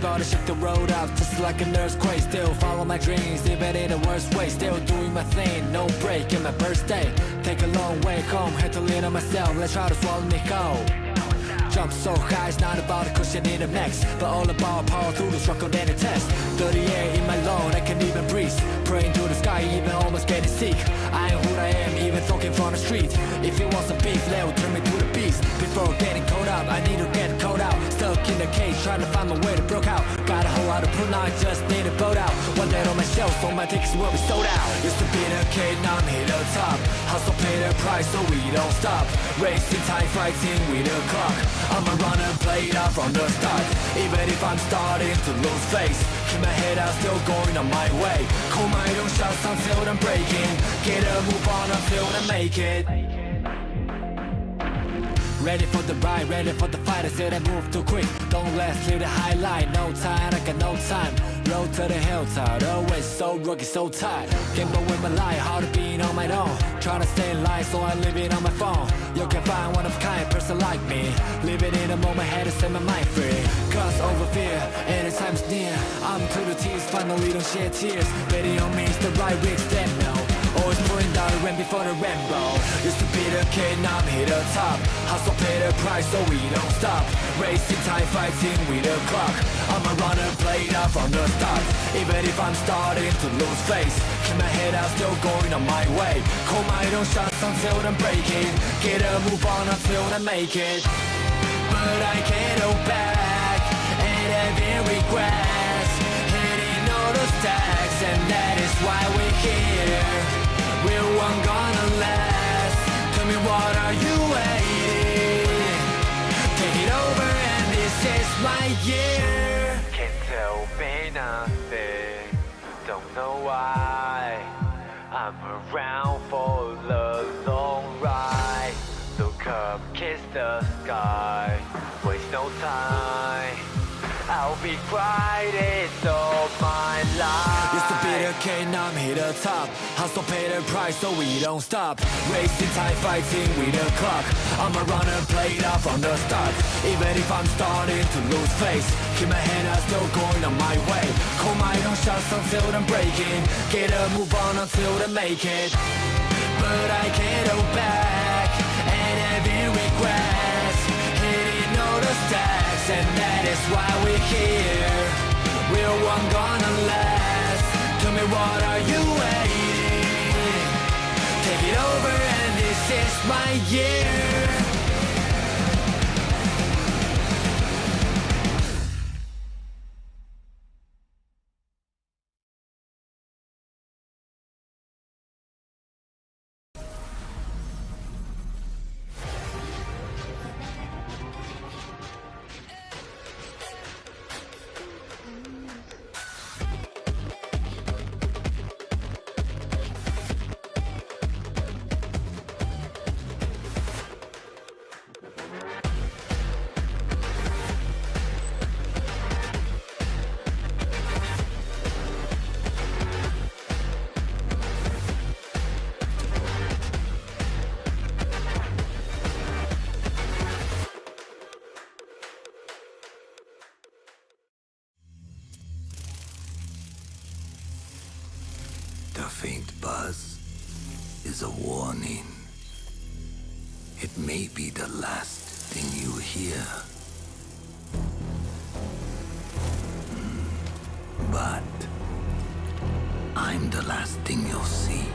gotta shake the road up just like an earthquake. Still follow my dreams, even in the worst way. Still doing my thing, no break in my birthday. Take a long way home, had to lean on myself. Let's try to swallow me whole. Jump so high, it's not about a cushion in the max, but all about power through the struggle and the test. Dirty air in my lung, I can't even breathe. Praying to the sky, even almost getting sick. I am who I am, even talking from the street. If you want some beef, Leo, turn me to the beast. Before getting caught up, I need to get caught out. Stuck in the cage, trying to find my way to broke out. Got a whole lot of proof, now I just need to boat out. One day on my shelf, all my tickets will be sold out. Used to be the kid, now I'm here the top. Hustle, pay the price, so we don't stop. Racing time, fighting with the clock. I'm a runner, played out from the start. Even if I'm starting to lose face, keep my head out, still going on my way. Call my own shots until I'm breaking. Get a move on until I make it. Ready for the ride, ready for the fight. I said I move too quick, don't last till the highlight. No time, I got no time. Road to the hilltop, always so rugged, so tight. Gamble with my life, hard to be on my own. Trying to stay in line, so I leave it on my phone. You can find one of a kind person like me. Living in a moment, had to set my mind free. Cause over fear, anytime's near. I'm to the tears, finally don't shed tears. Betting on me is the right way step now. Always pulling down the ramp before the rainbow. Used to be the kid, now I'm here the top. Hustle, pay the price, so we don't stop. Racing time, fighting with the clock. I'm a runner, played out from the start. Even if I'm starting to lose face, keep my head out, still going on my way. Call my own shots until I'm breaking. Get a move on until I make it. But I can't go back and having regrets. Hitting all the stacks, and that is why we're here. We're one gonna last. Tell me, what are you waiting? Take it over, and this is my year. Can't tell me nothing, don't know why. I'm around for the long ride. Look up, kiss the sky, waste no time. I'll be riding all my life. Used to be the kid, now I'm here the top. Hustle, pay the price, so we don't stop. Racing time, fighting with the clock. I'm a runner, played out from the start. Even if I'm starting to lose face, keep my head out, still going on my way. Call my own shots until I'm breaking. Get a move on until I make it. But I can't go back and having regrets. Hitting all the stacks, and that is why we're here. We're one gonna last. Tell me, what are you waiting? Take it over, and this is my year. The faint buzz is a warning. It may be the last thing you hear. But I'm the last thing you'll see.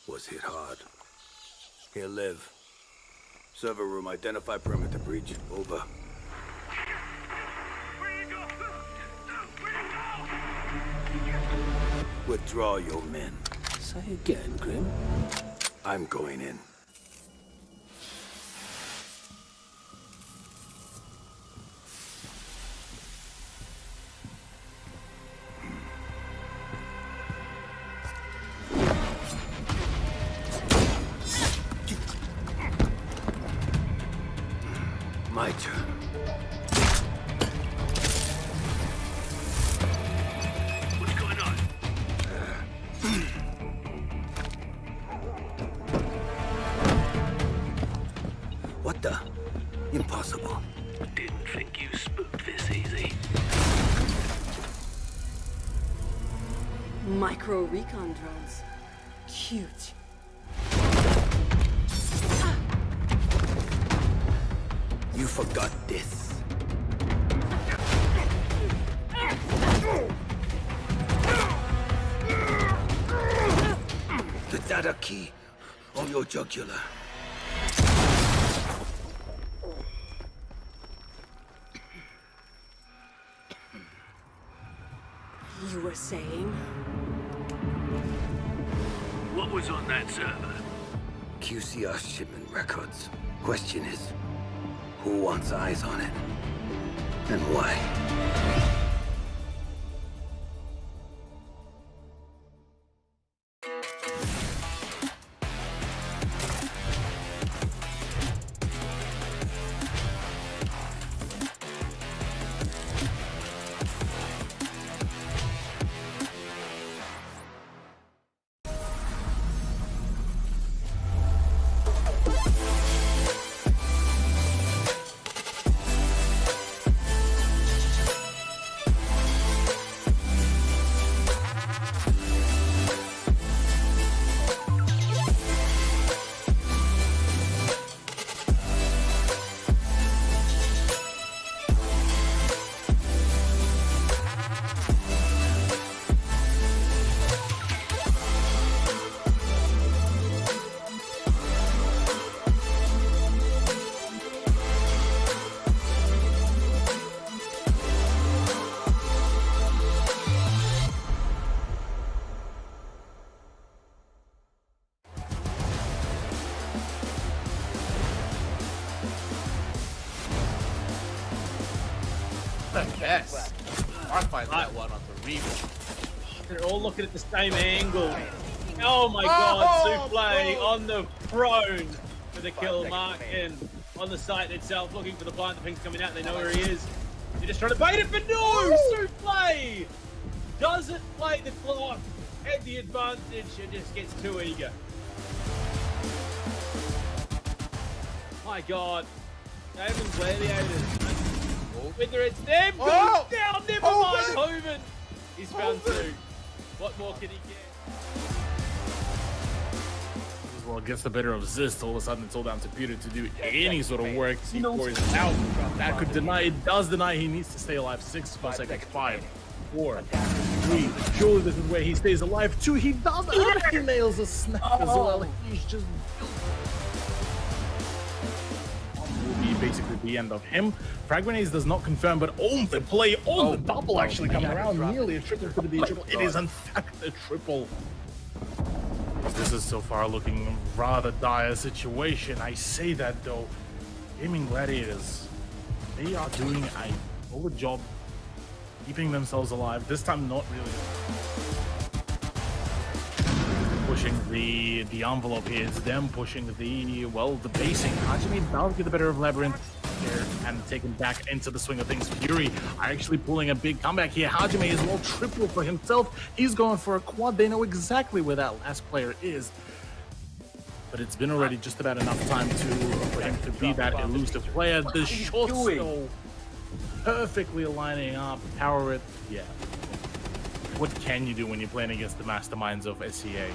was hit hard. He'll live. Server room, identify perimeter breach. Over. Where you go? Where you go? Withdraw your men. Say again, Grim. I'm going in. My turn. What's going on? What the? Impossible. Didn't think you spooked this easy. Micro recon drones. Cute. You forgot this. The data key on your jugular. You were saying? What was on that server? QCR shipment records. Question is, who wants eyes on it? And why? The best. I find that one on the reboot. They're all looking at the same angle. Oh my god, Souffle on the prone for the kill. Markin on the site itself, looking for the blind. The ping's coming out, they know where he is. They're just trying to bait it, but no! Souffle doesn't play the clock, had the advantage, and just gets too eager. My god, Haven Gladiators. Whether it's them, Oh! down, never mind, Hoven. He's found two. What more can he get? Well, it gets the better of Zist. All of a sudden, it's all down to Peter to do any sort of work. C4 is out. That could deny. It does deny. He needs to stay alive. 6 seconds. 5, 4, 3. Surely this is where he stays alive. 2. He does. And he nails a snap as well. He's just. Will be basically the end of him. Frag Grenades does not confirm, but on the play, on the double actually come around. Nearly a triple. Could it be a triple? It is in fact a triple. This is so far looking rather dire situation. I say that though, Gaming Gladiators, they are doing a solid job keeping themselves alive. This time not really pushing the envelope here. It's them pushing the basing. Hajime does get the better of Labyrinth there and taken back into the swing of things. Fury are actually pulling a big comeback here. Hajime is well triple for himself. He's going for a quad. They know exactly where that last player is. But it's been already just about enough time for him to be that elusive player. The shots though, perfectly lining up. Power it. Yeah. What can you do when you're playing against the masterminds of SEA?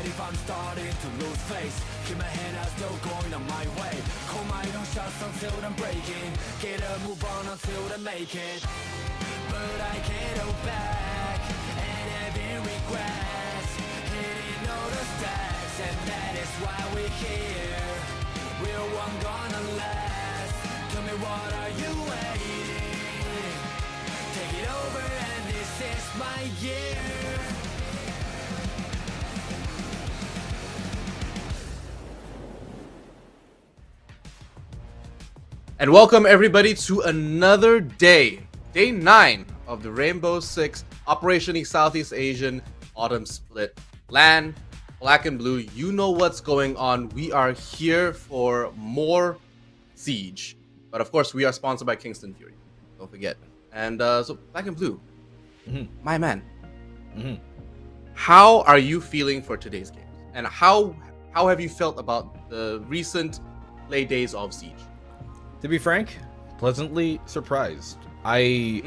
if I'm starting to lose face. Keep my head out, still going on my way. Call my own shots until I'm breaking. Get up, move on until I make it. But I can't go back and having regrets. Hitting all the stacks, and that is why we're here. Real one gonna last. Tell me, what are you waiting? Take it over, and this is my year. And welcome everybody to another day, day 9 of the Rainbow Six Operation East Southeast Asian Autumn Split. LAN, Black and Blue, you know what's going on. We are here for more Siege. But of course, we are sponsored by Kingston Fury. Don't forget. And so, Black and Blue, my man, how are you feeling for today's game? And how have you felt about the recent play days of Siege? To be frank, pleasantly surprised. I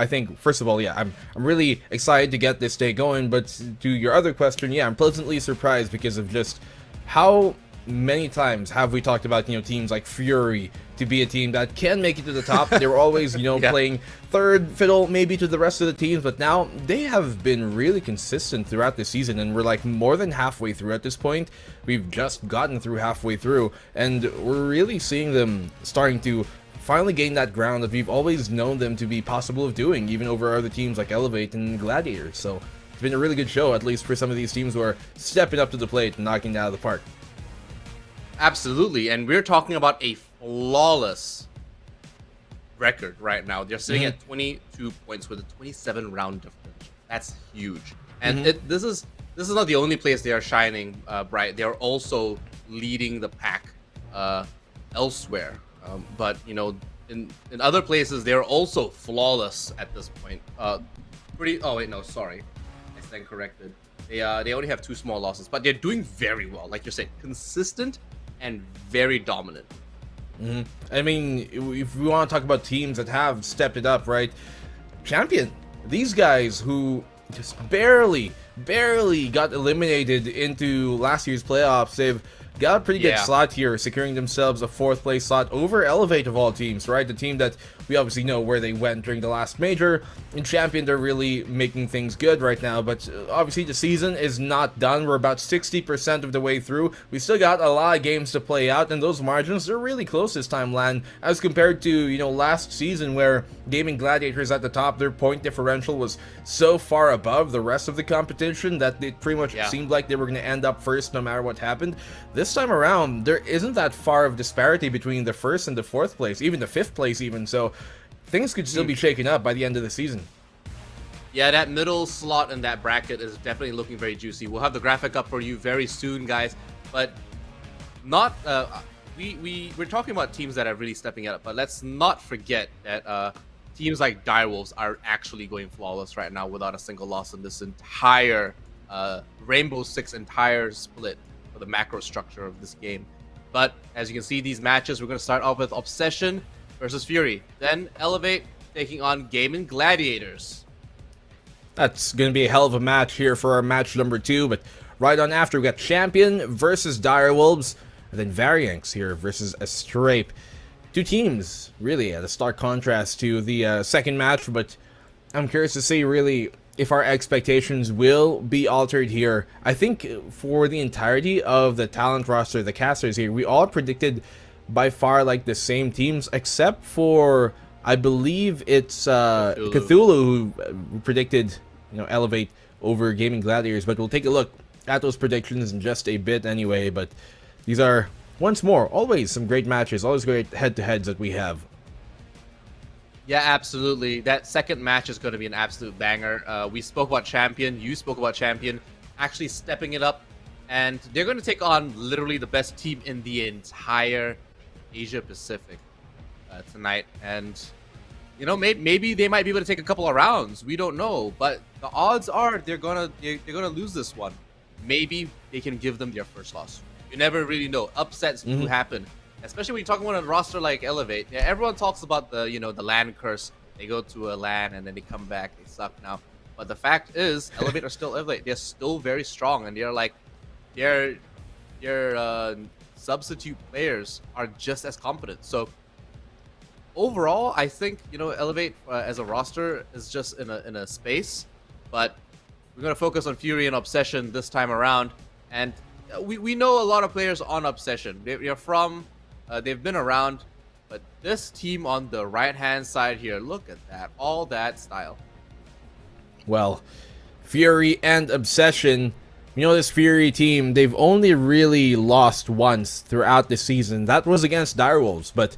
think, first of all, yeah, I'm really excited to get this day going, but to your other question, yeah, I'm pleasantly surprised because of just how many times have we talked about, teams like Fury to be a team that can make it to the top. They were always, playing third fiddle maybe to the rest of the teams, but now they have been really consistent throughout the season, and we're like more than halfway through at this point. We've just gotten through halfway through, and we're really seeing them starting to finally gain that ground that we've always known them to be possible of doing, even over other teams like Elevate and Gladiators. So it's been a really good show, at least for some of these teams who are stepping up to the plate and knocking it out of the park. Absolutely, and we're talking about a flawless record right now. They're sitting at 22 points with a 27 round differential. That's huge. And this is not the only place they are shining bright. They are also leading the pack elsewhere. But in other places, they're also flawless at this point. Oh wait, no, sorry, I stand corrected. They only have 2 small losses, but they're doing very well. Like you said, consistent and very dominant. I mean, if we want to talk about teams that have stepped it up, right? Champion, these guys who just barely got eliminated into last year's playoffs, they've got a pretty good slot here, securing themselves a 4th place slot over Elevate of all teams, right? The team that we obviously know where they went during the last major. In Champion, they're really making things good right now, but obviously the season is not done. We're about 60% of the way through. We still got a lot of games to play out, and those margins are really close this time, LAN, as compared to, last season where Gaming Gladiators at the top, their point differential was so far above the rest of the competition that it pretty much seemed like they were going to end up first no matter what happened. This time around, there isn't that far of disparity between the 1st and the 4th place, even the 5th place even, so things could still be shaken up by the end of the season. Yeah, that middle slot in that bracket is definitely looking very juicy. We'll have the graphic up for you very soon, guys, but not we're talking about teams that are really stepping it up, but let's not forget that teams like Direwolves are actually going flawless right now without a single loss in this entire Rainbow Six entire split for the macro structure of this game. But as you can see, these matches, we're going to start off with Obsession versus Fury, then Elevate taking on Gaming Gladiators. That's going to be a hell of a match here for our match number 2, but right on after, we got Champion versus Direwolves, and then Varianx here versus Astrape. 2 teams, really, at a stark contrast to the second match, but I'm curious to see, really, if our expectations will be altered here. I think for the entirety of the talent roster, the casters here, we all predicted by far like the same teams, except for, I believe it's Cthulhu who predicted, Elevate over Gaming Gladiators, but we'll take a look at those predictions in just a bit anyway. But these are, once more, always some great matches, always great head-to-heads that we have. Yeah, absolutely. That second match is going to be an absolute banger. We spoke about Champion, you spoke about Champion actually stepping it up, and they're going to take on literally the best team in the entire Asia Pacific tonight. And maybe they might be able to take a couple of rounds. We don't know, but the odds are they're gonna lose this one. Maybe they can give them their first loss. You never really know. Upsets do happen, especially when you're talking about a roster like Elevate. Yeah, everyone talks about the the LAN curse. They go to a LAN and then they come back. They suck now. But the fact is, Elevate are still Elevate. They're still very strong, and they're like your substitute players are just as competent. So overall, I think Elevate as a roster is just in a space, but we're gonna focus on Fury and Obsession this time around, and we know a lot of players on Obsession. They've been around, but this team on the right hand side here, look at that, all that style. Well, Fury and Obsession, this Fury team, they've only really lost once throughout the season. That was against Direwolves, but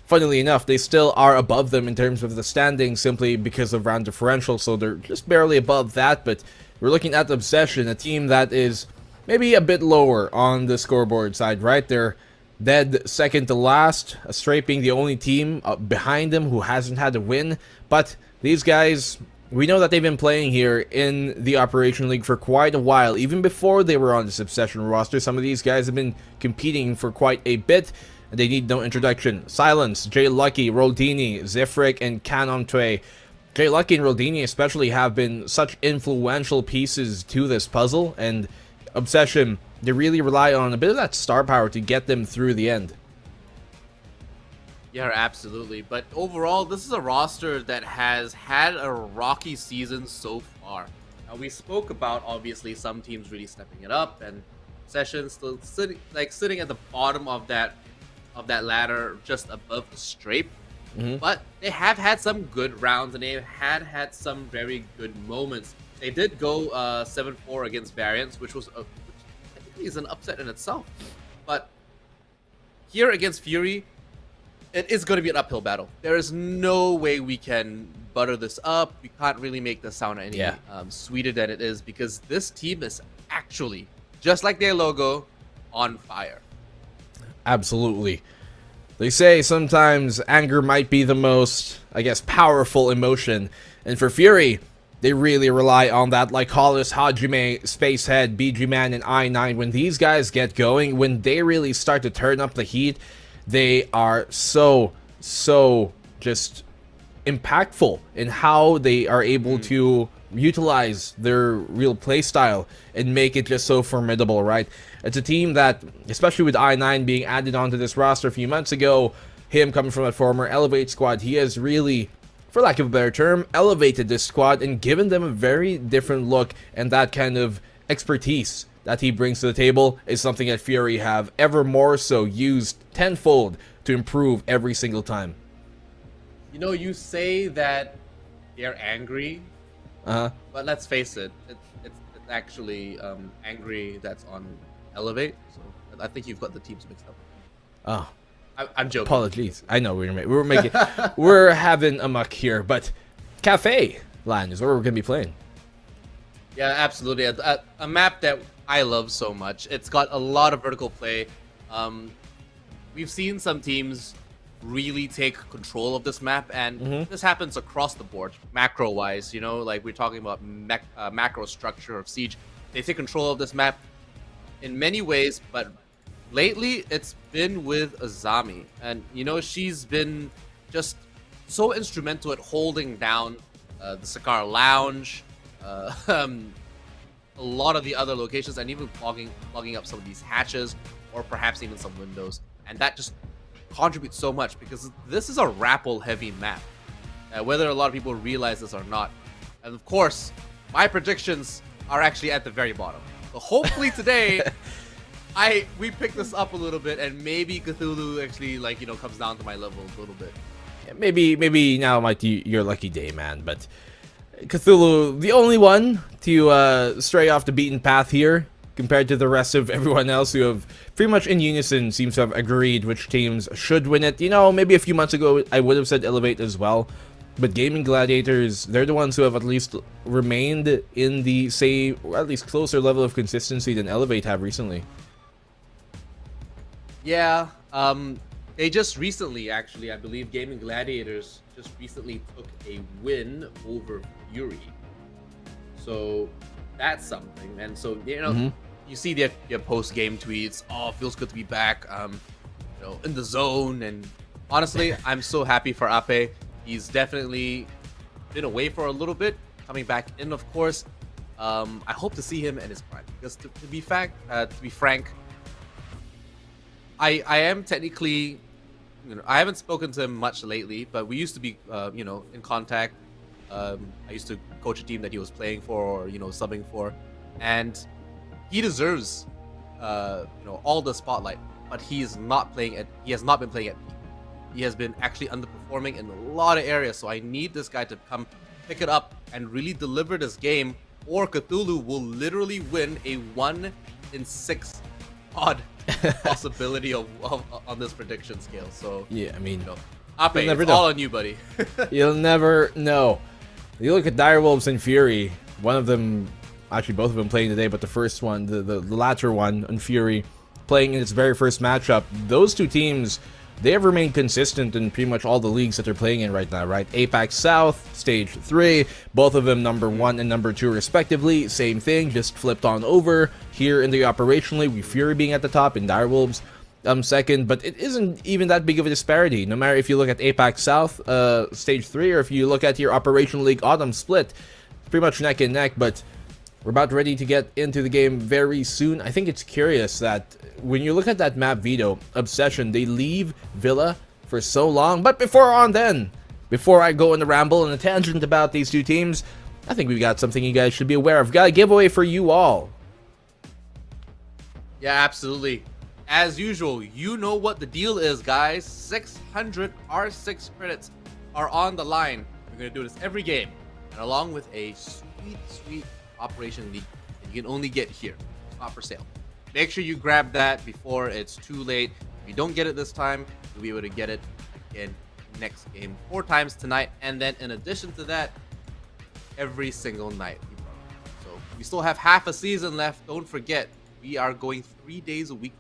funnily enough, they still are above them in terms of the standings simply because of round differential, so they're just barely above that. But we're looking at Obsession, a team that is maybe a bit lower on the scoreboard side, right? They're dead second to last, Straight being the only team behind them who hasn't had a win. But these guys, we know that they've been playing here in the Operation League for quite a while. Even before they were on this Obsession roster, some of these guys have been competing for quite a bit. They need no introduction. Silence, Jay Lucky, Roldini, Zifrik, and Canon Tway. Jay Lucky and Roldini especially have been such influential pieces to this puzzle, and Obsession, they really rely on a bit of that star power to get them through the end. Yeah, absolutely. But overall, this is a roster that has had a rocky season so far. Now, we spoke about, obviously, some teams really stepping it up, and Obsession still sitting at the bottom of that ladder, just above the Strape. But they have had some good rounds, and they had some very good moments. They did go 7-4 against Variants, which technically is an upset in itself. But here against Fury, it is going to be an uphill battle. There is no way we can butter this up. We can't really make this sound any sweeter than it is, because this team is actually, just like their logo, on fire. Absolutely. They say sometimes anger might be the most, powerful emotion. And for Fury, they really rely on that, like Hollis, Hajime, Spacehead, BG Man, and I9. When these guys get going, when they really start to turn up the heat, they are so just impactful in how they are able to utilize their real play style and make it just so formidable, right? It's a team that, especially with I9 being added onto this roster a few months ago, him coming from a former Elevate squad, he has really, for lack of a better term, elevated this squad and given them a very different look, and that kind of expertise that he brings to the table is something that Fury have ever more so used tenfold to improve every single time. You say that they're angry, but let's face it, it's actually angry that's on Elevate. So I think you've got the teams mixed up. Oh, I'm joking. Apologies. I know we're having a muck here, but Cafe Land is where we're gonna be playing. Yeah, absolutely. A map that I love so much. It's got a lot of vertical play. We've seen some teams really take control of this map, and this happens across the board, macro-wise. Like we're talking about macro structure of Siege. They take control of this map in many ways, but lately it's been with Azami, and she's been just so instrumental at holding down the Sakar Lounge, a lot of the other locations, and even plugging up some of these hatches, or perhaps even some windows. And that just contributes so much, because this is a rappel heavy map, whether a lot of people realize this or not. And of course, my predictions are actually at the very bottom. So hopefully today we pick this up a little bit, and maybe Cthulhu actually comes down to my level a little bit. Yeah, maybe now might be your lucky day, man, but Cthulhu, the only one to stray off the beaten path here, compared to the rest of everyone else who have pretty much in unison seems to have agreed which teams should win it. Maybe a few months ago I would have said Elevate as well, but Gaming Gladiators, they're the ones who have at least remained in the same, or at least closer level of consistency than Elevate have recently. Yeah, they just recently, actually, I believe Gaming Gladiators just recently took a win over Fury. So that's something. And so, you see their post-game tweets. Oh, feels good to be back, in the zone. And honestly, I'm so happy for Ape. He's definitely been away for a little bit, coming back in, of course. I hope to see him in his prime because to be frank, I am technically, I haven't spoken to him much lately, but we used to be, in contact. I used to coach a team that he was playing for or, subbing for, and he deserves, all the spotlight, but he has not been playing at peak. He has been actually underperforming in a lot of areas, so I need this guy to come pick it up and really deliver this game, or Cthulhu will literally win a 1 in 6 odd possibility of on this prediction scale. So Yeah, I mean, Ape, never it's know. all on you, buddy. you'll never know. You look at Direwolves and Fury, one of them, actually both of them playing today, but the first one, the latter one on Fury, playing in its very first matchup. Those two teams, they have remained consistent in pretty much all the leagues that they're playing in right now, right? Apex South, Stage 3, both of them number 1 and number 2 respectively. Same thing, just flipped on over. Here in the operationally, we Fury being at the top and Direwolves second, but it isn't even that big of a disparity. No matter if you look at Apex South, Stage 3, or if you look at your Operation League Autumn split, it's pretty much neck and neck, but we're about ready to get into the game very soon. I think it's curious that when you look at that map Vito, Obsession, they leave Villa for so long. But before I go on the ramble and a tangent about these two teams, I think we've got something you guys should be aware of. Got a giveaway for you all. Yeah, absolutely. As usual, you know what the deal is, guys. 600 R6 credits are on the line. We're going to do this every game. And along with a sweet Operation League that you can only get here. It's not for sale. Make sure you grab that before it's too late. If you don't get it this time, you'll be able to get it again next game 4 times tonight. And then in addition to that, every single night. So we still have half a season left. Don't forget, we are going 3 days a week.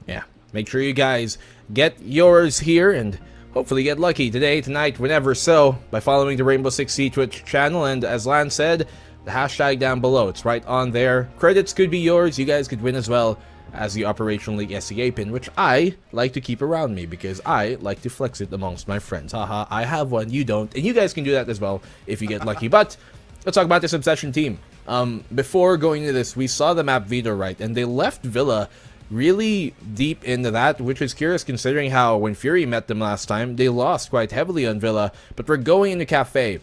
Yeah, make sure you guys get yours here and hopefully get lucky today, tonight, whenever so, by following the Rainbow Six Siege Twitch channel. And as Lan said, the hashtag down below, it's right on there. Credits could be yours. You guys could win as well as the Operation League SEA pin, which I like to keep around me because I like to flex it amongst my friends. Haha, I have one, you don't, and you guys can do that as well if you get lucky. But let's talk about this Obsession team. Before going into this, we saw the map Vito, right, and they left Villa really deep into that, which is curious considering how when Fury met them last time, they lost quite heavily on Villa. But we're going into Cafe,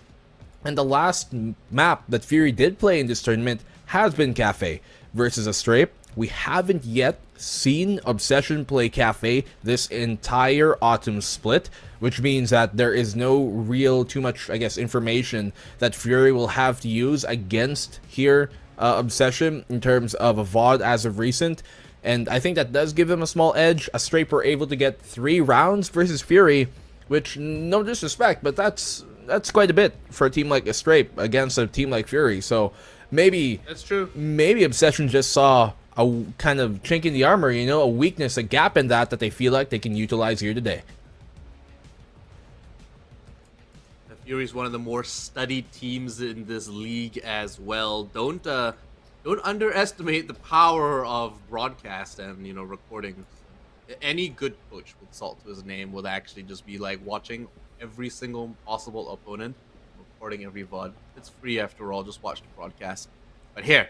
and the last map that Fury did play in this tournament has been Cafe versus Astray. We haven't yet seen Obsession play Cafe this entire autumn split, which means that there is no real too much, I guess, information that Fury will have to use against here Obsession in terms of a VOD as of recent. And I think that does give them a small edge. Astray were able to get 3 rounds versus Fury, which, no disrespect, but that's quite a bit for a team like Astray against a team like Fury. So maybe That's true. Maybe Obsession just saw a kind of chink in the armor, a weakness, a gap in that they feel like they can utilize here today. The Fury is one of the more studied teams in this league as well. Don't underestimate the power of broadcast and recording. Any good coach with salt to his name would actually just be like watching every single possible opponent, recording every VOD. It's free after all, just watch the broadcast. But here,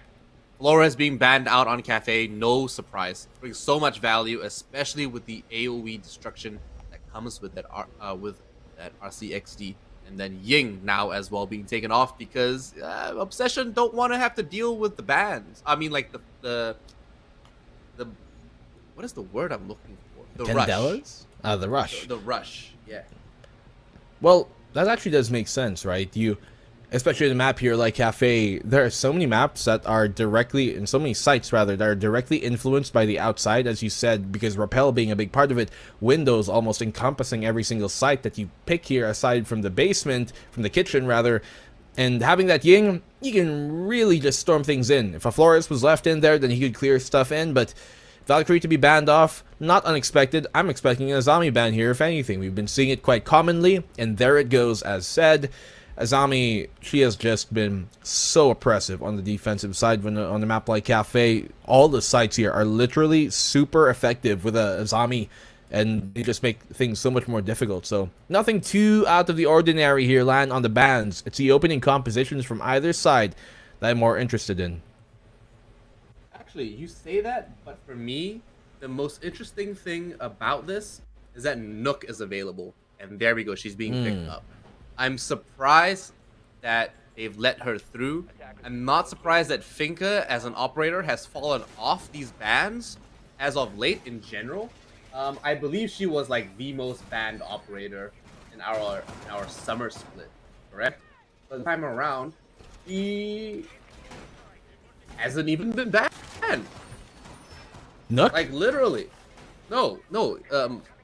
Flores being banned out on Cafe, no surprise. It brings so much value, especially with the AoE destruction that comes with that RCXD. And then Ying now as well being taken off because Obsession don't want to have to deal with the bans. I mean, like the what is the word I'm looking for? The Candelas? rush. The rush. The rush. Yeah. Well, that actually does make sense, right? Especially in a map here like Cafe, there are so many maps that are directly, and so many sites rather, that are directly influenced by the outside, as you said, because Rappel being a big part of it, windows almost encompassing every single site that you pick here, aside from the basement, from the kitchen rather, and having that Ying, you can really just storm things in. If a Flores was left in there, then he could clear stuff in, but Valkyrie to be banned off, not unexpected. I'm expecting a Azami ban here, if anything. We've been seeing it quite commonly, and there it goes, as said. Azami, she has just been so oppressive on the defensive side when on a map like Cafe. All the sites here are literally super effective with a Azami, and they just make things so much more difficult. So nothing too out of the ordinary here, Lan, on the bans. It's the opening compositions from either side that I'm more interested in. Actually, you say that, but for me, the most interesting thing about this is that Nook is available. And there we go, she's being picked up. I'm surprised that they've let her through. I'm not surprised that Finka, as an operator, has fallen off these bans as of late in general. I believe she was like the most banned operator in our summer split, correct? But this time around, she hasn't even been banned. Nook? Like literally. No,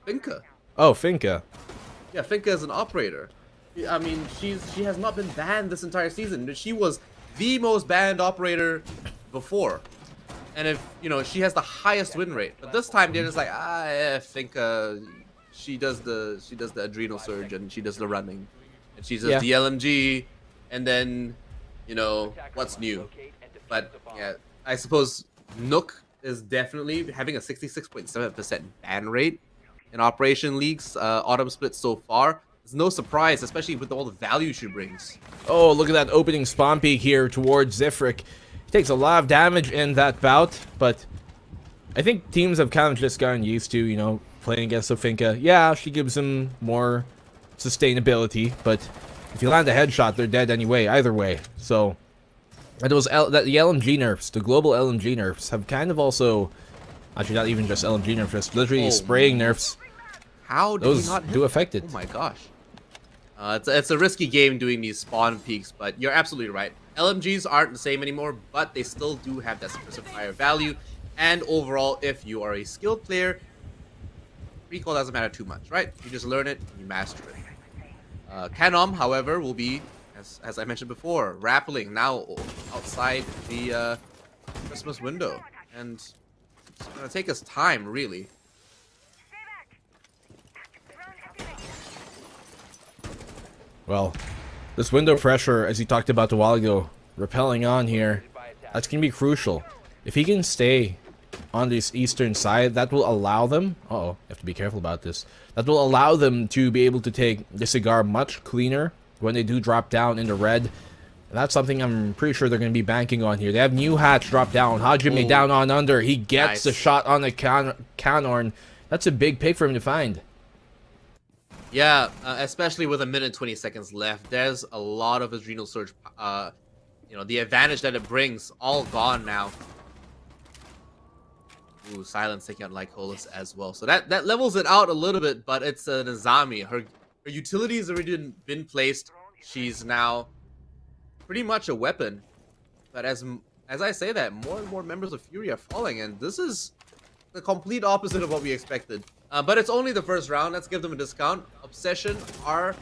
Finka. Oh, Finka. Yeah, Finka is an operator. I mean, she has not been banned this entire season. She was the most banned operator before. And if, you know, she has the highest win rate. But this time they're just like, Finka, she does the adrenal surge and she does the running. And she does the LMG, and then, you know, what's new? But yeah, I suppose Nook is definitely having a 66.7% ban rate in Operation League's autumn split so far. It's no surprise, especially with all the value she brings. Oh, look at that opening spawn peek here towards Zifrik. He takes a lot of damage in that bout, but I think teams have kind of just gotten used to, you know, playing against Sofinka. Yeah, she gives them more sustainability, but if you land a headshot, they're dead anyway, either way. So, and the LMG nerfs, the global LMG nerfs, have kind of also, actually not even just LMG nerfs, just literally spraying nerfs. How did Those he not hit? do affect it. Oh my gosh. It's a risky game doing these spawn peaks, but you're absolutely right. LMGs aren't the same anymore, but they still do have that specifier value. And overall, if you are a skilled player, recall doesn't matter too much, right? You just learn it and you master it. Canom, however, will be, as I mentioned before, rappelling now outside the Christmas window. And it's going to take us time, really. Well, this window pressure, as he talked about a while ago, repelling on here, that's going to be crucial. If he can stay on this eastern side, that will allow them... Uh-oh, you have to be careful about this. That will allow them to be able to take the cigar much cleaner when they do drop down in the red. And that's something I'm pretty sure they're going to be banking on here. They have New Hatch drop down. Hajime down on under. He gets the shot on the Canorn. That's a big pick for him to find. Yeah, especially with 1 minute 20 seconds left, there's a lot of Adrenal Surge, you know, the advantage that it brings, all gone now. Ooh, Silence taking out Lycolis as well. So that levels it out a little bit, but it's an Azami. Her utility has already been placed. She's now pretty much a weapon. But as I say that, more and more members of Fury are falling, and this is the complete opposite of what we expected. But it's only the first round. Let's give them a discount. Obsession are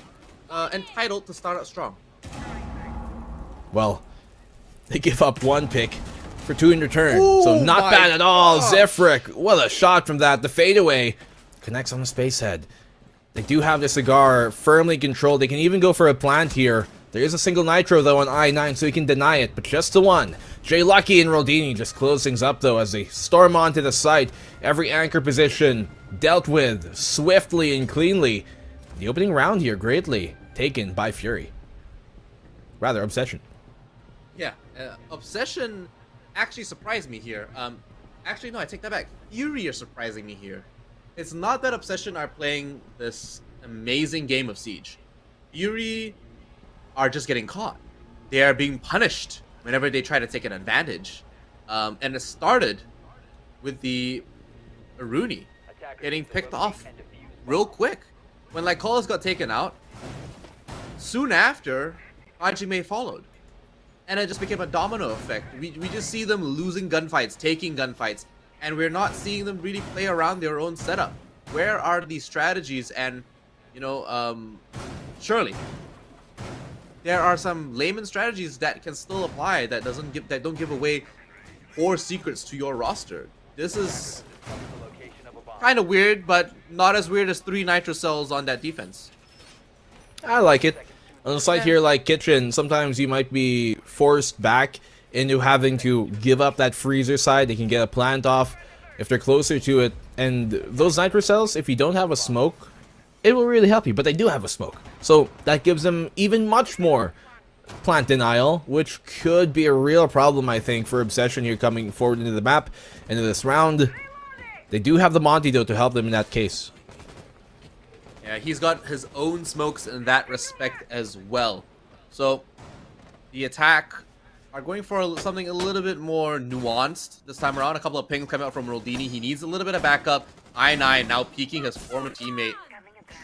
entitled to start out strong. Well, they give up 1 pick for 2 in return. Ooh, so not bad at all. Zifrik, what a shot from that. The fadeaway connects on the space head. They do have the cigar firmly controlled. They can even go for a plant here. There is a single nitro though on I-9, so he can deny it, but just the one. Jay Lucky and Rodini just close things up though as they storm onto the site. Every anchor position dealt with swiftly and cleanly. The opening round here greatly taken by Fury. Rather, Obsession. Yeah, Obsession actually surprised me here. Actually, no, I take that back. Fury are surprising me here. It's not that Obsession are playing this amazing game of Siege. Fury are just getting caught. They are being punished whenever they try to take an advantage. And it started with the Aruni getting picked off real quick. When Lycolis got taken out, soon after, Hajime followed. And it just became a domino effect. We just see them losing gunfights, taking gunfights, and we're not seeing them really play around their own setup. Where are these strategies? And, you know, surely there are some layman strategies that can still apply that don't give away core secrets to your roster. This is kind of weird, but not as weird as 3 nitro cells on that defense. I like it. On a site here like Kitchen, sometimes you might be forced back into having to give up that freezer side. They can get a plant off if they're closer to it. And those nitro cells, if you don't have a smoke, it will really help you. But they do have a smoke. So that gives them even much more plant denial, which could be a real problem, I think, for Obsession here coming forward into the map, into this round. They do have the Monty, though, to help them in that case. Yeah, he's got his own smokes in that respect as well. So, the attack are going for something a little bit more nuanced this time around. A couple of pings coming out from Roldini. He needs a little bit of backup. I9 now peeking his former teammate,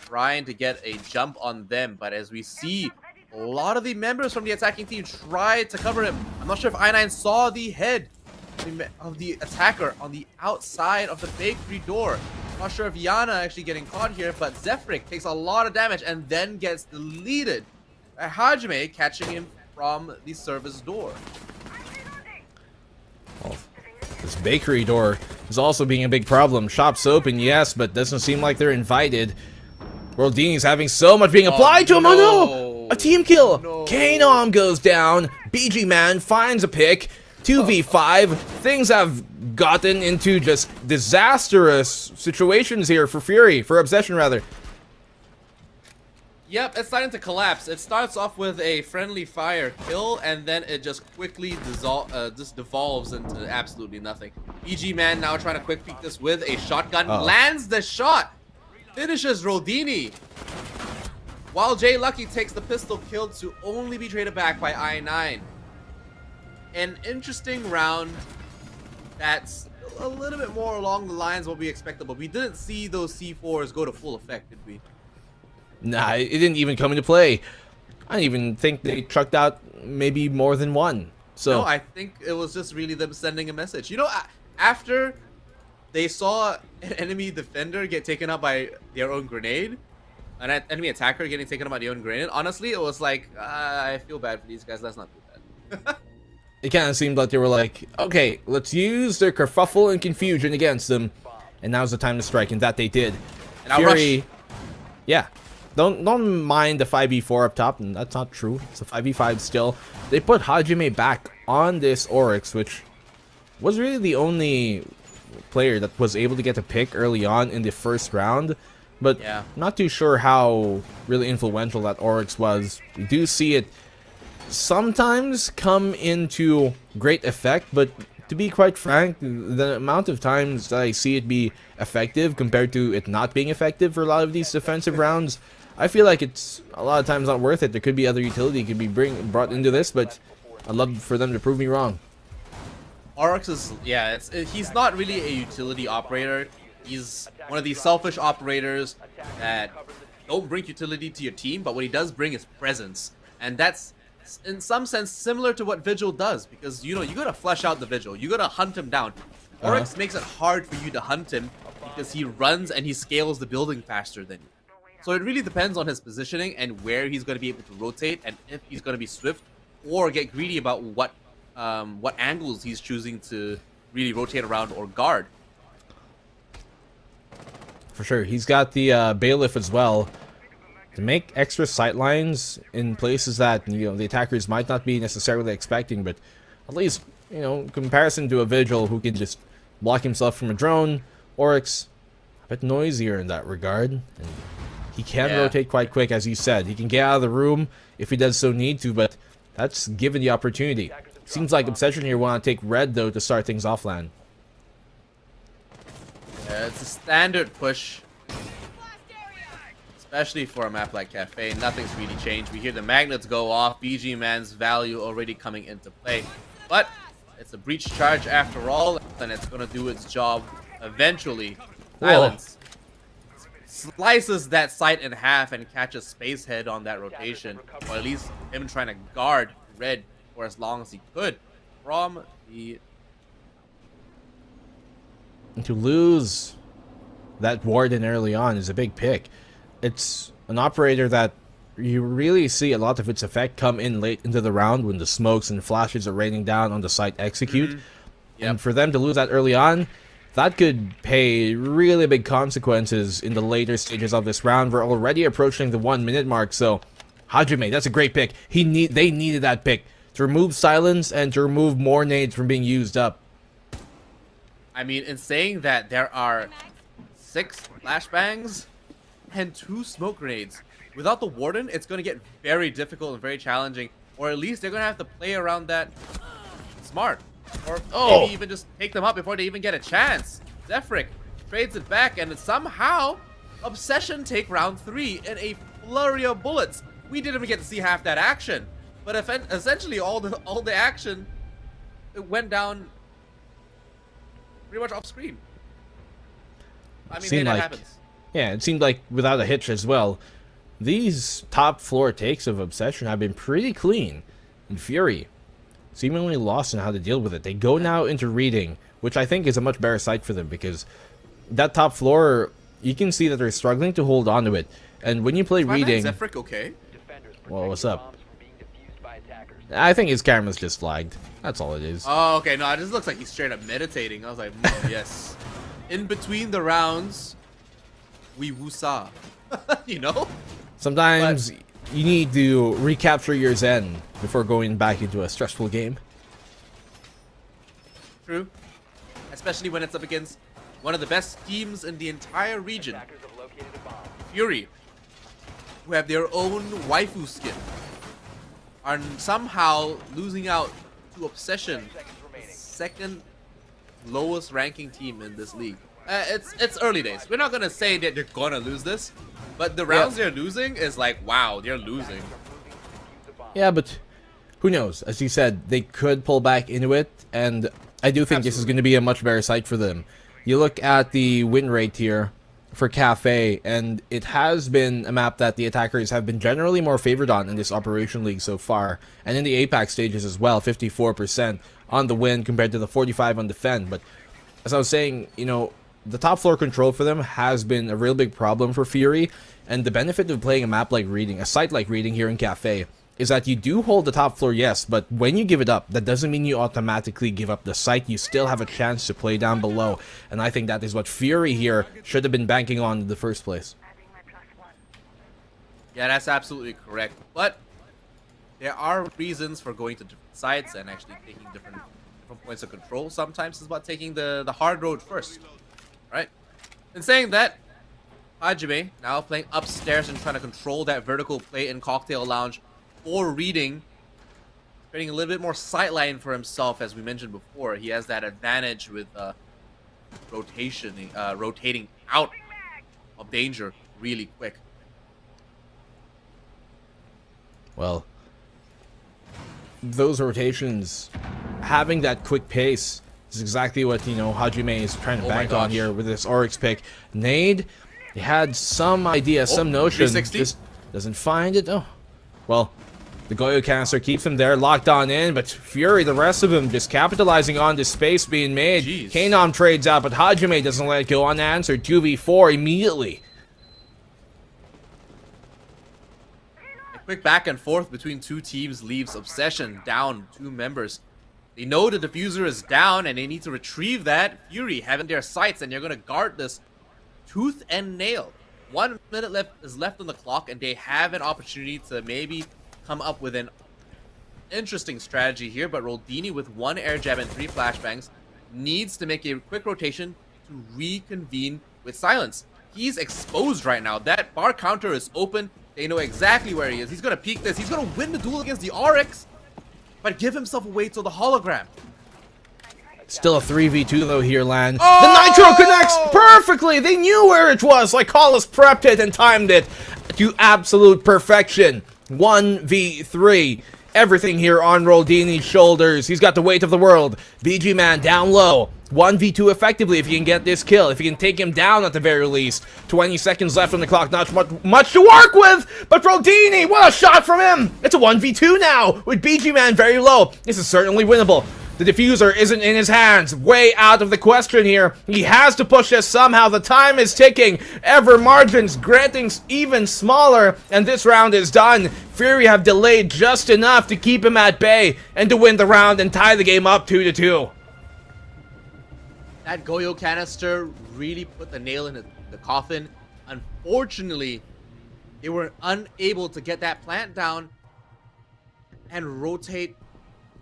trying to get a jump on them. But as we see, a lot of the members from the attacking team tried to cover him. I'm not sure if I9 saw the head of the attacker on the outside of the bakery door. Not sure if Yana actually getting caught here, but Zefrik takes a lot of damage and then gets deleted by Hajime, catching him from the service door. Well, this bakery door is also being a big problem. Shop's open, yes, but doesn't seem like they're invited. Roldini's having so much being applied to him. Oh no! A team kill! No. Knom goes down. BG Man finds a pick. 2v5. Things have gotten into just disastrous situations here for Fury, for Obsession rather. Yep, it's starting to collapse. It starts off with a friendly fire kill, and then it just quickly devolves into absolutely nothing. BG Man now trying to quick peek this with a shotgun. Lands the shot. Finishes Roldini. While Jay Lucky takes the pistol kill to only be traded back by I9. An interesting round that's a little bit more along the lines of what we expected, but we didn't see those C4s go to full effect, did we? Nah, it didn't even come into play. I didn't even think they trucked out maybe more than one. So no, I think it was just really them sending a message. You know, after they saw an enemy defender get taken out by their own grenade, an enemy attacker getting taken out by their own grenade, honestly, it was like, I feel bad for these guys. Let's not do that. it kind of seemed like they were like, okay, let's use their kerfuffle and confusion against them, and now's the time to strike, and that they did. And I'll Fury, rush. yeah. Don't mind the 5v4 up top, and that's not true. It's a 5v5 still. They put Hajime back on this Oryx, which was really the only player that was able to get a pick early on in the first round. But yeah, not too sure how really influential that Oryx was. We do see it sometimes come into great effect, but to be quite frank, the amount of times that I see it be effective compared to it not being effective for a lot of these defensive rounds, I feel like it's a lot of times not worth it. There could be other utility could be brought into this, but I'd love for them to prove me wrong. Oryx is, yeah, he's not really a utility operator. He's one of these selfish operators that don't bring utility to your team, but what he does bring is presence. And that's, in some sense, similar to what Vigil does, because, you know, you gotta flesh out the Vigil. You gotta hunt him down. Oryx makes it hard for you to hunt him because he runs and he scales the building faster than you. So it really depends on his positioning and where he's going to be able to rotate, and if he's going to be swift or get greedy about what angles he's choosing to really rotate around or guard. For sure. He's got the Bailiff as well to make extra sight lines in places that, you know, the attackers might not be necessarily expecting, but at least, you know, in comparison to a Vigil who can just block himself from a drone, Oryx a bit noisier in that regard. And he can rotate quite quick, as you said. He can get out of the room if he does so need to, but that's given the opportunity. Seems like Obsession here want to take red, though, to start things off land. Yeah, it's a standard push, especially for a map like Cafe. Nothing's really changed. We hear the magnets go off. BG Man's value already coming into play. But it's a breach charge after all, and it's going to do its job eventually. Silence slices that site in half and catches Spacehead on that rotation, or at least him trying to guard red for as long as he could from the... And to lose that Warden early on is a big pick. It's an operator that you really see a lot of its effect come in late into the round when the smokes and flashes are raining down on the site execute. And for them to lose that early on, that could pay really big consequences in the later stages of this round. We're already approaching the 1 minute mark, so Hajime, that's a great pick. They needed that pick to remove silence and to remove more nades from being used up. I mean, in saying that, there are 6 flashbangs and 2 smoke grenades. Without the Warden, it's going to get very difficult and very challenging or at least they're gonna have to play around that smart, or Oh. maybe even just take them out before they even get a chance. Zefric trades it back, and somehow Obsession take round 3 in a flurry of bullets. We didn't even get to see half that action, but essentially all the action, it went down pretty much off screen. I mean, hey, Seemed that like- happens. Yeah, it seemed like without a hitch as well. These top floor takes of Obsession have been pretty clean. And Fury seemingly lost in how to deal with it. They go now into reading, which I think is a much better sight for them, because that top floor, you can see that they're struggling to hold on to it. And when you play My man reading, Zefric, okay? well, what's up? I think his camera's just lagged. That's all it is. Oh, okay. No, it just looks like he's straight up meditating. I was like, yes. In between the rounds, we woosah. You know? Sometimes you need to recapture your zen before going back into a stressful game. True. Especially when it's up against one of the best teams in the entire region. Fury, who have their own waifu skin, are somehow losing out to Obsession, second lowest ranking team in this league. It's early days. We're not gonna say that they're gonna lose this, but the rounds they're losing is like, wow, they're losing. Yeah, but who knows? As you said, they could pull back into it, and I do think this is going to be a much better sight for them. You look at the win rate here for Cafe, and it has been a map that the attackers have been generally more favored on in this Operation League so far, and in the Apex stages as well, 54% on the win compared to the 45 on defend. But as I was saying, you know, the top floor control for them has been a real big problem for Fury, and the benefit of playing a map like Reading, a site like Reading here in Cafe, is that you do hold the top floor, yes, but when you give it up, that doesn't mean you automatically give up the site. You still have a chance to play down below, and I think that is what Fury here should have been banking on in the first place. Yeah, that's absolutely correct. But there are reasons for going to different sites and actually taking different points of control. Sometimes it's about taking the hard road first, right? In saying that, Hajime now playing upstairs and trying to control that vertical play in Cocktail Lounge for Reading, creating a little bit more sightline for himself. As we mentioned before, he has that advantage with rotating out of danger really quick. Well, those rotations, having that quick pace is exactly what, you know, Hajime is trying to bank on here with this Oryx pick. Nade, he had some idea, some notion, 360. just doesn't find it. Oh, well, the Goyo canister keeps him there, locked on in, but Fury, the rest of them, just capitalizing on this space being made. Jeez. Kanom trades out, but Hajime doesn't let it go unanswered. 2v4 immediately. A quick back and forth between two teams leaves Obsession down 2 members. They know the diffuser is down and they need to retrieve that. Fury having their sights, and they're going to guard this tooth and nail. 1 minute is left on the clock, and they have an opportunity to maybe come up with an interesting strategy here. But Roldini, with 1 air jab and 3 flashbangs, needs to make a quick rotation to reconvene with Silence. He's exposed right now. That bar counter is open. They know exactly where he is. He's going to peek this. He's going to win the duel against the Oryx, but give himself away to the hologram. Still a 3v2 though here, Lan. The Nitro connects perfectly! They knew where it was! Like Hollis prepped it and timed it to absolute perfection. 1v3. Everything here on Roldini's shoulders. He's got the weight of the world. BG Man down low. 1v2 effectively if you can get this kill. If you can take him down at the very least. 20 seconds left on the clock. Not much to work with. But Roldini, what a shot from him. It's a 1v2 now with BG Man very low. This is certainly winnable. The diffuser isn't in his hands. Way out of the question here. He has to push this somehow. The time is ticking. Ever margins granting even smaller. And this round is done. Fury have delayed just enough to keep him at bay and to win the round and tie the game up 2-2. That Goyo canister really put the nail in the coffin. Unfortunately, they were unable to get that plant down and rotate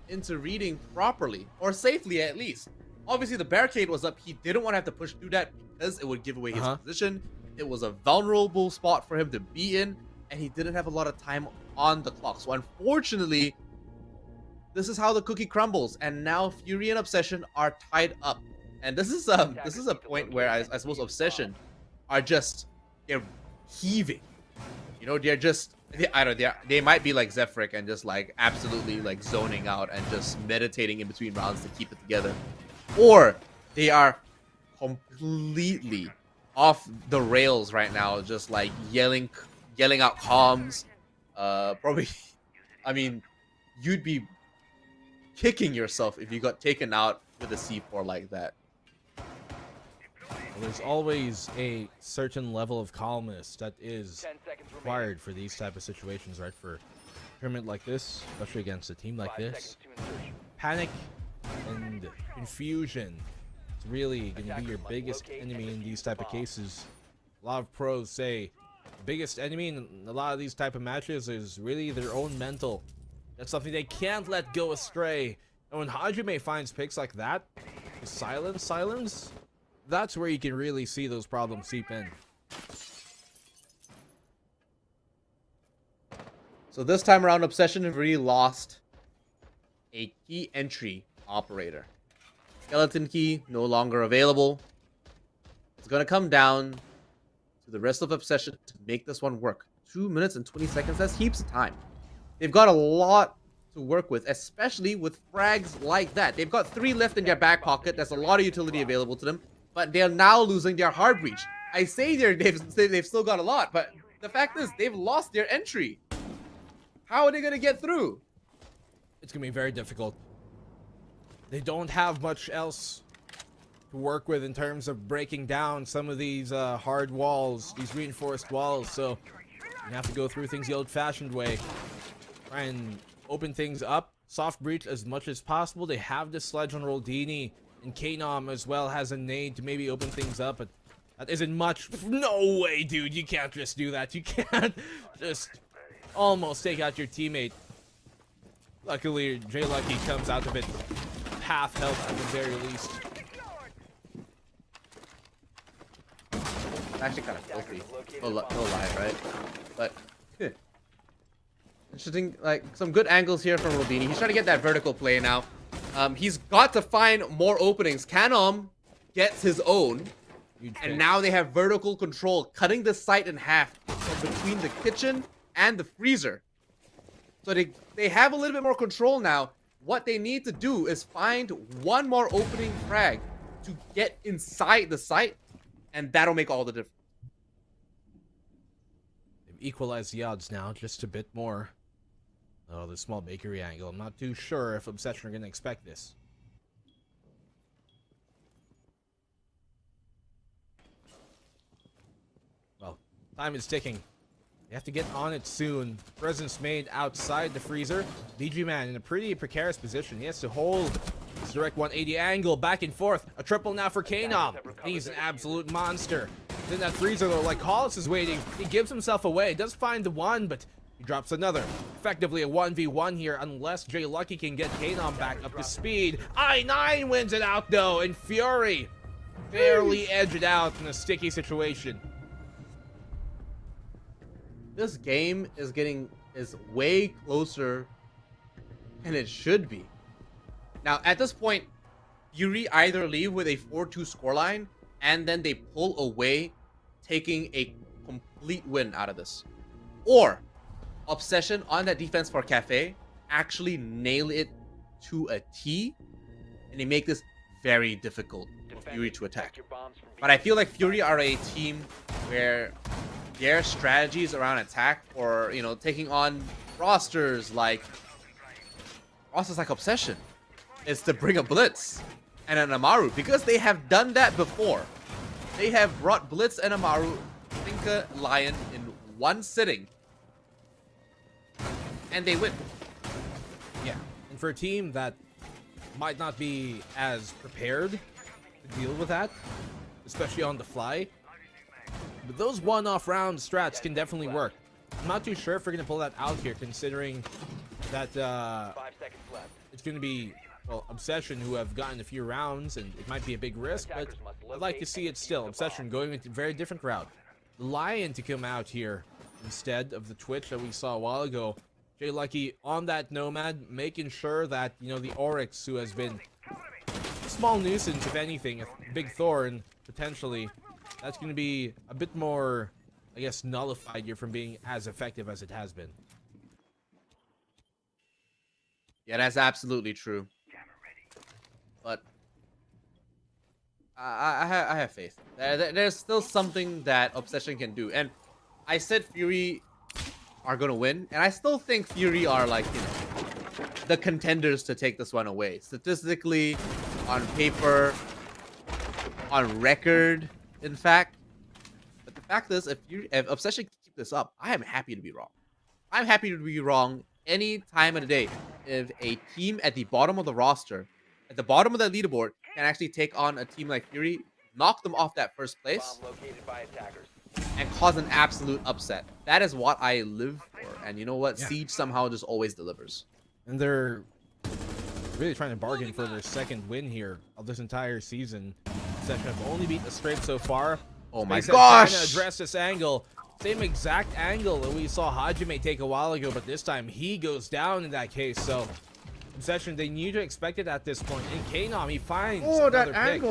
into Reading properly, or safely at least. Obviously, the barricade was up. He didn't want to have to push through that because it would give away his position. It was a vulnerable spot for him to be in, and he didn't have a lot of time on the clock. So unfortunately, this is how the cookie crumbles, and now Fury and Obsession are tied up. And this is a point where I suppose Obsession are just, they're heaving. You know, they're just, I don't know, they might be like Zephyric and just like absolutely like zoning out and just meditating in between rounds to keep it together. Or they are completely off the rails right now, just like yelling out comms. Probably, I mean, you'd be kicking yourself if you got taken out with a C4 like that. There's always a certain level of calmness that is required for these type of situations, right? For a tournament like this, especially against a team like this. Panic and confusion is really going to be your biggest enemy in these type of cases. A lot of pros say the biggest enemy in a lot of these type of matches is really their own mental. That's something they can't let go astray. And when Hajime finds picks like that, silence, that's where you can really see those problems seep in. So this time around, Obsession have really lost a key entry operator. Skeleton key no longer available. It's gonna come down to the rest of Obsession to make this one work. 2 minutes and 20 seconds, that's heaps of time. They've got a lot to work with, especially with frags like that. They've got 3 left in their back pocket. There's a lot of utility available to them, but they're now losing their hard breach. I say they've still got a lot, but the fact is they've lost their entry. How are they gonna get through? It's gonna be very difficult. They don't have much else to work with in terms of breaking down some of these hard walls, these reinforced walls, so you have to go through things the old-fashioned way. Try and open things up, soft breach as much as possible. They have the sledge on Roldini, and Knom as well has a nade to maybe open things up, but that isn't much. No way, dude, you can't just do that. You can't just almost take out your teammate. Luckily, Jay Lucky comes out of it half health at the very least. Actually kind of filthy. No lie, right? But interesting, like some good angles here from Roldini. He's trying to get that vertical play now. He's got to find more openings. Knom gets his own, and now they have vertical control, cutting the site in half from between the kitchen and the freezer. So they have a little bit more control now. What they need to do is find one more opening frag to get inside the site, and that'll make all the difference. They've equalized the odds now just a bit more. Oh, the small bakery angle. I'm not too sure if Obsession are going to expect this. Well, time is ticking. You have to get on it soon. Presence made outside the freezer. DG Man in a pretty precarious position. He has to hold this direct 180 angle back and forth. A triple now for Knom. He's an absolute monster. Then that freezer though, like Hollis is waiting. He gives himself away. Does find the one, but he drops another. Effectively a 1v1 here unless Jay Lucky can get Knom back up to speed. I9 wins it out though, and Fury barely edged it out in a sticky situation. This game is way closer than it should be. Now, at this point, Fury either leave with a 4-2 scoreline, and then they pull away, taking a complete win out of this. Or, Obsession on that defense for Cafe actually nail it to a T, and they make this very difficult for Fury to attack. But I feel like Fury are a team where their strategies around attack, or taking on rosters like Obsession, is to bring a Blitz and an Amaru, because they have done that before. They have brought Blitz and Amaru, Tinka, Lion in one sitting, and they win. Yeah, and for a team that might not be as prepared to deal with that, especially on the fly, but those one-off round strats can definitely work. I'm not too sure if we're going to pull that out here, considering that it's going to be, well, Obsession, who have gotten a few rounds, and it might be a big risk, but I'd like to see it still. Obsession going with a very different route. The Lion to come out here instead of the Twitch that we saw a while ago Jay Lucky on that Nomad, making sure that, you know, the Oryx, who has been a small nuisance, if anything, a big thorn, potentially, that's going to be a bit more, I guess, nullified here from being as effective as it has been. Yeah, that's absolutely true. But I have faith. There's still something that Obsession can do. And I said Fury are going to win. And I still think Fury are, like, you know, the contenders to take this one away. Statistically, on paper, on record, in fact. But the fact is, if Obsession can keep this up, I am happy to be wrong. I'm happy to be wrong any time of the day. If a team at the bottom of the roster, at the bottom of the leaderboard, can actually take on a team like Fury, knock them off that first place, and cause an absolute upset. That is what I live for. And you know what? Yeah. Siege somehow just always delivers. And they're really trying to bargain for their second win here of this entire season. Obsession have only beat the Scrape so far. Oh my Space Head trying to gosh! address this angle. Same exact angle that we saw Hajime take a while ago, but this time he goes down in that case. So Obsession, they knew to expect it at this point. And Knom, he finds another pick.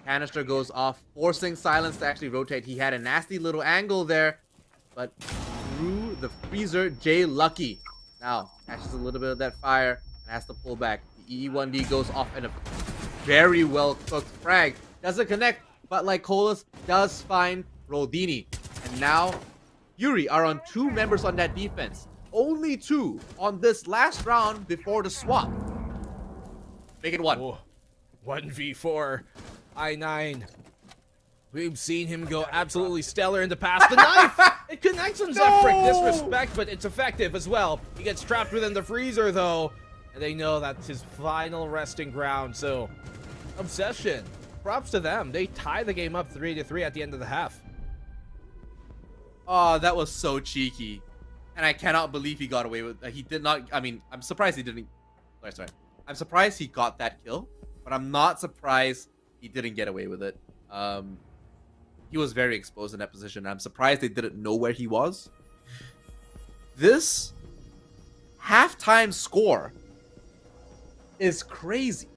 Canister goes off, forcing Silence to actually rotate. He had a nasty little angle there, but through the freezer, Jay Lucky now catches a little bit of that fire and has to pull back. The EE1D goes off in a very well cooked frag. Doesn't connect, but Lycolis does find Rodini. And now Fury are on 2 members on that defense. Only 2 on this last round before the swap. Make it 1. Oh, 1v4. I9. We've seen him go absolutely stellar in the past. The knife! It connects on Zephyr. Disrespect, but it's effective as well. He gets trapped within the freezer, though. And they know that's his final resting ground. So, Obsession. Props to them. They tie the game up 3-3 at the end of the half. Oh, that was so cheeky. And I cannot believe he got away with he did not. I mean, I'm surprised he didn't. Sorry. I'm surprised he got that kill, but I'm not surprised he didn't get away with it. He was very exposed in that position. I'm surprised they didn't know where he was. This halftime score is crazy.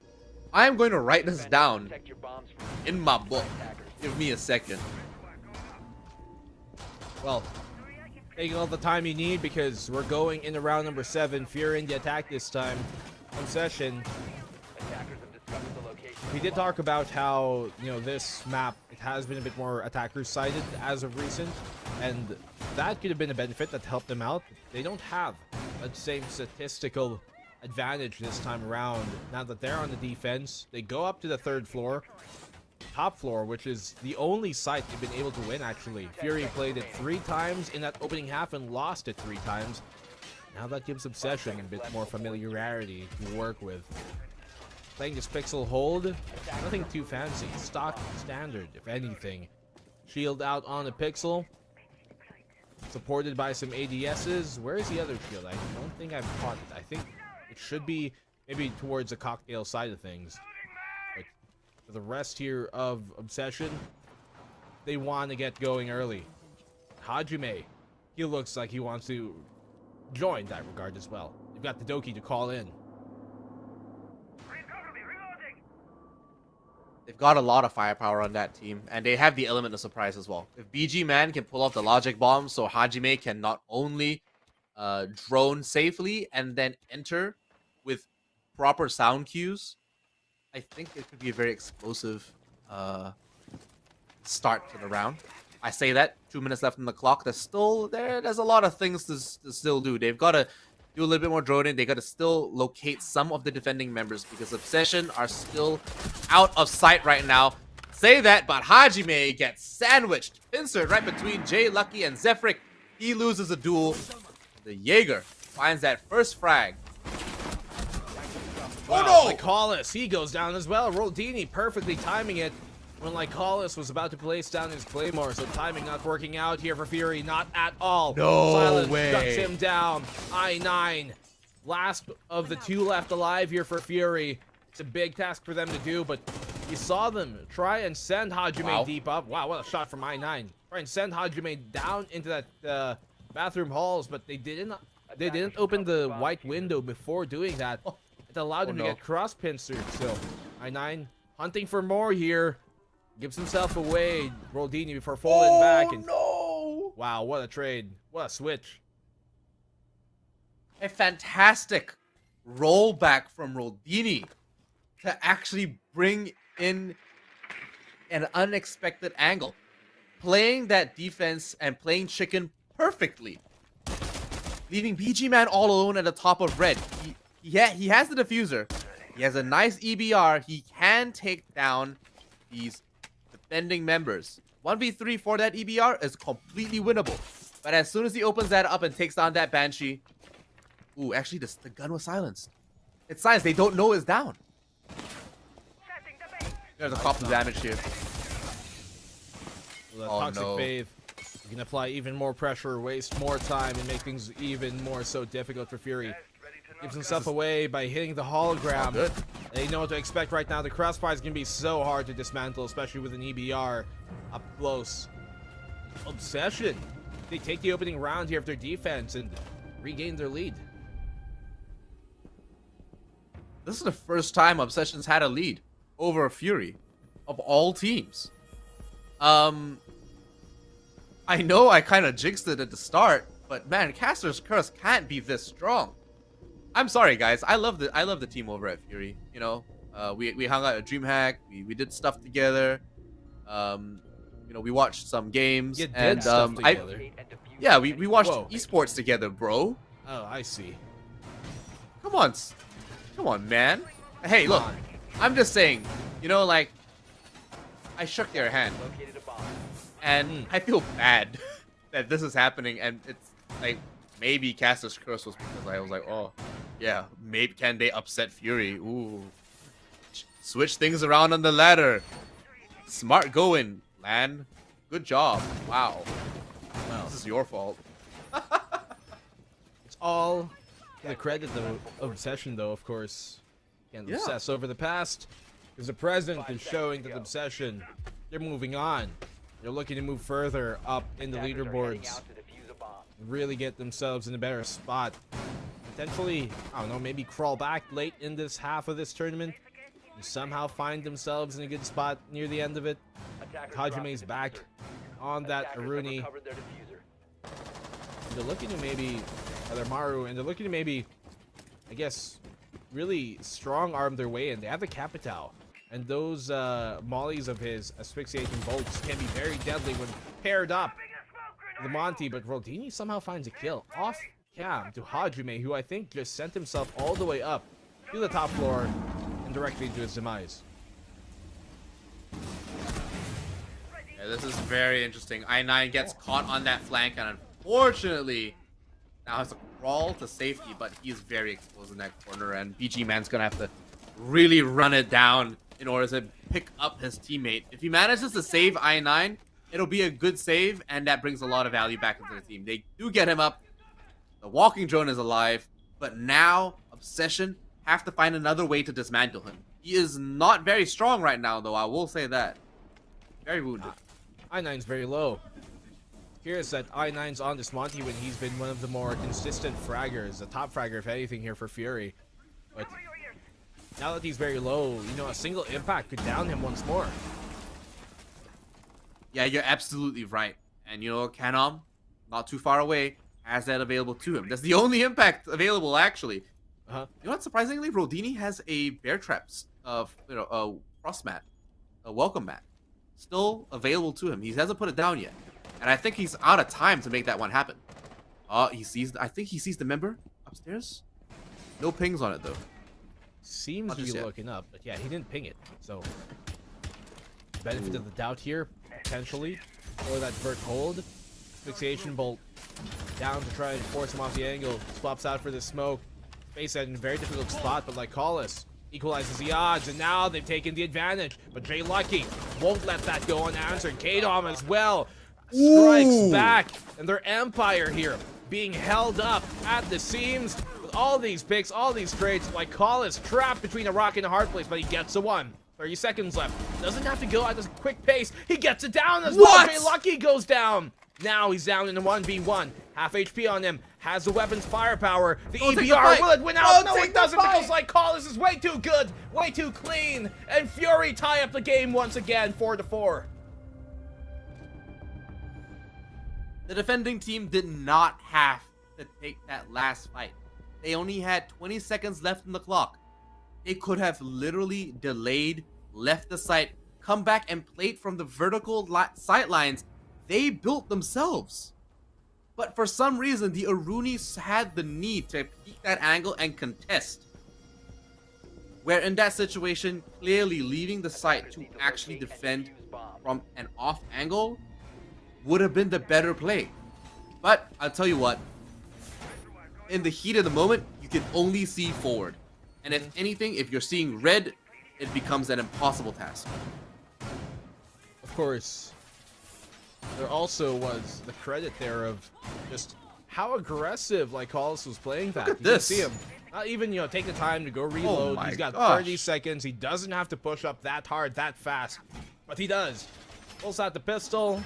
I am going to write this down in my book. Give me a second. Well, taking all the time you need because we're going into round number 7. Fury in the attack this time. Obsession. We did talk about how, you know, this map, it has been a bit more attacker-sided as of recent, and that could have been a benefit that helped them out. They don't have that same statistical advantage this time around. Now that they're on the defense, they go up to the 3rd floor, top floor, which is the only site they've been able to win, actually. Fury played it 3 times in that opening half and lost it 3 times. Now that gives Obsession a bit more familiarity to work with. Playing this Pixel hold, nothing too fancy. Stock standard, if anything. Shield out on the Pixel. Supported by some ADSs. Where is the other shield? I don't think I've caught it. I think it should be maybe towards the cocktail side of things. But for the rest here of Obsession, they want to get going early. Hajime, he looks like he wants to join that regard as well. They've got the Doki to call in. They've got a lot of firepower on that team, and they have the element of surprise as well. If BG Man can pull off the logic bomb, so Hajime can not only drone safely and then enter with proper sound cues, I think it could be a very explosive start to the round. I say that 2 minutes left on the clock. There's a lot of things to still do. They've got to do a little bit more droning. They got to still locate some of the defending members because Obsession are still out of sight right now. Say that, but Hajime gets sandwiched. Pincer right between Jay Lucky and Zephyr. He loses a duel. The Jaeger finds that first frag. Oh no! Lycolis, he goes down as well. Rodini perfectly timing it when Lycolis was about to place down his Claymore. So timing not working out here for Fury. Not at all. No Silence way. shuts him down. I9. Last of the 2 left alive here for Fury. It's a big task for them to do, but you saw them try and send Hajime deep up. Wow, what a shot from I9. try and send Hajime down into that bathroom halls, but they didn't open the white window before doing that. It allowed him to get cross pincered. So I9 hunting for more here. Gives himself away, Roldini, before falling back. And no! wow, what a trade. What a switch. A fantastic rollback from Roldini to actually bring in an unexpected angle. Playing that defense and playing chicken perfectly. Leaving BG Man all alone at the top of red. He has the diffuser. He has a nice EBR. He can take down these defending members. 1v3 for that EBR is completely winnable. But as soon as he opens that up and takes down that Banshee... Ooh, actually, the gun was silenced. It's silenced. They don't know it's down. There's a couple damage here. The Oh, Toxic no. Bathe. You can apply even more pressure, waste more time, and make things even more so difficult for Fury. Gives himself away by hitting the hologram. Good. They know what to expect right now. The crossfire is going to be so hard to dismantle, especially with an EBR up close. Obsession. They take the opening round here of their defense and regain their lead. This is the first time Obsession's had a lead over Fury of all teams. I know I kind of jinxed it at the start, but man, Caster's Curse can't be this strong. I'm sorry, guys. I love the team over at Fury. You know, we hung out at DreamHack. We did stuff together. You know, we watched some games. You did and stuff together. Yeah, we watched Whoa. esports together, bro. Oh, I see. Come on, man. Hey, look, I'm just saying, you know, like, I shook your hand, and I feel bad that this is happening, and it's like, maybe Caster's Curse was because I was like, oh, yeah, maybe can they upset Fury? Ooh. Switch things around on the ladder. Smart going, Lan. Good job. Wow. This is your fault. It's all to the credit of Obsession, though, of course. Can't obsess over the past, because the present is showing that Obsession, they're moving on. They're looking to move further up in the leaderboards. Really get themselves in a better spot. Potentially, I don't know, maybe crawl back late in this half of this tournament. And somehow find themselves in a good spot near the end of it. Hajime's back on that Aruni. They're looking to maybe, they're Maru, and they're looking to maybe, I guess, really strong arm their way in. They have the Capitao, and those mollies of his asphyxiating bolts can be very deadly when paired up with the Monty, but Roldini somehow finds a kill off cam to Hajime, who I think just sent himself all the way up to the top floor and directly into his demise. Yeah, this is very interesting. I9 gets caught on that flank, and unfortunately, now has to crawl to safety, but he's very exposed in that corner, and BG Man's gonna have to really run it down in order to pick up his teammate. If he manages to save I9, it'll be a good save, and that brings a lot of value back into the team. They do get him up. The walking drone is alive, but now Obsession have to find another way to dismantle him. He is not very strong right now, though, I will say that. Very wounded. I9's very low. Here's that I9's on this Monty when he's been one of the more consistent fraggers, a top fragger if anything here for Fury. But now that he's very low, you know, a single impact could down him once more. Yeah, you're absolutely right. And you know, Canom, not too far away, has that available to him. That's the only impact available, actually. You know what? Surprisingly, Roldini has a bear traps of, you know, a frost mat, a welcome mat, still available to him. He hasn't put it down yet, and I think he's out of time to make that one happen. He sees. I think he sees the member upstairs. No pings on it though. Seems to be looking up, but yeah, he didn't ping it. So benefit of the doubt here, potentially, or that vert hold. Fixation bolt down to try and force him off the angle. Swaps out for the smoke. Face that in a very difficult spot, but like Lycoris equalizes the odds, and now they've taken the advantage. But Jay Lucky won't let that go unanswered. Kadom as well strikes back, and their empire here being held up at the seams with all these picks, all these trades. Lycoris trapped between a rock and a hard place, but he gets a one. 30 seconds left. Doesn't have to go at this quick pace. He gets it down as What? well. Jay Lucky goes down. Now he's down in the 1v1. Half HP on him. Has the weapon's firepower. The Don't take the EBR, fight. will it win out? Don't No, take it the doesn't fight. because Lycolis is way too good. Way too clean. And Fury tie up the game once again, 4-4. The defending team did not have to take that last fight. They only had 20 seconds left in the clock. They could have literally delayed, left the site, come back and played from the vertical sightlines they built themselves. But for some reason, the Arunis had the need to peek that angle and contest. Where in that situation, clearly leaving the site to actually defend from an off angle would have been the better play. But I'll tell you what, in the heat of the moment, you can only see forward. And if anything, if you're seeing red, it becomes an impossible task. Of course, there also was the credit there of just how aggressive Lycolis was playing that. Look at You can this. see him. Not even, take the time to go reload. my He's got gosh. 30 seconds. He doesn't have to push up that hard, that fast. But he does. Pulls out the pistol.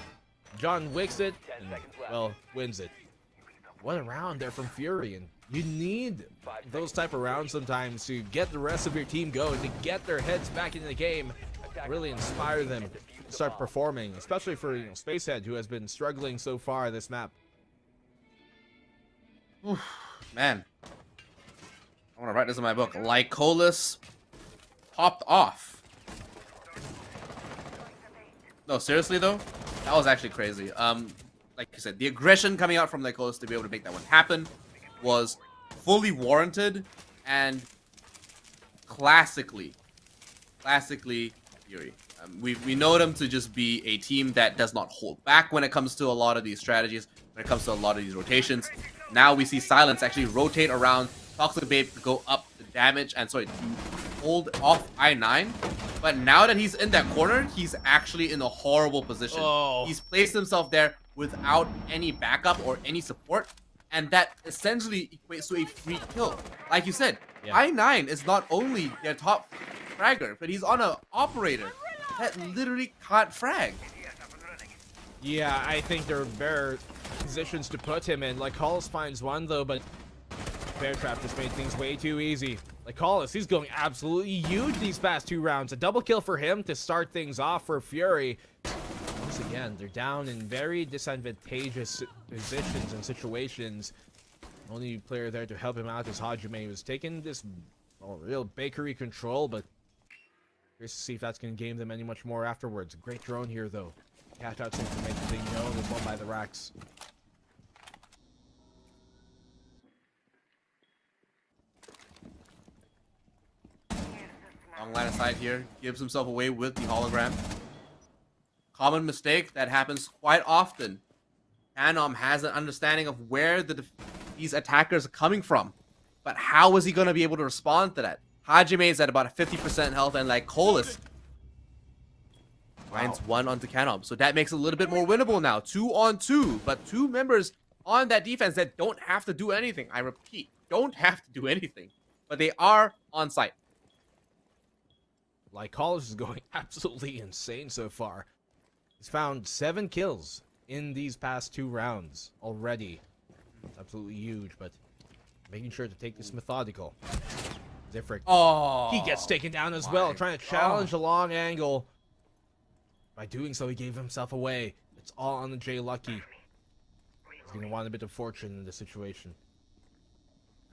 John wicks it. And, well, wins it. What a round there from Fury. And you need those type of rounds sometimes to get the rest of your team going, to get their heads back into the game, really inspire them to start performing, especially for Spacehead, who has been struggling so far this map. Man, I want to write this in my book. Lycolis popped off. No, seriously though, that was actually crazy. Like you said, the aggression coming out from Lycolis to be able to make that one happen was fully warranted and classically Fury. We know them to just be a team that does not hold back when it comes to a lot of these strategies, when it comes to a lot of these rotations. Now we see Silence actually rotate around, Toxic Babe to go up the damage, and sorry, to hold off I9. But now that he's in that corner, he's actually in a horrible position. Oh. He's placed himself there without any backup or any support, and that essentially equates to a free kill. Like you said, Yeah. I9 is not only their top fragger, but he's on an operator that literally can't frag. Yeah, I think there are better positions to put him in. Lycolis finds one though, but Bear Trap just made things way too easy. Lycolis, he's going absolutely huge these past 2 rounds. A double kill for him to start things off for Fury. Once again, they're down in very disadvantageous positions and situations. Only player there to help him out is Hajime, who's taking this real bakery control, but curious to see if that's going to game them any much more afterwards. A great drone here, though. Catch out seems to make the thing known. There's one by the racks. Long line of sight here, gives himself away with the hologram. Common mistake that happens quite often. Anom has an understanding of where these attackers are coming from, but how is he going to be able to respond to that? Hajime is at about a 50% health, and Lycolis finds one onto Canom, so that makes it a little bit more winnable now. 2 on 2, but 2 members on that defense that don't have to do anything. I repeat, don't have to do anything, but they are on site. Lycolis is going absolutely insane so far. He's found 7 kills in these past 2 rounds already. It's absolutely huge, but making sure to take this methodical. Zifrik. Oh, He gets taken down as well, trying to challenge the long angle. By doing so, he gave himself away. It's all on the Jay Lucky. He's going to want a bit of fortune in this situation.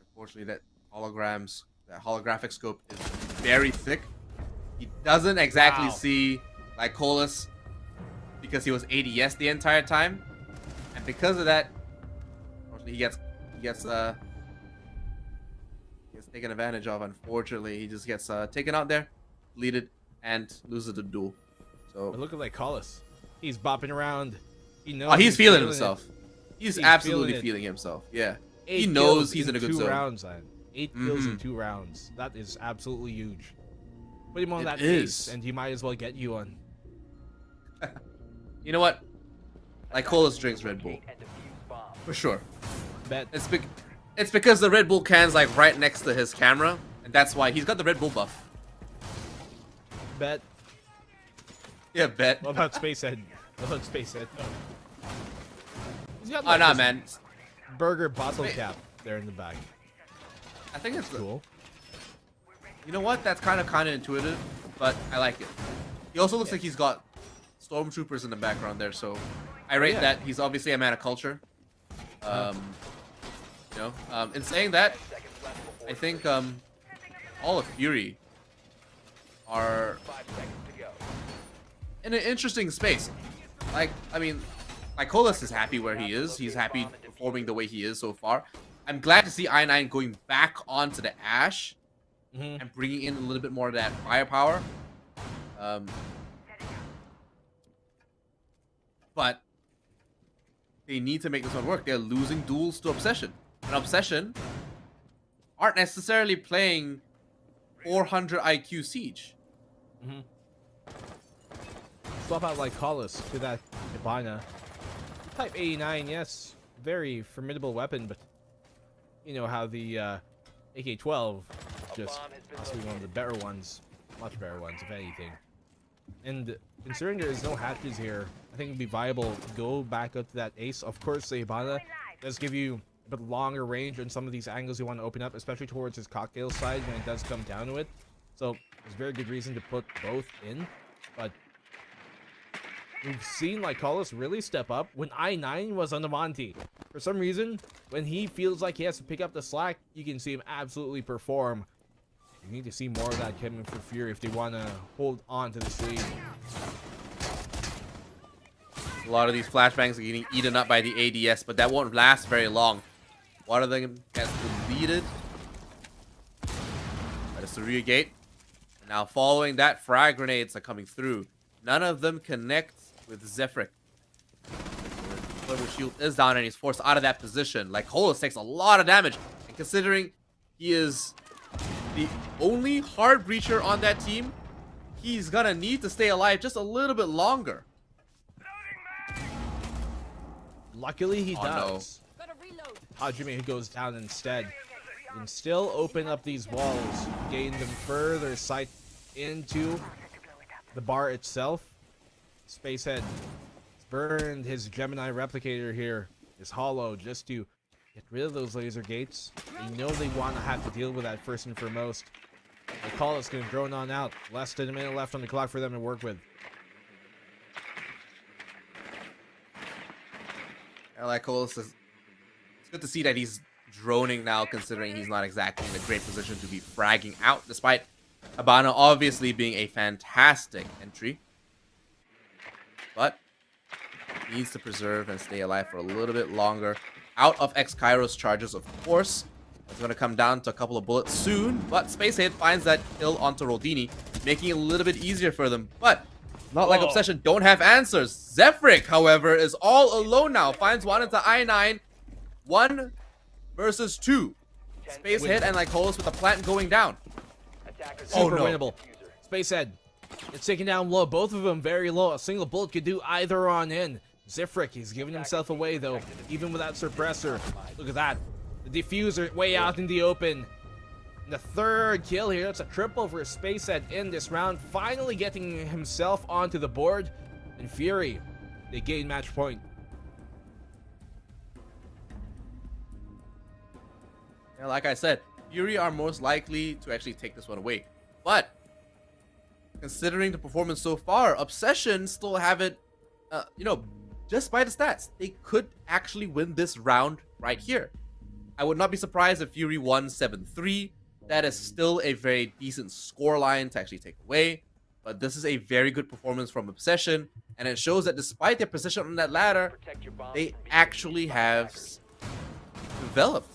Unfortunately, that holographic scope is very thick. He doesn't exactly see Lycolis because he was ADS the entire time, and because of that, unfortunately, he gets taken advantage of. Unfortunately, he just gets taken out there, leaded, and loses the duel. So But look at Lycolis. He's bopping around. He knows. oh, he's feeling himself. it. He's He's absolutely feeling it. feeling himself. Yeah, 8 he knows kills he's in a good 2 zone. rounds, man. 8 kills in 2 rounds. That is absolutely huge. Put him on It that is. pace, and he might as well get you one. You know what? Lycolis drinks Red Bull for sure. Bet. It's because the Red Bull can's like right next to his camera, and that's why he's got the Red Bull buff. bet. Yeah, bet. What about Spacehead? What about Spacehead? He's got Oh, like nah, this man. burger bottle cap there in the back. I think it's Cool. You know what? That's kind of intuitive, but I like it. He also looks like he's got stormtroopers in the background there, so I rate that. He's obviously a man of culture. In saying that, I think all of Fury are in an interesting space. Like, I mean, Lycolis is happy where he is. He's happy performing the way he is so far. I'm glad to see I9 going back onto the Ashe and bringing in a little bit more of that firepower. But they need to make this one work. They're losing duels to Obsession. And Obsession aren't necessarily playing 400 IQ Siege. Swap out Lycolis to that Hibana. Type 89, yes. Very formidable weapon, but you know how the AK-12 just possibly one of the better ones. Much better ones, if anything. And considering there is no hatches here, I think it'd be viable to go back up to that Ace. Of course, the Hibana does give you a bit longer range on some of these angles you want to open up, especially towards his cocktail side when it does come down to it. So there's very good reason to put both in. But we've seen Lycolis really step up when I9 was on the Monty. For some reason, when he feels like he has to pick up the slack, you can see him absolutely perform. You need to see more of that coming for Fury if they want to hold on to this lead. A lot of these flashbangs are getting eaten up by the ADS, but that won't last very long. One of them gets deleted by the Saria Gate. And now following that, frag grenades are coming through. None of them connect with Zephyric. The Thermal Shield is down and he's forced out of that position. Lycolis takes a lot of damage. And considering he is the only hard breacher on that team, he's gonna need to stay alive just a little bit longer. Luckily, he does. No. Hajime goes down instead. You can still open up these walls, gain them further sight into the bar itself. Spacehead burned his Gemini replicator here, his hollow, just to get rid of those laser gates. They know they want to have to deal with that first and foremost. The call is going to drone on out. Less than a minute left on the clock for them to work with. Lycolis is, it's good to see that he's droning now, considering he's not exactly in a great position to be fragging out, despite Hibana obviously being a fantastic entry. But he needs to preserve and stay alive for a little bit longer. Out of X-Kairos charges, of course. It's going to come down to a couple of bullets soon, but Spacehead finds that kill onto Rodini, making it a little bit easier for them. But not like Obsession don't have answers. Zephyric, however, is all alone now. Finds one into I9. 1 versus 2. Spacehead and Lycolis with the plant going down. Super winnable. Spacehead, it's taken down low. Both of them very low. A single bullet could do either on in. Zephyric, he's giving himself away though, even without suppressor. Look at that. The diffuser way out in the open. The third kill here. That's a triple for Spacehead in this round. Finally getting himself onto the board. And Fury, they gain match point. And like I said, Fury are most likely to actually take this one away. But considering the performance so far, Obsession still have it, just by the stats. They could actually win this round right here. I would not be surprised if Fury won 7-3. That is still a very decent scoreline to actually take away. But this is a very good performance from Obsession. And it shows that despite their position on that ladder, they actually have developed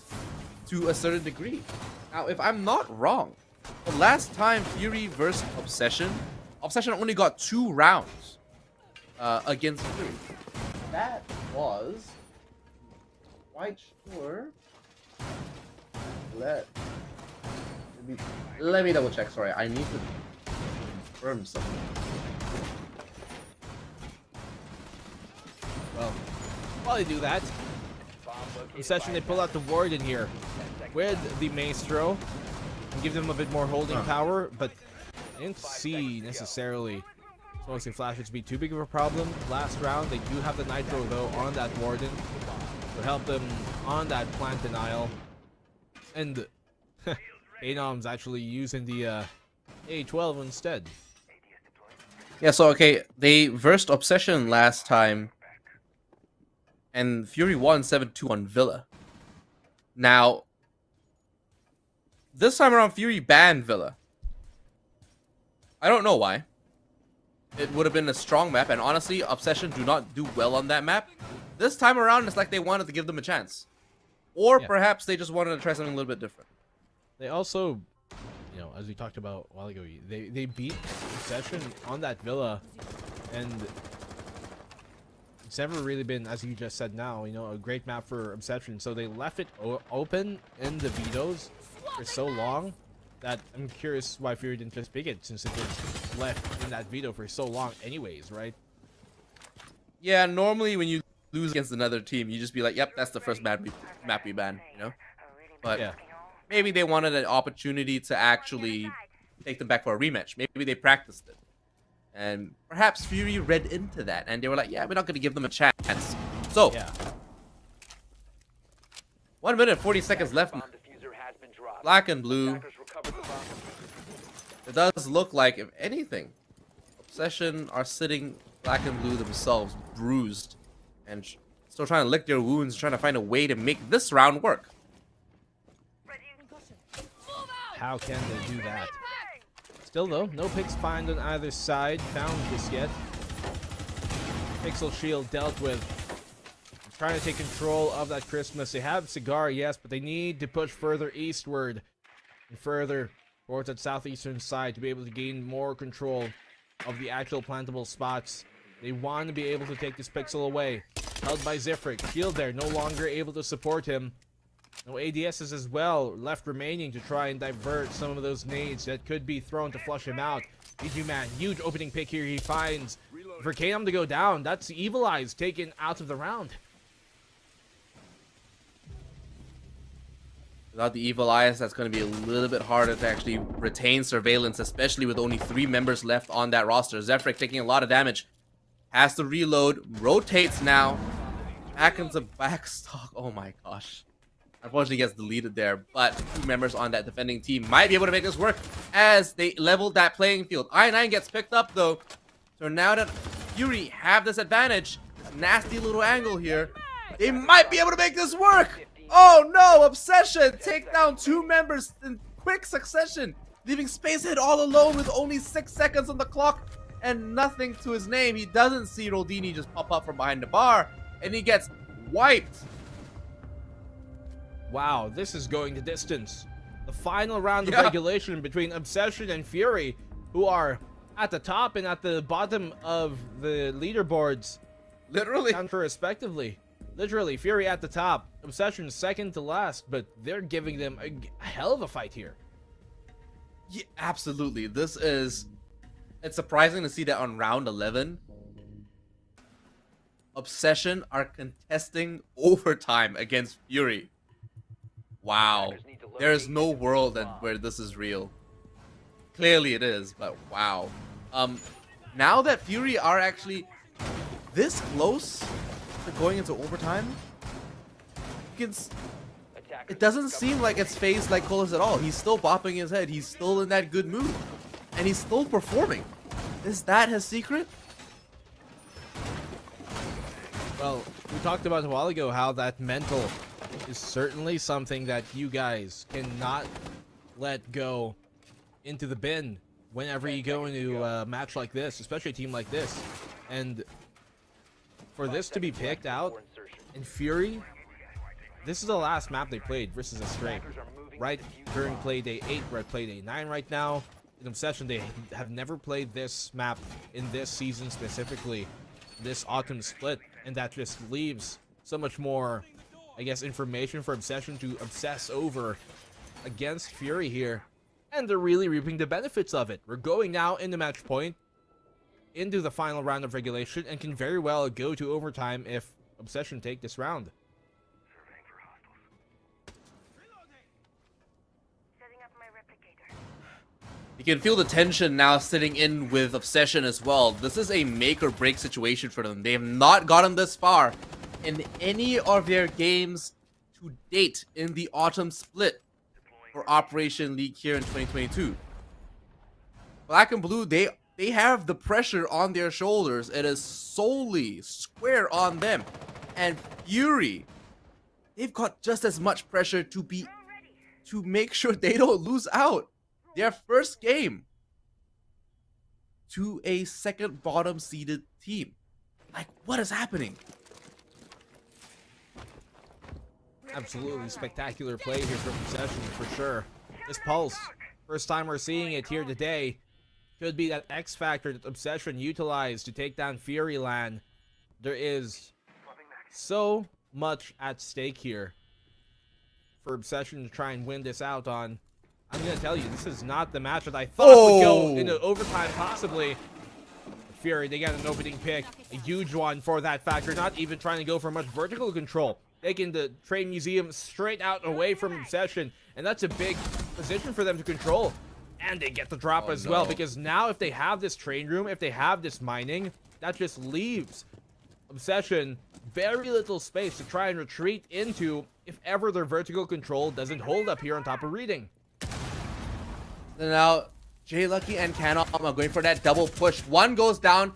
to a certain degree. Now, if I'm not wrong, the last time Fury versus Obsession only got 2 rounds against Fury. That was quite sure. Let me double check. Sorry, I need to confirm something. Well, while they do that, in session they pull out the Warden here with the Maestro and give them a bit more holding power, but I didn't see necessarily Smoking Flasher to be too big of a problem last round. They do have the Nitro though on that Warden to help them on that plant denial. And Anom's actually using the A12 instead. Yeah, so okay, they versed Obsession last time, and Fury won 7-2 on Villa. Now, this time around, Fury banned Villa. I don't know why. It would have been a strong map, and honestly, Obsession do not do well on that map. This time around, it's like they wanted to give them a chance. Or perhaps they just wanted to try something a little bit different. They also, you know, as we talked about a while ago, they beat Obsession on that Villa, and it's never really been, as you just said now, you know, a great map for Obsession. So they left it open in the vetoes for so long that I'm curious why Fury didn't just pick it, since it was left in that veto for so long anyways, right? Yeah, normally when you lose against another team, you just be like, yep, that's the first map we ban, you know? But Yeah. maybe they wanted an opportunity to actually take them back for a rematch. Maybe they practiced it. And perhaps Fury read into that, and they were like, yeah, we're not going to give them a chance. So, Yeah. 1 minute, 40 seconds left. Black and blue. It does look like, if anything, Obsession are sitting black and blue themselves, bruised, and still trying to lick their wounds, trying to find a way to make this round work. How can they do that? Still though, no picks find on either side. Found this yet. Pixel Shield dealt with. Trying to take control of that Christmas. They have Cigar, yes, but they need to push further eastward and further towards that southeastern side to be able to gain more control of the actual plantable spots. They want to be able to take this Pixel away. Held by Zifrik. Shield there, no longer able to support him. No ADSs as well left remaining to try and divert some of those nades that could be thrown to flush him out. DG Man, huge opening pick here he finds. For Kanom to go down, that's Evil Eyes taken out of the round. Without the Evil Eyes, that's going to be a little bit harder to actually retain surveillance, especially with only 3 members left on that roster. Zefrik taking a lot of damage. Has to reload. Rotates now. Back into backstock. Oh my gosh. Unfortunately gets deleted there, but 2 members on that defending team might be able to make this work as they leveled that playing field. I9 gets picked up though. So now that Fury have this advantage, nasty little angle here, they might be able to make this work. Oh no, Obsession take down 2 members in quick succession, leaving Spacehead all alone with only 6 seconds on the clock and nothing to his name. He doesn't see Rodini just pop up from behind the bar, and he gets wiped. Wow, this is going the distance. The final round of regulation between Obsession and Fury, who are at the top and at the bottom of the leaderboards. Literally. Counter respectively. Literally, Fury at the top, Obsession second to last, but they're giving them a hell of a fight here. Yeah, absolutely. It's surprising to see that on round 11, Obsession are contesting overtime against Fury. Wow. There is no world where this is real. Clearly it is, but wow. Now that Fury are actually this close to going into overtime, it doesn't seem like it's phased like Colas at all. He's still bopping his head. He's still in that good mood. And he's still performing. Is that his secret? Well, we talked about a while ago how that mental is certainly something that you guys cannot let go into the bin whenever you go into a match like this, especially a team like this. And for this to be picked out in Fury, this is the last map they played versus Astray. Right during play day 8, we're at play day 9 right now. In Obsession, they have never played this map in this season specifically, this autumn split, and that just leaves so much more, I guess, information for Obsession to obsess over against Fury here. And they're really reaping the benefits of it. We're going now into match point, into the final round of regulation, and can very well go to overtime if Obsession take this round. You can feel the tension now sitting in with Obsession as well. This is a make or break situation for them. They have not gotten this far in any of their games to date in the autumn split for Operation League here in 2022. Black and Blue, they have the pressure on their shoulders. It is solely square on them. And Fury, they've got just as much pressure to make sure they don't lose out. Their first game to a second bottom seeded team. Like, what is happening? Absolutely spectacular play here from Obsession for sure. This Pulse, first time we're seeing it here today, could be that X factor that Obsession utilized to take down Furyland. There is so much at stake here for Obsession to try and win this out on. I'm gonna tell you, this is not the match that I thought would go into overtime possibly. Fury, they got an opening pick, a huge one for that factor, not even trying to go for much vertical control. Taking the Train Museum straight out and away from Obsession, and that's a big position for them to control. And they get the drop as well, because now if they have this train room, if they have this mining, that just leaves Obsession very little space to try and retreat into if ever their vertical control doesn't hold up here on top of Reading. Now, Jay Lucky and Canom are going for that double push. One goes down.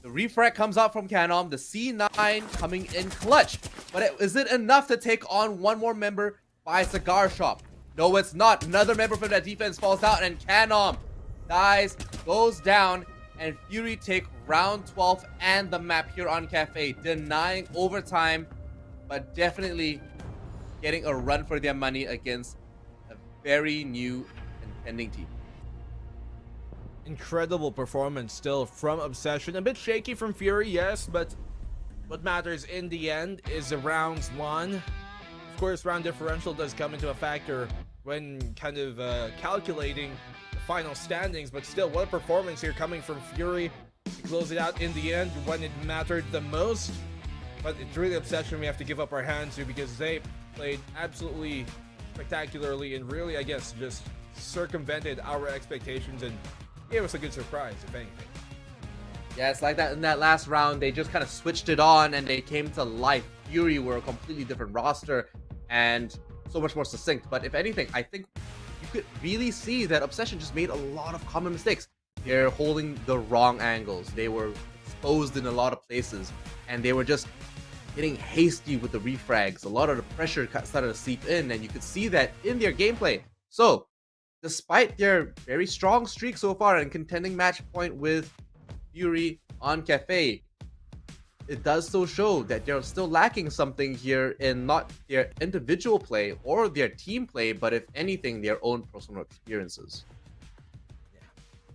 The refract comes out from Canom. The C9 coming in clutch. But is it enough to take on one more member by Cigar Shop? No, it's not. Another member from that defense falls out, and Canom dies, goes down, and Fury take round 12 and the map here on Cafe, denying overtime, but definitely getting a run for their money against a very new contending team. Incredible performance still from Obsession. A bit shaky from Fury, yes, but what matters in the end is the rounds won. Of course, round differential does come into a factor when kind of calculating the final standings, but still, what a performance here coming from Fury to close it out in the end when it mattered the most. But it's really Obsession we have to give up our hands to, because they played absolutely spectacularly and really, I guess, just circumvented our expectations and gave us a good surprise, if anything. Yeah, it's like that in that last round, they just kind of switched it on and they came to life. Fury were a completely different roster and so much more succinct. But if anything, I think you could really see that Obsession just made a lot of common mistakes. They're holding the wrong angles. They were exposed in a lot of places, and they were just getting hasty with the refrags. A lot of the pressure started to seep in, and you could see that in their gameplay. So, despite their very strong streak so far and contending match point with Fury on Cafe, it does so show that they're still lacking something here in not their individual play or their team play, but if anything, their own personal experiences. Yeah.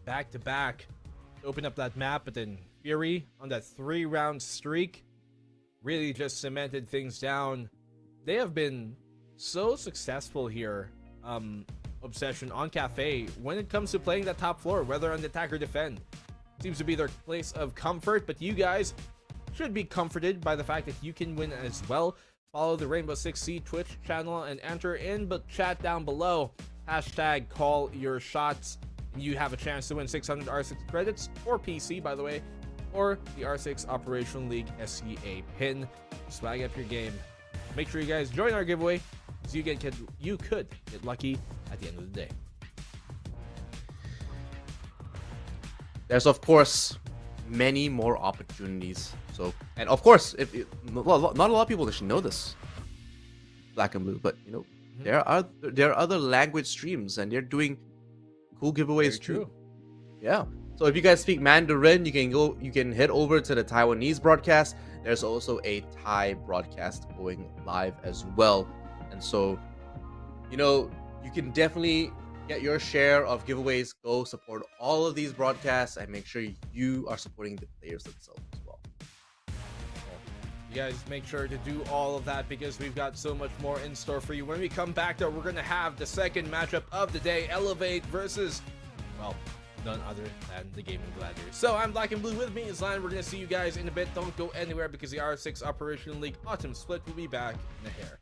Back to back, open up that map, but then Fury on that 3-round streak really just cemented things down. They have been so successful here, Obsession on Cafe, when it comes to playing that top floor, whether on the attack or defend. Seems to be their place of comfort, but you guys should be comforted by the fact that you can win as well. Follow the Rainbow Six Siege Twitch channel and enter in the chat down below. Hashtag call your shots. You have a chance to win 600 R6 credits, or PC by the way, or the R6 Operation League SCA pin. Swag up your game. Make sure you guys join our giveaway, so you could get lucky at the end of the day. There's of course many more opportunities. So, and of course, not a lot of people actually know this, Black and Blue, but you know, there are other language streams and they're doing cool giveaways too. Yeah. So if you guys speak Mandarin, you can head over to the Taiwanese broadcast. There's also a Thai broadcast going live as well. And so, you know, you can definitely get your share of giveaways. Go support all of these broadcasts and make sure you are supporting the players themselves as well. You guys make sure to do all of that, because we've got so much more in store for you. When we come back though, we're going to have the second matchup of the day, Elevate versus, well, none other than the Gaming Gladiators. So I'm Black and Blue, with me is Lion. We're going to see you guys in a bit. Don't go anywhere, because the R6 Operation League Autumn Split will be back in a hair.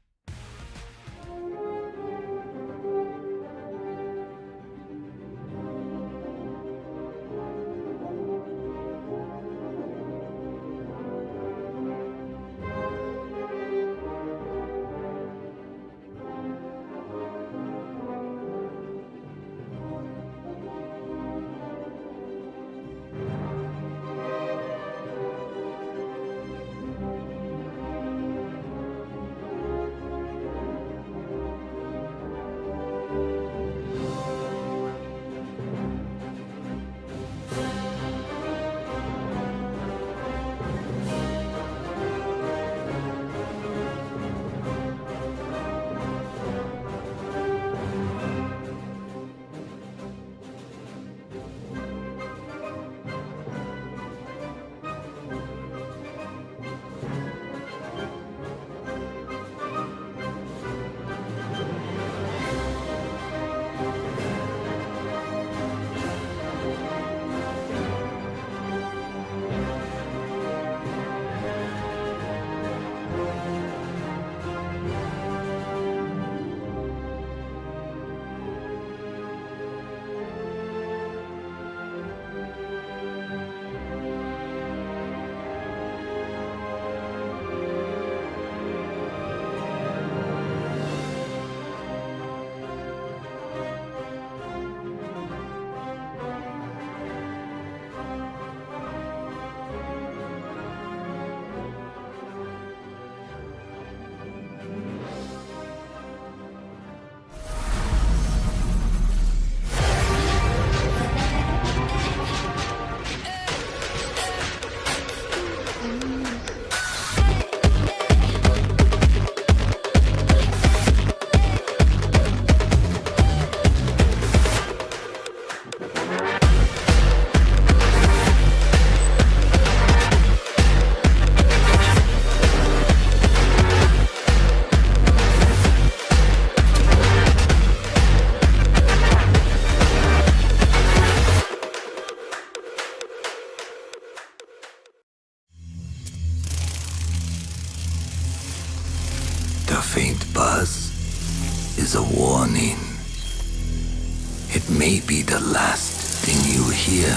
may be the last thing you hear.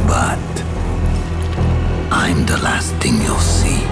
But I'm the last thing you'll see.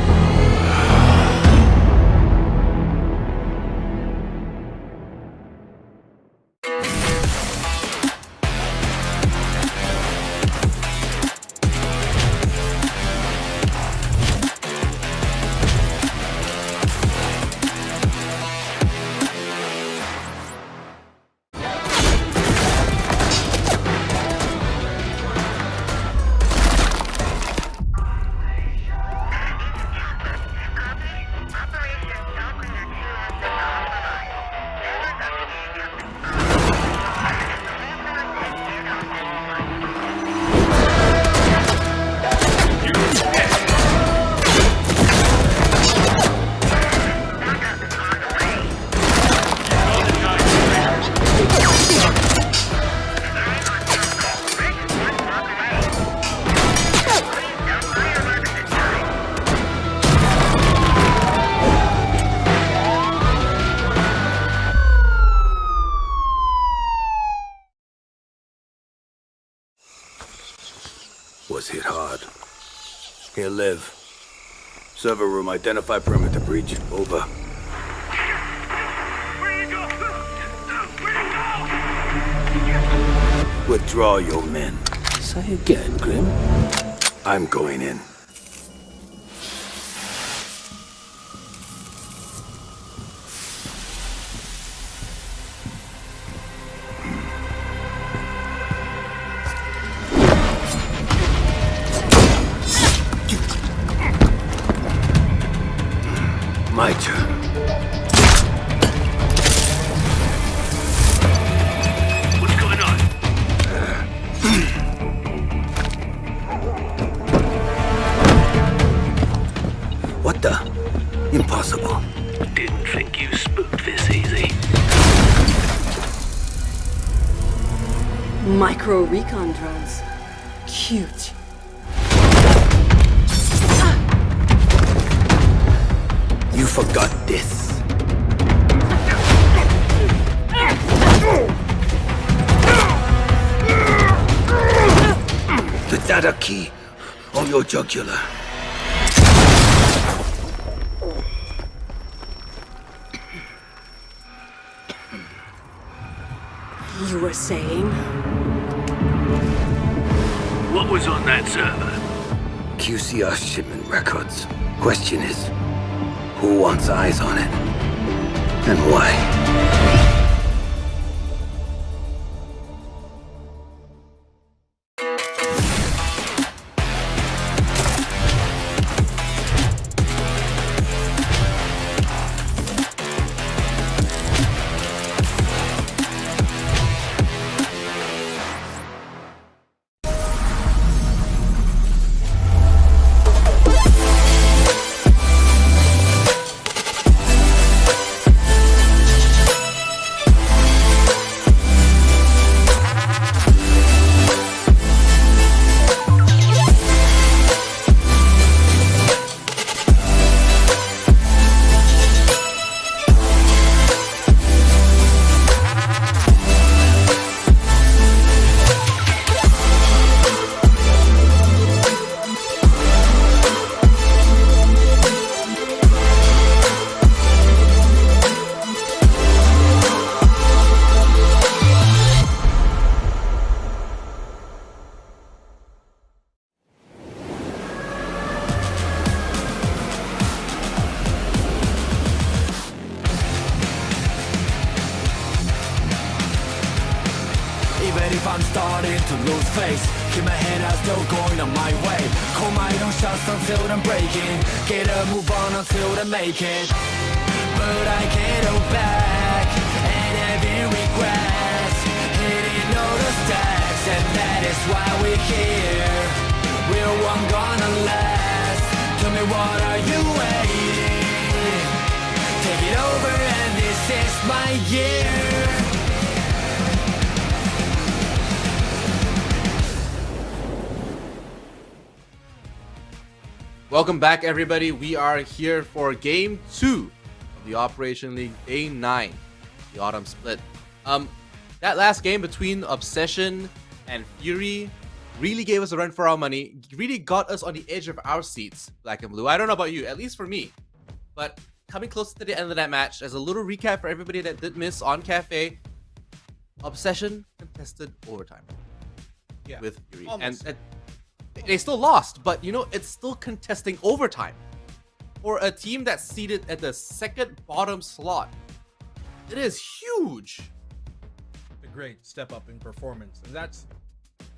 Was hit hard. He'll live. Server room, identify perimeter breach. Over. Where you go? Where you go? Withdraw your men. Say again, Grim. I'm going in. My turn. What's going on? What the? Impossible. Didn't think you spooked this easy. Micro recon drones. Cute. You forgot this. The data key on your jugular. You were saying? What was on that server? QCR shipment records. Question is, who wants eyes on it? And why? Even if I'm starting to lose face, keep my head out, still going on my way. Call my own shots until I'm breaking. Get a move on until I make it. But I can't go back, and having regrets, hitting all the stacks, and that is why we're here. We're one gonna last. Tell me, what are you waiting? Take it over, and this is my year. Welcome back, everybody. We are here for Game 2 the Operation League Day 9, the Autumn Split. That last game between Obsession and Fury really gave us a run for our money, really got us on the edge of our seats, Black and Blue. I don't know about you, at least for me. But coming close to the end of that match, as a little recap for everybody that did miss on Cafe, Obsession contested overtime with Fury. Almost. And they still lost, but you know, it's still contesting overtime. For a team that's seated at the second bottom slot, it is huge. A great step up in performance, and that's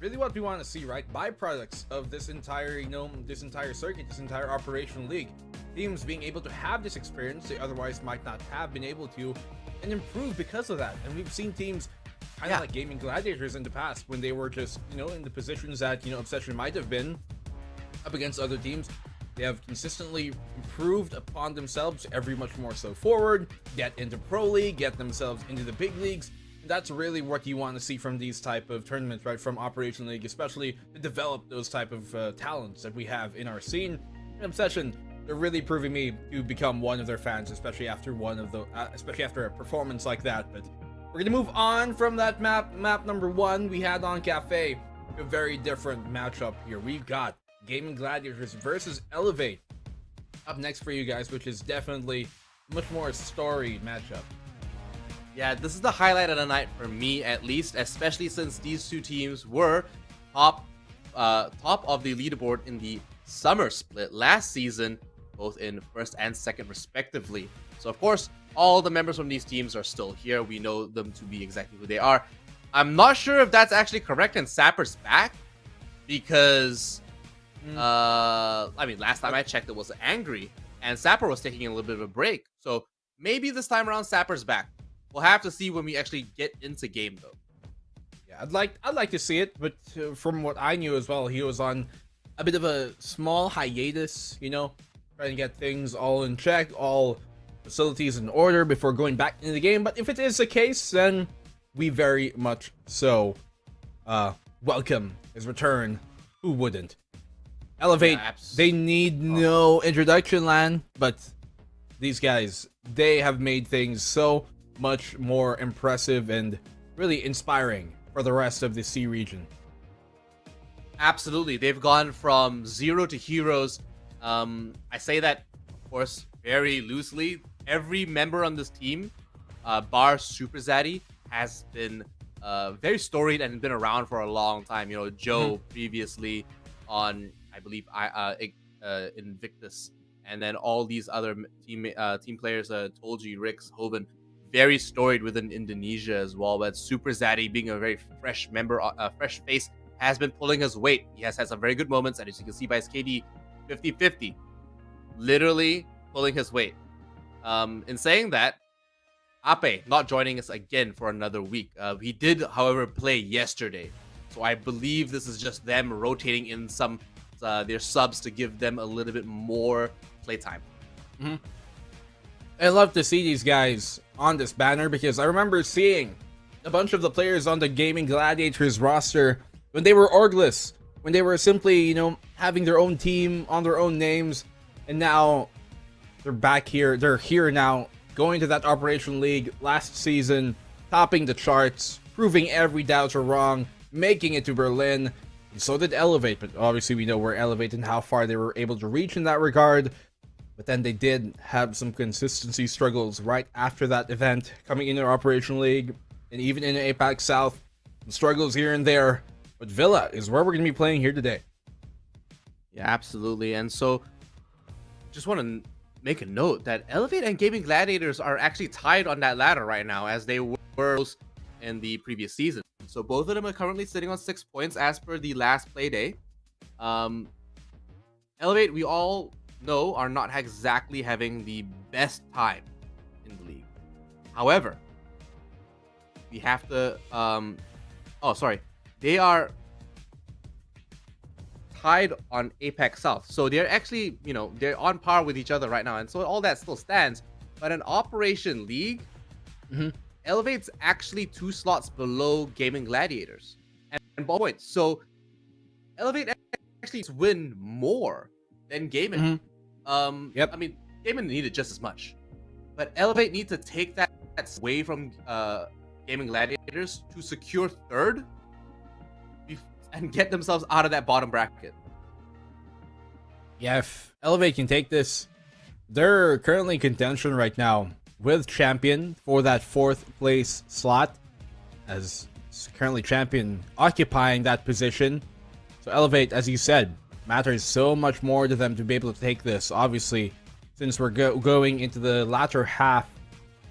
really what we want to see, right? Byproducts of this entire, this entire circuit, this entire Operational League. Teams being able to have this experience they otherwise might not have been able to, and improve because of that. And we've seen teams kind of like Gaming Gladiators in the past, when they were just, in the positions that, Obsession might have been up against other teams. They have consistently improved upon themselves, every much more so forward, get into Pro League, get themselves into the big leagues. That's really what you want to see from these type of tournaments, right? From Operation League, especially to develop those type of talents that we have in our scene. And Obsession, they're really proving me to become one of their fans, especially after a performance like that. But we're gonna move on from that map number 1 we had on Cafe, to a very different matchup here. We've got Gaming Gladiators versus Elevate up next for you guys, which is definitely a much more storied matchup. Yeah, this is the highlight of the night for me, at least, especially since these two teams were top of the leaderboard in the summer split last season, both in first and second respectively. So of course, all the members from these teams are still here. We know them to be exactly who they are. I'm not sure if that's actually correct and Sapper's back, because I mean, last time I checked, it was Angry, and Sapper was taking a little bit of a break. So maybe this time around, Sapper's back. We'll have to see when we actually get into game, though. Yeah, I'd like to see it, but from what I knew as well, he was on a bit of a small hiatus, trying to get things all in check, all facilities in order before going back into the game. But if it is the case, then we very much so welcome his return. Who wouldn't? Elevate, they need no introduction, Lan, but these guys, they have made things so much more impressive and really inspiring for the rest of the C region. Absolutely. They've gone from zero to heroes. I say that, of course, very loosely. Every member on this team, bar Super Zaddy, has been very storied and been around for a long time. Joe previously on, I believe, Invictus, and then all these other team players, Tolji, Rix, Hoban, very storied within Indonesia as well. But Super Zaddy, being a very fresh member, fresh face, has been pulling his weight. He has had some very good moments, and as you can see by his KD 50-50, literally pulling his weight. In saying that, Ape not joining us again for another week. He did, however, play yesterday, so I believe this is just them rotating in some their subs to give them a little bit more playtime. I love to see these guys on this banner, because I remember seeing a bunch of the players on the Gaming Gladiators roster when they were orgless, when they were simply, having their own team on their own names, and now they're back here. They're here now, going to that Operation League last season, topping the charts, proving every doubter wrong, making it to Berlin. And so did Elevate, but obviously we know where Elevate and how far they were able to reach in that regard. But then they did have some consistency struggles right after that event, coming into Operation League, and even in APAC South, some struggles here and there. But Villa is where we're going to be playing here today. Yeah, absolutely. And so, just want to make a note that Elevate and Gaming Gladiators are actually tied on that ladder right now, as they were in the previous season. So both of them are currently sitting on 6 points as per the last play day. Elevate, we all know, are not exactly having the best time in the league. However, we have to they are tied on Apex South, so they're actually, they're on par with each other right now, and so all that still stands. But in Operation League, Elevate's actually 2 slots below Gaming Gladiators and ball points, so Elevate actually win more than Gaming. I mean, Gaming needed just as much. but Elevate need to take that away from Gaming Gladiators to secure third and get themselves out of that bottom bracket. Yeah, if Elevate can take this, they're currently in contention right now with Champion for that 4th place slot, as currently Champion occupying that position. So Elevate, as you said, matters so much more to them to be able to take this. Obviously, since we're going into the latter half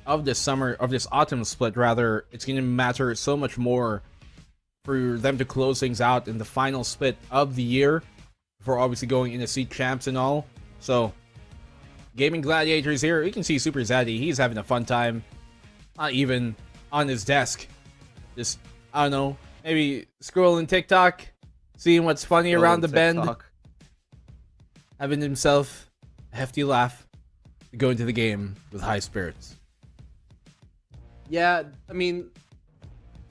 of this autumn split, rather, it's going to matter so much more for them to close things out in the final split of the year before obviously going into seat champs and all. So, Gaming Gladiators here, you can see Super Zaddy, he's having a fun time. Not even on his desk. Just, I don't know, maybe scrolling TikTok, seeing what's funny around the bend. Having himself a hefty laugh to go into the game with high spirits. Yeah, I mean,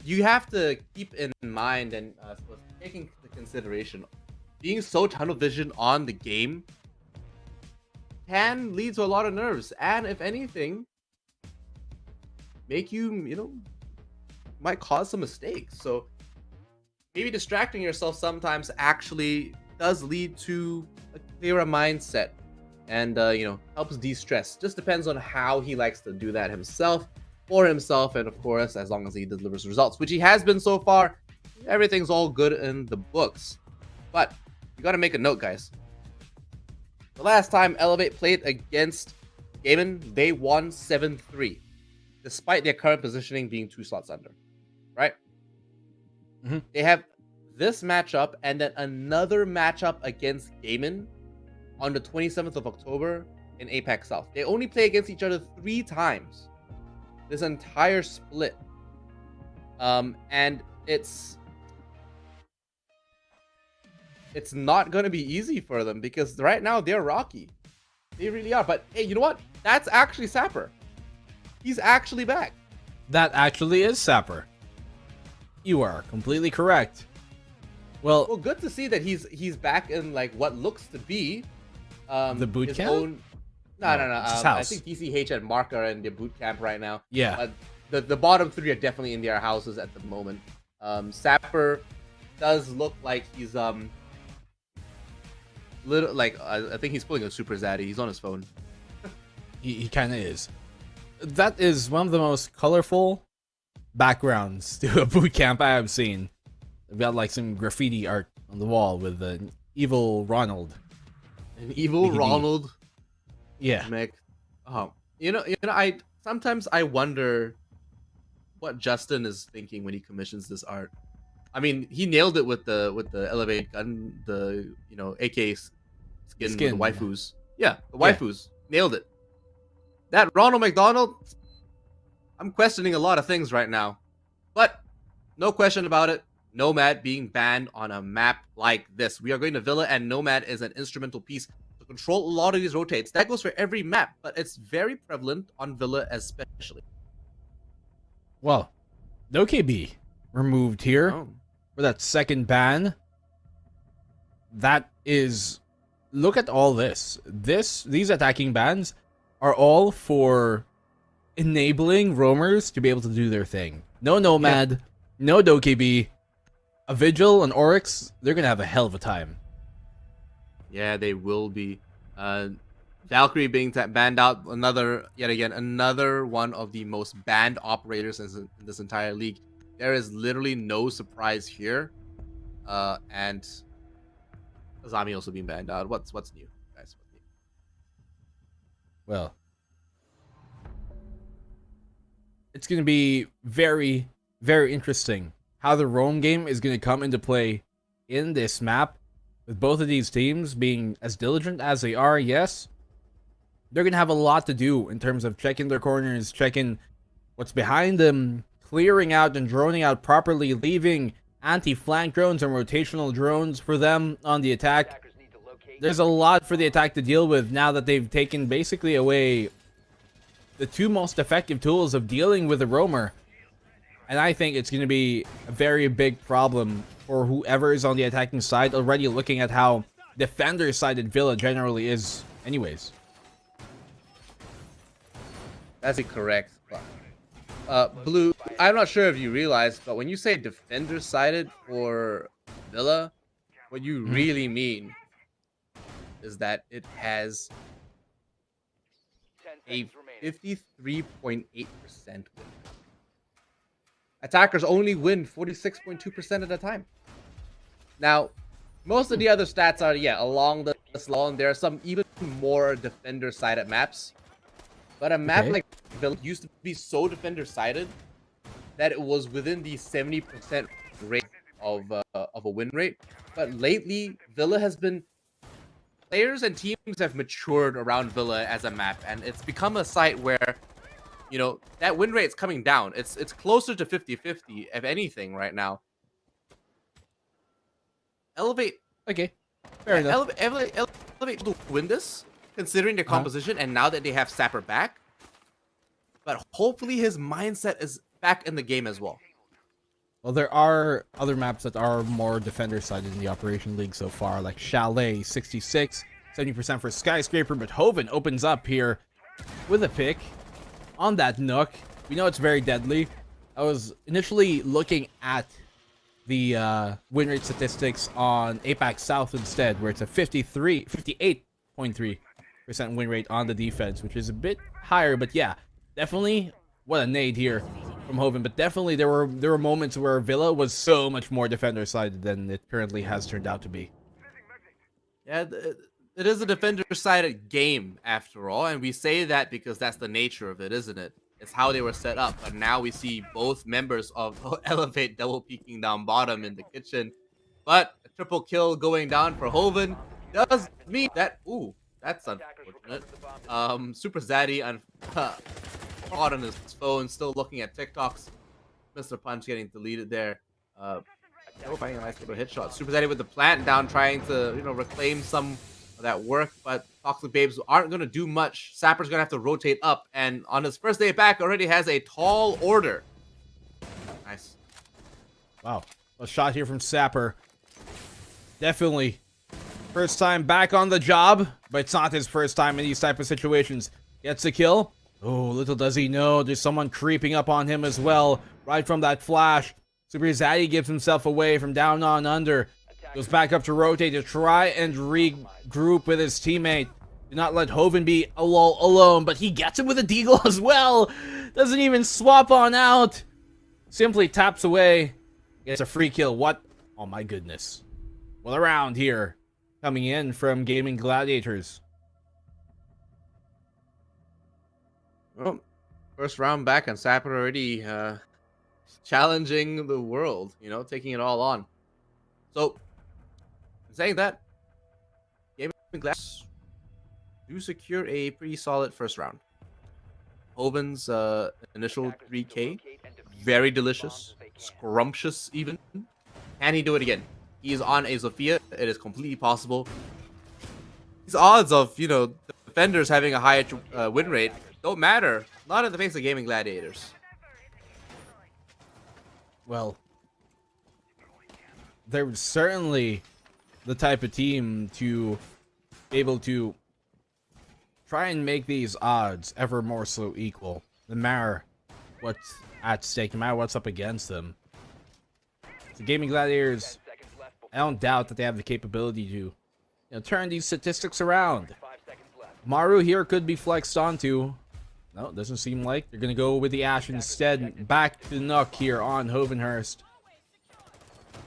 you have to keep in mind and taking into consideration, being so tunnel vision on the game can lead to a lot of nerves, and if anything, make you might cause some mistakes. So maybe distracting yourself sometimes actually does lead to a clearer mindset, and helps de-stress. Just depends on how he likes to do that himself, for himself, and of course, as long as he delivers results, which he has been so far, everything's all good in the books. But you got to make a note, guys. The last time Elevate played against Gaimin, they won 7-3, despite their current positioning being 2 slots under, right? Mm-hmm. They have this matchup and then another matchup against Gaimin on the 27th of October in Apex South. They only play against each other 3 times this entire split. And it's not going to be easy for them because right now they're rocky. They really are. But hey, you know what? That's actually Sapper. He's actually back. That actually is Sapper. You are completely correct. Well, good to see that he's back in like what looks to be the boot his camp. own... No. I house. think DCH and Mark are in their boot camp right now. Yeah. The bottom 3 are definitely in their houses at the moment. Sapper does look like he's little like I think he's pulling a Super Zaddy. He's on his phone. He kind of is. That is one of the most colorful backgrounds to a boot camp I have seen. They've got like some graffiti art on the wall with an evil Ronald. An evil Ronald. Yeah. Mick. Oh, I sometimes I wonder what Justin is thinking when he commissions this art. I mean, he nailed it with the Elevate gun, the AK skin with the waifus. Yeah, the waifus nailed it. That Ronald McDonald, I'm questioning a lot of things right now, but no question about it. Nomad being banned on a map like this. We are going to Villa, and Nomad is an instrumental piece to control a lot of these rotates. That goes for every map, but it's very prevalent on Villa especially. Well, no KB removed here for that second ban. That is, look at all this. These attacking bans are all for enabling roamers to be able to do their thing. No Nomad, no DokeB. A Vigil and Oryx, they're gonna have a hell of a time. Yeah, they will be. Valkyrie being banned out, yet again, another one of the most banned operators in this entire league. There is literally no surprise here. And Azami also being banned out. What's new, guys? What's new? Well, it's gonna be very, very interesting how the roam game is going to come into play in this map, with both of these teams being as diligent as they are. Yes, they're going to have a lot to do in terms of checking their corners, checking what's behind them, clearing out and droning out properly, leaving anti-flank drones and rotational drones for them on the attack. There's a lot for the attack to deal with now that they've taken basically away the 2 most effective tools of dealing with a roamer. And I think it's going to be a very big problem for whoever is on the attacking side, already looking at how defender-sided Villa generally is anyways. That's correct. Blue, I'm not sure if you realize, but when you say defender-sided for Villa, what you really mean is that it has a 53.8% win. Attackers only win 46.2% of the time. Now, most of the other stats are, along this line. There are some even more defender-sided maps. But a map like Villa used to be so defender-sided that it was within the 70% rate of a win rate. But lately, Villa has been... Players and teams have matured around Villa as a map, and it's become a site where, you know, that win rate's coming down. It's closer to 50-50, if anything, right now. Elevate... Okay, fair enough. Elevate to win this, considering their composition, and now that they have Sapper back. But hopefully his mindset is back in the game as well. Well, there are other maps that are more defender-sided in the Operation League so far, like Chalet, 66, 70% for Skyscraper, but Hoven opens up here with a pick on that Nook. We know it's very deadly. I was initially looking at the win rate statistics on Apex South instead, where it's a 58.3% win rate on the defense, which is a bit higher, but yeah, definitely what a nade here from Hoven. But definitely there were moments where Villa was so much more defender-sided than it currently has turned out to be. Yeah, it is a defender-sided game after all, and we say that because that's the nature of it, isn't it? It's how they were set up, but now we see both members of Elevate double peeking down bottom in the kitchen. But a triple kill going down for Hoven does mean that... Ooh, that's unfortunate. Super Zaddy caught on his phone, still looking at TikToks. Mr. Punch getting deleted there. Finding a nice little hit shot. Super Zaddy with the plant down, trying to, you know, reclaim some of that work, but Toxic Babes aren't going to do much. Sapper's going to have to rotate up, and on his first day back, already has a tall order. Nice. Wow. A shot here from Sapper. Definitely first time back on the job, but it's not his first time in these type of situations. Gets the kill. Oh, little does he know, there's someone creeping up on him as well, right from that flash. Super Zaddy gives himself away from down on under. Goes back up to rotate to try and regroup with his teammate. Do not let Hoven be alone, but he gets him with a deagle as well. Doesn't even swap on out. Simply taps away. Gets a free kill. What? Oh my goodness. Well, around here. Coming in from Gaming Gladiators. Well, first round back, and Sapper already challenging the world, you know, taking it all on. So, saying that, Gaming Gladiators do secure a pretty solid first round. Hoven's initial 3K, very delicious, scrumptious even. Can he do it again? He is on a Zofia. It is completely possible. These odds of, you know, defenders having a higher win rate don't matter. Not in the face of Gaming Gladiators. Well, they're certainly the type of team to be able to try and make these odds ever more so equal, no matter what's at stake, no matter what's up against them. The Gaming Gladiators, I don't doubt that they have the capability to, you know, turn these statistics around. Maru here could be flexed onto. No, it doesn't seem like. They're going to go with the Ash instead. Back to Nook here on Hovenhurst.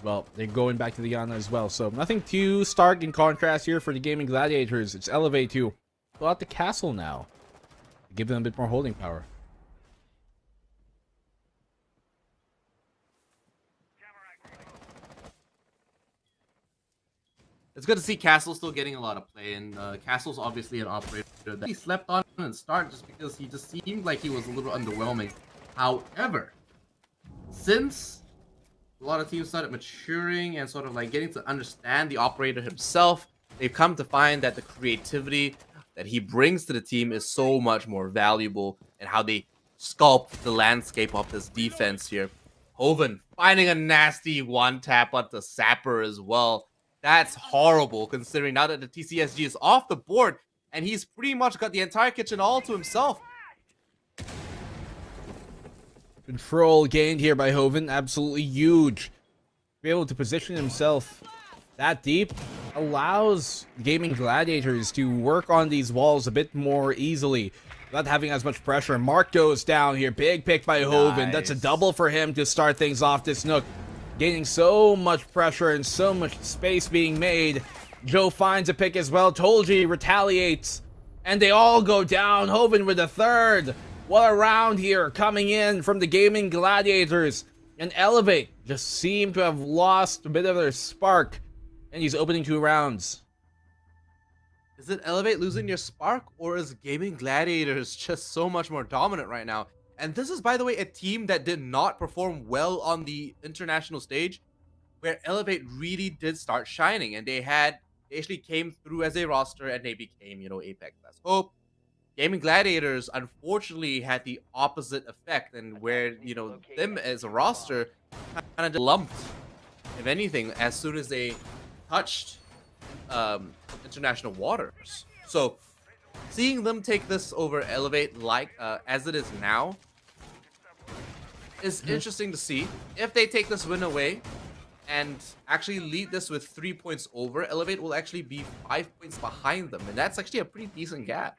Well, they're going back to the Yana as well. So nothing too stark in contrast here for the Gaming Gladiators. It's Elevate to go out the castle now. Give them a bit more holding power. It's good to see Castle still getting a lot of play, and Castle's obviously an operator that he slept on and start just because he just seemed like he was a little underwhelming. However, since a lot of teams started maturing and sort of like getting to understand the operator himself, they've come to find that the creativity that he brings to the team is so much more valuable, and how they sculpt the landscape of this defense here. Hoven finding a nasty one tap onto Sapper as well. That's horrible, considering now that the TCSG is off the board, and he's pretty much got the entire kitchen all to himself. Control gained here by Hoven, absolutely huge. To be able to position himself that deep allows Gaming Gladiators to work on these walls a bit more easily without having as much pressure. Mark goes down here, big pick by Hoven. That's a double for him to start things off this Nook. Gaining so much pressure and so much space being made. Joe finds a pick as well. Tolji retaliates. And they all go down. Hoven with a third. What a round here coming in from the Gaming Gladiators. And Elevate just seem to have lost a bit of their spark. And he's opening 2 rounds. Is it Elevate losing your spark, or is Gaming Gladiators just so much more dominant right now? And this is, by the way, a team that did not perform well on the international stage, where Elevate really did start shining, and they actually came through as a roster, and they became, Apex Last Hope. Gaming Gladiators, unfortunately, had the opposite effect, and where, them as a roster kind of lumped, if anything, as soon as they touched international waters. So seeing them take this over Elevate as it is now is interesting to see. If they take this win away and actually lead this with 3 points over, Elevate will actually be 5 points behind them, and that's actually a pretty decent gap.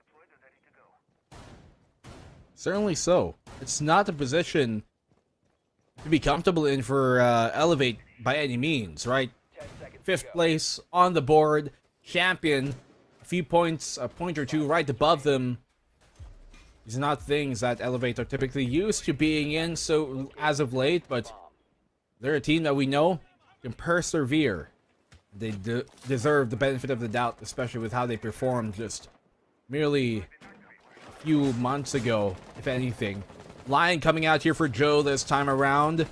Certainly so. It's not a position to be comfortable in for Elevate by any means, right? 5th place on the board, champion, a few points, a point or two right above them. These are not things that Elevate are typically used to being in so as of late, but they're a team that we know can persevere. They deserve the benefit of the doubt, especially with how they performed just merely a few months ago, if anything. Lion coming out here for Joe this time around.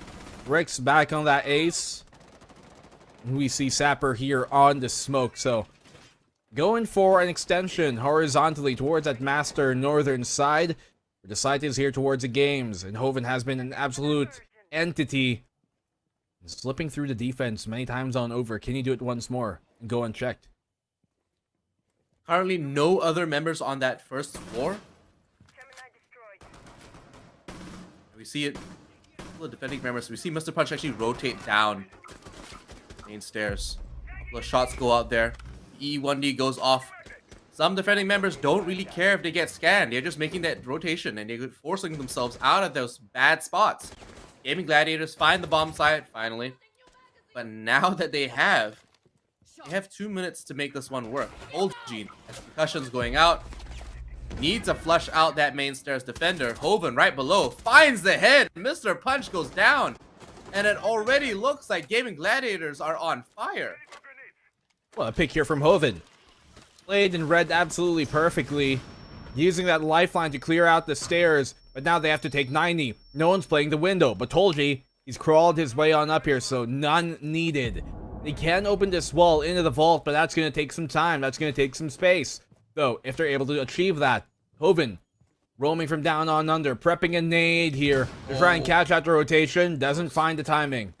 Rick's back on that ace. We see Sapper here on the smoke, so going for an extension horizontally towards that master northern side. The site is here towards the games, and Hoven has been an absolute entity. Slipping through the defense many times on over. Can he do it once more and go unchecked? Currently no other members on that first floor. We see it, the defending members. We see Mr. Punch actually rotate down main stairs. A couple of shots go out there. E1D goes off. Some defending members don't really care if they get scanned. They're just making that rotation and they're forcing themselves out of those bad spots. Gaming Gladiators find the bomb site finally. But now that they have 2 minutes to make this one work. Old Gene, as concussions going out, needs to flush out that main stairs defender. Hoven right below finds the head. Mr. Punch goes down. And it already looks like Gaming Gladiators are on fire. Well, a pick here from Hoven. Played and read absolutely perfectly. Using that lifeline to clear out the stairs. But now they have to take 90. No one's playing the window. But Tolji, he's crawled his way on up here, so none needed. They can open this wall into the vault, but that's going to take some time. That's going to take some space. So, if they're able to achieve that, Hoven roaming from down on under, prepping a nade here to try and catch out the rotation. Doesn't find the timing.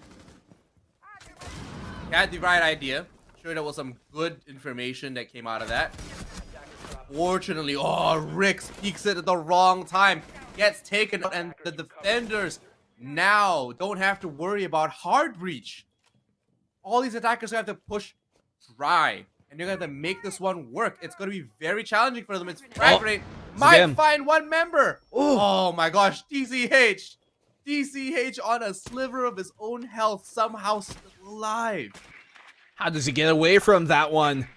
Had the right idea. Sure, there was some good information that came out of that. Fortunately, Rix peeks it at the wrong time. Gets taken out, and the defenders now don't have to worry about hard breach. All these attackers have to push dry. And they're going to have to make this one work. It's going to be very challenging for them. It's frag rate. Might find one member. Oh my gosh. DCH. DCH on a sliver of his own health. Somehow still alive. How does he get away from that one?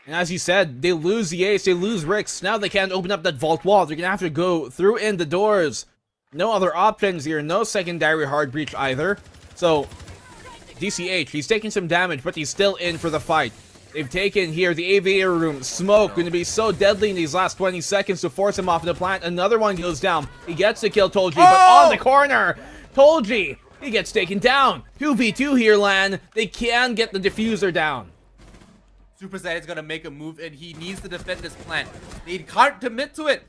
And as you said, they lose the ace. They lose Rix. Now they can't open up that vault wall. They're going to have to go through in the doors. No other options here. No secondary hard breach either. So, DCH, he's taking some damage, but he's still in for the fight. They've taken here the aviator room. Smoke going to be so deadly in these last 20 seconds to force him off the plant. Another one goes down. He gets to kill Tolji, but on the corner, Tolji, he gets taken down. 2v2 here, Lan. They can get the diffuser down. Super Zed is going to make a move, and he needs to defend this plant. They can't commit to it.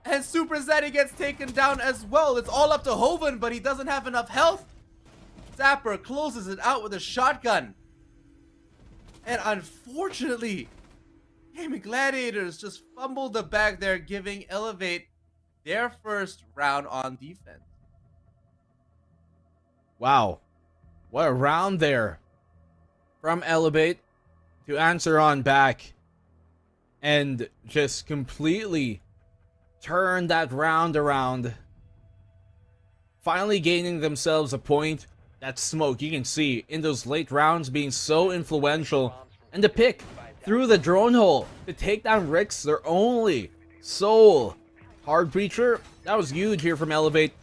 And Super Zeddy gets taken down as well. It's all up to Hoven, but he doesn't have enough health. Zapper closes it out with a shotgun. And unfortunately, Gaming Gladiators just fumbled the bag there, giving Elevate their first round on defense. Wow. What a round there from Elevate to answer on back and just completely turn that round around. Finally gaining themselves a point. That Smoke, you can see in those late rounds being so influential. And the pick through the drone hole to take down Rix, their only sole hard breacher. That was huge here from Elevate.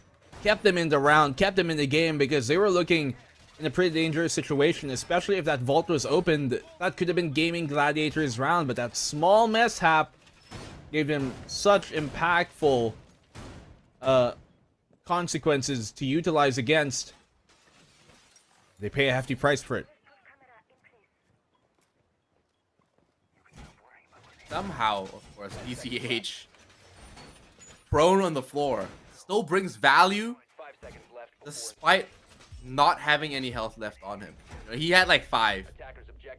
Kept them in the round, kept them in the game because they were looking in a pretty dangerous situation, especially if that vault was opened. That could have been Gaming Gladiators round, but that small mishap gave them such impactful consequences to utilize against. They pay a hefty price for it. Somehow, of course, DCH prone on the floor still brings value despite not having any health left on him. You know, he had like 5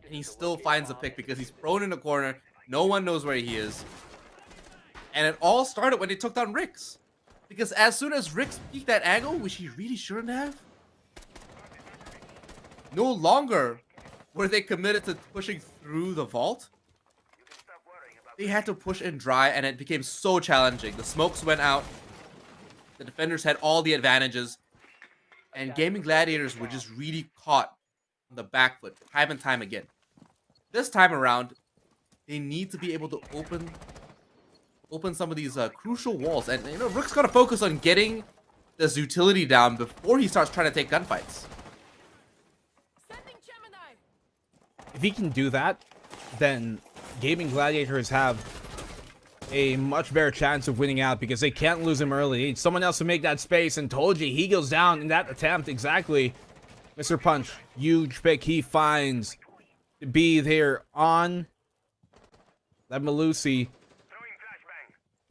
and he still finds a pick because he's prone in the corner. No one knows where he is. And it all started when they took down Rix. Because as soon as Rix peeked that angle, which he really shouldn't have, no longer were they committed to pushing through the vault. They had to push in dry, and it became so challenging. The smokes went out. The defenders had all the advantages. And Gaming Gladiators were just really caught on the back foot time and time again. This time around, they need to be able to open some of these crucial walls. And, you know, Rook's got to focus on getting this utility down before he starts trying to take gunfights. If he can do that, then Gaming Gladiators have a much better chance of winning out because they can't lose him early. They need someone else to make that space, and told you, he goes down in that attempt. Exactly. Mr. Punch, huge pick he finds to be there on that Melusi.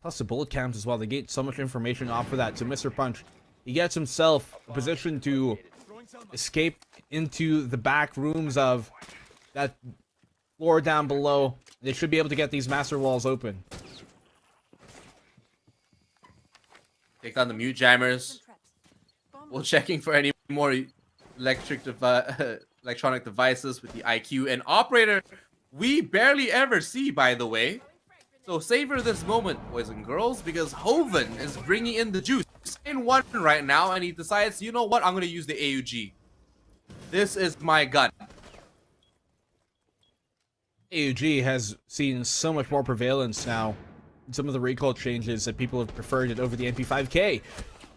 Plus the bullet cams as well. They get so much information off of that. So Mr. Punch, he gets himself a position to escape into the back rooms of that floor down below. They should be able to get these master walls open. Take down the mute jammers. We're checking for any more electronic devices with the IQ and operator. We barely ever see, by the way. So savor this moment, boys and girls, because Hoven is bringing in the juice. He's in one right now, and he decides, you know what, I'm going to use the AUG. This is my gun. AUG has seen so much more prevalence now. Some of the recall changes that people have preferred it over the MP5K.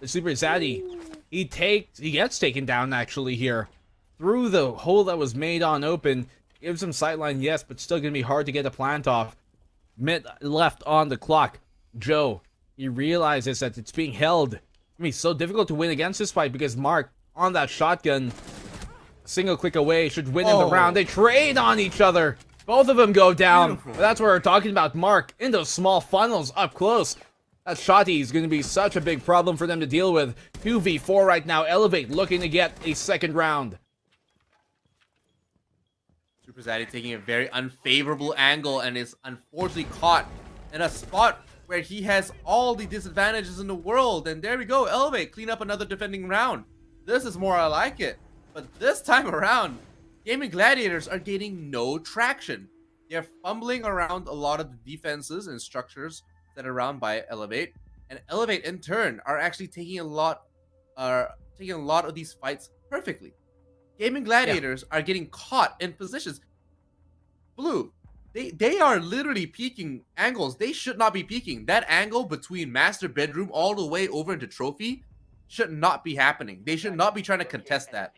The Super Zaddy, he gets taken down actually here through the hole that was made on open. Gives him sightline, yes, but still gonna be hard to get a plant off. Mid left on the clock. Joe, he realizes that it's being held. I mean, it's so difficult to win against this fight because Mark on that shotgun, single click away, should win in the round. They trade on each other. Both of them go down. That's what we're talking about. Mark in those small funnels up close. That shotty is going to be such a big problem for them to deal with. 2v4 right now. Elevate looking to get a second round. Super Zaddy taking a very unfavorable angle and is unfortunately caught in a spot where he has all the disadvantages in the world. And there we go. Elevate clean up another defending round. This is more I like it. But this time around, Gaming Gladiators are gaining no traction. They're fumbling around a lot of the defenses and structures that are around by Elevate, and Elevate in turn are actually taking a lot of these fights perfectly. Gaming Gladiators are getting caught in positions. Blue, they are literally peeking angles they should not be peeking. That angle between master bedroom all the way over into trophy should not be happening. They should not be trying to contest that.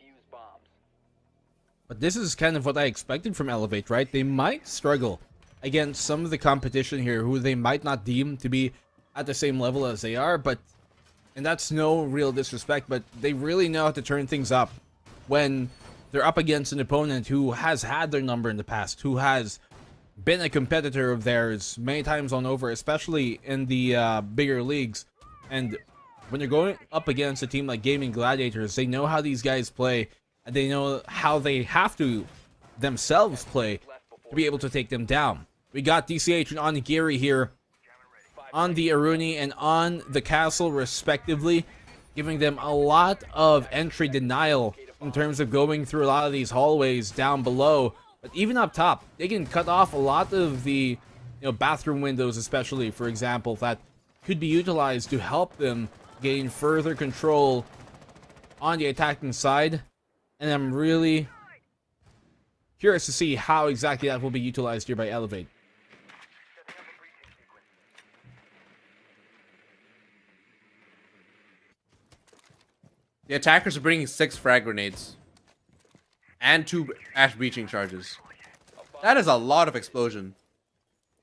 But this is kind of what I expected from Elevate, right? They might struggle against some of the competition here who they might not deem to be at the same level as they are, and that's no real disrespect, but they really know how to turn things up when they're up against an opponent who has had their number in the past, who has been a competitor of theirs many times on over, especially in the bigger leagues. And when you're going up against a team like Gaming Gladiators, they know how these guys play, and they know how they have to themselves play to be able to take them down. We got DCH and Onigiri here on the Aruni and on the castle respectively. giving them a lot of entry denial in terms of going through a lot of these hallways down below. But even up top, they can cut off a lot of the bathroom windows, especially, for example, that could be utilized to help them gain further control on the attacking side. And I'm really curious to see how exactly that will be utilized here by Elevate. The attackers are bringing 6 frag grenades and 2 ash breaching charges. That is a lot of explosion.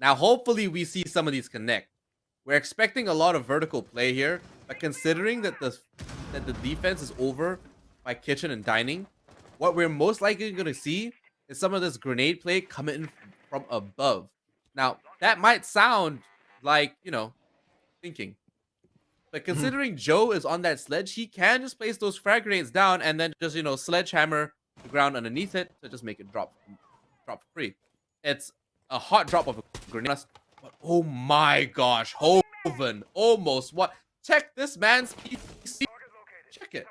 Now, hopefully, we see some of these connect. We're expecting a lot of vertical play here, but considering that the defense is over by kitchen and dining, what we're most likely going to see is some of this grenade play coming from above. Now, that might sound like, thinking. But considering Joe is on that sledge, he can just place those frag grenades down and then just, sledgehammer the ground underneath it to just make it drop free. It's a hot drop of a grenade. But oh my gosh, Hoven almost what? Check this man's PC. Check it.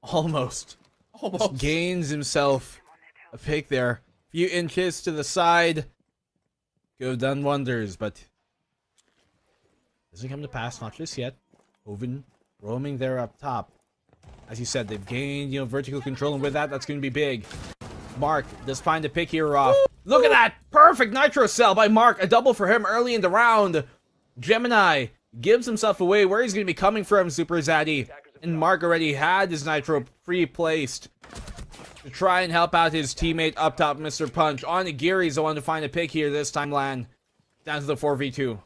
Almost. Just gains himself a pick there. Few inches to the side. Could have done wonders, but doesn't come to pass, not just yet. Hoven roaming there up top. As you said, they've gained, vertical control, and with that, that's going to be big. Mark does find a pick here off. Look at that! Perfect Nitro Cell by Mark. A double for him early in the round. Gemini gives himself away where he's going to be coming from, Super Zaddy. And Mark already had his Nitro pre-placed to try and help out his teammate up top, Mr. Punch. Onigiri's the one to find a pick here this time, land. Down to the 4v2.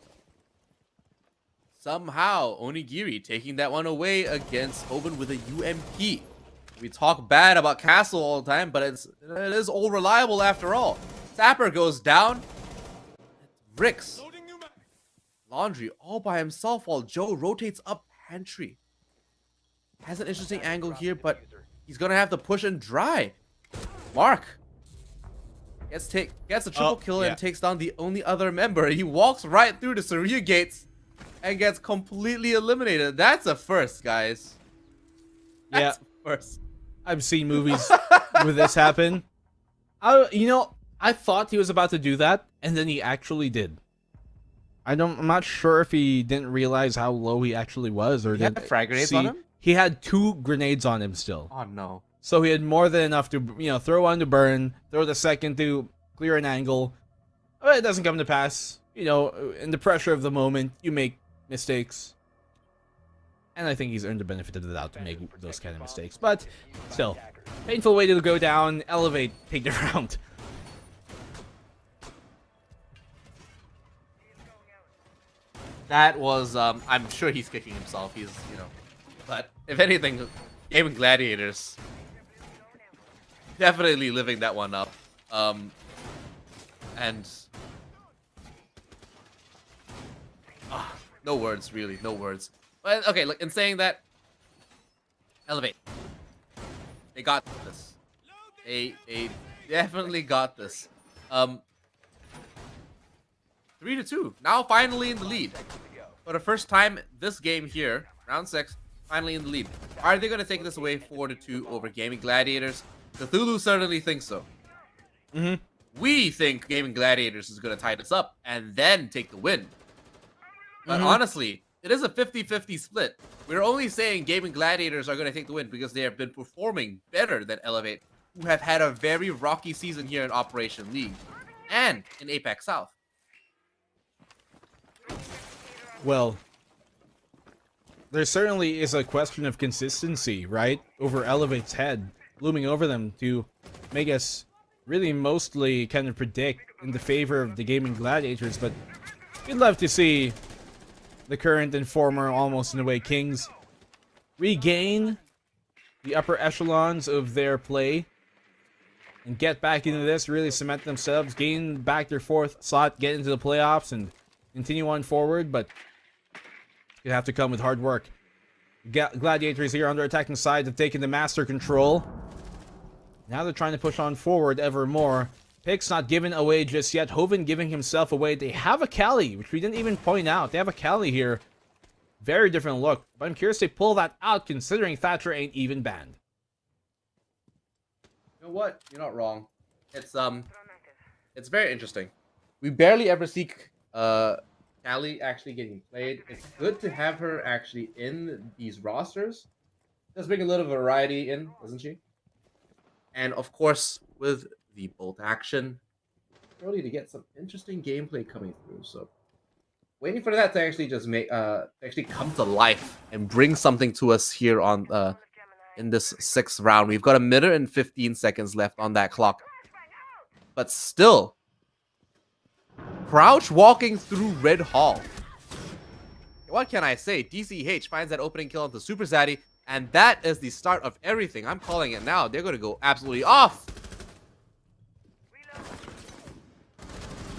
Somehow, Onigiri taking that one away against Hoven with a UMP. We talk bad about Castle all the time, but it is all reliable after all. Sapper goes down. Ricks. Laundry all by himself while Joe rotates up pantry. Has an interesting angle here, but he's gonna have to push and dry. Mark gets a triple kill and takes down the only other member. He walks right through the Saria gates and gets completely eliminated. That's a first, guys. That's a first. I've seen movies where this happen. I thought he was about to do that, and then he actually did. I'm not sure if he didn't realize how low he actually was, or didn't frag grenades on him. He had 2 grenades on him still. Oh no! So he had more than enough to throw one to burn, throw the second to clear an angle. But it doesn't come to pass. In the pressure of the moment, you make mistakes. And I think he's earned the benefit of the doubt to make those kind of mistakes. But still, painful way to go down. Elevate, take the round. That was, I'm sure he's kicking himself. He's, but if anything, Gaming Gladiators definitely living that one up. And no words, really, no words. But okay, look, in saying that, Elevate. They got this. They definitely got this. 3-2. Now finally in the lead. For the first time this game here, round 6, finally in the lead. Are they going to take this away 4-2 over Gaming Gladiators? Cthulhu certainly thinks so. We think Gaming Gladiators is going to tie this up and then take the win. But honestly, it is a 50-50 split. We're only saying Gaming Gladiators are going to take the win because they have been performing better than Elevate, who have had a very rocky season here in Operation League and in Apex South. Well, there certainly is a question of consistency, right? Over Elevate's head, looming over them to make us really mostly kind of predict in the favor of the Gaming Gladiators, but we'd love to see the current and former, almost in a way, Kings regain the upper echelons of their play and get back into this, really cement themselves, gain back their 4th slot, get into the playoffs, and continue on forward, but it's gonna have to come with hard work. Gladiators here on their attacking side have taken the master control. Now they're trying to push on forward ever more. Pick's not given away just yet. Hoven giving himself away. They have a Kali, which we didn't even point out. They have a Kali here. Very different look, but I'm curious they pull that out considering Thatcher ain't even banned. You know what? You're not wrong. It's very interesting. We barely ever see Callie actually getting played. It's good to have her actually in these rosters. Does bring a little variety in, doesn't she? And of course, with the bolt action, really to get some interesting gameplay coming through. So waiting for that to actually just actually come to life and bring something to us here on in this 6th round. We've got 1 minute and 15 seconds left on that clock. But still, Crouch walking through Red Hall. What can I say? DCH finds that opening kill onto Super Zaddy, and that is the start of everything. I'm calling it now. They're going to go absolutely off.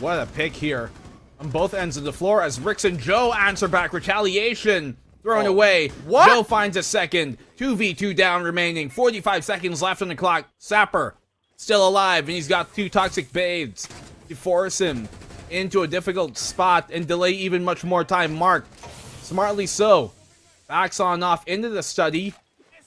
What a pick here on both ends of the floor as Rix and Joe answer back. Retaliation thrown away. What? Joe finds a second. 2v2 down remaining. 45 seconds left on the clock. Sapper still alive, and he's got 2 toxic babes to force him into a difficult spot and delay even much more time. Mark, smartly so, backs on off into the study,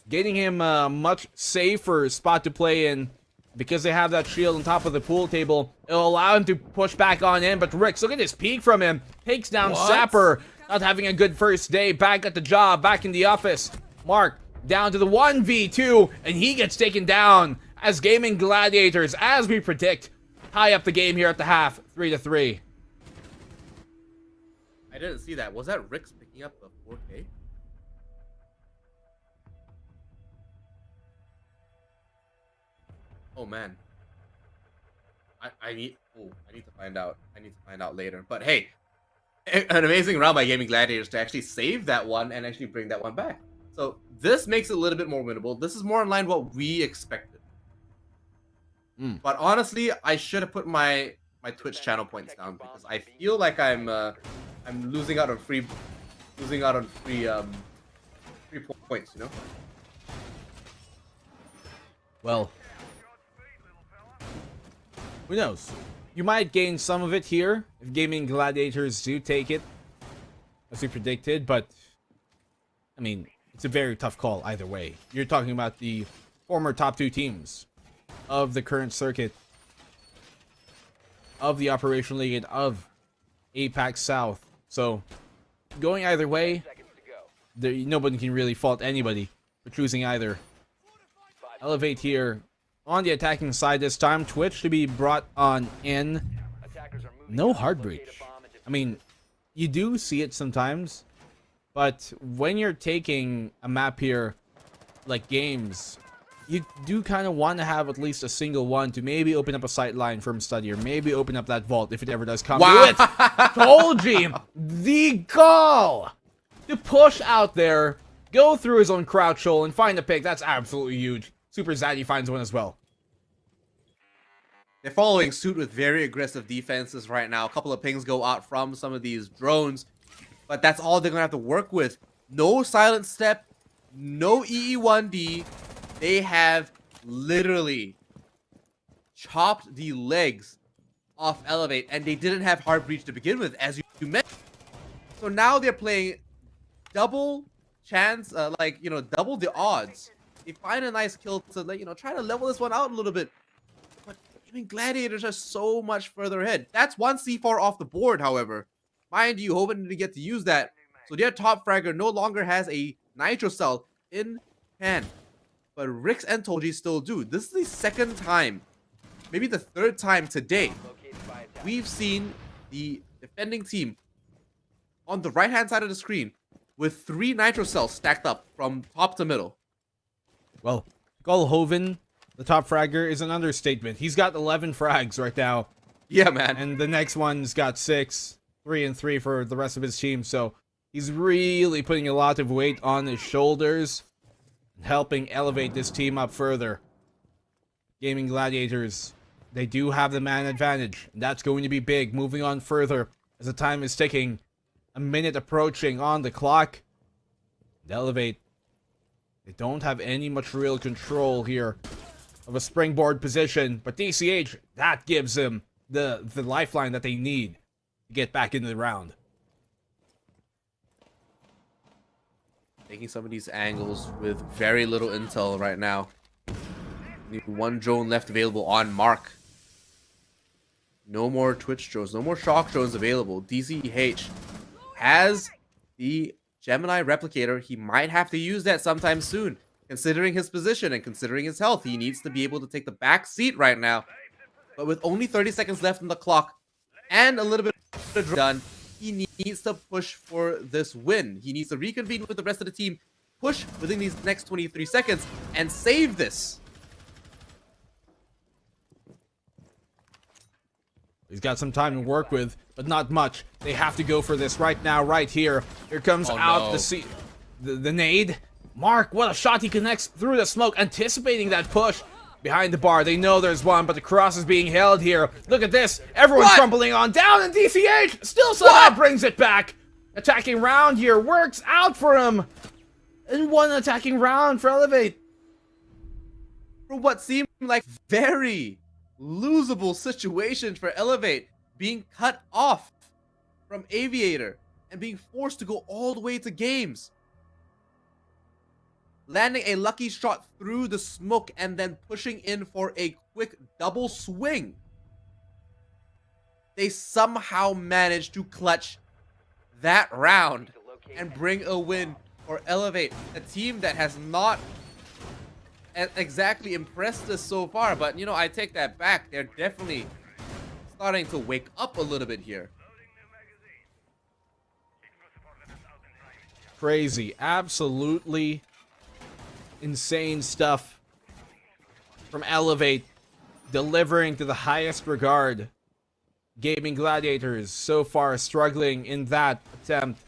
getting him a much safer spot to play in because they have that shield on top of the pool table. It'll allow him to push back on in, but Rix, look at this peek from him. Takes down Sapper, not having a good first day. Back at the job, back in the office. Mark down to the 1v2, and he gets taken down as Gaming Gladiators, as we predict, tie up the game here at the half, 3-3. I didn't see that. Was that Rix picking up the 4K? Oh man. I need to find out. I need to find out later. But hey, an amazing round by Gaming Gladiators to actually save that one and actually bring that one back. So this makes it a little bit more winnable. This is more in line with what we expected. But honestly, I should have put my Twitch channel points down because I feel like I'm losing out on free points, you know? Well, who knows? You might gain some of it here if Gaming Gladiators do take it, as we predicted, but I mean, it's a very tough call either way. You're talking about the former top 2 teams of the current circuit, of the Operation League, and of APAC South. So, going either way, nobody can really fault anybody for choosing either. Elevate here on the attacking side this time. Twitch to be brought on in. No hard breach. I mean, you do see it sometimes, but when you're taking a map here, like games, you do kind of want to have at least a single one to maybe open up a sight line from study, or maybe open up that vault if it ever does come to it. Told you! The goal to push out there, go through his own crouch hole, and find a pick. That's absolutely huge. Super Zaddy finds one as well. They're following suit with very aggressive defenses right now. A couple of pings go out from some of these drones, but that's all they're going to have to work with. No silent step, no EE1D. They have literally chopped the legs off Elevate, and they didn't have hard breach to begin with, as you mentioned. So now they're playing double chance, double the odds. They find a nice kill to, try to level this one out a little bit. But Gaming Gladiators are so much further ahead. That's one C4 off the board, however. Mind you, hoping to get to use that. So their top fragger no longer has a Nitro Cell in hand. But Rix and Toji still do. This is the 2nd time, maybe the 3rd time today, we've seen the defending team on the right-hand side of the screen with 3 Nitro Cells stacked up from top to middle. Well, Golhoven, the top fragger, is an understatement. He's got 11 frags right now. Yeah, man. And the next one's got 6, 3 and 3 for the rest of his team. So he's really putting a lot of weight on his shoulders, helping elevate this team up further. Gaming Gladiators, they do have the man advantage, and that's going to be big. Moving on further as the time is ticking. A minute approaching on the clock. And Elevate, they don't have any much real control here of a springboard position, but DCH, that gives them the lifeline that they need to get back into the round. Taking some of these angles with very little intel right now. Only one drone left available on Mark. No more Twitch drones, no more shock drones available. DZH has the Gemini replicator. He might have to use that sometime soon. Considering his position and considering his health, he needs to be able to take the back seat right now. But with only 30 seconds left on the clock and a little bit of done, he needs to push for this win. He needs to reconvene with the rest of the team, push within these next 23 seconds, and save this. He's got some time to work with, but not much. They have to go for this right now, right here. Here comes the nade. Mark, what a shot. He connects through the smoke, anticipating that push. Behind the bar, they know there's one, but the cross is being held here. Look at this. Everyone's crumbling on down, and DCH still somehow brings it back. Attacking round here works out for him. And one attacking round for Elevate. For what seemed like very losable situation for Elevate, being cut off from Aviator and being forced to go all the way to games. Landing a lucky shot through the smoke and then pushing in for a quick double swing. They somehow managed to clutch that round and bring a win for Elevate, a team that has not exactly impressed us so far. But, you know, I take that back. They're definitely starting to wake up a little bit here. Crazy. Absolutely insane stuff from Elevate, delivering to the highest regard. Gaming Gladiators so far struggling in that attempt.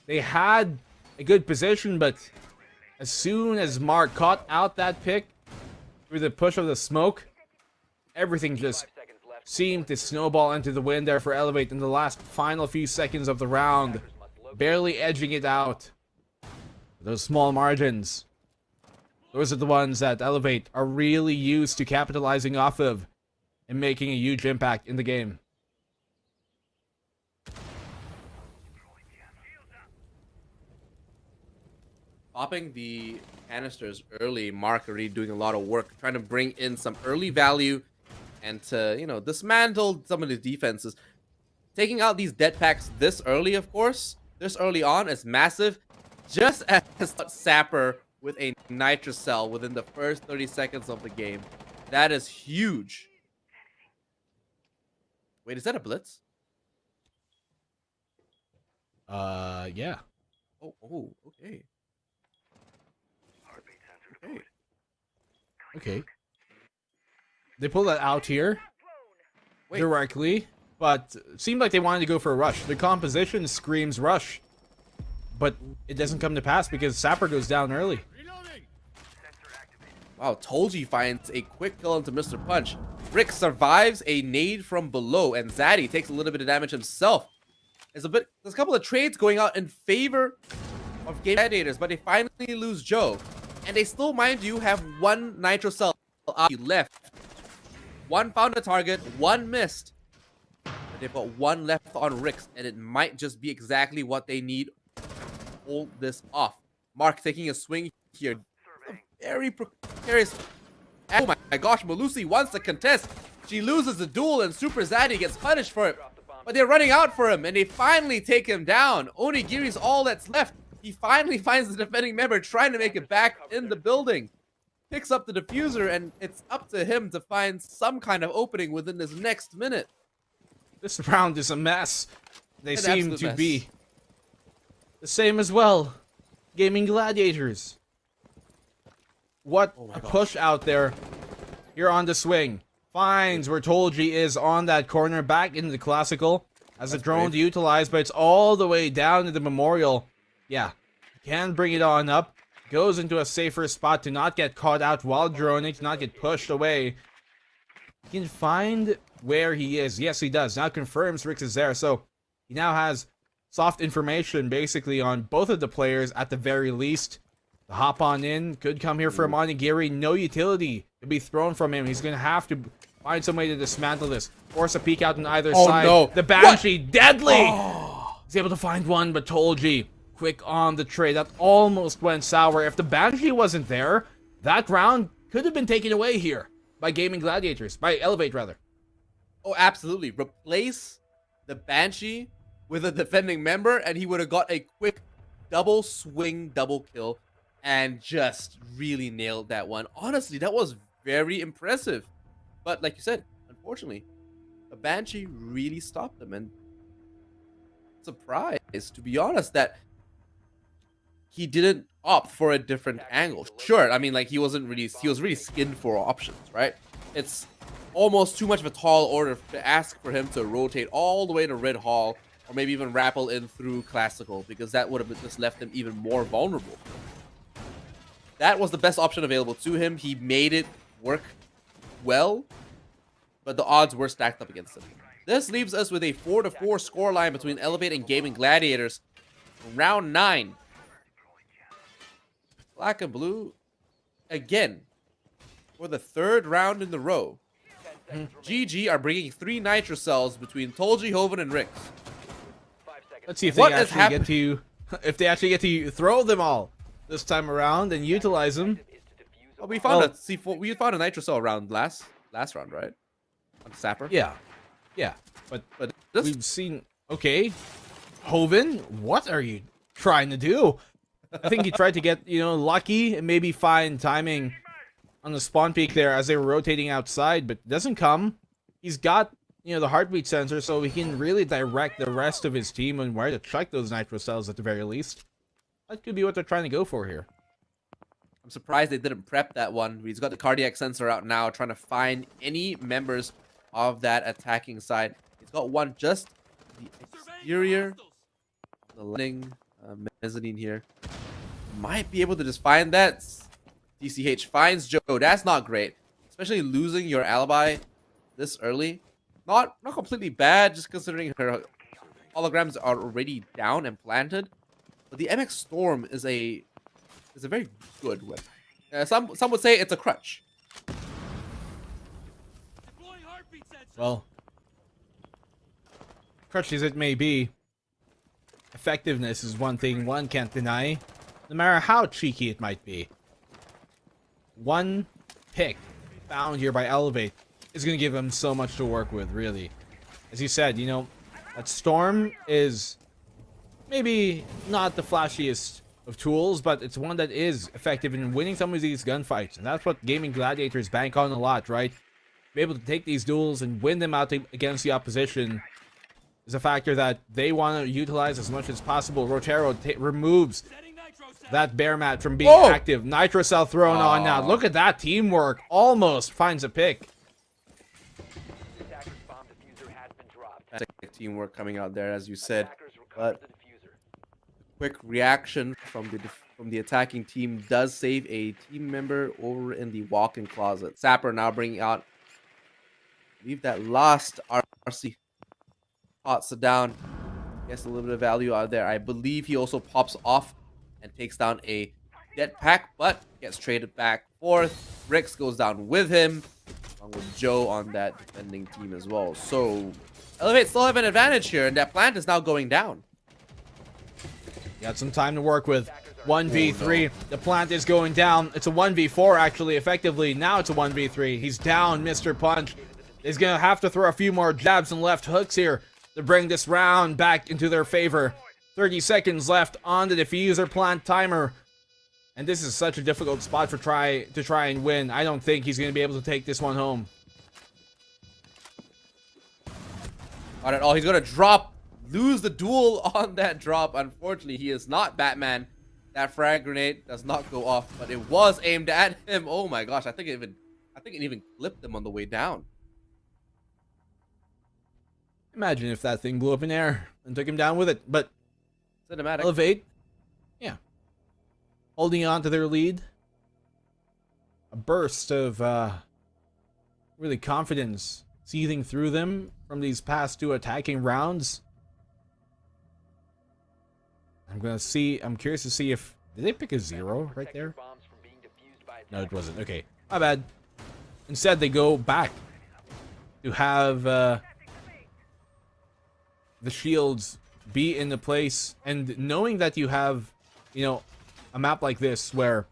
They had a good position, but as soon as Mark caught out that pick through the push of the smoke, everything just seemed to snowball into the wind there for Elevate in the last final few seconds of the round, barely edging it out. Those small margins, those are the ones that Elevate are really used to capitalizing off of and making a huge impact in the game. Popping the canisters early, Mark already doing a lot of work, trying to bring in some early value and to, you know, dismantle some of the defenses. Taking out these dead packs this early, of course, this early on is massive. Just as Sapper with a Nitrocell within the first 30 seconds of the game. That is huge. Wait, is that a blitz? Yeah. Oh, okay. Okay. Okay. They pulled that out here directly, but it seemed like they wanted to go for a rush. The composition screams rush, but it doesn't come to pass because Sapper goes down early. Wow, Tolji finds a quick kill into Mr. Punch. Rick survives a nade from below, and Zaddy takes a little bit of damage himself. There's a couple of trades going out in favor of Game Gladiators, but they finally lose Joe. And they still, mind you, have one Nitrocell left. One found a target, one missed. But they've got one left on Rick's, and it might just be exactly what they need to hold this off. Mark taking a swing here. A very precarious. Oh my gosh, Melusi wants to contest. She loses the duel, and Super Zaddy gets punished for it. But they're running out for him, and they finally take him down. Onigiri's all that's left. He finally finds the defending member trying to make it back in the building. Picks up the diffuser, and it's up to him to find some kind of opening within this next minute. This round is a mess. They An seem absolute to mess. be the same as well. Gaming Gladiators. What a push out there. Here on the swing. Finds where Tolji is on that corner, back into the classical. As a drone to utilize, but it's all the way down to the memorial. Yeah, can bring it on up. Goes into a safer spot to not get caught out while droning, to not get pushed away. He can find where he is. Yes, he does. Now confirms Rix is there. So he now has soft information basically on both of the players at the very least. The hop on in could come here for Monigiri. No utility to be thrown from him. He's going to have to find some way to dismantle this. Force a peek out on either side. No. The Banshee, deadly! He's able to find one, but Tolji quick on the trade. That almost went sour. If the Banshee wasn't there, that round could have been taken away here by Gaming Gladiators. By Elevate, rather. Oh, absolutely. Replace the Banshee with a defending member, and he would have got a quick double swing, double kill, and just really nailed that one. Honestly, that was very impressive. But like you said, unfortunately, the Banshee really stopped them, and surprised, to be honest, that he didn't opt for a different angle. Sure, I mean, like, he was really skinned for options, right? It's almost too much of a tall order to ask for him to rotate all the way to Red Hall, or maybe even rappel in through Classical, because that would have just left him even more vulnerable. That was the best option available to him. He made it work well, but the odds were stacked up against him. This leaves us with a 4-4 scoreline between Elevate and Gaming Gladiators. Round 9. Black and Blue, again, for the 3rd round in the row. GG are bringing 3 Nitro Cells between Tolji, Hoven, and Rix. Let's see if they actually get to, if they actually get to throw them all this time around and utilize them. Well, we found a C4. We found a Nitro Cell round last round, right? On Sapper. Yeah, yeah. But this... we've seen. Okay, Hoven, what are you trying to do? I think he tried to get, you know, lucky and maybe find timing on the spawn peak there as they were rotating outside, but it doesn't come. He's got, you know, the heartbeat sensor, so he can really direct the rest of his team on where to check those Nitro Cells at the very least. That could be what they're trying to go for here. I'm surprised they didn't prep that one. He's got the cardiac sensor out now, trying to find any members of that attacking side. He's got one just the exterior, the landing mezzanine here. Might be able to just find that. DCH finds Joe. That's not great, especially losing your alibi this early. Not completely bad, just considering her holograms are already down and planted. But the MX Storm is a very good weapon. Some would say it's a crutch. Well, crutch as it may be, effectiveness is one thing one can't deny, no matter how cheeky it might be. One pick found here by Elevate is going to give him so much to work with, really. As you said, you know, that Storm is maybe not the flashiest of tools, but it's one that is effective in winning some of these gunfights, and that's what Gaming Gladiators bank on a lot, right? Be able to take these duels and win them out against the opposition is a factor that they want to utilize as much as possible. Rotero removes that bear mat from being active. Nitro Cell thrown on now. Look at that teamwork. Almost finds a pick. Teamwork coming out there, as you said, but quick reaction from the attacking team does save a team member over in the walk-in closet. Sapper now bringing out, leave that last RC, pots it down, gets a little bit of value out there. I believe he also pops off and takes down a jetpack, but gets traded back forth. Rix goes down with him, along with Joe on that defending team as well. So Elevate still have an advantage here, and that plant is now going down. Got some time to work with. 1v3. No. The plant is going down. It's a 1v4, actually, effectively. Now it's a 1v3. He's down, Mr. Punch. He's going to have to throw a few more jabs and left hooks here to bring this round back into their favor. 30 seconds left on the diffuser plant timer. And this is such a difficult spot to try and win. I don't think he's going to be able to take this one home. Not at all. He's going to lose the duel on that drop. Unfortunately, he is not Batman. That frag grenade does not go off, but it was aimed at him. Oh my gosh, I think it even clipped him on the way down. Imagine if that thing blew up in air and took him down with it. But cinematic. Elevate, yeah, holding on to their lead. A burst of really confidence seething through them from these past 2 attacking rounds. I'm curious to see if, did they pick a 0 right there? No, it wasn't. Okay, my bad. Instead, they go back to have the shields be in the place, and knowing that you have, you know, a map like this where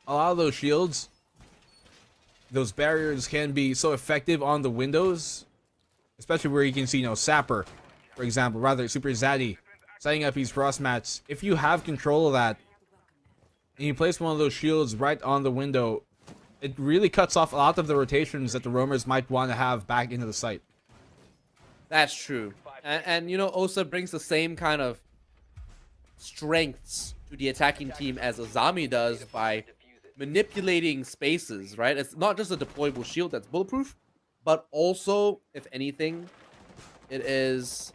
a lot of those shields, those barriers can be so effective on the windows, especially where you can see, you know, Sapper, for example, rather Super Zaddy, setting up these frost mats. If you have control of that, and you place one of those shields right on the window, it really cuts off a lot of the rotations that the roamers might want to have back into the site. That's true. And you know, Osa brings the same kind of strengths to the attacking team as Azami does by manipulating spaces, right? It's not just a deployable shield that's bulletproof, but also, if anything, it is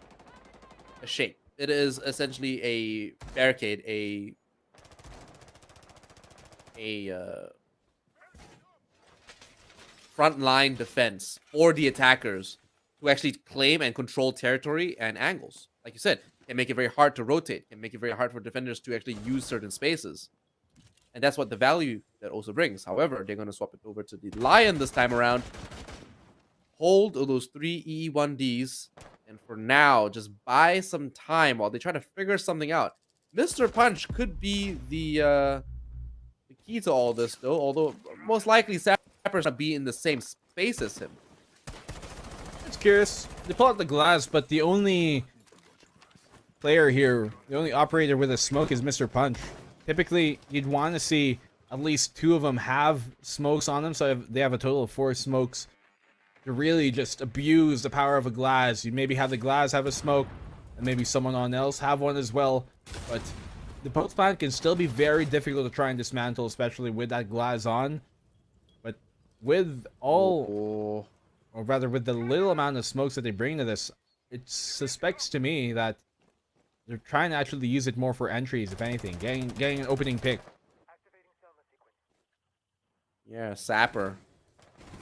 a shape. It is essentially a barricade, a frontline defense for the attackers to actually claim and control territory and angles. Like you said, can make it very hard to rotate, can make it very hard for defenders to actually use certain spaces. And that's what the value that also brings. However, they're going to swap it over to the Lion this time around. Hold those 3 EE1Ds. And for now, just buy some time while they try to figure something out. Mr. Punch could be the key to all this, though. Although, most likely, Sapper's going to be in the same space as him. It's curious. They pull out the glass, but the only player here, the only operator with a smoke is Mr. Punch. Typically, you'd want to see at least 2 of them have smokes on them, so they have a total of 4 smokes to really just abuse the power of a glass. You maybe have the glass have a smoke, and maybe someone else have one as well. But the post plant can still be very difficult to try and dismantle, especially with that glass on. But with all, or rather with the little amount of smokes that they bring to this, it suspects to me that they're trying to actually use it more for entries, if anything. Getting an opening pick. Yeah, Sapper.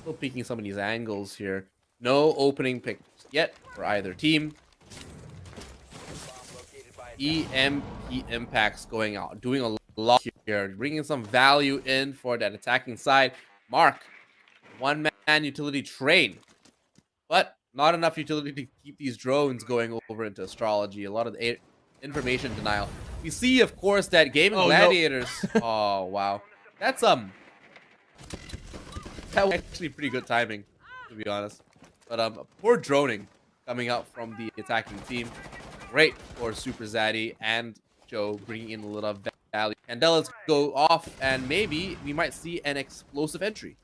Still peeking some of these angles here. No opening pick yet for either team. EMP impacts going out. Doing a lot here. Bringing some value in for that attacking side. Mark. One-man utility train. But not enough utility to keep these drones going over into astrology. A lot of the information denial. We see, of course, that Gaming Gladiators. No. Oh, wow. That's that was actually pretty good timing, to be honest. But poor droning coming out from the attacking team. Great for Super Zaddy and Joe bringing in a little value. Candelas go off, and maybe we might see an explosive entry.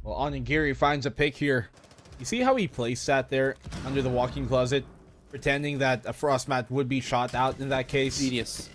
Well, Onigiri finds a pick here. You see how he placed that there under the walk-in closet, pretending that a frost mat would be shot out in that case? Genius.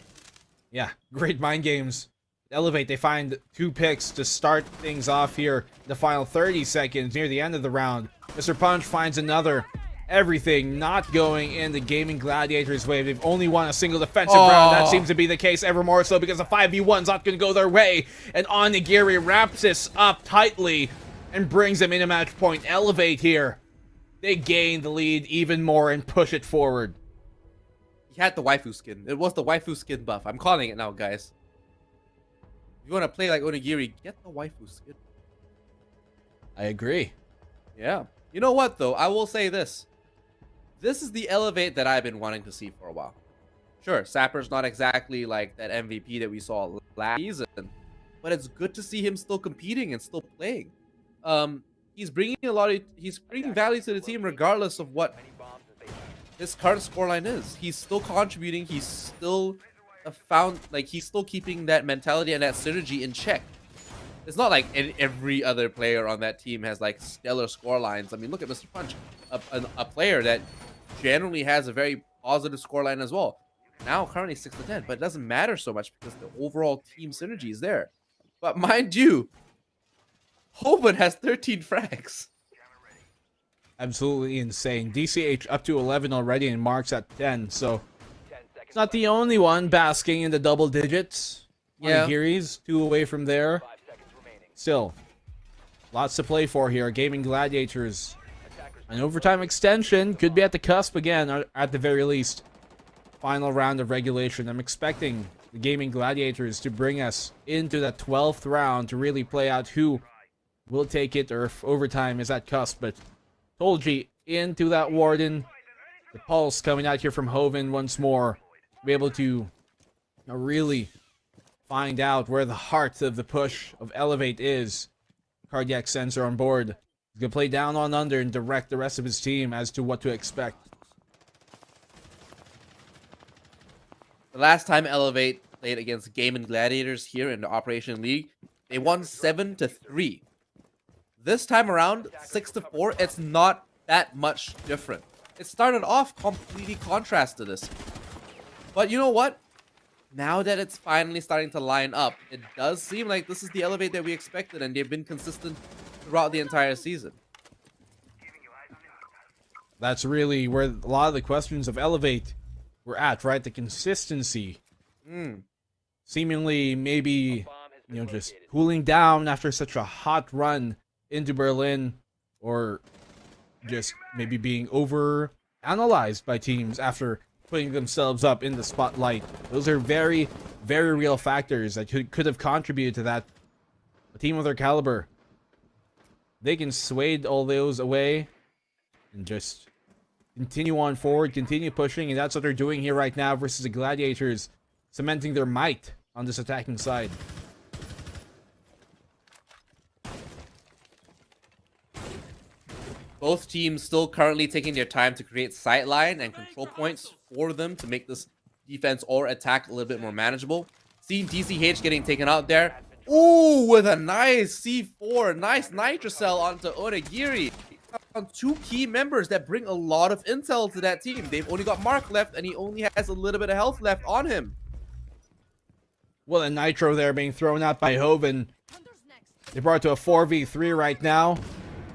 Yeah, great mind games. Elevate, they find 2 picks to start things off here. The final 30 seconds near the end of the round. Mr. Punch finds another. Everything not going in the Gaming Gladiators' way. They've only won a single defensive round. That seems to be the case ever more so because the 5v1's not going to go their way. And Onigiri wraps this up tightly and brings them in a match point. Elevate here. They gain the lead even more and push it forward. He had the waifu skin. It was the waifu skin buff. I'm calling it now, guys. If you want to play like Onigiri, get the waifu skin. I agree. Yeah. You know what, though? I will say this. This is the Elevate that I've been wanting to see for a while. Sure, Sapper's not exactly like that MVP that we saw last season, but it's good to see him still competing and still playing. He's bringing he's bringing value to the team regardless of what his current scoreline is. He's still contributing. He's still he's still keeping that mentality and that synergy in check. It's not like every other player on that team has like stellar scorelines. I mean, look at Mr. Punch, a player that generally has a very positive scoreline as well. Now currently 6-10, but it doesn't matter so much because the overall team synergy is there. But mind you, Hoban has 13 frags. Absolutely insane. DCH up to 11 already and Mark's at 10. So it's not the only one basking in the double digits. Yeah. Onigiri's 2 away from there. Still, lots to play for here. Gaming Gladiators. An overtime extension could be at the cusp again, or at the very least. Final round of regulation. I'm expecting the Gaming Gladiators to bring us into that 12th round to really play out who will take it or if overtime is at cusp. But Tolji, into that Warden. The pulse coming out here from Hoven once more. Be able to really find out where the heart of the push of Elevate is. Cardiac sensor on board. He's going to play down on under and direct the rest of his team as to what to expect. The last time Elevate played against Gaming Gladiators here in the Operation League, they won 7-3. This time around, 6-4. It's not that much different. It started off completely contrast to this. But you know what? Now that it's finally starting to line up, it does seem like this is the Elevate that we expected, and they've been consistent throughout the entire season. That's really where a lot of the questions of Elevate were at, right? The consistency. Seemingly maybe, just cooling down after such a hot run into Berlin, or just maybe being over analyzed by teams after putting themselves up in the spotlight. Those are very, very real factors that could have contributed to that. A team of their caliber, they can sway all those away and just continue on forward, continue pushing, and that's what they're doing here right now versus the Gladiators, cementing their might on this attacking side. Both teams still currently taking their time to create sightline and control points for them to make this defense or attack a little bit more manageable. Seeing DCH getting taken out there. Ooh, with a nice C4, nice Nitrocell onto Onigiri. On two key members that bring a lot of intel to that team. They've only got Mark left, and he only has a little bit of health left on him. Well, a Nitro there being thrown out by Hoven. They brought it to a 4v3 right now.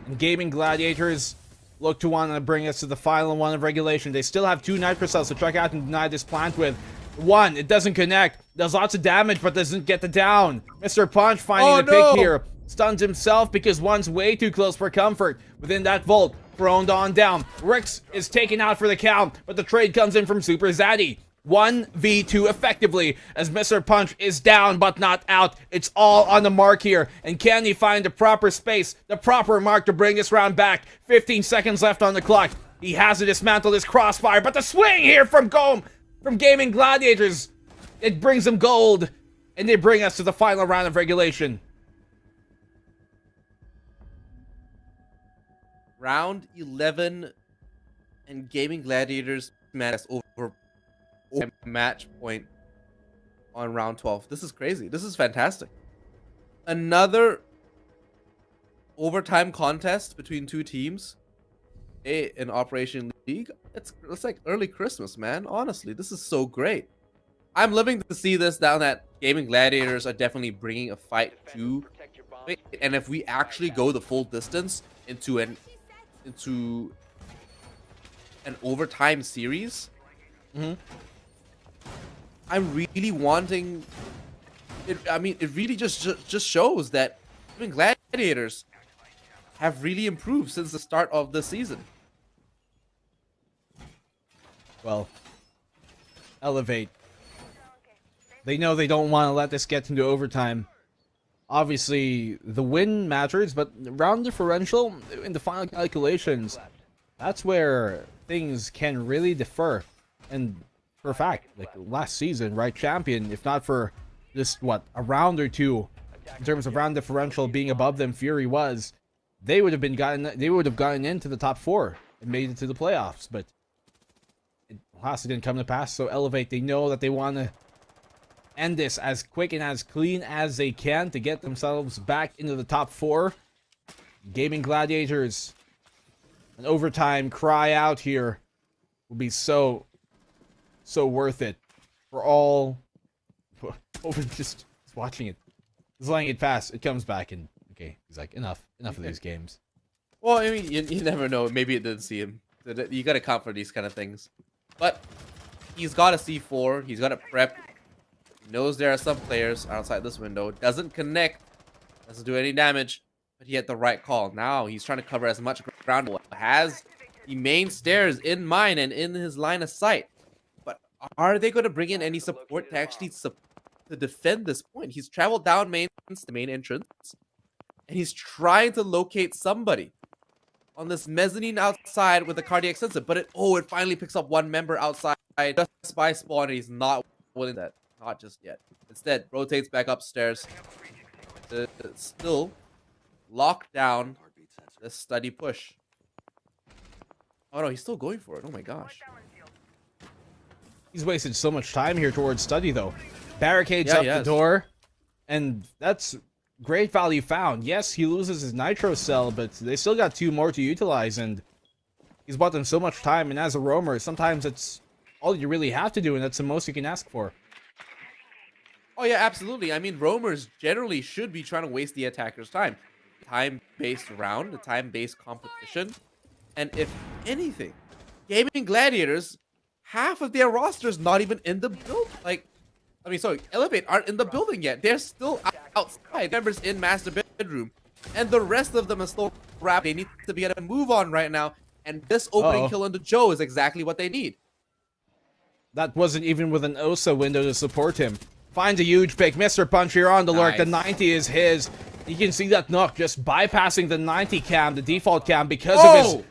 And Gaming Gladiators look to want to bring us to the final one of regulation. They still have two Nitro Cells to check out and deny this plant with. One, it doesn't connect. Does lots of damage, but doesn't get the down. Mr. Punch finding the pick here. Stuns himself because one's way too close for comfort. Within that vault, thrown on down. Rix is taken out for the count, but the trade comes in from Super Zaddy. 1v2 effectively as Mr. Punch is down but not out. It's all on the mark here. And can he find the proper space, the proper mark to bring this round back? 15 seconds left on the clock. He has to dismantle his crossfire, but the swing here from Gaming Gladiators, it brings them gold, and they bring us to the final round of regulation. Round 11 and Gaming Gladiators managed over match point on round 12. This is crazy. This is fantastic. Another overtime contest between two teams in Operation League. It's like early Christmas, man. Honestly, this is so great. I'm living to see this now that Gaming Gladiators are definitely bringing a fight to it. And if we actually go the full distance into an overtime series, I'm really wanting it. I mean, it really just shows that even Gladiators have really improved since the start of the season. Well, Elevate. They know they don't want to let this get into overtime. Obviously, the win matters, but round differential in the final calculations, that's where things can really differ. And for a fact, like last season, right, Champion, if not for just a round or two in terms of round differential being above them, Fury was, they would have gotten into the top 4 and made it to the playoffs, but it lastly didn't come to pass. So Elevate, they know that they want to end this as quick and as clean as they can to get themselves back into the top 4. Gaming Gladiators, an overtime cry out here will be so worth it for all. Over just watching it, just letting it pass. It comes back and okay, he's like, enough of these games. Well, I mean, you never know. Maybe it didn't see him. You got to count for these kind of things. But he's got a C4. He's got a prep. He knows there are some players outside this window. Doesn't connect. Doesn't do any damage. But he had the right call. Now he's trying to cover as much ground. Has the main stairs in mind and in his line of sight. But are they going to bring in any support to actually to defend this point? He's traveled down the main entrance. And he's trying to locate somebody on this mezzanine outside with the cardiac sensor, but it finally picks up one member outside just by spawn, and he's not willing that. Not just yet. Instead, rotates back upstairs. Still locked down the study push. Oh no, he's still going for it. Oh my gosh. He's wasted so much time here towards study, though. Barricades up the door, and that's great value found. Yes, he loses his nitro cell, but they still got 2 more to utilize, and he's bought them so much time. And as a roamer, sometimes it's all you really have to do, and that's the most you can ask for. Oh yeah, absolutely. I mean, roamers generally should be trying to waste the attacker's time. Time-based round, a time-based competition. And if anything, Gaming Gladiators, half of their roster's not even in the build. Elevate aren't in the building yet. They're still outside. Members in master bedroom. And the rest of them are still wrapped. They need to be able to move on right now. And this opening kill on the Joe is exactly what they need. That wasn't even with an OSA window to support him. Finds a huge pick. Mr. Punch here on the lurk. The 90 is his. You can see that Nook just bypassing the 90 cam, the default cam, because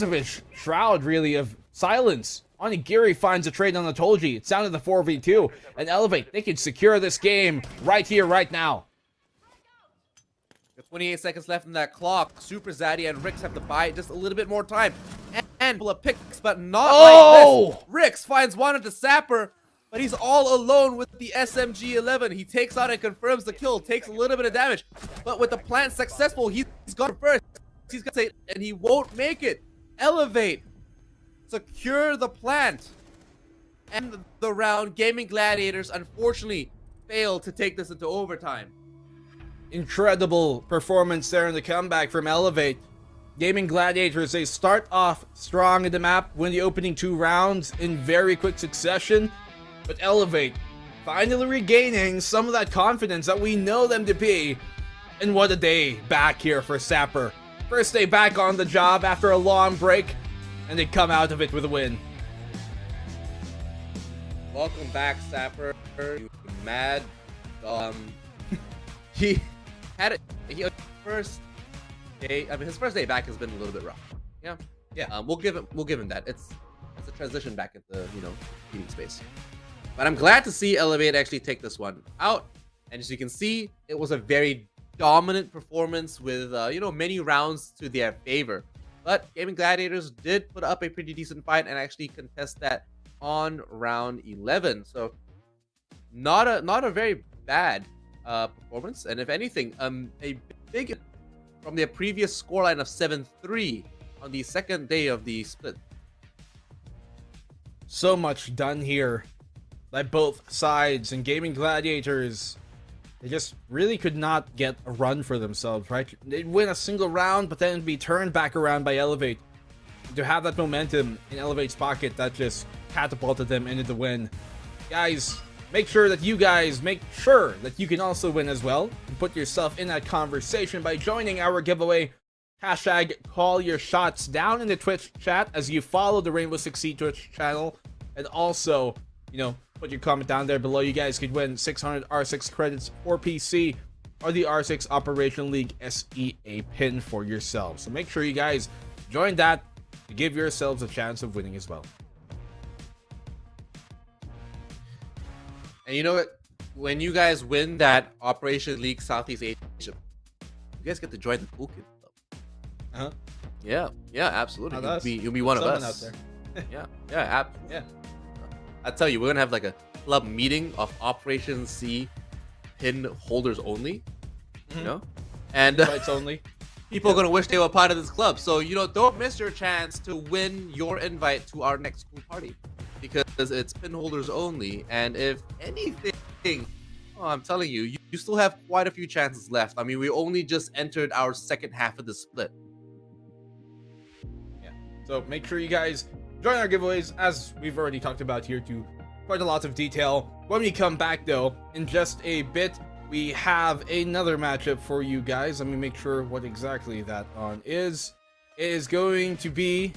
of his shroud, really, of silence. Onigiri finds a trade on the Tolji. It's down to the 4v2. And Elevate, they can secure this game right here, right now. Got 28 seconds left in that clock. Super Zaddy and Rix have to buy just a little bit more time. And pull a picks, but not like this. Rix finds one of the Sapper, but he's all alone with the SMG-11. He takes out and confirms the kill, takes a little bit of damage. But with the plant successful, he's gone first. He's gonna say, and he won't make it. Elevate. Secure the plant. And the round. Gaming Gladiators unfortunately failed to take this into overtime. Incredible performance there in the comeback from Elevate. Gaming Gladiators, they start off strong in the map, win the opening 2 rounds in very quick succession. But Elevate finally regaining some of that confidence that we know them to be. And what a day back here for Sapper. First day back on the job after a long break, and they come out of it with a win. Welcome back, Sapper. You mad. He had it. First day. I mean, his first day back has been a little bit rough. Yeah. We'll give him that. It's a transition back at the meeting space. But I'm glad to see Elevate actually take this one out. And as you can see, it was a very dominant performance with many rounds to their favor. But Gaming Gladiators did put up a pretty decent fight and actually contest that on round 11. So not a very bad performance. And if anything, a big from their previous scoreline of 7-3 on the second day of the split. So much done here by both sides, and Gaming Gladiators, they just really could not get a run for themselves, right? They'd win a single round, but then be turned back around by Elevate. To have that momentum in Elevate's pocket, that just catapulted them into the win. Guys, make sure that you can also win as well. And put yourself in that conversation by joining our giveaway. Hashtag call your shots down in the Twitch chat as you follow the Rainbow Six Siege Twitch channel. And also, put your comment down there below. You guys could win 600 R6 credits for PC or the R6 Operation League SEA pin for yourselves. So make sure you guys join that to give yourselves a chance of winning as well. And you know what? When you guys win that Operation League Southeast Asia, you guys get to join the Cool Kids Club. Yeah, absolutely. You'll be one of us. Out there. yeah. I tell you, we're gonna have like a club meeting of Operation C pin holders only. And invites only. People are gonna wish they were part of this club. So don't miss your chance to win your invite to our next school party, because it's pin holders only. And if anything, I'm telling you, you still have quite a few chances left. I mean, we only just entered our second half of the split. Yeah. So make sure you guys join our giveaways, as we've already talked about here, to quite a lot of detail. When we come back, though, in just a bit, we have another matchup for you guys. Let me make sure what exactly that on is. It is going to be...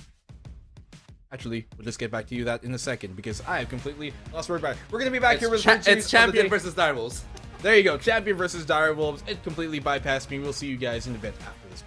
Actually, we'll just get back to you that in a second, because I have completely lost word back. We're going to be back here with... It's Champion versus Direwolves. There you go. Champion versus Direwolves. It completely bypassed me. We'll see you guys in a bit after this.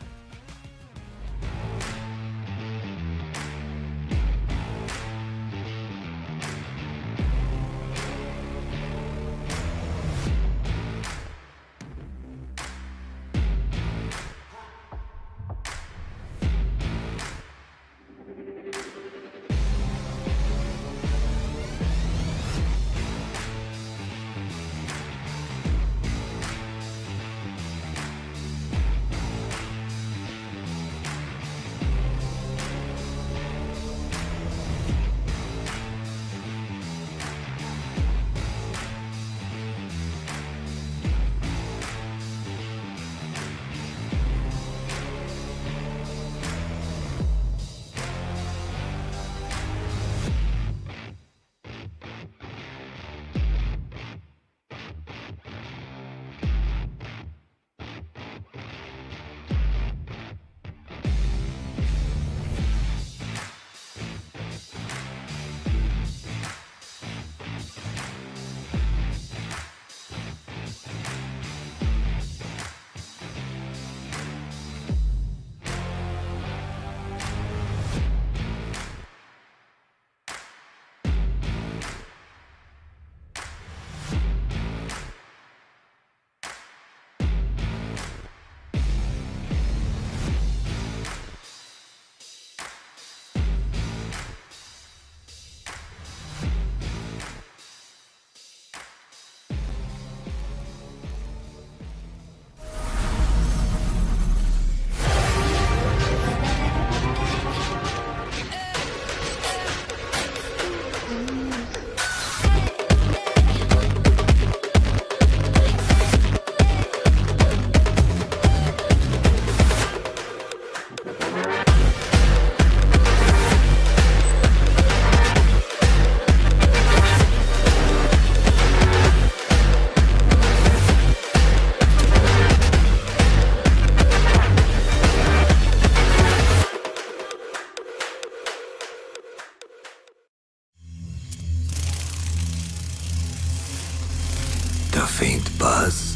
a faint buzz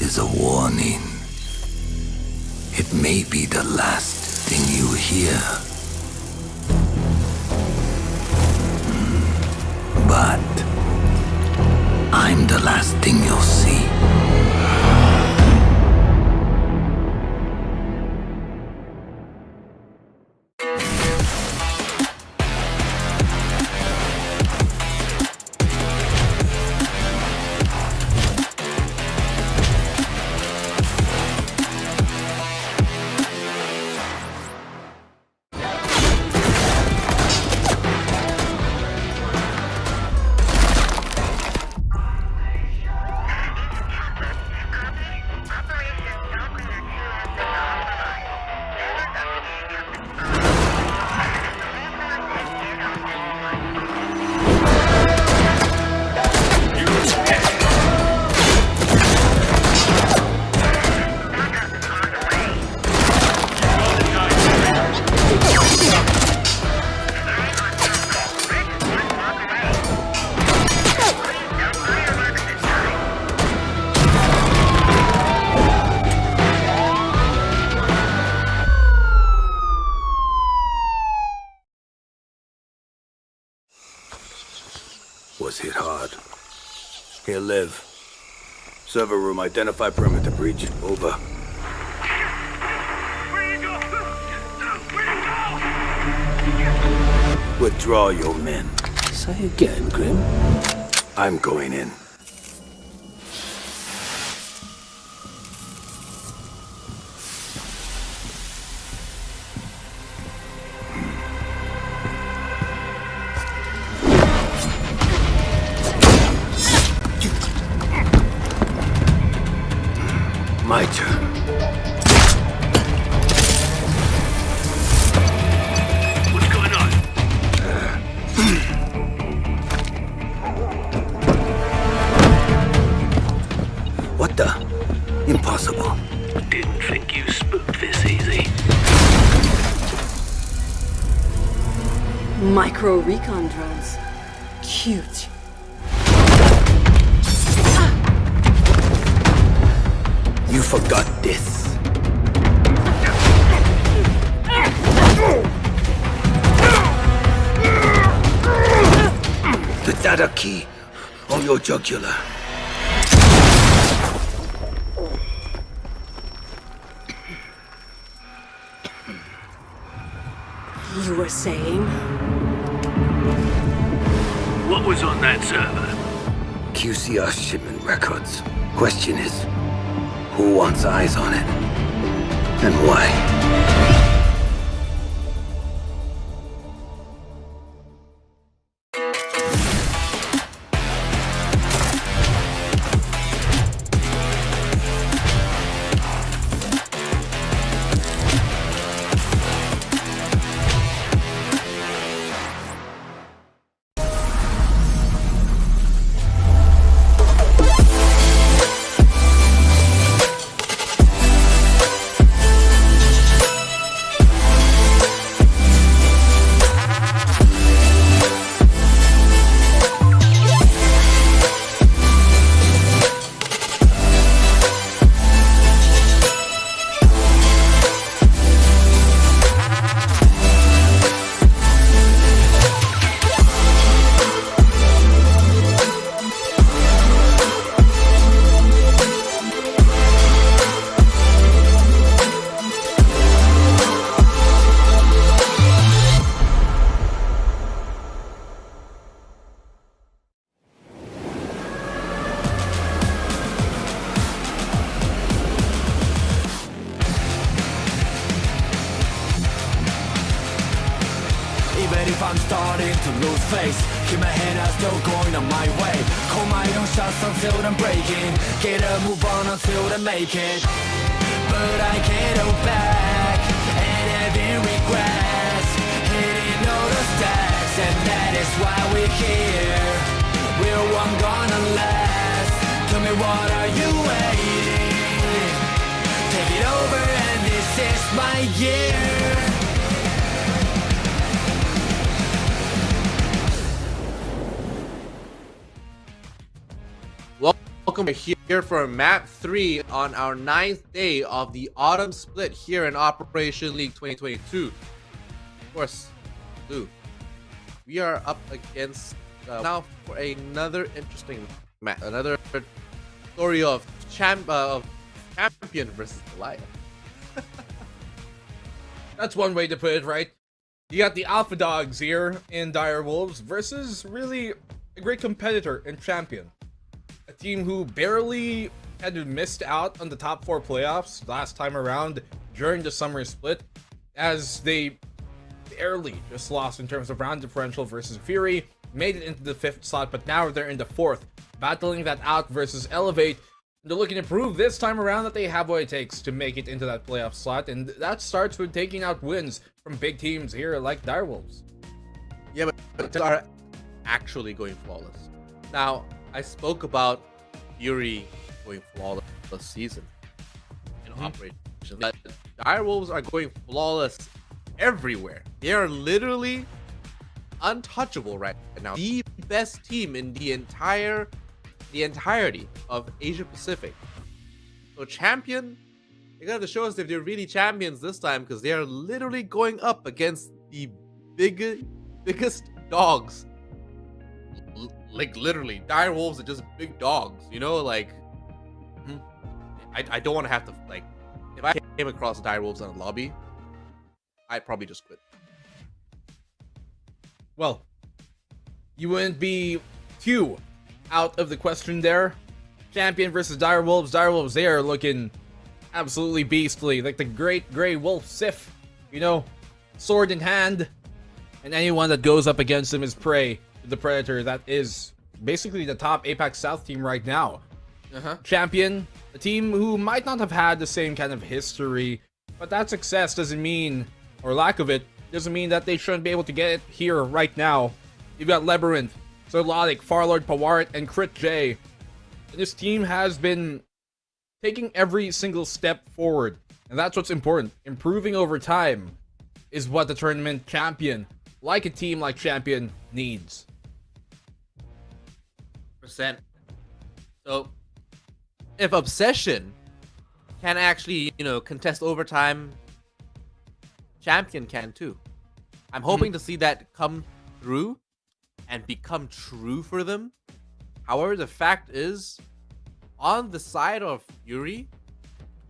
is a warning. It may be the last thing you hear. But I'm the last thing you'll see. Was hit hard. He'll live. Server room, identify perimeter breach. Over. Where'd you go? Where'd you go? Withdraw your men. Say again, Grim. I'm going in. My turn. What's going on? What the? Impossible. Didn't think you spooked this easy. Micro recon drones. Cute. You forgot this. The data key on your jugular. You were saying? What was on that server? QCR shipment records. Question is, who wants eyes on it? And why? Even if I'm starting to lose face, keep my head out, still going on my way. Call my own shots until I'm breaking. Get a move on until I make it. But I can't hold back, and having regrets, hitting all the stacks, and that is why we're here. We're one gonna last. Tell me, what are you waiting? Take it over, and this is my year. Welcome here for map 3 on our 9th day of the autumn split here in Operation League 2022. Of course, Lou, we are up against now for another interesting match, another story of champion versus Goliath. That's one way to put it, right? You got the Alpha Dogs here in Dire Wolves versus really a great competitor in Champion. A team who barely had missed out on the top 4 playoffs last time around during the summer split, as they barely just lost in terms of round differential versus Fury, made it into the 5th slot, but now they're in the 4th, battling that out versus Elevate. They're looking to prove this time around that they have what it takes to make it into that playoff slot, and that starts with taking out wins from big teams here like Direwolves. Yeah, but they are actually going flawless. Now, I spoke about Fury going flawless this season in Operation. But Direwolves are going flawless everywhere. They are literally untouchable right now. The best team in the entirety of Asia Pacific. So Champion, they got to show us if they're really champions this time, because they are literally going up against the biggest dogs. Like literally, Dire Wolves are just big dogs, you know, like I don't want to have to, like, if I came across Dire Wolves in a lobby, I'd probably just quit. Well, you wouldn't be too out of the question there. Champion versus Dire Wolves. Dire Wolves, they are looking absolutely beastly, like the great gray wolf Sif, you know, sword in hand, and anyone that goes up against him is prey to the predator that is basically the top Apex South team right now. Champion, a team who might not have had the same kind of history, but that success doesn't mean, or lack of it, doesn't mean that they shouldn't be able to get it here right now. You've got Labyrinth, Zerlotic, Farlord, Pawarit, and Crit J. And this team has been taking every single step forward, and that's what's important. Improving over time is what the tournament champion, like a team like Champion, needs. %. So, if Obsession can actually, you know, contest overtime, Champion can too. I'm hoping to see that come through and become true for them. However, the fact is, on the side of Fury,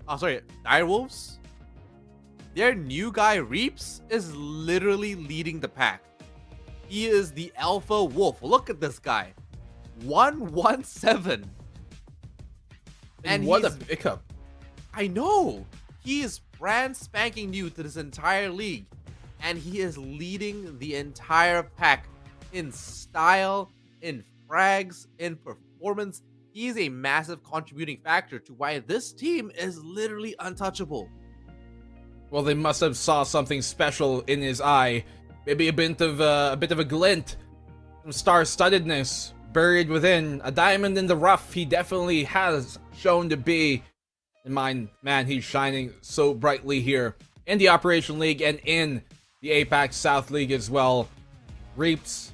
Direwolves, their new guy Reaps is literally leading the pack. He is the alpha wolf. Look at this guy. 117. And what a pickup. I know. He is brand spanking new to this entire league. And he is leading the entire pack in style, in frags, in performance. He is a massive contributing factor to why this team is literally untouchable. Well, they must have saw something special in his eye. Maybe a bit of a glint, some star-studdedness buried within, a diamond in the rough. He definitely has shown to be. In mind, man, he's shining so brightly here in the Operation League and in the Apex South League as well. Reaps,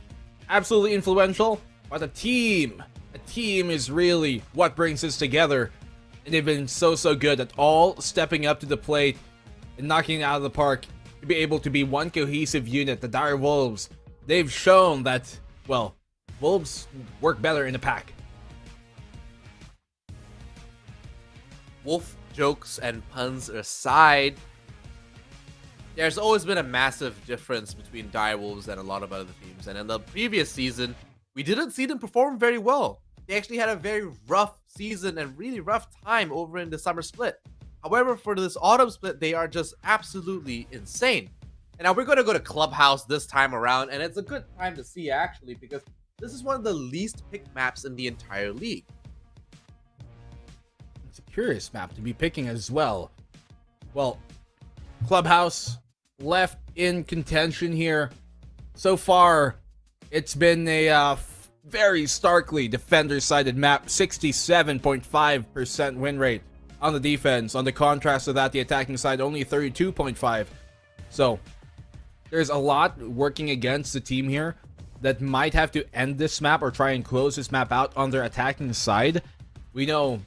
absolutely influential, but a team is really what brings us together. And they've been so good at all stepping up to the plate and knocking it out of the park to be able to be one cohesive unit. The Dire Wolves, they've shown that, well, Wolves work better in a pack. Wolf jokes and puns aside, there's always been a massive difference between Direwolves and a lot of other teams. And in the previous season, we didn't see them perform very well. They actually had a very rough season and really rough time over in the summer split. However, for this autumn split, they are just absolutely insane. And now we're going to go to Clubhouse this time around, and it's a good time to see actually, because this is one of the least picked maps in the entire league. It's a curious map to be picking as well. Well, Clubhouse left in contention here. So far, it's been a very starkly defender-sided map. 67.5% win rate on the defense. On the contrast of that, the attacking side only 32.5. So there's a lot working against the team here that might have to end this map or try and close this map out on their attacking side, We know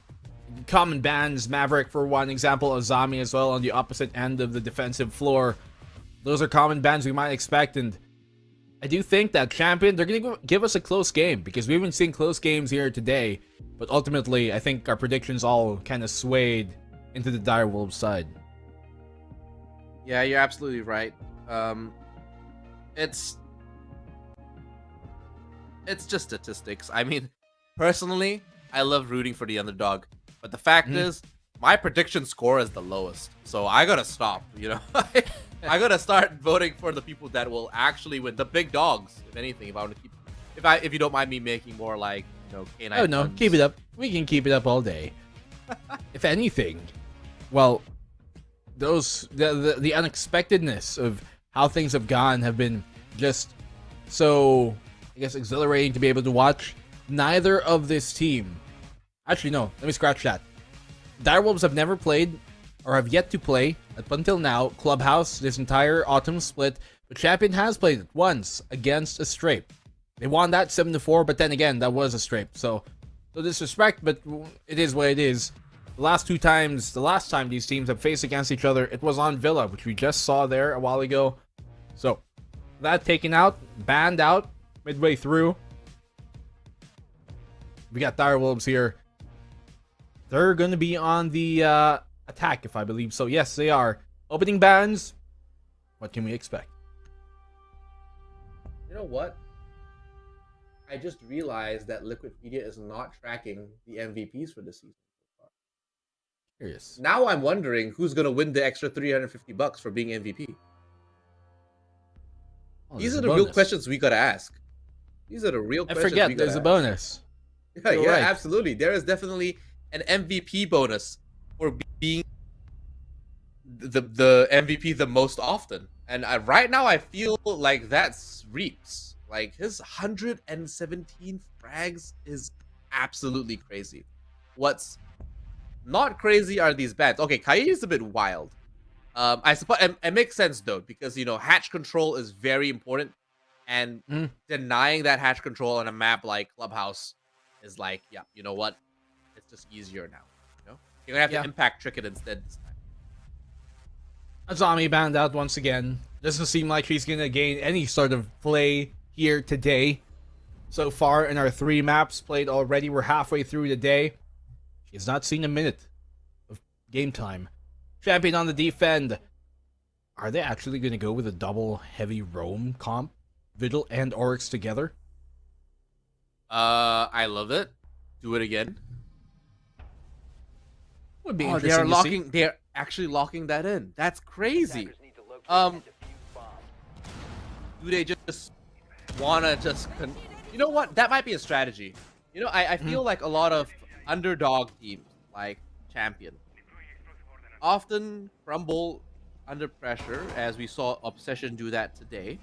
common bans, Maverick for one example, Azami as well on the opposite end of the defensive floor. Those are common bans we might expect, and I do think that Champion, they're going to give us a close game because we haven't seen close games here today. But ultimately, I think our predictions all kind of swayed into the Direwolves side. Yeah, you're absolutely right. It's just statistics. I mean, personally, I love rooting for the underdog, but the fact is, my prediction score is the lowest. So I gotta stop. You know, I gotta start voting for the people that will actually win, the big dogs. If anything, if I want to keep, if you don't mind me making more like, you know, canine. Oh no, puns. keep it up. We can keep it up all day. If anything, well, those the unexpectedness of how things have gone have been just so, I guess, exhilarating to be able to watch. Neither of this team, actually no, let me scratch that. Direwolves have never played or have yet to play up until now Clubhouse this entire autumn split, but Champion has played it once against a Strape. They won that 7-4, but then again, that was a Strape. So disrespect, but it is what it is. The last time these teams have faced against each other, it was on Villa, which we just saw there a while ago. So that taken out, banned out midway through. We got Direwolves here. They're going to be on the attack, if I believe so. Yes, they are. Opening bans. What can we expect? You know what? I just realized that Liquidpedia is not tracking the MVPs for this season. Curious. Now I'm wondering who's gonna win the extra $350 for being MVP. Oh, These are the real questions we gotta ask. These are the real questions. I forget we gotta there's a ask. bonus. Yeah, You're yeah, right. absolutely. There is definitely an MVP bonus for being the MVP the most often. And right now I feel like that's Reaps. Like his 117 frags is absolutely crazy. What's not crazy are these bans. Okay, Kairi is a bit wild. I suppose it makes sense though, because you know hatch control is very important, and denying that hatch control on a map like Clubhouse is like, yeah, you know what? It's just easier now. You know, you're gonna have to impact trick it instead this time. Azami banned out once again. Doesn't seem like he's gonna gain any sort of play here today. So far in our 3 maps played already, we're halfway through the day. He has not seen a minute of game time. Champion on the defend. Are they actually gonna go with a double heavy roam comp? Vigil and Oryx together? I love it. Do it again. Would be They're interesting to locking. see. They're actually locking that in. That's crazy. Do they just wanna just? You know what? That might be a strategy. You know, I feel like a lot of underdog teams, like Champion, often crumble under pressure, as we saw Obsession do that today.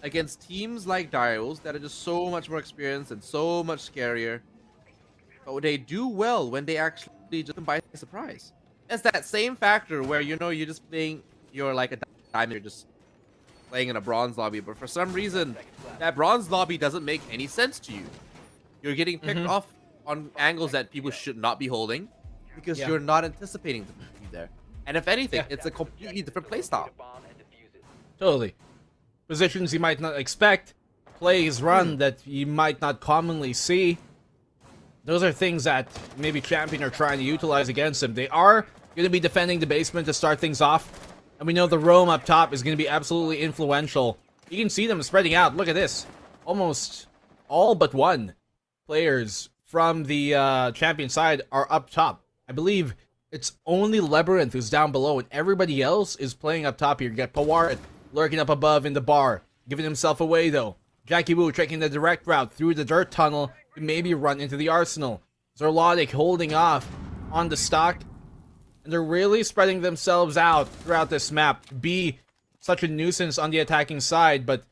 Against teams like Direwolves that are just so much more experienced and so much scarier. But they do well when they actually just by surprise. It's that same factor where, you know, you're just playing, you're like a diamond, you're just playing in a bronze lobby, but for some reason, that bronze lobby doesn't make any sense to you. You're getting picked off on angles that people should not be holding because you're not anticipating them to be there. And if anything, it's a completely different playstyle. Totally. Positions you might not expect, plays run that you might not commonly see. Those are things that maybe Champion are trying to utilize against him. They are going to be defending the basement to start things off. And we know the roam up top is going to be absolutely influential. You can see them spreading out. Look at this. Almost all but one players from the Champion side are up top. I believe it's only Labyrinth who's down below, and everybody else is playing up top here. You got Pawar lurking up above in the bar, giving himself away though. Jackie Wu taking the direct route through the dirt tunnel to maybe run into the arsenal. Zorlotic holding off on the stock, and they're really spreading themselves out throughout this map to be such a nuisance on the attacking side, but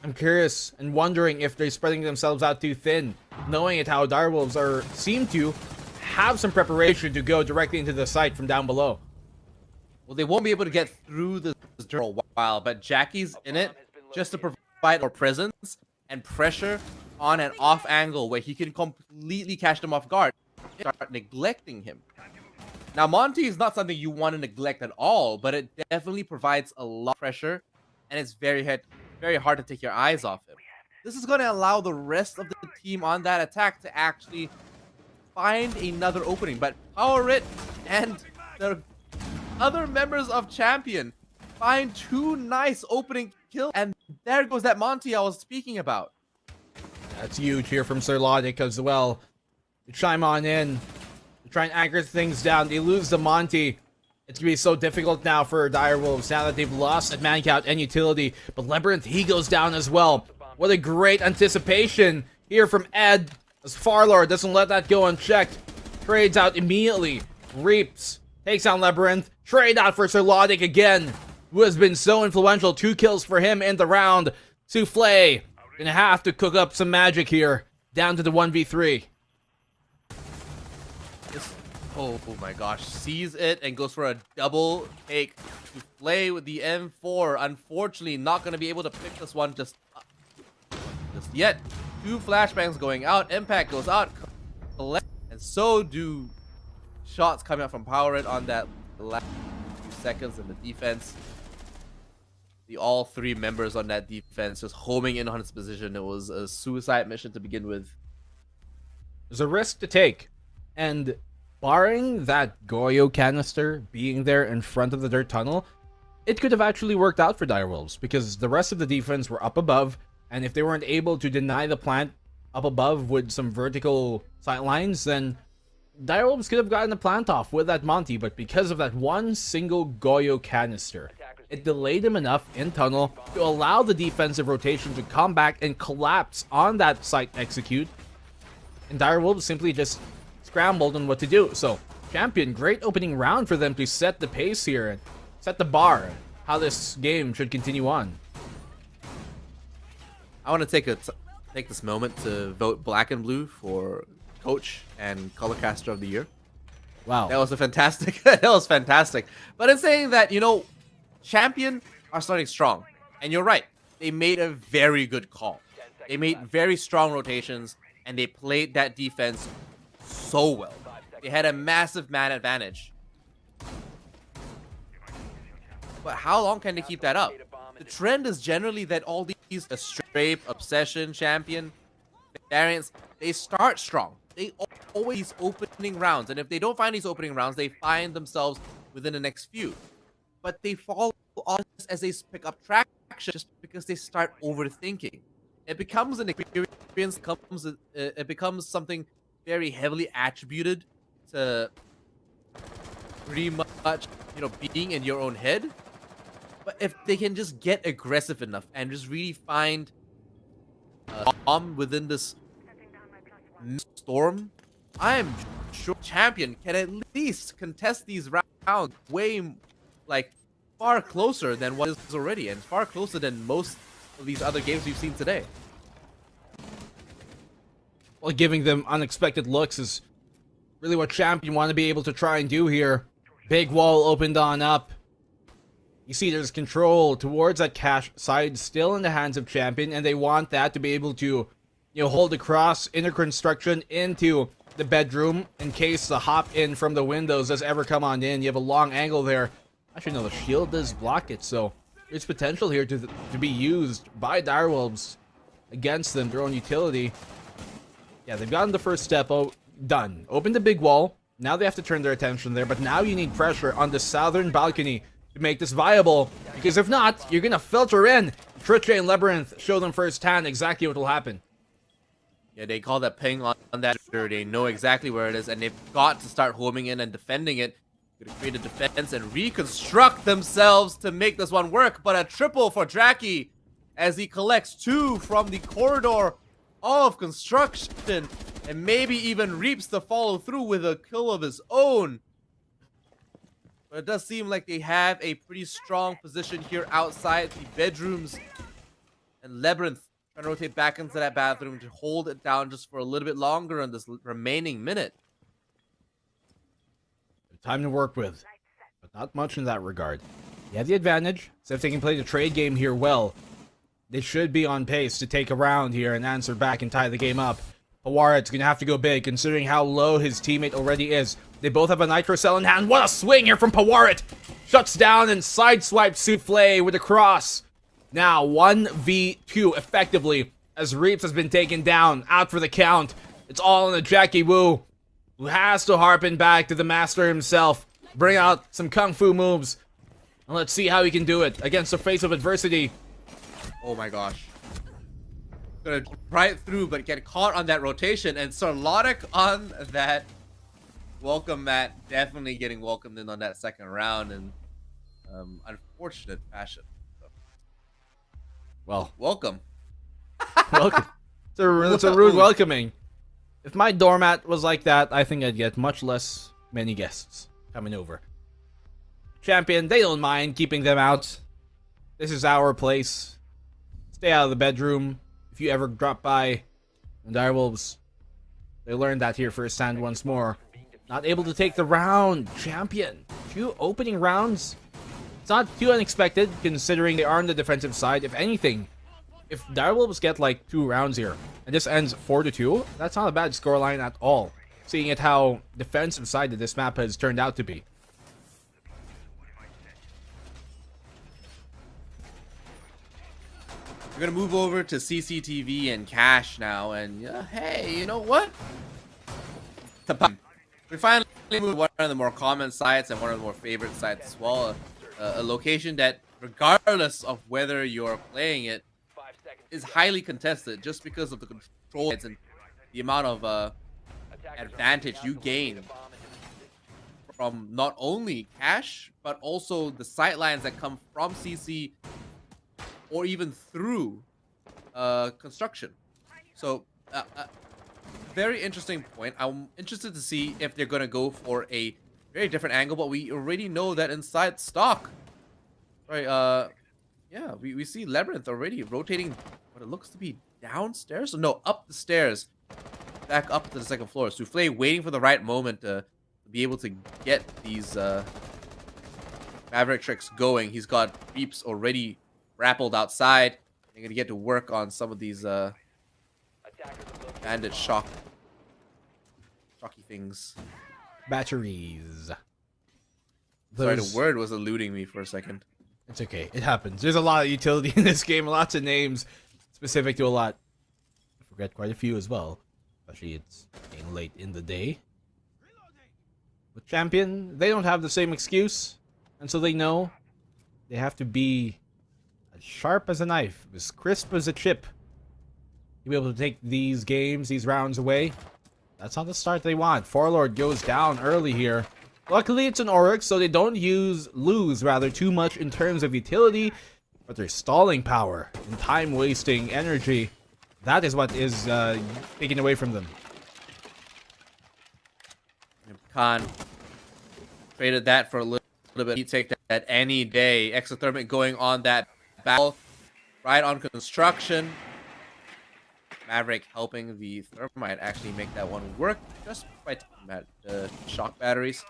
I'm curious and wondering if they're spreading themselves out too thin, knowing it how Direwolves seem to have some preparation to go directly into the site from down below. Well, they won't be able to get through this for a while, but Jackie's in it just to provide more presence and pressure on an off angle where he can completely catch them off guard, start neglecting him. Now, Monty is not something you want to neglect at all, but it definitely provides a lot of pressure, and it's very hard to take your eyes off him. This is going to allow the rest of the team on that attack to actually find another opening. But Power It and the other members of Champion find 2 nice opening kills, and there goes that Monty I was speaking about. That's huge here from Sirlotic as well. They chime on in. They try and anchor things down. They lose the Monty. It's going to be so difficult now for Direwolves now that they've lost that man count and utility. But Labyrinth, he goes down as well. What a great anticipation here from Ed. As Farlord doesn't let that go unchecked. Trades out immediately. Reaps. Takes down Labyrinth. Trade out for Sirlotic again, who has been so influential. 2 kills for him in the round. Souffle gonna have to cook up some magic here. Down to the 1v3. Oh my gosh, sees it and goes for a double take to play with the M4. Unfortunately, not going to be able to pick this one just yet. 2 flashbangs going out, Impact goes out, and so do shots coming out from Power It on that last few seconds in the defense. All 3 members on that defense just homing in on his position. It was a suicide mission to begin with. There's a risk to take, and barring that Goyo canister being there in front of the dirt tunnel, it could have actually worked out for Direwolves because the rest of the defense were up above, and if they weren't able to deny the plant up above with some vertical sight lines, then Direwolves could have gotten the plant off with that Monty, but because of that one single Goyo canister, it delayed them enough in tunnel to allow the defensive rotation to come back and collapse on that site execute, and Direwolves simply just scrambled on what to do. So Champion, great opening round for them to set the pace here and set the bar how this game should continue on. I want to take this moment to vote Black and Blue for Coach and Colorcaster of the Year. Wow, that was a fantastic. That was fantastic. But in saying that, you know, Champion are starting strong, and you're right. They made a very good call. They made very strong rotations, and they played that defense so well. They had a massive man advantage. But how long can they keep that up? The trend is generally that all these Strafe, Obsession, Champion variants, they start strong. They always opening rounds, and if they don't find these opening rounds, they find themselves within the next few. But they fall off as they pick up traction just because they start overthinking. It becomes an experience. It becomes something very heavily attributed to pretty much, you know, being in your own head. But if they can just get aggressive enough and just really find a bomb within this storm, I am sure Champion can at least contest these rounds way, like, far closer than what is already, and far closer than most of these other games we've seen today. Well, giving them unexpected looks is really what Champion want to be able to try and do here. Big wall opened on up. You see there's control towards that cash side still in the hands of Champion, and they want that to be able to, you know, hold across inner construction into the bedroom in case the hop in from the windows does ever come on in. You have a long angle there. Actually, no, the shield does block it, so there's potential here to be used by Direwolves against them, their own utility. Yeah, they've gotten the first step done. Open the big wall. Now they have to turn their attention there, but now you need pressure on the southern balcony to make this viable, because if not, you're gonna filter in. Triche and Labyrinth show them firsthand exactly what will happen. Yeah, they call that ping on that. They know exactly where it is, and they've got to start homing in and defending it. Gonna create a defense and reconstruct themselves to make this one work. But a triple for Draki as he collects 2 from the corridor of construction, and maybe even reaps the follow through with a kill of his own. But it does seem like they have a pretty strong position here outside the bedrooms. And Labyrinth trying to rotate back into that bathroom to hold it down just for a little bit longer in this remaining minute. Time to work with, but not much in that regard. They have the advantage, so if they can play the trade game here well, They should be on pace to take a round here and answer back and tie the game up. Pawaret's gonna have to go big, considering how low his teammate already is. They both have a Nitro Cell in hand. What a swing here from Pawaret! Shuts down and sideswipes Souffle with a cross. Now 1v2 effectively, as Reaps has been taken down, out for the count. It's all on the Jackie Wu, who has to harpen back to the master himself. Bring out some kung fu moves. And let's see how he can do it against the face of adversity. Oh my gosh. Gonna right through, but get caught on that rotation, and Sarlonic on that welcome mat, definitely getting welcomed in on that second round in unfortunate fashion. So, well, welcome. Welcome. It's a rude welcoming. If my doormat was like that, I think I'd get much less many guests coming over. Champion, they don't mind keeping them out. This is our place. Stay out of the bedroom. If you ever drop by, and Direwolves, they learned that here firsthand once more. Not able to take the round. Champion, 2 opening rounds. It's not too unexpected, considering they are on the defensive side. If anything, if Direwolves get like 2 rounds here, and this ends 4-2, that's not a bad scoreline at all, seeing it how defensive sided this map has turned out to be. We're gonna move over to CCTV and Cash now, and hey, you know what? We finally moved to one of the more common sites and one of the more favorite sites as well. A location that, regardless of whether you're playing it, is highly contested just because of the control and the amount of advantage you gain from not only Cash, but also the sightlines that come from CC or even through construction. So very interesting point. I'm interested to see if they're going to go for a very different angle, but we already know that inside stock, right? Yeah, we see Labyrinth already rotating what it looks to be downstairs, no, up the stairs, back up to the second floor. Souffle waiting for the right moment to be able to get these Maverick tricks going. He's got Reaps already grappled outside. They're gonna get to work on some of these bandit shocky things. Batteries. Sorry, the word was eluding me for a second. It's okay, it happens. There's a lot of utility in this game, lots of names specific to a lot. I forget quite a few as well, especially it's getting late in the day. With Champion, they don't have the same excuse, and so they know they have to be as sharp as a knife, as crisp as a chip, to be able to take these games, these rounds away. That's not the start they want. Forlord goes down early here. Luckily, it's an Oryx, so they don't lose too much in terms of utility, but their stalling power and time-wasting energy, that is what is taken away from them. Khan traded that for a little bit. He'd take that any day. Exothermic going on that battle, right on construction. Maverick helping the Thermite actually make that one work just by shock batteries.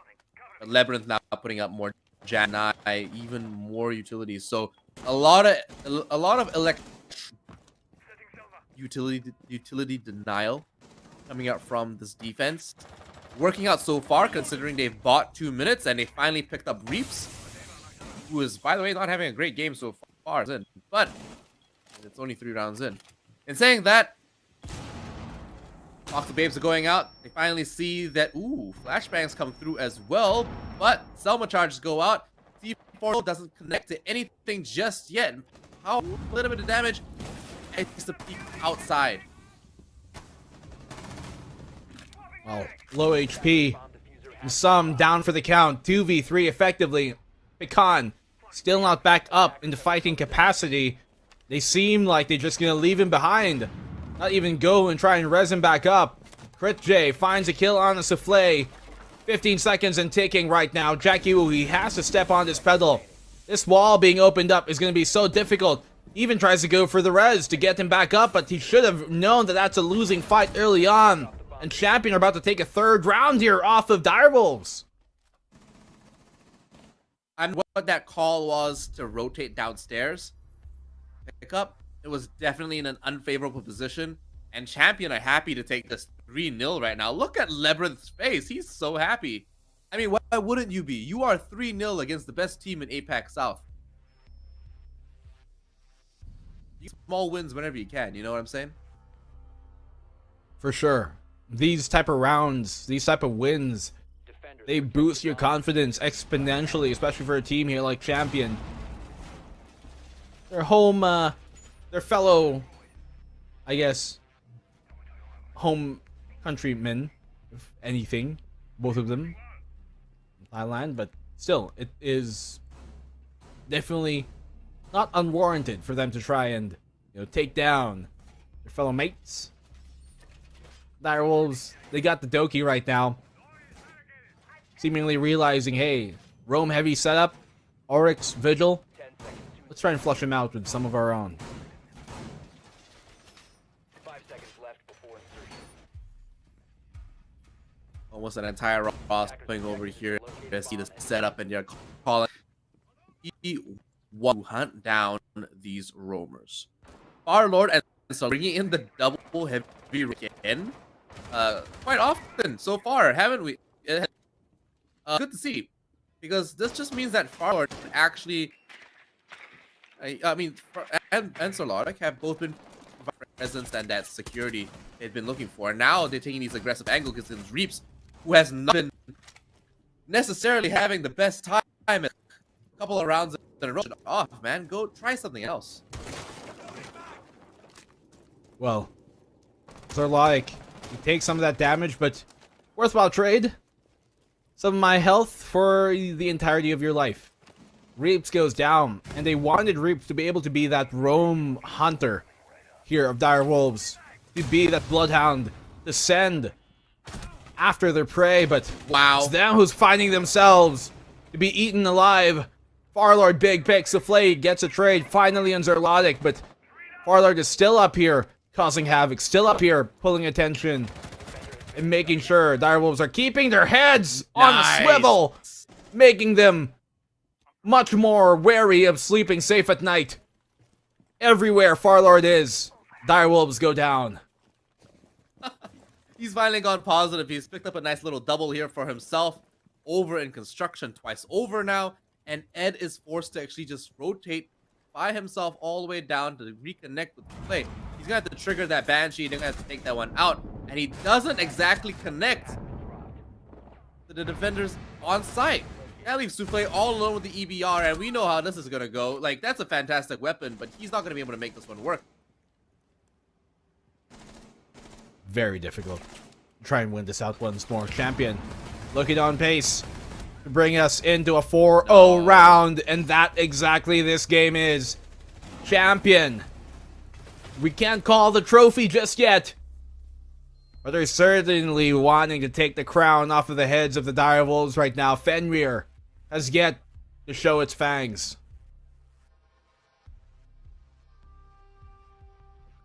But Labyrinth now putting up more Janai, even more utilities. So a lot of utility denial coming out from this defense. Working out so far, considering they've bought 2 minutes and they finally picked up Reaps, who is, by the way, not having a great game so far. But it's only 3 rounds in. In saying that, Octa Babes are going out. They finally see that, ooh, flashbangs come through as well, but Selma charges go out. C4 doesn't connect to anything just yet. How a little bit of damage, it takes the peek outside. Well, low HP. And some down for the count. 2v3 effectively. Pecan still not back up into fighting capacity. They seem like they're just gonna leave him behind. Not even go and try and res him back up. Crit J finds a kill on the Souffle. 15 seconds and ticking right now. Jackie Wu, he has to step on this pedal. This wall being opened up is going to be so difficult. Even tries to go for the res to get him back up, but he should have known that that's a losing fight early on. And Champion are about to take a 3rd round here off of Direwolves. And what that call was to rotate downstairs, pick up, it was definitely in an unfavorable position. And Champion are happy to take this 3-0 right now. Look at Labyrinth's face. He's so happy. I mean, why wouldn't you be? You are 3-0 against the best team in APAC South. You get small wins whenever you can, you know what I'm saying? For sure. These type of rounds, these type of wins, they boost your confidence exponentially, especially for a team here like Champion. Their home, their fellow, I guess, home countrymen, if anything, both of them, in Thailand, but still, it is definitely not unwarranted for them to try and, you know, take down their fellow mates. Direwolves, they got the Doki right now, seemingly realizing, hey, Rome heavy setup, Oryx, Vigil, let's try and flush him out with some of our own. 5 seconds left before insertion. Almost an entire roster playing over here. You see the setup, and you're calling. He want to hunt down these roamers. Our Lord, and so bringing in the double heavy again, quite often so far, haven't we? Good to see, because this just means that Farlord actually, I mean, and Solaric have both been presence and that security they've been looking for. Now they're taking these aggressive angles against Reaps, who has not been necessarily having the best time in a couple of rounds in a row. Off, man, go try something else. Well, Zerlotic, you take some of that damage, but worthwhile trade. Some of my health for the entirety of your life. Reaps goes down, and they wanted Reaps to be able to be that roam hunter here of Dire Wolves, to be that bloodhound, to send after their prey, but wow, it's them who's finding themselves to be eaten alive. Farlord Big Pick Souffle gets a trade finally on Zerlotic, but Farlord is still up here causing havoc, still up here pulling attention and making sure Direwolves are keeping their heads on a swivel, making them much more wary of sleeping safe at night. Everywhere Farlord is, Direwolves go down. He's finally gone positive. He's picked up a nice little double here for himself. Over in construction, twice over now. And Ed is forced to actually just rotate by himself all the way down to reconnect with the play. He's going to have to trigger that Banshee. They're going to have to take that one out. And he doesn't exactly connect to the defenders on site. That leaves Souffle all alone with the EBR. And we know how this is going to go. Like, that's a fantastic weapon, but he's not going to be able to make this one work. Very difficult. Try and win this out once more. Champion looking on pace to bring us into a 4-0 round, and that exactly this game is. Champion. We can't call the trophy just yet, but they're certainly wanting to take the crown off of the heads of the Direwolves right now. Fenrir has yet to show its fangs.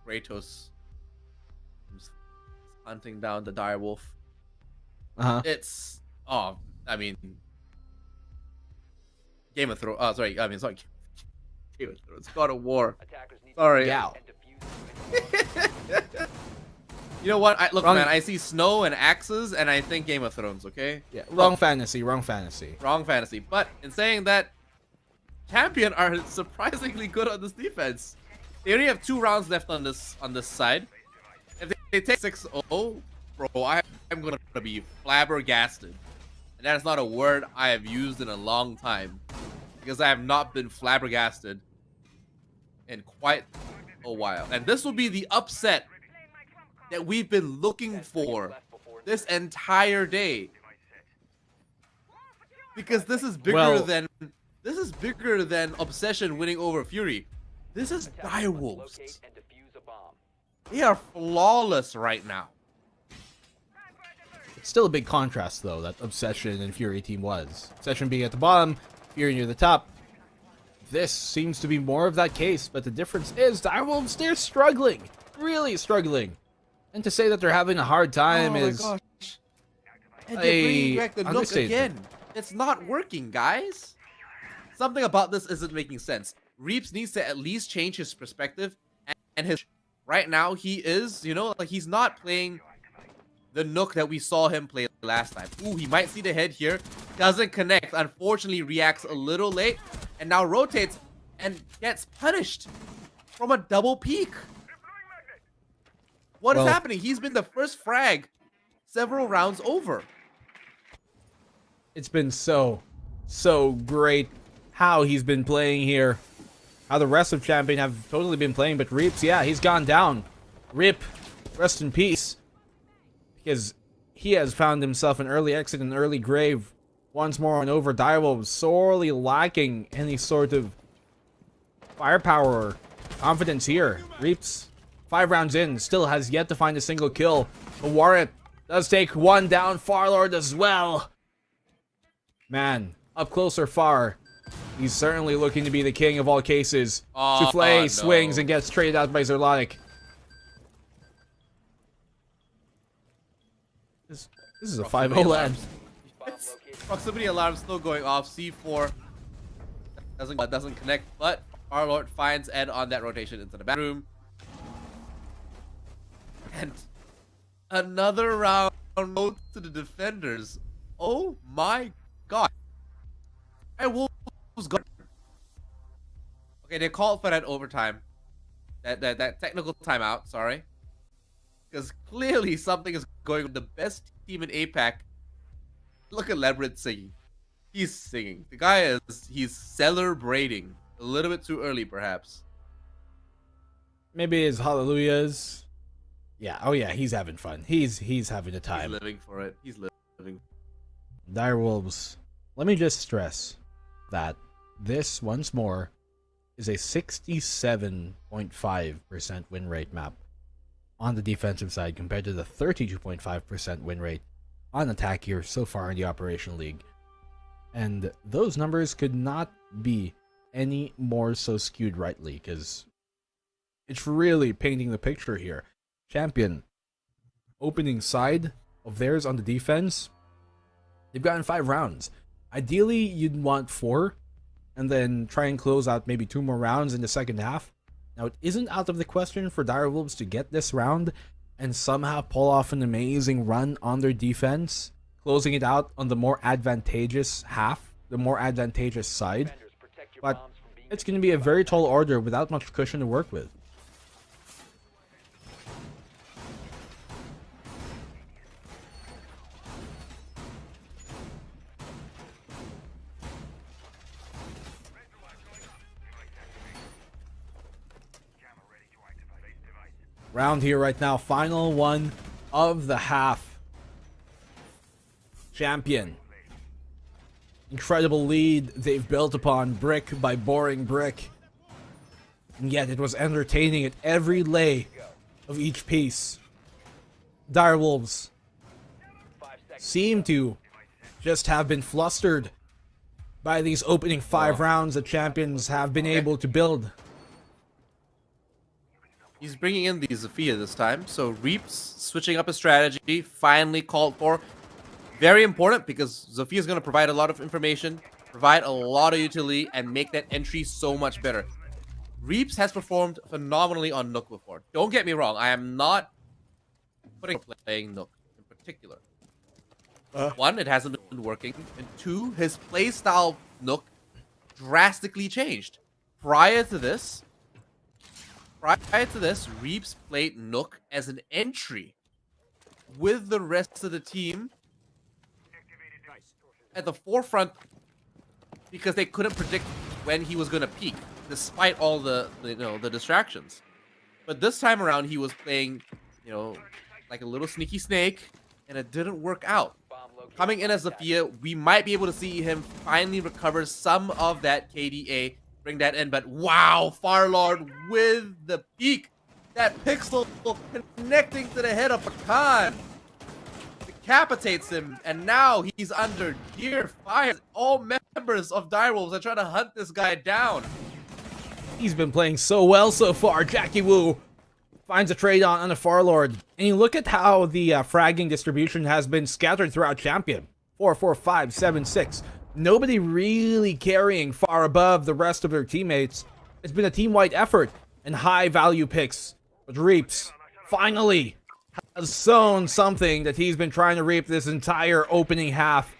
Kratos hunting down the direwolf. It's I mean, Game of Thrones. Oh, sorry. I mean, sorry. Game of Thrones. God of War. Sorry. Yeah. You know what? Look, man. I see snow and axes, and I think Game of Thrones. Okay. Yeah. Wrong fantasy. Wrong fantasy. Wrong fantasy. But in saying that, Champion are surprisingly good on this defense. They only have 2 rounds left on this side. If they take 6-0, bro, I'm gonna be flabbergasted. And that is not a word I have used in a long time, because I have not been flabbergasted in quite a while. And this will be the upset that we've been looking for this entire day, because this is bigger than Obsession winning over Fury. This is Direwolves. They are flawless right now. It's still a big contrast, though, that Obsession and Fury team was. Obsession being at the bottom, Fury near the top. This seems to be more of that case, but the difference is Direwolves, they're struggling. Really struggling. And to say that they're having a hard time is... Oh my gosh. And they're bringing back the Nook again. It's not working, guys. Something about this isn't making sense. Reaps needs to at least change his perspective and his right now he is, you know, like he's not playing the Nook that we saw him play last time. Ooh, he might see the head here. Doesn't connect. Unfortunately, reacts a little late. And now rotates and gets punished from a double peek. What is happening? He's been the first frag several rounds over. It's been so great how he's been playing here. How the rest of Champion have totally been playing, but Reaps, yeah, he's gone down. Rip, rest in peace. Because he has found himself an early exit, an early grave. Once more and over, Direwolves sorely lacking any sort of firepower or confidence here. Reaps, 5 rounds in, still has yet to find a single kill. But Warrior does take one down, Farlord as well. Man, up close or far, he's certainly looking to be the king of all cases. Souffle swings and gets traded out by Zerlotic. This is a 5-0 land. Proximity alarm still going off. C4 doesn't connect, but Farlord finds Ed on that rotation into the bathroom. And another round goes to the defenders. Oh my god. Okay, they called for that overtime. That technical timeout, sorry. Because clearly something is going on. The best team in APAC. Look at Labyrinth singing. He's singing. The guy he's celebrating. A little bit too early, perhaps. Maybe his hallelujahs. Yeah, oh yeah, he's having fun. He's having a time. He's living for it. He's living. Direwolves, let me just stress that this, once more, is a 67.5% win rate map on the defensive side compared to the 32.5% win rate on attack here so far in the Operation League. And those numbers could not be any more so skewed rightly, because it's really painting the picture here. Champion, opening side of theirs on the defense, they've gotten 5 rounds. Ideally, you'd want 4, and then try and close out maybe 2 more rounds in the second half. Now, it isn't out of the question for Direwolves to get this round and somehow pull off an amazing run on their defense, closing it out on the more advantageous half, the more advantageous side. But it's going to be a very tall order without much cushion to work with. Round here right now, final one of the half. Champion. Incredible lead they've built upon brick by boring brick. And yet it was entertaining at every lay of each piece. Direwolves seem to just have been flustered by these opening 5 rounds that Champions have been able to build. He's bringing in the Zofia this time, so Reaps switching up his strategy, finally called for. Very important, because Zofia is going to provide a lot of information, provide a lot of utility, and make that entry so much better. Reaps has performed phenomenally on Nook before. Don't get me wrong, I am not playing Nook in particular. 1, it hasn't been working, and 2, his playstyle Nook drastically changed. Prior to this, Reaps played Nook as an entry with the rest of the team at the forefront because they couldn't predict when he was going to peak, despite all the distractions. But this time around, he was playing, like a little sneaky snake, and it didn't work out. Coming in as Zofia, we might be able to see him finally recover some of that KDA, bring that in, but wow, Farlord with the peak. That pixel connecting to the head of Pecan. Decapitates him, and now he's under gear fire. All members of Direwolves are trying to hunt this guy down. He's been playing so well so far. Jackie Wu finds a trade on a Farlord. And you look at how the fragging distribution has been scattered throughout Champion. 4, 4, 5, 7, 6. Nobody really carrying far above the rest of their teammates. It's been a team-wide effort. and high value picks. But Reaps finally has sown something that he's been trying to reap this entire opening half.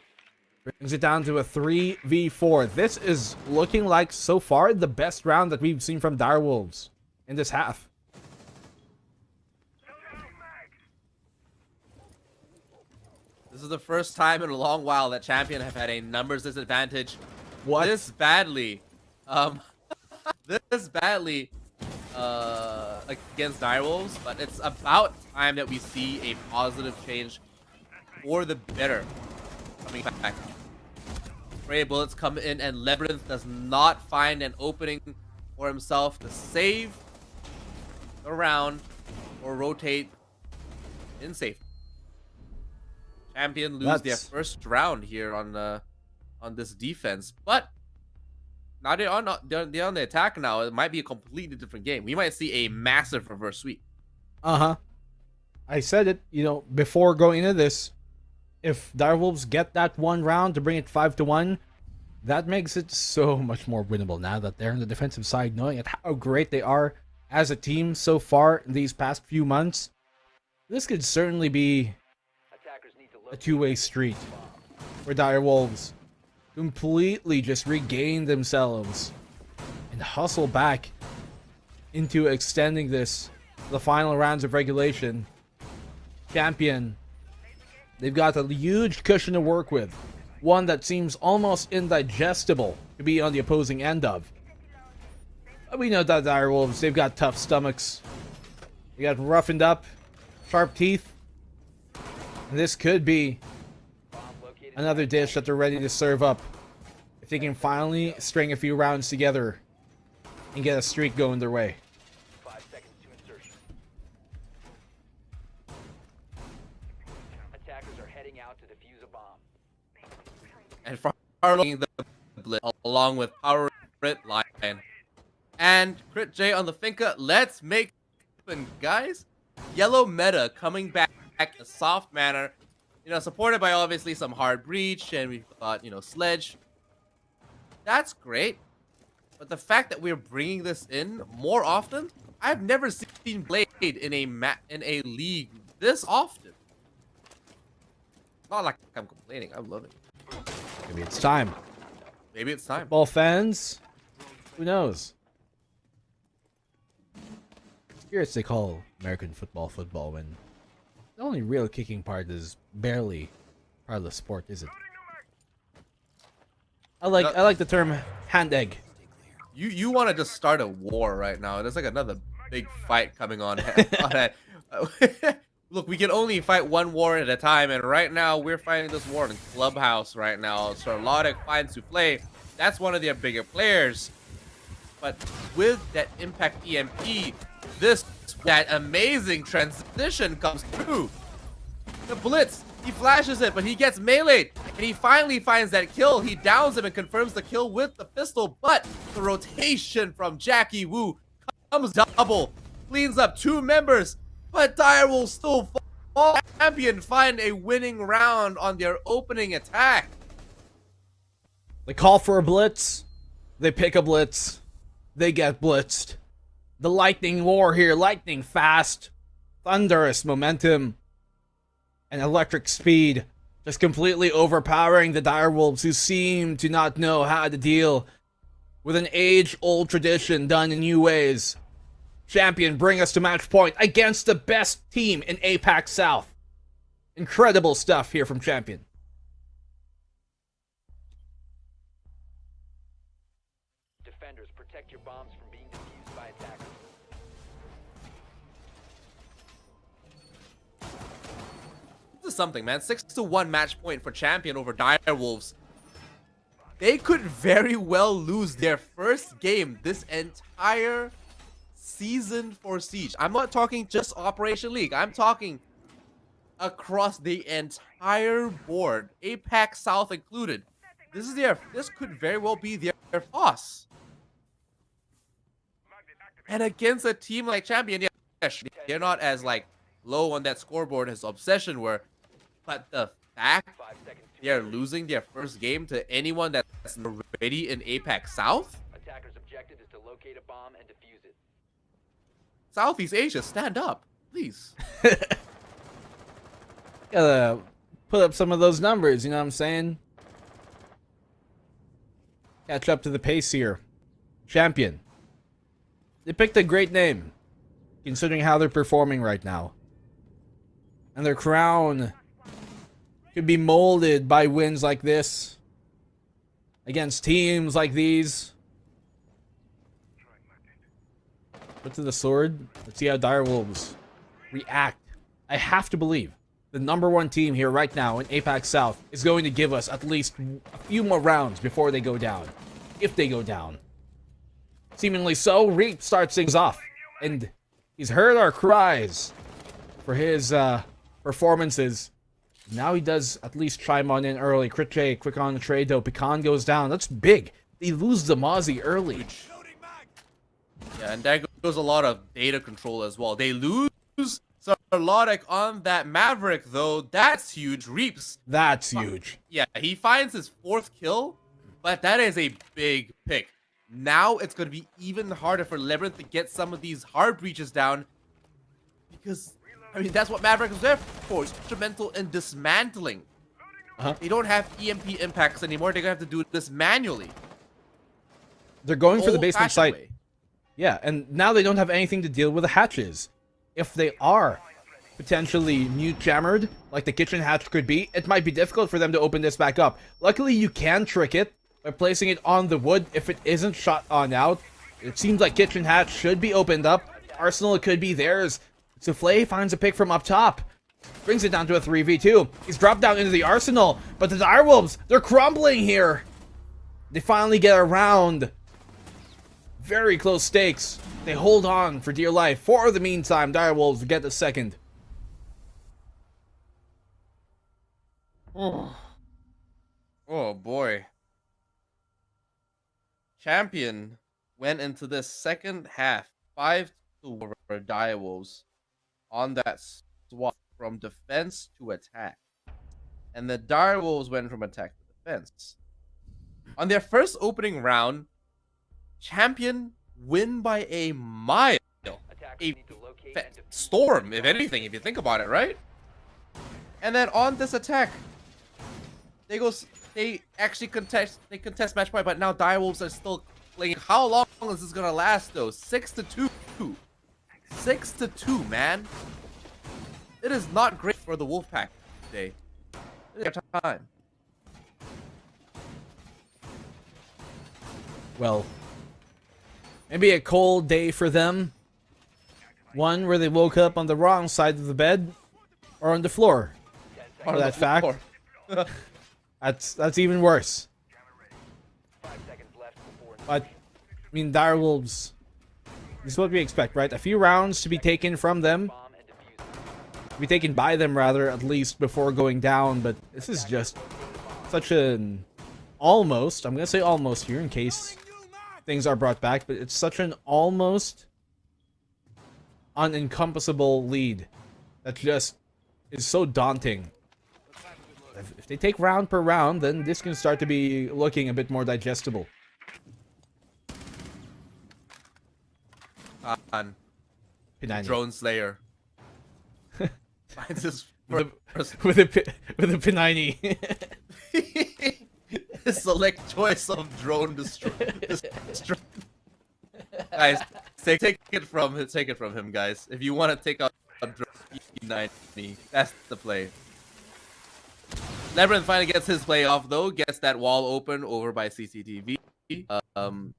Brings it down to a 3v4. This is looking like, so far, the best round that we've seen from Direwolves in this half. This is the first time in a long while that Champion have had a numbers disadvantage. What? This badly. This badly against Direwolves, but it's about time that we see a positive change for the better coming back. Spray bullets come in, and Labyrinth does not find an opening for himself to save the round or rotate in safety. Champion lose their first round here on this defense, but now they're on the attack now. It might be a completely different game. We might see a massive reverse sweep. I said it, you know, before going into this. If Direwolves get that one round to bring it 5-1, that makes it so much more winnable now that they're on the defensive side, knowing at how great they are as a team so far in these past few months. This could certainly be a two-way street where Direwolves completely just regain themselves and hustle back into extending this to the final rounds of regulation. Champion, they've got a huge cushion to work with, one that seems almost indigestible to be on the opposing end of. But we know that Direwolves, they've got tough stomachs, they got roughened up, sharp teeth, and this could be another dish that they're ready to serve up if they can finally string a few rounds together and get a streak going their way. 5 seconds to insertion. Attackers are heading out to defuse a bomb. And following the blitz along with Power Crit Lion and Crit J on the Finka. Let's make it happen, guys. Yellow meta coming back in a soft manner, you know, supported by obviously some hard breach, and we've got, you know, Sledge. That's great, but the fact that we're bringing this in more often, I've never seen Blade in a league this often. Not like I'm complaining, I'm loving it. Maybe it's time. Maybe it's time. Football fans, who knows? Spirits they call American football football when the only real kicking part is barely part of the sport, is it? I like the term hand egg. You want to just start a war right now. There's like another big fight coming on. Look, we can only fight one war at a time, and right now we're fighting this war in Clubhouse right now. Charlotte finds Souffle. That's one of their bigger players. But with that Impact EMP, that amazing transition comes through. The Blitz, he flashes it, but he gets meleeed, and he finally finds that kill. He downs him and confirms the kill with the pistol, but the rotation from Jackie Wu comes double, cleans up 2 members, but Dire will still fall. Champion find a winning round on their opening attack. They call for a blitz, they pick a blitz, they get blitzed. The lightning war here, lightning fast, thunderous momentum, and electric speed, just completely overpowering the Direwolves, who seem to not know how to deal with an age-old tradition done in new ways. Champion bring us to match point against the best team in APAC South. Incredible stuff here from Champion. Defenders, protect your bombs from being defused by attackers. This is something, man. 6-1 match point for Champion over Direwolves. They could very well lose their first game this entire season for Siege. I'm not talking just Operation League. I'm talking across the entire board, APAC South included. This could very well be their loss. And against a team like Champion, yeah, they're not as like low on that scoreboard as Obsession were, but the fact they're losing their first game to anyone that's already in APAC South. Attacker's objective is to locate a bomb and defuse it. Southeast Asia, stand up, please. Gotta put up some of those numbers, you know what I'm saying? Catch up to the pace here. Champion. They picked a great name, considering how they're performing right now. And their crown could be molded by wins like this, against teams like these. Put to the sword. Let's see how Direwolves react. I have to believe the #1 team here right now in APAC South is going to give us at least a few more rounds before they go down. If they go down. Seemingly so, Reap starts things off. And he's heard our cries for his performances. Now he does at least chime on in early. Crit J, quick on the trade though. Pecan goes down. That's big. They lose the Mozzie early. Yeah, and there goes a lot of data control as well. They lose Sarlodic on that Maverick, though. That's huge. Reaps. That's huge. Yeah, he finds his 4th kill, but that is a big pick. Now it's going to be even harder for Labyrinth to get some of these hard breaches down. Because, I mean, that's what Maverick is there for. It's instrumental in dismantling. They don't have EMP impacts anymore. They're going to have to do this manually. They're going for the basement site. Way. Yeah, and now they don't have anything to deal with the hatches. If they are potentially mute jammered, like the kitchen hatch could be, it might be difficult for them to open this back up. Luckily, you can trick it by placing it on the wood if it isn't shot on out. It seems like kitchen hatch should be opened up. Arsenal could be theirs. Souffle finds a pick from up top. Brings it down to a 3v2. He's dropped down into the Arsenal, but the Direwolves, they're crumbling here. They finally get around. Very close stakes. They hold on for dear life. For the meantime, Direwolves get the second. Oh boy. Champion went into this second half 5-2 over Direwolves on that swap from defense to attack. And the Direwolves went from attack to defense. On their first opening round, Champion win by a mile. A storm, if anything, if you think about it, right? And then on this attack, they actually contest match point, but now Direwolves are still playing. How long is this gonna last though? 6-2. 6-2, man. It is not great for the Wolfpack today. It is their time. Well, maybe a cold day for them. One where they woke up on the wrong side of the bed, or on the floor. For that fact. That's even worse. But, I mean, Direwolves, this is what we expect, right? A few rounds to be taken from them. To be taken by them, rather, at least before going down. But this is just such an almost, I'm going to say almost here in case things are brought back, but it's such an almost unencompassable lead that just is so daunting. If they take round per round, then this can start to be looking a bit more digestible. Drone Slayer. Finds his with a Pinini. Select choice of drone destroy. Guys, take it from him, guys. If you want to take out a drone E90, that's the play. Labyrinth finally gets his play off though, gets that wall open over by CCTV. And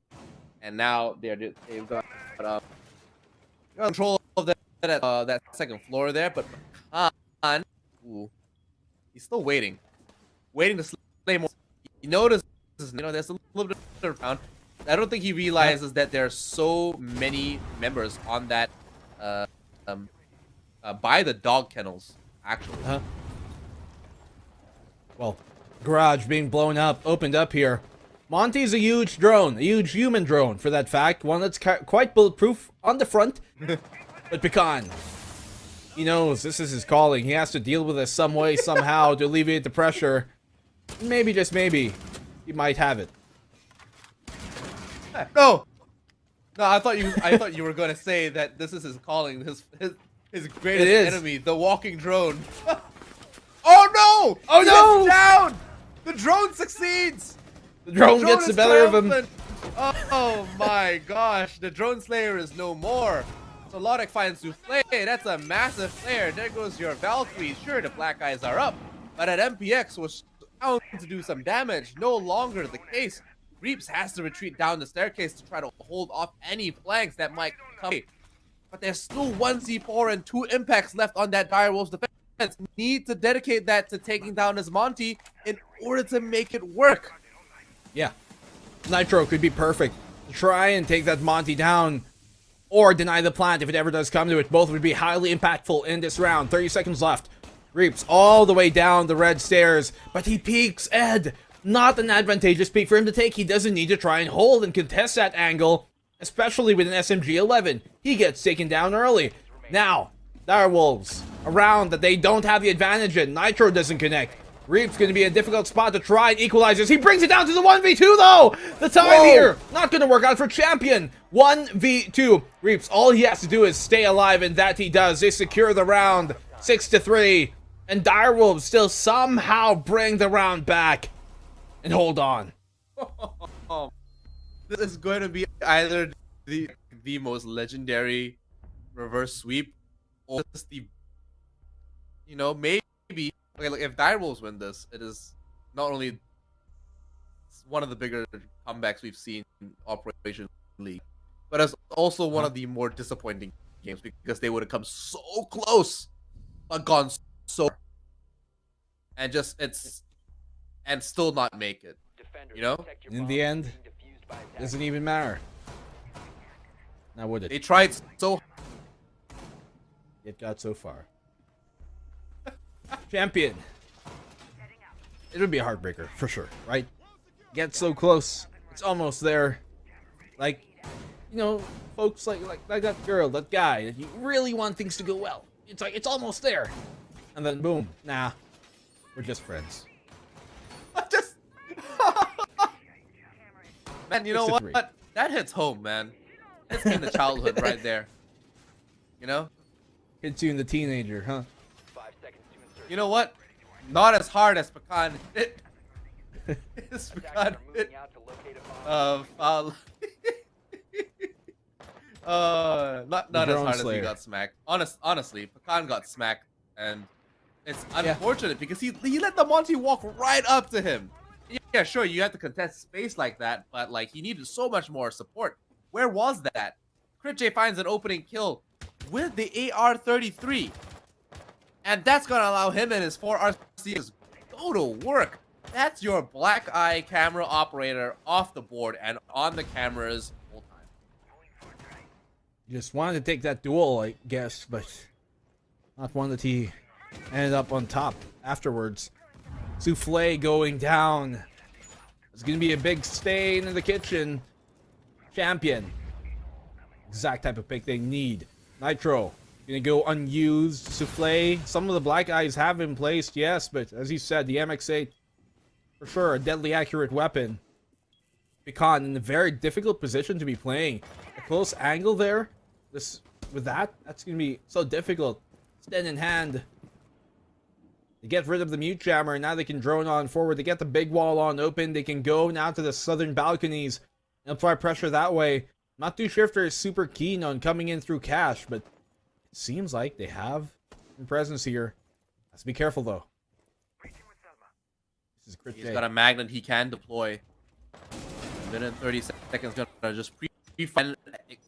now they've got control of that second floor there, but he's still waiting to slay more. He notices, there's a little bit around. I don't think he realizes that there are so many members on that by the dog kennels, actually. Well, garage being blown up, opened up here. Monty's a huge drone, a huge human drone for that fact. One that's quite bulletproof on the front. But Pecan, he knows this is his calling. He has to deal with this some way, somehow, to alleviate the pressure. Maybe, just maybe, he might have it. No, No, I thought you were gonna say that this is his calling, his greatest is. enemy, the walking drone. Oh no! Oh, no! It's down! The drone succeeds! The drone gets the is better of him. triumphant. Oh my gosh, the drone slayer is no more. So Lodek finds Souffle, that's a massive flare. There goes your Valkyrie. Sure, the black eyes are up, but at MPX was bound to do some damage. No longer the case. Reaps has to retreat down the staircase to try to hold off any flanks that might come. But there's still 1 C4 and 2 impacts left on that Direwolf's defense. Need to dedicate that to taking down his Monty in order to make it work. Yeah. Nitro could be perfect. Try and take that Monty down, or deny the plant if it ever does come to it. Both would be highly impactful in this round. 30 seconds left. Reaps all the way down the red stairs, but he peeks Ed. Not an advantageous peak for him to take. He doesn't need to try and hold and contest that angle, especially with an SMG-11. He gets taken down early. Now, Direwolves around that they don't have the advantage in. Nitro doesn't connect. Reap's going to be a difficult spot to try and equalize this. He brings it down to the 1v2 though! The time here, not going to work out for Champion. 1v2. Reaps, all he has to do is stay alive, and that he does. They secure the round 6-3. And Direwolves still somehow bring the round back and hold on. This is going to be either the most legendary reverse sweep, or just the, you know, maybe okay, like if Direwolves win this, it is not only one of the bigger comebacks we've seen in Operation League, but it's also one of the more disappointing games because they would have come so close but gone so and still not make it, you know. In the end, doesn't even matter. Now would it? They tried so. It got so far. Champion. It would be a heartbreaker for sure, right? Get so close. It's almost there. Like, you know, folks like that girl, that guy that you really want things to go well. It's like it's almost there, and then boom, nah, we're just friends. Just man, you know 6-3. what? That hits home, man. That's in the childhood right there. You know? Hits you in the teenager, huh? You know what? Not as hard as Pecan hit. It's Pecan hit. Not as hard as he got smacked. Honestly, Pecan got smacked, and it's unfortunate because he let the Monty walk right up to him. Yeah, sure, you have to contest space like that, but like he needed so much more support. Where was that? Crit J finds an opening kill with the AR-33. And that's going to allow him and his 4 RCs go to work. That's your black eye camera operator off the board and on the cameras full time. Just wanted to take that duel, I guess, but not one that he ended up on top afterwards. Souffle going down. It's going to be a big stain in the kitchen. Champion. Exact type of pick they need. Nitro. Gonna go unused. Souffle. Some of the black eyes have been placed, yes, but as you said, the MX-8, for sure, a deadly accurate weapon. Pecan in a very difficult position to be playing. A close angle there. With that's gonna be so difficult. Stand in hand. They get rid of the mute jammer, and now they can drone on forward. They get the big wall on open. They can go now to the southern balconies and apply pressure that way. Not too Shifter is super keen on coming in through cash, but it seems like they have some presence here. Has to be careful though. This is Crit J. He's got a magnet he can deploy. Minute and 30 seconds gonna just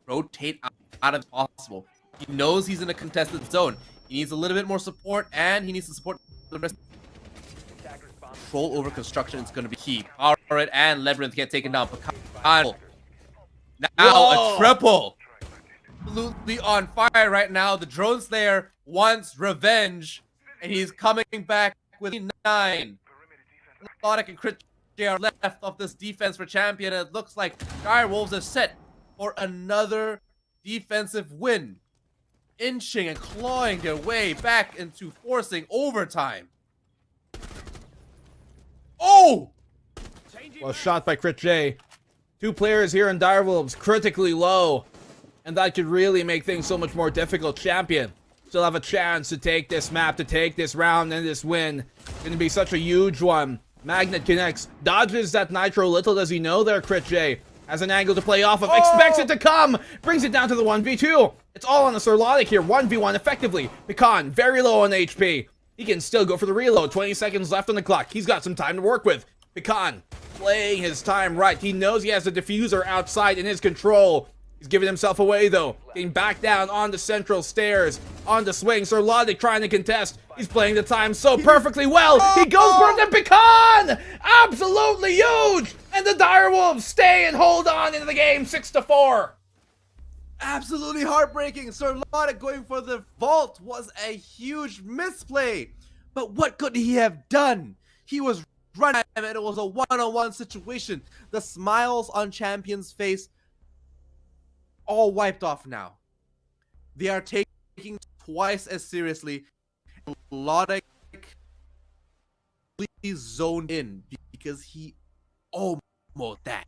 rotate out if possible. He knows he's in a contested zone. He needs a little bit more support, and he needs to support the rest. Control over construction is going to be key. Power it and Labyrinth get taken down. Pecan. Now a triple. Absolutely on fire right now. The Drone Slayer wants revenge, and he's coming back with 9. Lodek and Crit J are left of this defense for Champion. It looks like Direwolves are set for another defensive win, inching and clawing their way back into forcing overtime. Oh! Well, shot by Crit J. Two players here in Direwolves critically low. And that could really make things so much more difficult. Champion still have a chance to take this map, to take this round and this win. It's gonna be such a huge one. Magnet connects, dodges that Nitro. Little does he know there, Crit J has an angle to play off of, expects it to come, brings it down to the 1v2. It's all on the Surlotic here, 1v1 effectively. Pecan, very low on HP. He can still go for the reload, 20 seconds left on the clock. He's got some time to work with. Pecan, playing his time right. He knows he has the diffuser outside in his control. He's giving himself away though. Getting back down on the central stairs. On the swing. Surlotic trying to contest. He's playing the time so perfectly well. He goes for the Pecan! Absolutely huge! And the Direwolves stay and hold on into the game 6-4. Absolutely heartbreaking. Surlotic going for the vault was a huge misplay. But what could he have done? He was running and it was a one-on-one situation. The smiles on Champion's face all wiped off now. They are taking twice as seriously. Surlotic zoned in because he almost that.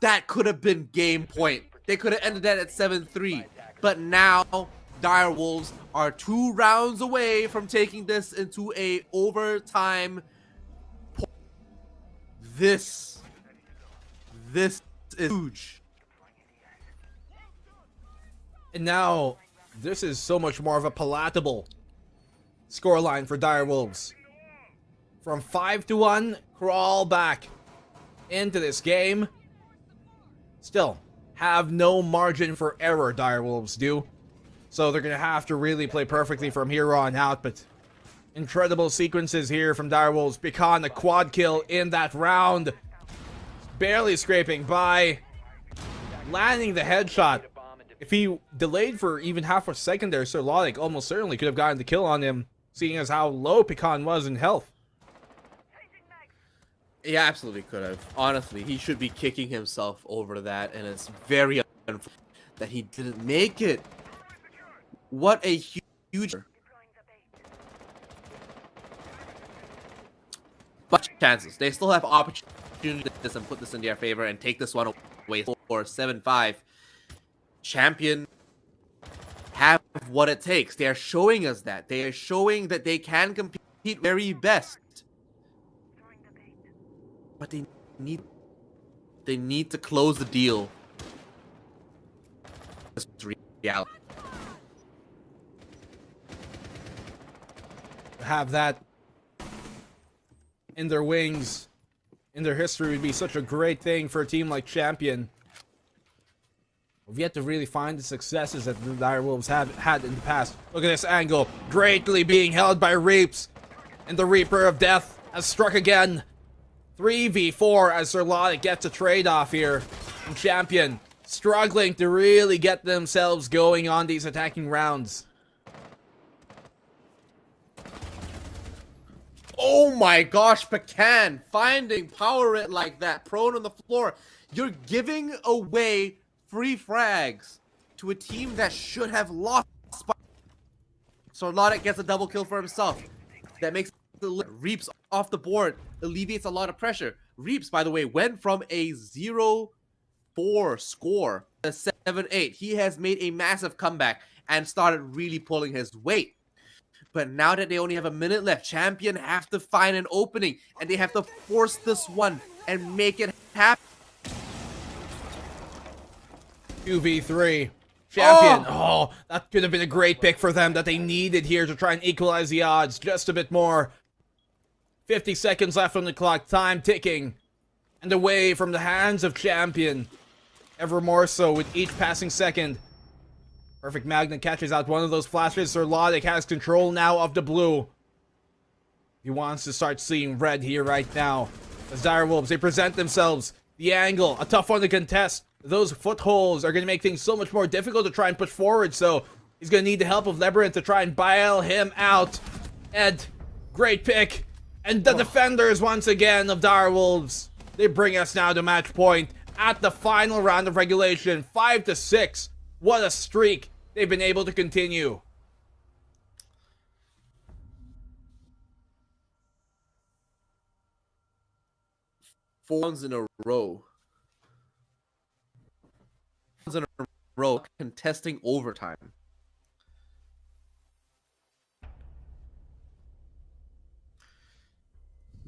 That could have been game point. They could have ended that at 7-3. But now, Direwolves are 2 rounds away from taking this into a overtime. This is huge. And now, this is so much more of a palatable scoreline for Direwolves. From 5-1, crawl back into this game. Still, have no margin for error, Direwolves do. So they're going to have to really play perfectly from here on out. But incredible sequences here from Direwolves. Pecan, a quad kill in that round. Barely scraping by. Landing the headshot. If he delayed for even half a second there, Surlotic almost certainly could have gotten the kill on him, seeing as how low Pecan was in health. Yeah, absolutely could have. Honestly, he should be kicking himself over that, and it's very unfortunate that he didn't make it. What a huge... But chances. They still have opportunity to put this in their favor and take this one away for 7-5. Champion have what it takes. They are showing us that. They are showing that they can compete very best. But they need to close the deal. It's reality. Have that in their wings, in their history, would be such a great thing for a team like Champion. We've yet to really find the successes that the Direwolves have had in the past. Look at this angle, greatly being held by Reaps. And the Reaper of Death has struck again. 3v4 as Surlotic gets a trade-off here. And Champion struggling to really get themselves going on these attacking rounds. Oh my gosh, Pecan finding power it like that, prone on the floor. You're giving away free frags to a team that should have lost. Surlotic gets a double kill for himself. That makes the Reaps off the board, alleviates a lot of pressure. Reaps, by the way, went from a 0-4 score to 7-8. He has made a massive comeback and started really pulling his weight. But now that they only have a minute left, Champion have to find an opening, and they have to force this one and make it happen. 2v3. Champion. Oh, that could have been a great pick for them that they needed here to try and equalize the odds just a bit more. 50 seconds left on the clock, time ticking. And away from the hands of Champion. Ever more so with each passing second. Perfect Magnet catches out one of those flashes. Surlotic has control now of the blue. He wants to start seeing red here right now. As Direwolves, they present themselves. The angle, a tough one to contest. Those footholds are going to make things so much more difficult to try and push forward. So he's going to need the help of Labyrinth to try and bail him out. Ed, great pick. And the defenders once again of Direwolves. They bring us now to match point at the final round of regulation. 5-6. What a streak they've been able to continue. 4 rounds in a row row contesting overtime.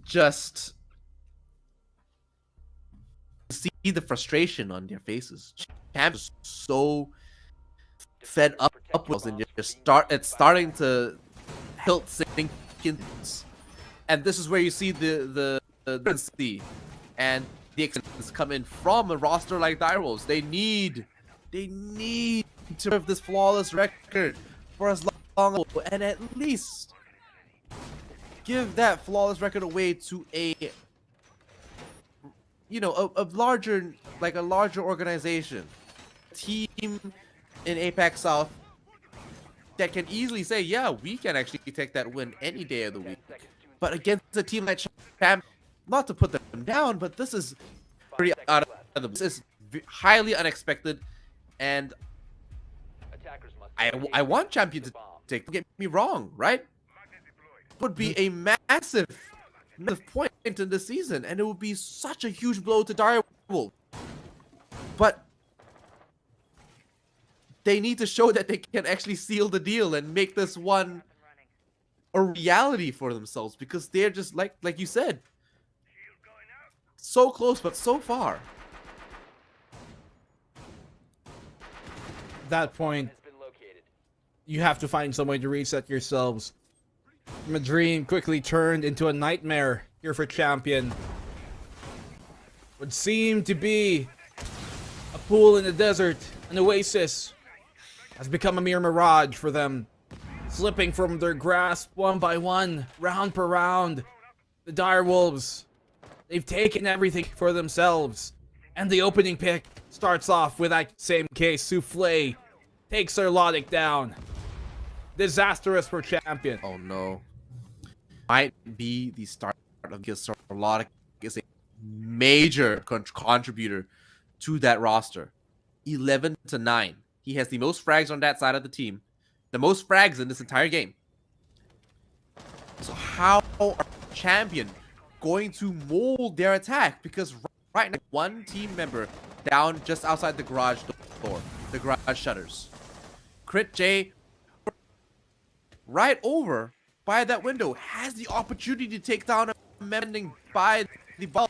Just see the frustration on their faces. Champ is so fed up with, and it's starting to hilt sink in. And this is where you see the and the exceptions come in from a roster like Direwolves. They need to have this flawless record for as long, and at least give that flawless record away to a larger organization, team in APAC South that can easily say, yeah, we can actually take that win any day of the week. But against a team like Champ, not to put them down, but this is pretty out of the. This is highly unexpected, and I want Champion to take. Don't get me wrong, right? Would be a massive point in the season, and it would be such a huge blow to Direwolf. But they need to show that they can actually seal the deal and make this one a reality for themselves, because they're just like you said, so close but so far. At that point, you have to find some way to reset yourselves. From a dream quickly turned into a nightmare here for Champion. Would seem to be a pool in the desert, an oasis, has become a mere mirage for them, slipping from their grasp one by one, round per round. The Direwolves, they've taken everything for themselves, and the opening pick starts off with that same case. Souffle takes Serlotic down. Disastrous for Champion. Oh no. Might be the start of, because Serlotic is a major contributor to that roster. 11-9. He has the most frags on that side of the team. The most frags in this entire game. So how are Champion going to mold their attack? Because right now, one team member down just outside the garage door. The garage shutters. Crit J right over by that window has the opportunity to take down a mending by the ball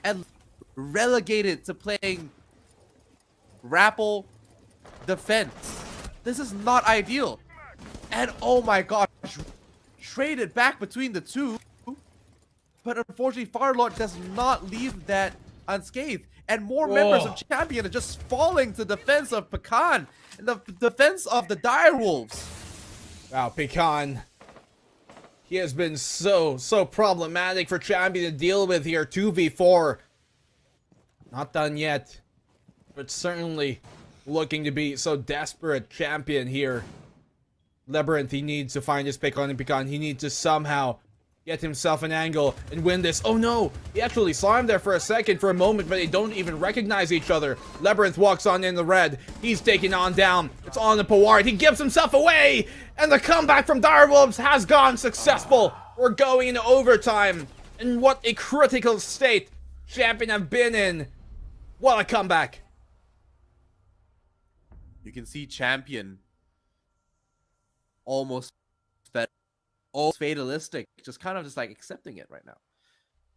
and relegated to playing Rappel defense. This is not ideal. And oh my gosh, traded back between the two, but unfortunately Firelord does not leave that unscathed, and more members of Champion are just falling to defense of Pecan and the defense of the Direwolves. Wow, Pecan. He has been so problematic for Champion to deal with here. 2v4. Not done yet, but certainly looking to be so desperate. Champion here. Labyrinth, he needs to find his Pecan, and Pecan, he needs to somehow get himself an angle and win this. Oh no, he actually saw him there for a second, for a moment, but they don't even recognize each other. Labyrinth walks on in the red. He's taken on down. It's on the Paward. He gives himself away, and the comeback from Direwolves has gone successful. We're going into overtime, and what a critical state Champion have been in. What a comeback. You can see Champion almost fatalistic, just kind of just like accepting it right now.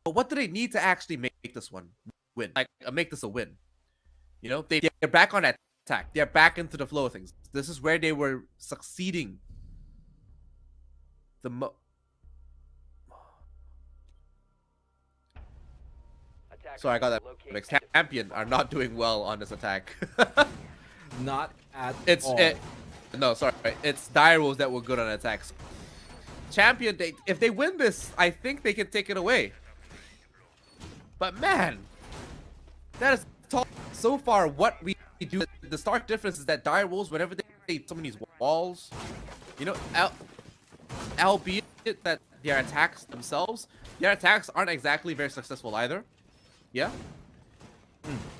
But what do they need to actually make this one win? Like make this a win. You know, they're back on that attack. They're back into the flow of things. This is where they were succeeding the Sorry, I got that mixed. Champion are not doing well on this attack. Not at all. No, sorry. It's Direwolves that were good on attacks. Champion, if they win this, I think they can take it away. But man, that is so far what we do. The stark difference is that Direwolves, whenever they some of these walls, you know, albeit that their attacks themselves, their attacks aren't exactly very successful either. Yeah.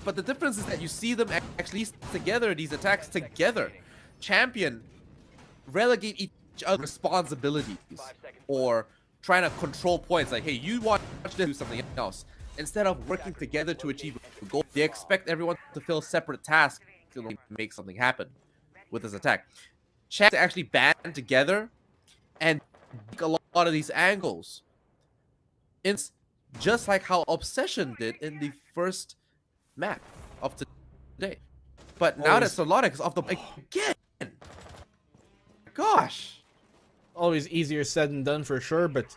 But the difference is that you see them actually together, these attacks together. Champion relegate each other's responsibilities or trying to control points. Like, hey, you want to do something else. instead of working together to achieve a goal, they expect everyone to fill separate tasks to make something happen with this attack. Champs actually band together and make a lot of these angles. It's just like how Obsession did in the first map of today. But now that Solonic is off the again, gosh, Always easier said than done for sure, but at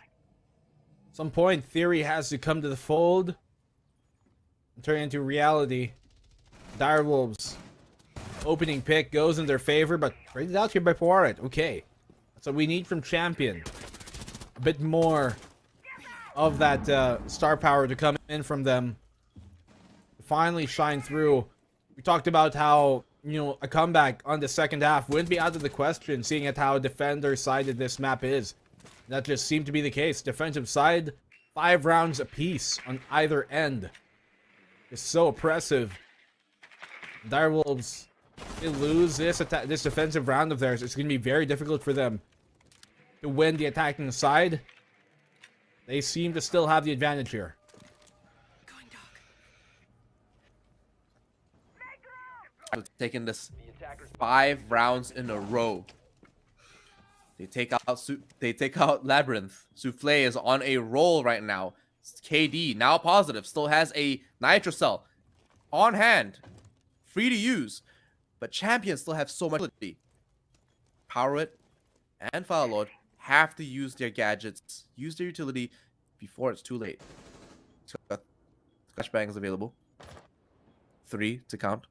some point theory has to come to the fold and turn into reality. Direwolves opening pick goes in their favor, but traded out here by Poirot. Okay, that's what we need from Champion. A bit more of that star power to come in from them to finally shine through. We talked about how, you know, a comeback on the second half wouldn't be out of the question, seeing at how defender-sided this map is. That just seemed to be the case. Defensive side, 5 rounds apiece on either end. It's so oppressive. Direwolves, they lose this defensive round of theirs. It's going to be very difficult for them to win the attacking side. They seem to still have the advantage here. Taking this 5 rounds in a row. They take out Labyrinth. Souffle is on a roll right now. KD now positive, still has a Nitro Cell on hand, free to use, but Champions still have so much ability. Power It and Fire Lord have to use their gadgets, use their utility before it's too late. Flashbang is available. 3 to count.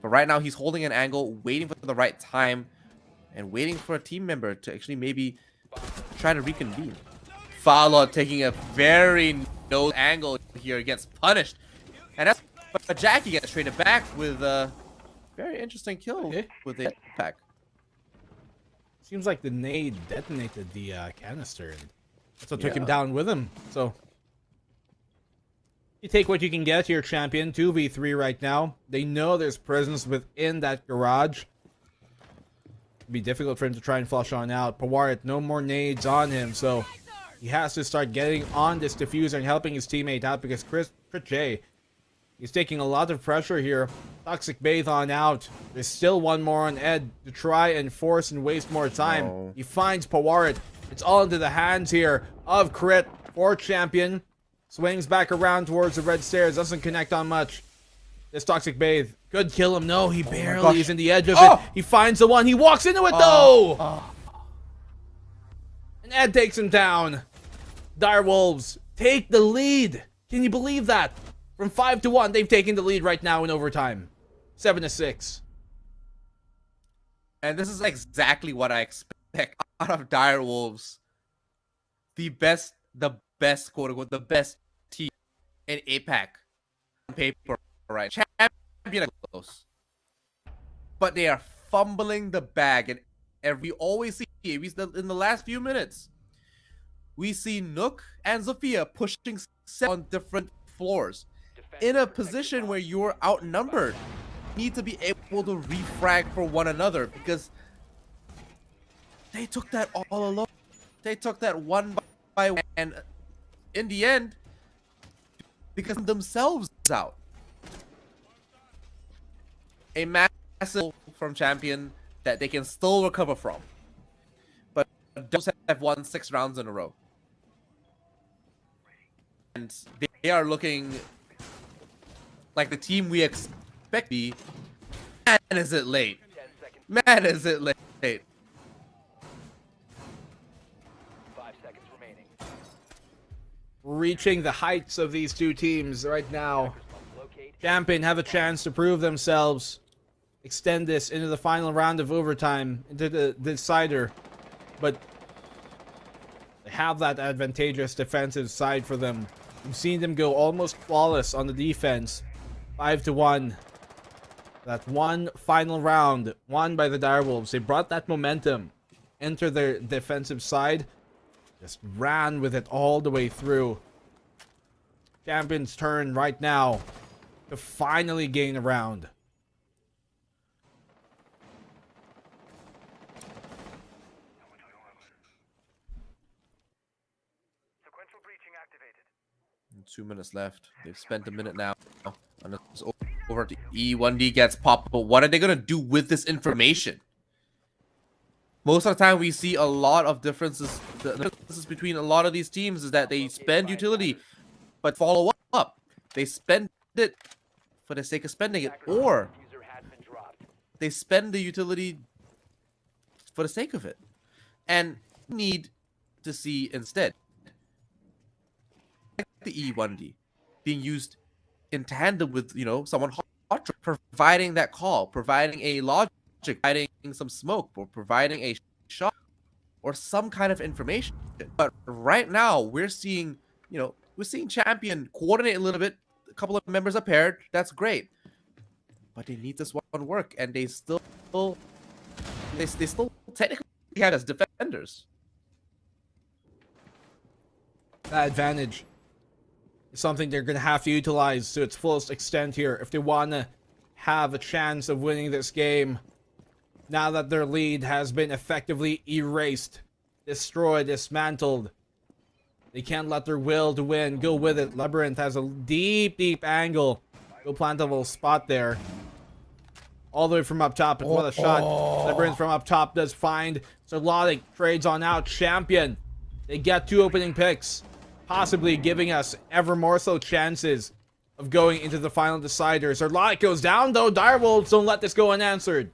But right now he's holding an angle, waiting for the right time, and waiting for a team member to actually maybe try to reconvene. Fallout taking a very nose angle here, gets punished. And that's but Jackie gets traded back with a very interesting kill with the pack. Seems like the nade detonated the canister, and that's what took him down with him. So you take what you can get here, Champion. 2v3 right now. They know there's presence within that garage. It'd be difficult for him to try and flush on out. Poirot, no more nades on him, so he has to start getting on this diffuser and helping his teammate out, because Crit J is taking a lot of pressure here. Toxic Bathe on out. There's still one more on Ed to try and force and waste more time. No. He finds Poirot. It's all into the hands here of Crit for Champion. Swings back around towards the red stairs. Doesn't connect on much. This Toxic Bathe could kill him. No, he barely is in the edge of it. He finds the one. He walks into it though. And Ed takes him down. Direwolves take the lead. Can you believe that? From 5-1, they've taken the lead right now in overtime. 7-6. And this is exactly what I expect out of Direwolves. The best, quote unquote, the best team in APAC on paper, right? Champion close. But they are fumbling the bag, and we always see, in the last few minutes, we see Nook and Zofia pushing on different floors. In a position where you're outnumbered, you need to be able to refrag for one another, because they took that all alone. They took that one by one, and in the end, because themselves out. A massive from Champion that they can still recover from, but those have won 6 rounds in a row, and they are looking like the team we expect to be. Man, is it late? Man, is it late? 5 seconds remaining. Reaching the heights of these two teams right now. Champion have a chance to prove themselves. Extend this into the final round of overtime, into the decider. But they have that advantageous defensive side for them. We've seen them go almost flawless on the defense. 5-1. That one final round won by the Direwolves. They brought that momentum into their defensive side. Just ran with it all the way through. Champion's turn right now to finally gain a round. 2 minutes left. They've spent a minute now. And it's over to E1D gets popped. But what are they going to do with this information? Most of the time, we see a lot of differences. The differences between a lot of these teams is that they spend utility, but follow up. They spend it for the sake of spending it, or they spend the utility for the sake of it. And need to see instead the E1D being used in tandem with, you know, someone hot, providing that call, providing a logic, providing some smoke, or providing a shot or some kind of information. But right now we're seeing, you know, we're seeing Champion coordinate a little bit. A couple of members are paired. That's great. But they need this one work, and they still technically have as defenders. That advantage is something they're going to have to utilize to its fullest extent here if they want to have a chance of winning this game. Now that their lead has been effectively erased, destroyed, dismantled, they can't let their will to win go with it. Labyrinth has a deep angle. Go plant a little spot there. All the way from up top. And what a shot. Labyrinth from up top does find Zerlotic. Trades on out. Champion. They get 2 opening picks, possibly giving us ever more so chances of going into the final decider. Zerlotic goes down, though. Direwolves don't let this go unanswered.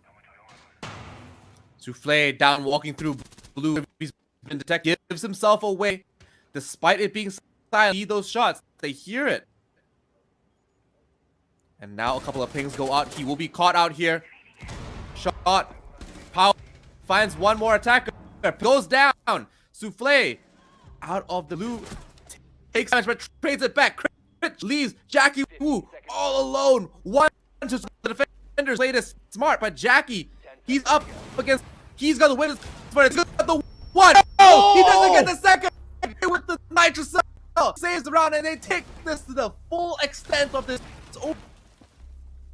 Souffle down, walking through blue. He's been detected. Gives himself away. Despite it being silent, see those shots. They hear it. And now a couple of pings go out. He will be caught out here. Shot. Pow. Finds one more attacker. Goes down. Souffle out of the loop. Takes damage, but trades it back. Crit leaves Jackie Wu all alone. One to the defenders. Played it smart, but Jackie, he's up against. He's got the win, but it's got the one. Oh, he doesn't get the second with the Nitro Cell. Saves the round, and they take this to the full extent of this.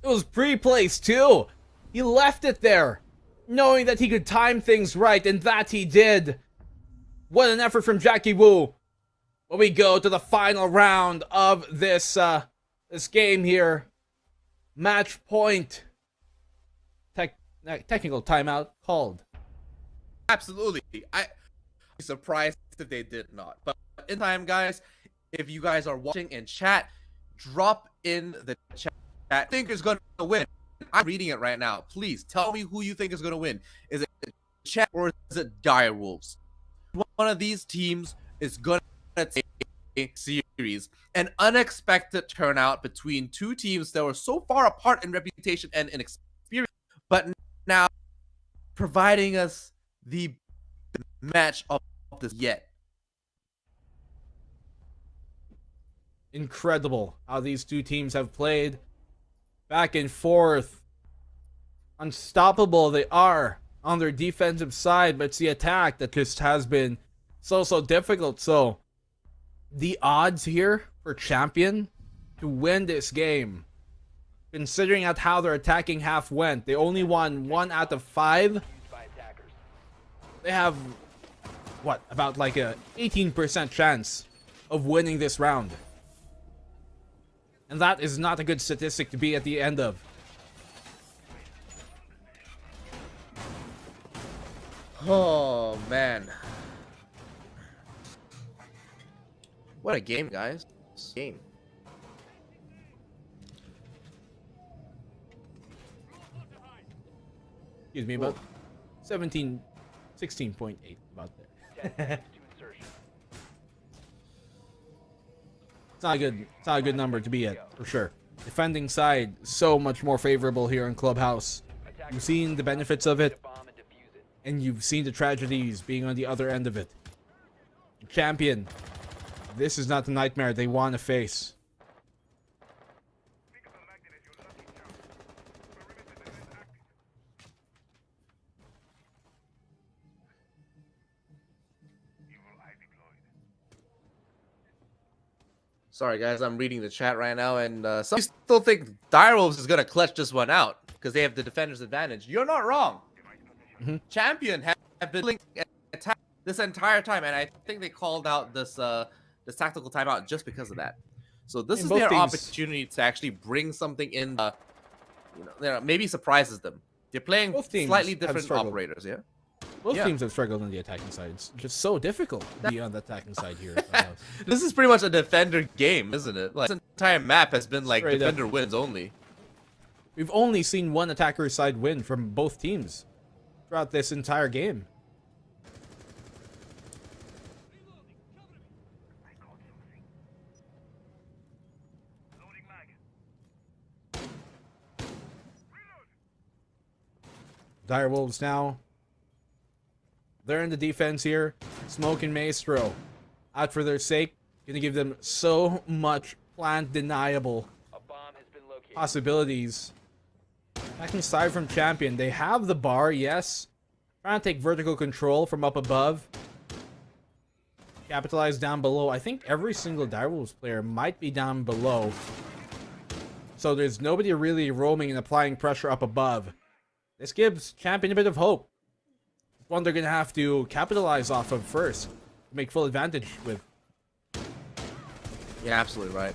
It was pre-placed too. He left it there, knowing that he could time things right, and that he did. What an effort from Jackie Wu. But we go to the final round of this this game here. Match point. Technical timeout called. Absolutely. I'm surprised that they did not. But in time, guys, if you guys are watching in chat, drop in the chat. I think is going to win. I'm reading it right now. Please tell me who you think is going to win. Is it chat or is it Direwolves? One of these teams is going to take a series. An unexpected turnout between two teams that were so far apart in reputation and in experience, but now providing us the match of this yet. Incredible how these two teams have played back and forth. Unstoppable they are on their defensive side, but it's the attack that just has been so difficult. So the odds here for Champion to win this game, considering at how their attacking half went, they only won 1 out of 5. They have what, about like a 18% chance of winning this round. And that is not a good statistic to be at the end of. Oh, man. What a game, guys. Game. Excuse me, about 16.8 about there. It's not a good number to be at, for sure. Defending side, so much more favorable here in Clubhouse. You've seen the benefits of it, and you've seen the tragedies being on the other end of it. Champion, this is not the nightmare they want to face. Sorry, guys, I'm reading the chat right now, and some still think Direwolves is going to clutch this one out because they have the defender's advantage. You're not wrong. Champion have been attack this entire time, and I think they called out this this tactical timeout just because of that. So this And is both their teams- opportunity to actually bring something in, maybe surprises them. They're playing Both teams slightly have different struggled. operators, yeah? Both Yeah. teams have struggled on the attacking side. It's just so difficult to be on the attacking side here. This is pretty much a defender game, isn't it? Like, this entire map has been like Straight up. defender wins only. We've only seen one attacker side win from both teams throughout this entire game. Direwolves now. They're in the defense here. Smoke and Maestro out for their sake. Gonna give them so much plant deniable possibilities. Attacking side from Champion. They have the bar, yes. Trying to take vertical control from up above. Capitalize down below. I think every single Direwolves player might be down below. So there's nobody really roaming and applying pressure up above. This gives Champion a bit of hope. One they're going to have to capitalize off of first. To make full advantage with. Yeah, absolutely right.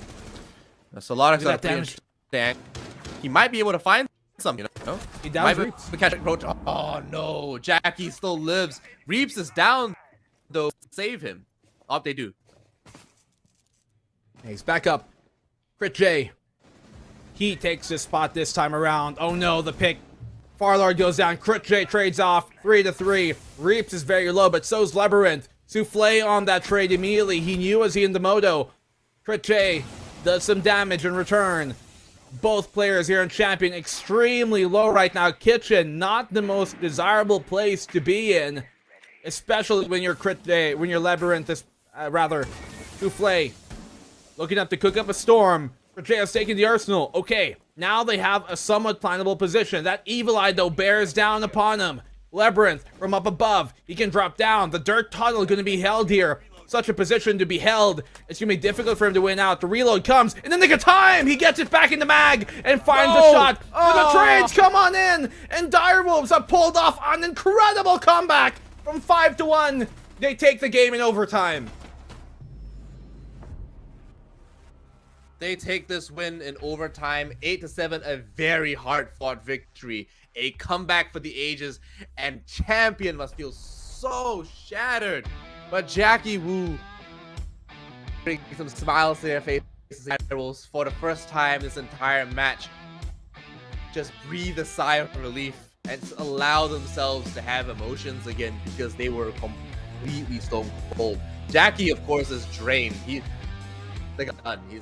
So a lot of Look at that damage. He might be able to find some, you know? He Might downs be Reaps. able to catch approach. Oh no, Jackie still lives. Reaps is down, though. Save him. Oh, they do. He's back up. Crit J. He takes this spot this time around. Oh no, the pick. Farlord goes down. Crit J trades off. 3-3. Reaps is very low, but so's Labyrinth. Souffle on that trade immediately. He knew as he in the Moto. Crit J does some damage in return. Both players here in Champion extremely low right now. Kitchen, not the most desirable place to be in. Especially when you're Crit J, when your Labyrinth is, Souffle. Looking up to cook up a storm. Crit J has taken the Arsenal. Okay, now they have a somewhat plannable position. That Evil Eye, though, bears down upon him. Labyrinth from up above. He can drop down. The Dirt Tunnel going to be held here. Such a position to be held. It's going to be difficult for him to win out. The reload comes. And then they get time. He gets it back in the mag and finds a shot. The trades come on in. And Direwolves have pulled off an incredible comeback from 5-1. They take the game in overtime. They take this win in overtime, 8-7, a very hard-fought victory, a comeback for the ages, and Champion must feel so shattered. But Jackie Wu brings some smiles to their faces for the first time this entire match. Just breathe a sigh of relief and allow themselves to have emotions again because they were completely stone cold. Jackie, of course, is drained. He's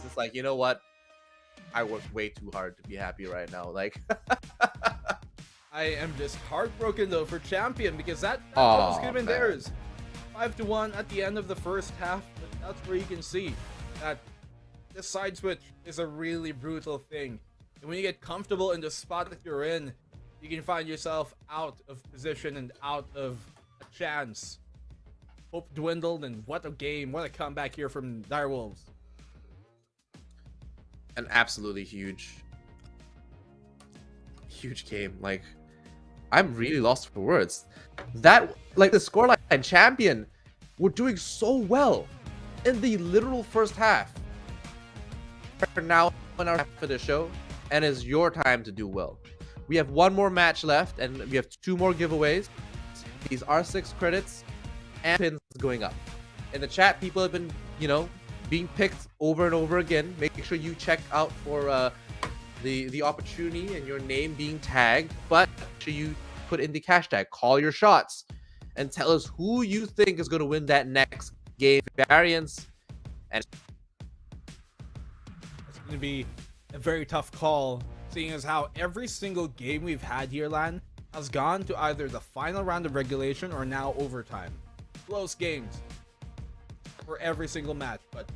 just like, you know what? I worked way too hard to be happy right now. Like, I am just heartbroken though for Champion because that Aw, could have been man. theirs. 5-1 at the end of the first half. But that's where you can see that this side switch is a really brutal thing. And when you get comfortable in the spot that you're in, you can find yourself out of position and out of a chance. Hope dwindled, and what a game, what a comeback here from Direwolves. an absolutely huge game. Like, I'm really lost for words. That, like, the scoreline and Champion were doing so well in the literal first half. Now, 1 hour for the show, and it's your time to do well. We have one more match left, and we have 2 more giveaways. These are 6 credits, and pins going up. In the chat, people have been, being picked over and over again. Make sure you check out for the opportunity and your name being tagged, but make sure you put in the hashtag, call your shots, and tell us who you think is going to win that next game variance. And It's going to be a very tough call, seeing as how every single game we've had here, Lan, has gone to either the final round of regulation or now overtime. Close games for every single match, but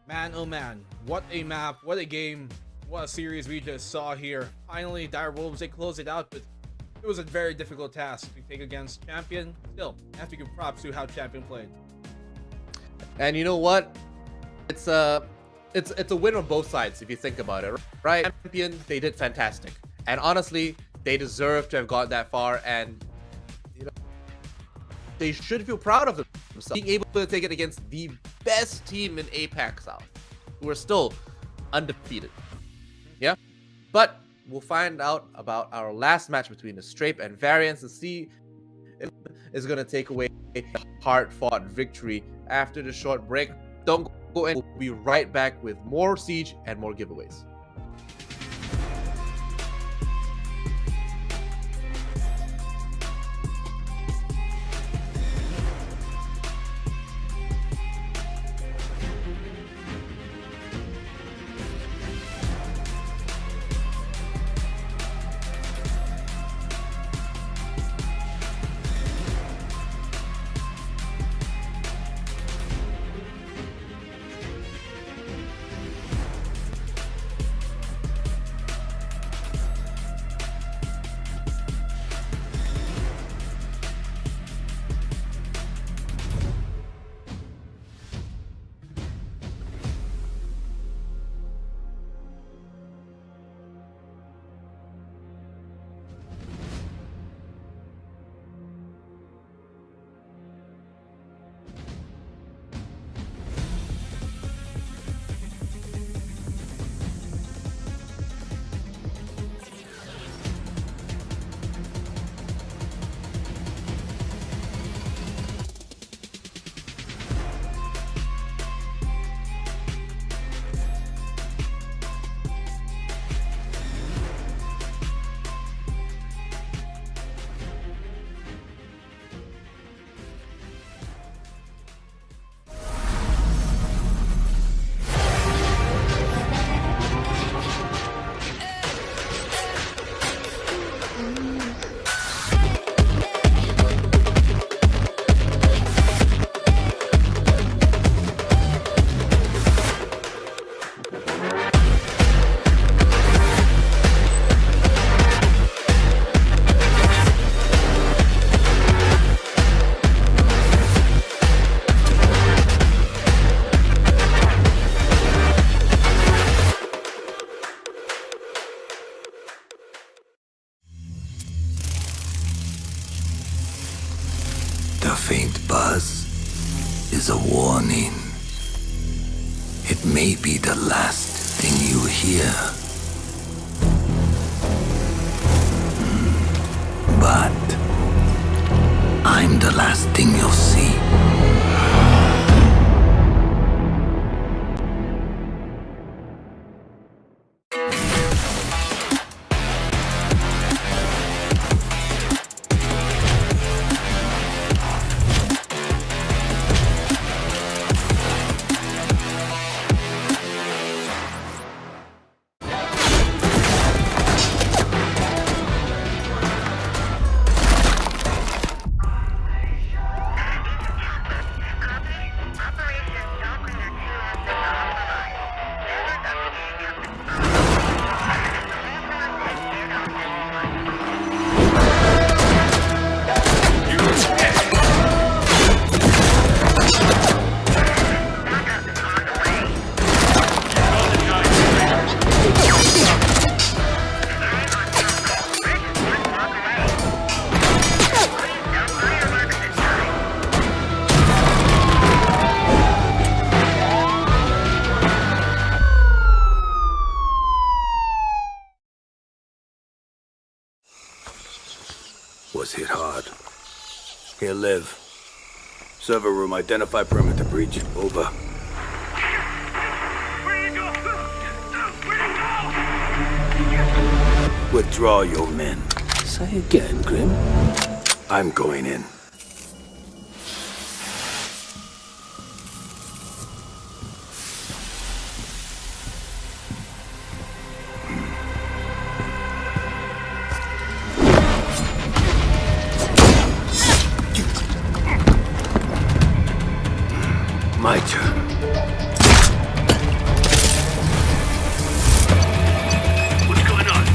man, oh man, what a map, what a game, what a series we just saw here. Finally, Direwolves, they close it out, but it was a very difficult task to take against Champion. Still, I have to give props to how Champion played. And you know what? It's a win on both sides if you think about it, right? Champion, they did fantastic, and honestly, they deserve to have gone that far, and they should feel proud of themselves being able to take it against the best team in APAC South, who are still undefeated. Yeah, but we'll find out about our last match between the Strape and Variance and see if is going to take away a hard-fought victory after the short break. Don't go in. We'll be right back with more Siege and more giveaways. The faint buzz is a warning. It may be the last thing you hear. But I'm the last thing you'll see. Was hit hard. Here, live. Server room, identify perimeter breach. Over. Where'd you go? Where'd you go? Withdraw your men. Say again, Grim. I'm going in. My turn. What's going on?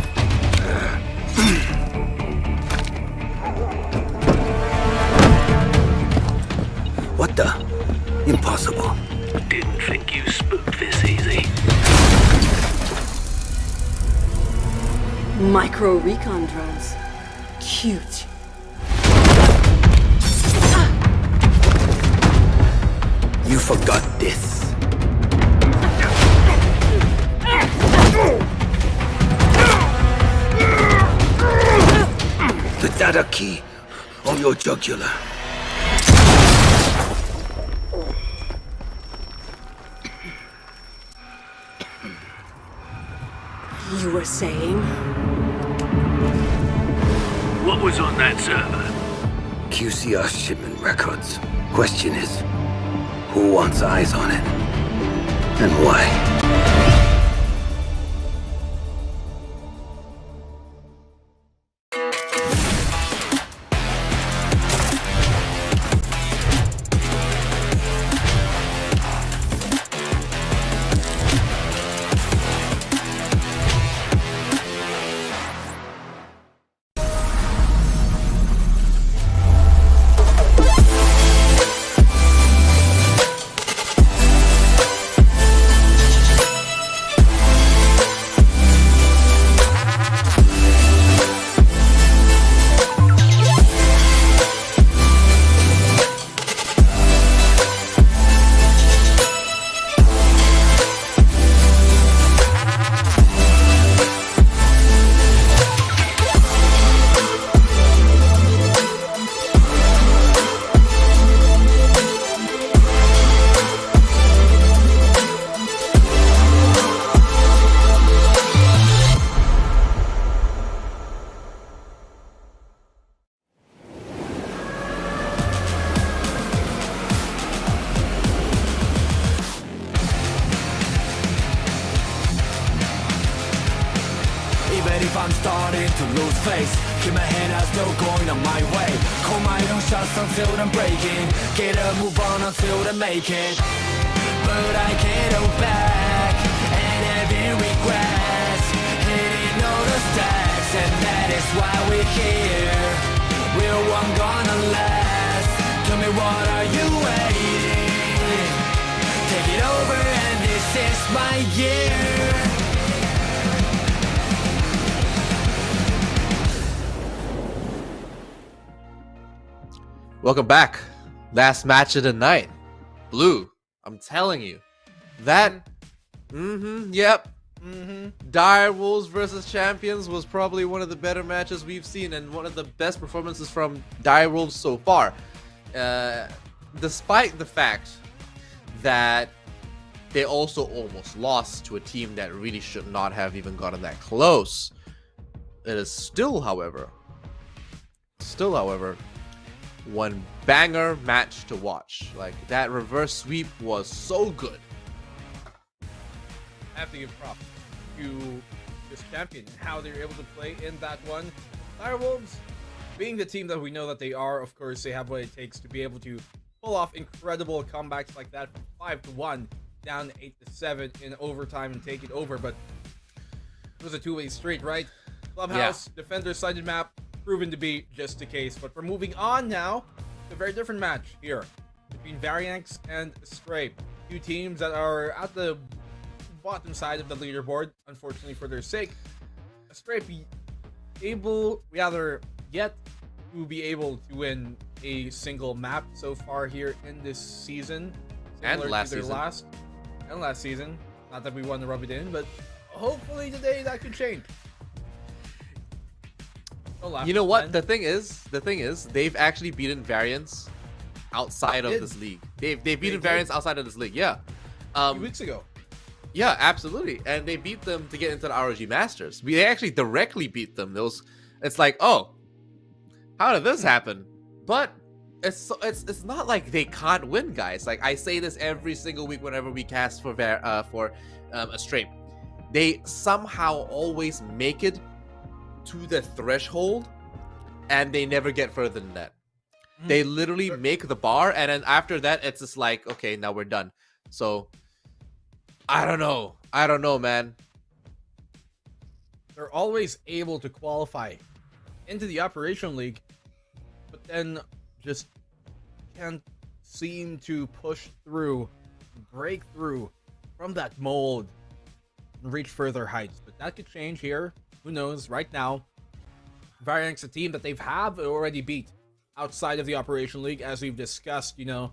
What the? Impossible. Didn't think you spooked this easy. Micro recon drones. Cute. You forgot this. the data key on your jugular. You were saying? What was on that server? QCR shipment records. Question is, who wants eyes on it? And why? Even if I'm starting to lose face, keep my head out, still going on my way. Call my own shots until I'm breaking. Get a move on until I make it. But I can't hold back, and having regrets, hitting all the stacks, and that is why we're here. We're one gonna last. Tell me, what are you waiting? Take it over, and this is my year. Welcome back. Last match of the night. Blue, I'm telling you. That Dire Wolves versus Champions was probably one of the better matches we've seen and one of the best performances from Dire Wolves so far. Despite the fact that they also almost lost to a team that really should not have even gotten that close. It is still, however, one banger match to watch. Like, that reverse sweep was so good. I have to give props to this champion and how they're able to play in that one. Direwolves, being the team that we know that they are, of course, they have what it takes to be able to pull off incredible comebacks like that from 5-1 down to 8-7 in overtime and take it over. But it was a two-way street, right? Clubhouse, defender-sided map, proven to be just the case. But we're moving on now to a very different match here between Varianx and Stray. Two teams that are at the bottom side of the leaderboard, unfortunately for their sake. Stray yet to be able to win a single map so far here in this season. And last season. Not that we want to rub it in, but hopefully today that could change. You know what? The thing is, they've actually beaten Variance outside of this league. They've beaten Variance outside of this league. Yeah. A few weeks ago. Yeah, absolutely. And they beat them to get into the ROG Masters. They actually directly beat them. It's like, oh, how did this happen? But it's not like they can't win, guys. Like, I say this every single week whenever we cast for a stream. They somehow always make it to the threshold, and they never get further than that. They literally make the bar, and then after that, it's just like, okay, now we're done. So, I don't know, man. They're always able to qualify into the Operation League, but then just can't seem to push through, break through from that mold, and reach further heights. But that could change here. Who knows? Right now, Varianx, a team that they've already beat outside of the Operation League, as we've discussed, you know.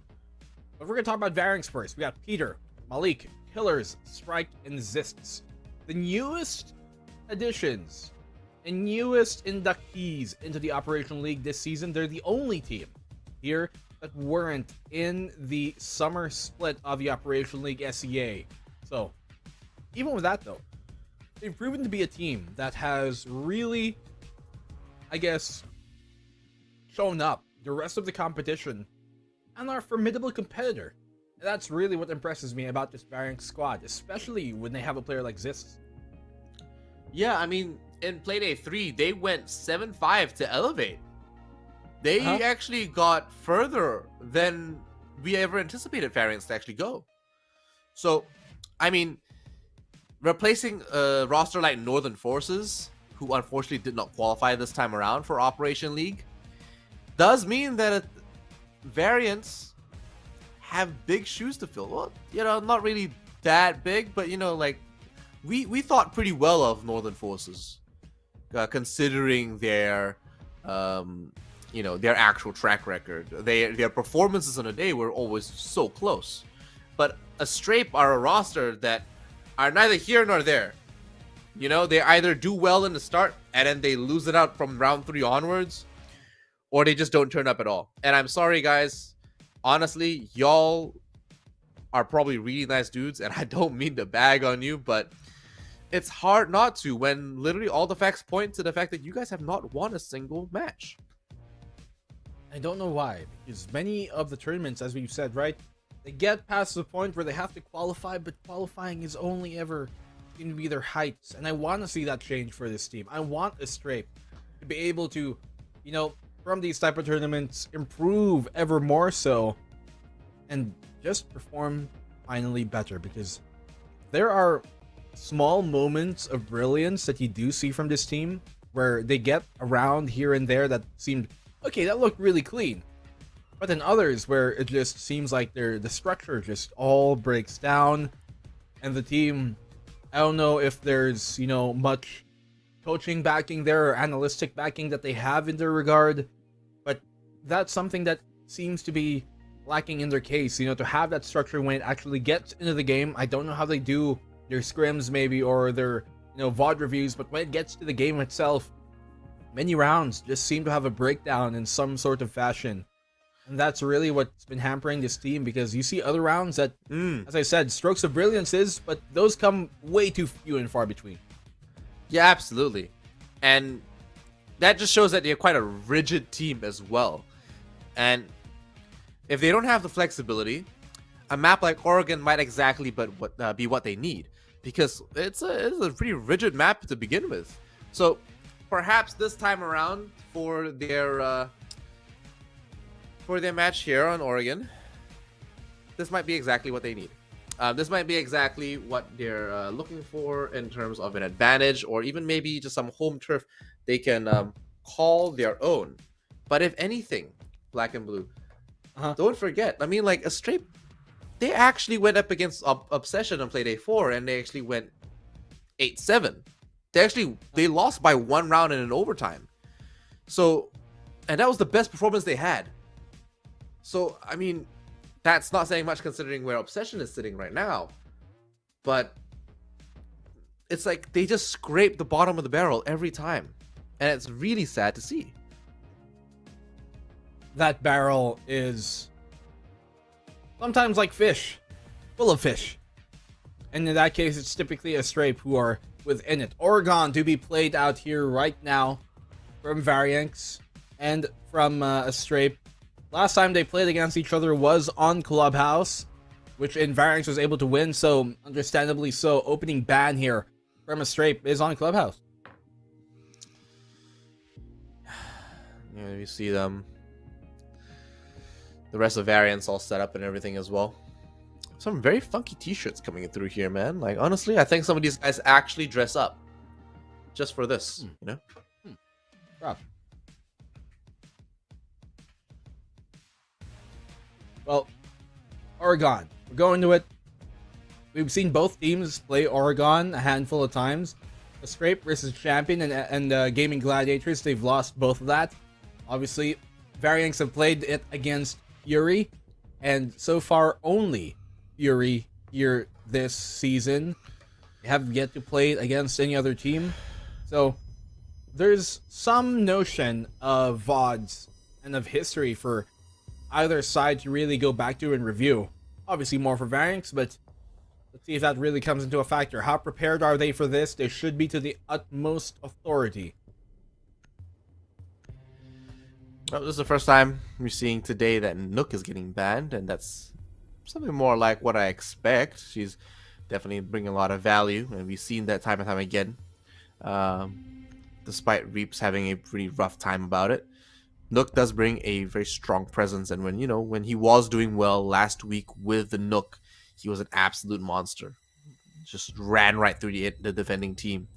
But we're going to talk about Varianx first. We got Peter, Malik, Killers, Strike, and Zists. The newest additions and newest inductees into the Operation League this season. They're the only team here that weren't in the summer split of the Operation League SEA. So, even with that though, they've proven to be a team that has really, I guess, shown up the rest of the competition and are a formidable competitor. And that's really what impresses me about this Variant squad, especially when they have a player like Zis. Yeah, I mean, in Playday 3, they went 7-5 to elevate. They actually got further than we ever anticipated Variants to actually go. So, I mean, replacing a roster like Northern Forces, who unfortunately did not qualify this time around for Operation League, does mean that Variants have big shoes to fill. Well, you know, not really that big, but you know, like we thought pretty well of Northern Forces, considering their you know, their actual track record. Their performances on a day were always so close. But Astrape are a roster that are neither here nor there. You know, they either do well in the start and then they lose it out from round 3 onwards, or they just don't turn up at all. And I'm sorry, guys. Honestly, y'all are probably really nice dudes, and I don't mean to bag on you, but it's hard not to when literally all the facts point to the fact that you guys have not won a single match. I don't know why, because many of the tournaments, as we've said, right, they get past the point where they have to qualify, but qualifying is only ever going to be their heights, and I want to see that change for this team. I want Astrape to be able to, you know, from these type of tournaments, improve ever more so, and just perform finally better, because there are small moments of brilliance that you do see from this team where they get around here and there that seemed, okay, that looked really clean. But then others where it just seems like the structure just all breaks down, and the team, I don't know if there's, you know, much coaching backing there or analytic backing that they have in their regard, but that's something that seems to be lacking in their case, you know, to have that structure when it actually gets into the game. I don't know how they do their scrims maybe, or their, you know, VOD reviews, but when it gets to the game itself, many rounds just seem to have a breakdown in some sort of fashion. And that's really what's been hampering this team, because you see other rounds that, as I said, strokes of brilliance is, but those come way too few and far between. Yeah, absolutely. And that just shows that they're quite a rigid team as well. And if they don't have the flexibility, a map like Oregon might exactly be what they need, because it's a pretty rigid map to begin with. So perhaps this time around for their match here on Oregon, this might be exactly what they need. This might be exactly what they're looking for in terms of an advantage, or even maybe just some home turf they can call their own. But if anything, Black and Blue, don't forget, I mean, like, Astrape, they actually went up against Obsession on Playday 4, and they actually went 8-7. They lost by 1 round in an overtime. So, and that was the best performance they had. So, I mean, that's not saying much considering where Obsession is sitting right now. But it's like they just scrape the bottom of the barrel every time. And it's really sad to see. That barrel is sometimes like fish, full of fish. And in that case, it's typically Astrape who are within it. Oregon to be played out here right now from Varianx and from Astrape. Last time they played against each other was on Clubhouse, which in Varianx was able to win, so understandably so. Opening ban here from Astrape is on Clubhouse. Yeah, you see them. The rest of Variants all set up and everything as well. Some very funky t-shirts coming in through here, man. Like, honestly, I think some of these guys actually dress up just for this, you know? Rob. Well, Oregon, we're going to it. We've seen both teams play Oregon a handful of times. Astrape versus Champion and Gaming Gladiators, they've lost both of that. Obviously, Varianx have played it against Fury, and so far only Fury here this season. They haven't yet to play it against any other team. So, there's some notion of VODs and of history for either side to really go back to and review. Obviously more for Variants, but let's see if that really comes into a factor. How prepared are they for this? They should be to the utmost authority. Well, this is the first time we're seeing today that Nook is getting banned, and that's something more like what I expect. She's definitely bringing a lot of value, and we've seen that time and time again. Despite Reaps having a pretty rough time about it, Nook does bring a very strong presence, and when he was doing well last week with the Nook, he was an absolute monster. Just ran right through the defending team.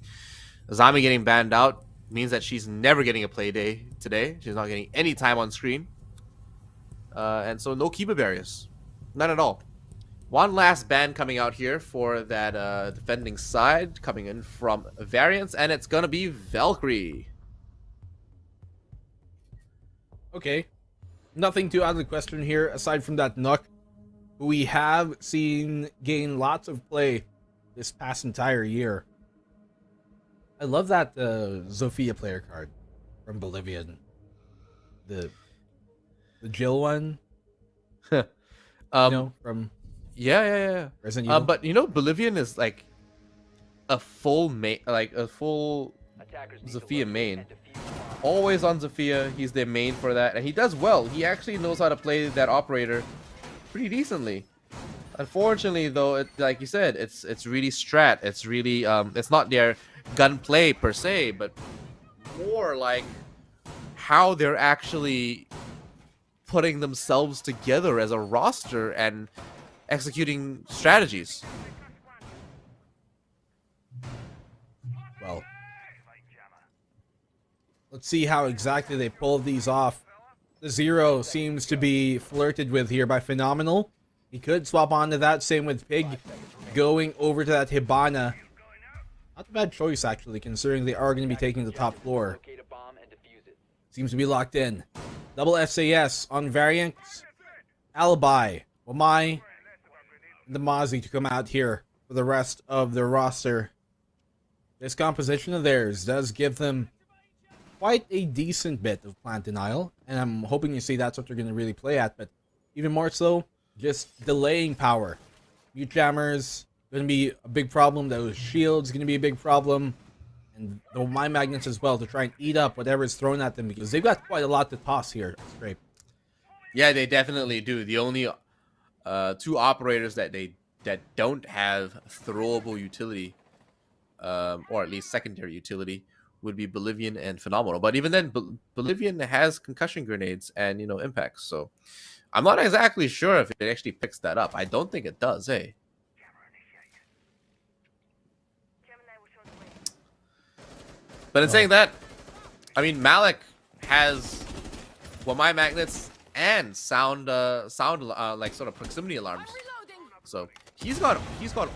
Azami getting banned out means that she's never getting a play day today. She's not getting any time on screen. And so no Kiba barriers. None at all. One last ban coming out here for that defending side, coming in from Variants, and it's going to be Valkyrie. Okay. Nothing too out of the question here, aside from that Nook, who we have seen gain lots of play this past entire year. I love that Zofia player card from Bolivian. The Jill one. From yeah. Resident Evil. But Bolivian is like a full Zofia main. Always on Zofia, he's their main for that, and he does well. He actually knows how to play that operator pretty decently. Unfortunately, though, like you said, it's really strat. It's really it's not their gunplay per se, but more like how they're actually putting themselves together as a roster and executing strategies. Well, let's see how exactly they pull these off. The Zero seems to be flirted with here by Phenomenal. He could swap onto that, same with Pig going over to that Hibana. Not a bad choice, actually, considering they are going to be taking the top floor. Seems to be locked in. Double SAS on Variants. Alibi, Wamai, and the Mozzie to come out here for the rest of their roster. This composition of theirs does give them quite a decent bit of plant denial, and I'm hoping you see that's what they're going to really play at, but even more so, just delaying power. Mute Jammers going to be a big problem. Those shields going to be a big problem, and the Mind Magnets as well to try and eat up whatever is thrown at them, because they've got quite a lot to toss here. Scrape. Yeah, they definitely do. The only two operators that don't have throwable utility, or at least secondary utility, would be Bolivian and Phenomenal. But even then, Bolivian has concussion grenades and impacts. So I'm not exactly sure if it actually picks that up. I don't think it does, eh? But in saying that, I mean, Malik has Wamai magnets and sound like sort of proximity alarms. So he's got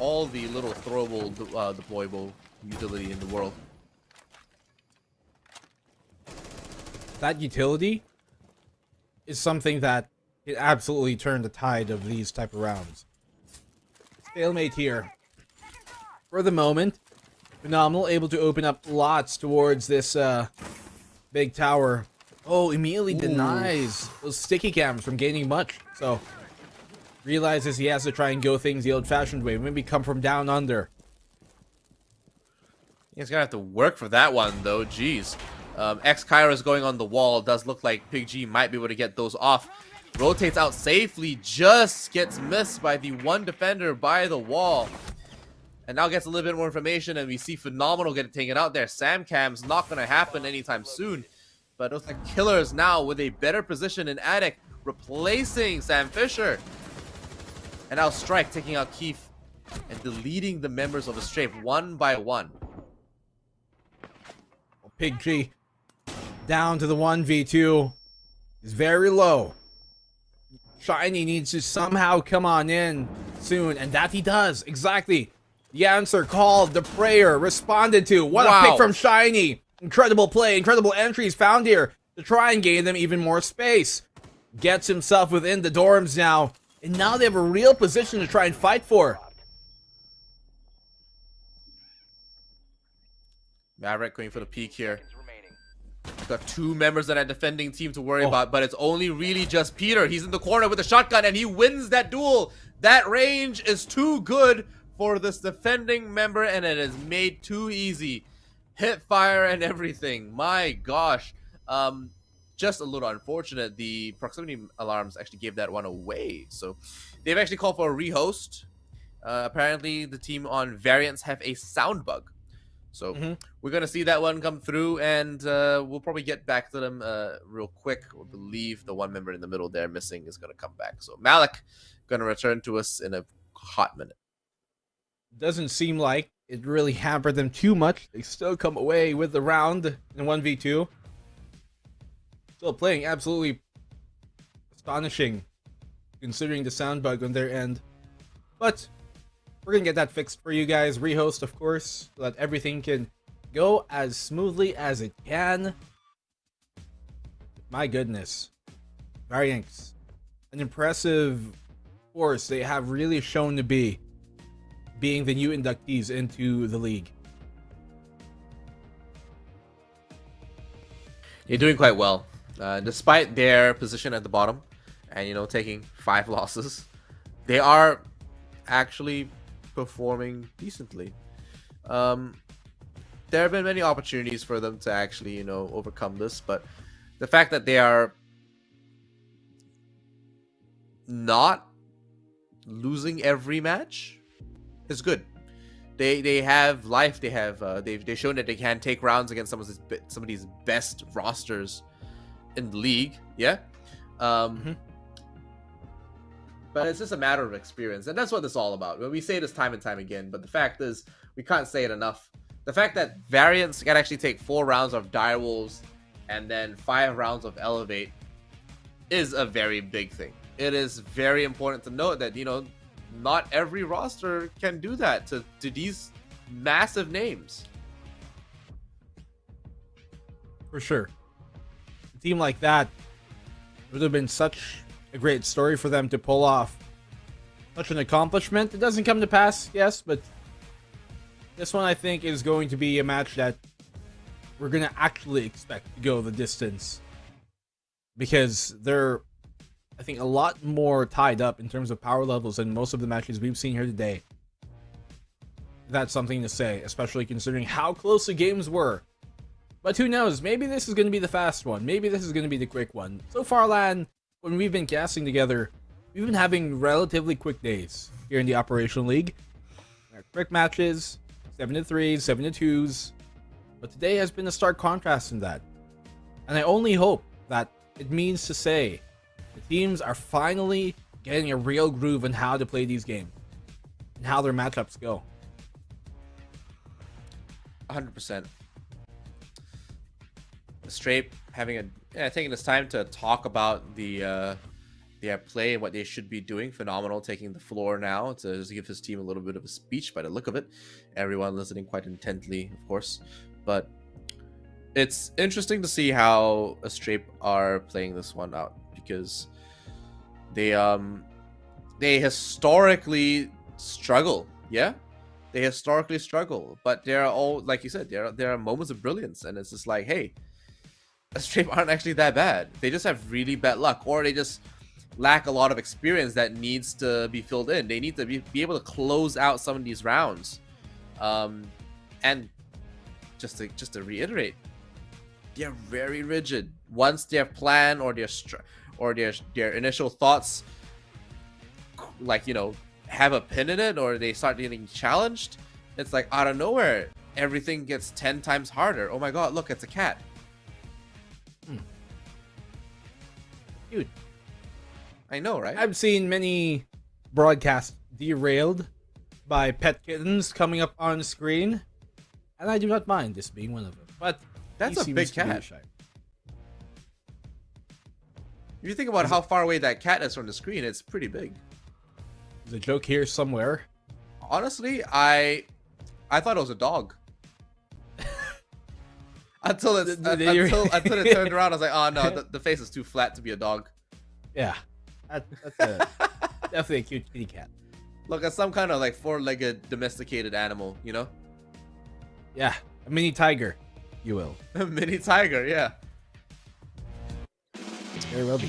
all the little throwable deployable utility in the world. That utility is something that it absolutely turned the tide of these type of rounds. Stalemate here. For the moment, Phenomenal able to open up lots towards this big tower. Oh, immediately denies those sticky cams from gaining much. So realizes he has to try and go things the old-fashioned way. Maybe come from down under. He's gonna have to work for that one though. Jeez. X-Kyra is going on the wall. Does look like Big G might be able to get those off. Rotates out safely. Just gets missed by the one defender by the wall. And now gets a little bit more information, and we see Phenomenal get taken out there. Sam Cam's not going to happen anytime soon. But those are Killers now with a better position in Attic, replacing Sam Fisher. And now Strike taking out Keith and deleting the members of the Strafe one by one. Big G down to the 1v2 is very low. Shiny needs to somehow come on in soon, and that he does. Exactly. The answer called, the prayer responded to. What a pick from Shiny. Incredible play, incredible entries found here to try and gain them even more space. Gets himself within the dorms now, and now they have a real position to try and fight for. Maverick going for the peak here. Got two members of that defending team to worry about, but it's only really just Peter. He's in the corner with a shotgun and he wins that duel. That range is too good for this defending member and it is made too easy. Hit fire and everything. My gosh. Just a little unfortunate. The proximity alarms actually gave that one away. So they've actually called for a rehost. Apparently the team on Variants have a sound bug. So we're going to see that one come through and we'll probably get back to them real quick. I believe the one member in the middle there missing is going to come back. So Malik going to return to us in a hot minute. Doesn't seem like it really hampered them too much. They still come away with the round in 1v2. Still playing absolutely astonishing considering the sound bug on their end. But we're going to get that fixed for you guys. Rehost, of course, so that everything can go as smoothly as it can. My goodness. Variants. An impressive force they have really shown to be, being the new inductees into the league. You're doing quite well. Despite their position at the bottom and, you know, taking 5 losses, they are actually performing decently. There have been many opportunities for them to actually, you know, overcome this, but the fact that they are not losing every match is good. They have life. They have they've shown that they can take rounds against some of these best rosters in the league. Yeah. But it's just a matter of experience, and that's what this is all about. We say this time and time again, but the fact is, we can't say it enough. The fact that Variants can actually take 4 rounds of Direwolves and then 5 rounds of Elevate is a very big thing. It is very important to note that, you know, not every roster can do that to these massive names. For sure. A team like that would have been such a great story for them to pull off. Such an accomplishment. It doesn't come to pass, yes, but this one I think is going to be a match that we're going to actually expect to go the distance. Because they're, I think, a lot more tied up in terms of power levels than most of the matches we've seen here today. That's something to say, especially considering how close the games were. But who knows, maybe this is going to be the fast one. Maybe this is going to be the quick one. So far, Lan, when we've been casting together, we've been having relatively quick days here in the Operational League. Quick matches, 7-3s, 7-2s. But today has been a stark contrast in that. And I only hope that it means to say the teams are finally getting a real groove on how to play these games and how their matchups go. 100%. Strape having taking this time to talk about their play and what they should be doing. Phenomenal, taking the floor now to just give his team a little bit of a speech by the look of it. Everyone listening quite intently, of course. But it's interesting to see how Strape are playing this one out, because they historically struggle. Yeah, they historically struggle, but there are all, like you said, there are moments of brilliance, and it's just like, hey, Strape aren't actually that bad. They just have really bad luck, or they just lack a lot of experience that needs to be filled in. They need to be able to close out some of these rounds. And just to reiterate, they're very rigid. Once their plan or their initial thoughts, like, you know, have a pin in it, or they start getting challenged, it's like out of nowhere everything gets 10 times harder. Oh my god, look, it's a cat. Dude, I know, right? I've seen many broadcasts derailed by pet kittens coming up on screen, and I do not mind this being one of them. But that's a big cat. If you think about how far away that cat is from the screen, it's pretty big. There's a joke here somewhere. Honestly, I thought it was a dog. until it turned around, I was like, oh no, the face is too flat to be a dog. Yeah, that's definitely a cute kitty cat. Look, it's some kind of like 4-legged domesticated animal, you know? Yeah, a mini tiger, you will. A mini tiger, yeah. Very well be.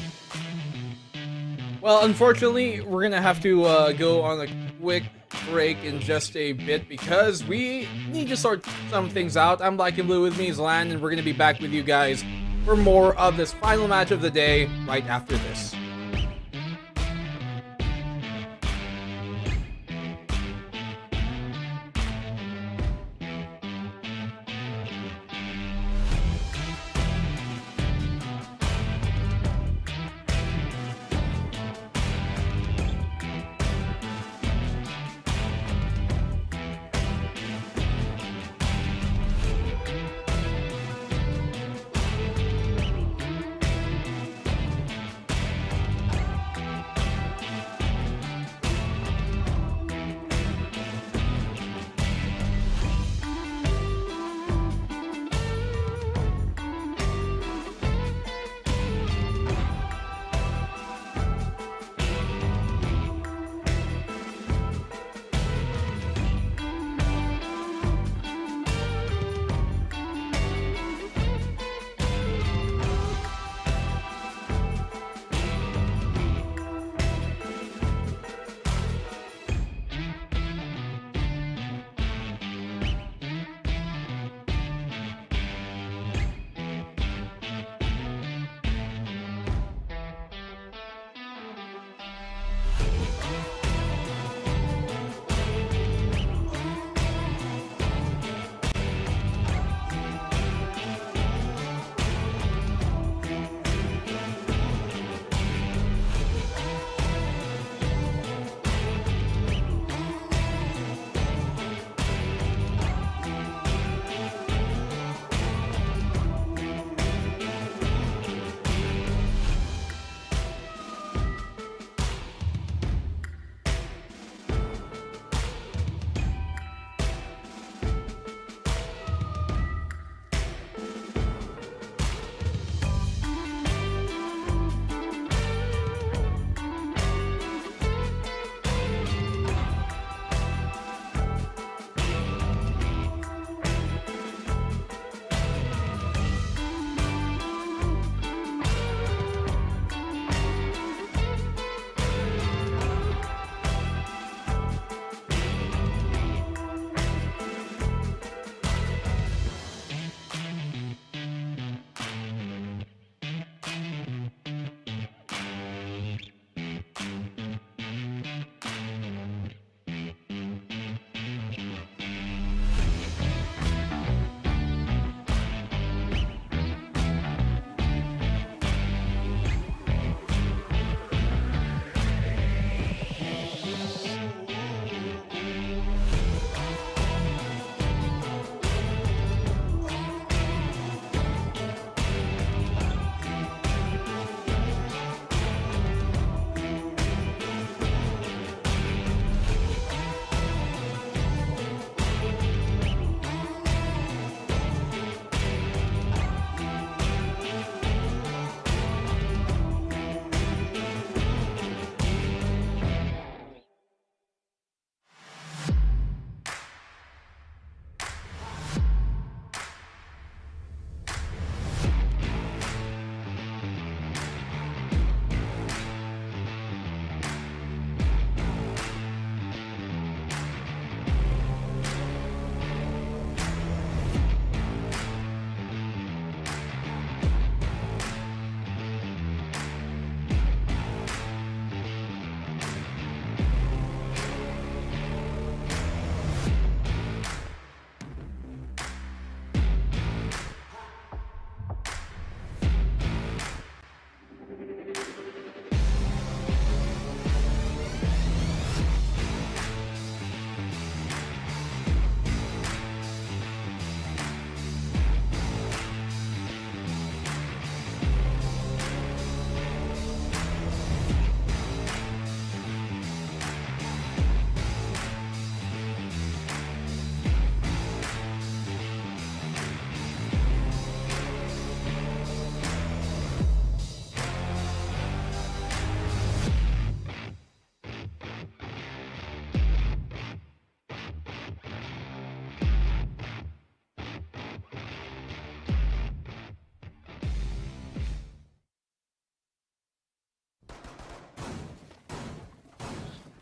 Well, unfortunately, we're gonna have to go on a quick break in just a bit because we need to sort some things out. I'm Black and Blue, with me is Lan, and we're gonna be back with you guys for more of this final match of the day right after this.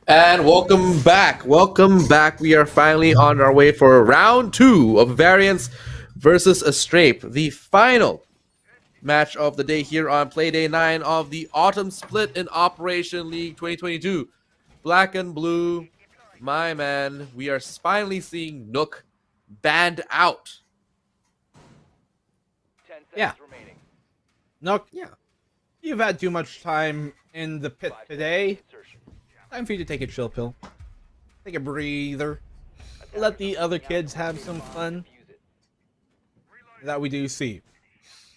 And welcome back. Welcome back. We are finally on our way for round 2 of Variance versus Astrape, the final match of the day here on Playday 9 of the Autumn Split in Operation League 2022. Black and blue, my man. We are finally seeing Nook banned out. Yeah. Nook, yeah. You've had too much time in the pit today. Time for you to take a chill pill. Take a breather. Let the other kids have some fun. That we do see.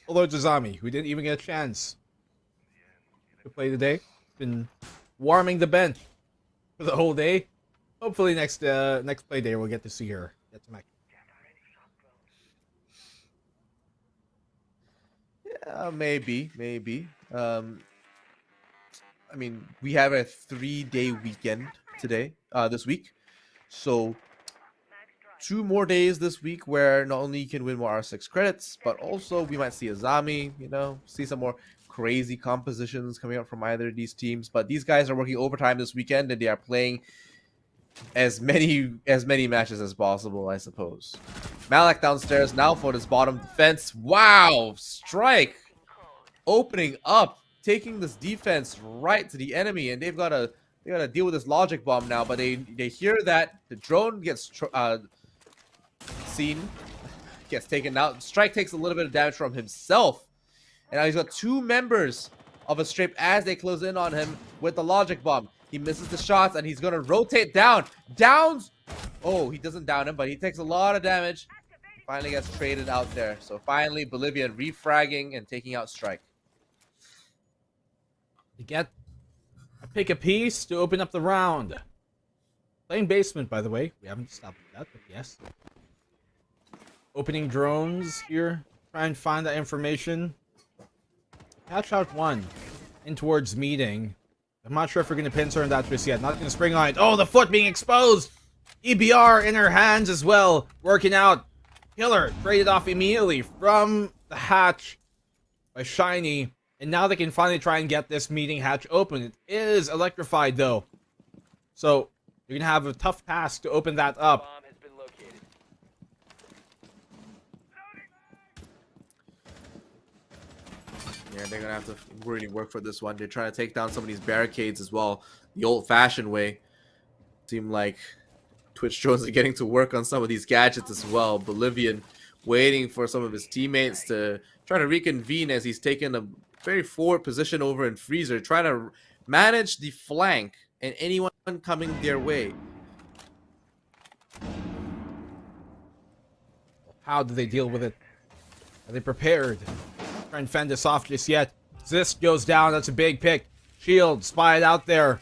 Although Jazami, who didn't even get a chance to play today, been warming the bench for the whole day. Hopefully next play day we'll get to see her. Get some action. Yeah, maybe. I mean, we have a 3-day weekend today, this week. So 2 more days this week where not only you can win more R6 credits, but also we might see Azami, you know, see some more crazy compositions coming out from either of these teams. But these guys are working overtime this weekend and they are playing as many matches as possible, I suppose. Malak downstairs now for this bottom defense. Wow, Strike opening up, taking this defense right to the enemy, and they gotta deal with this logic bomb now. But they hear that the drone gets seen, gets taken out. Strike takes a little bit of damage from himself, and now he's got 2 members of Astrape as they close in on him with the logic bomb. He misses the shots, and he's gonna rotate down. Downs. Oh, he doesn't down him, but he takes a lot of damage. Finally gets traded out there. So finally, Bolivian refragging and taking out Strike. To get a pick a piece to open up the round. Playing basement, by the way. We haven't stopped that, but yes. Opening drones here. Try and find that information. Catch out 1 in towards meeting. I'm not sure if we're going to pincer on that just yet. Not going to spring on it. Oh, the foot being exposed. EBR in her hands as well. Working out. Killer traded off immediately from the hatch by Shiny. And now they can finally try and get this meeting hatch open. It is electrified though. So you're going to have a tough task to open that up. Yeah, they're gonna have to really work for this one. They're trying to take down some of these barricades as well, the old-fashioned way. Seem like Twitch drones are getting to work on some of these gadgets as well. Bolivian waiting for some of his teammates to try to reconvene as he's taken a very forward position over in Freezer, trying to manage the flank and anyone coming their way. How do they deal with it? Are they prepared? Try and fend this off just yet. Zisk goes down. That's a big pick. Shield spied out there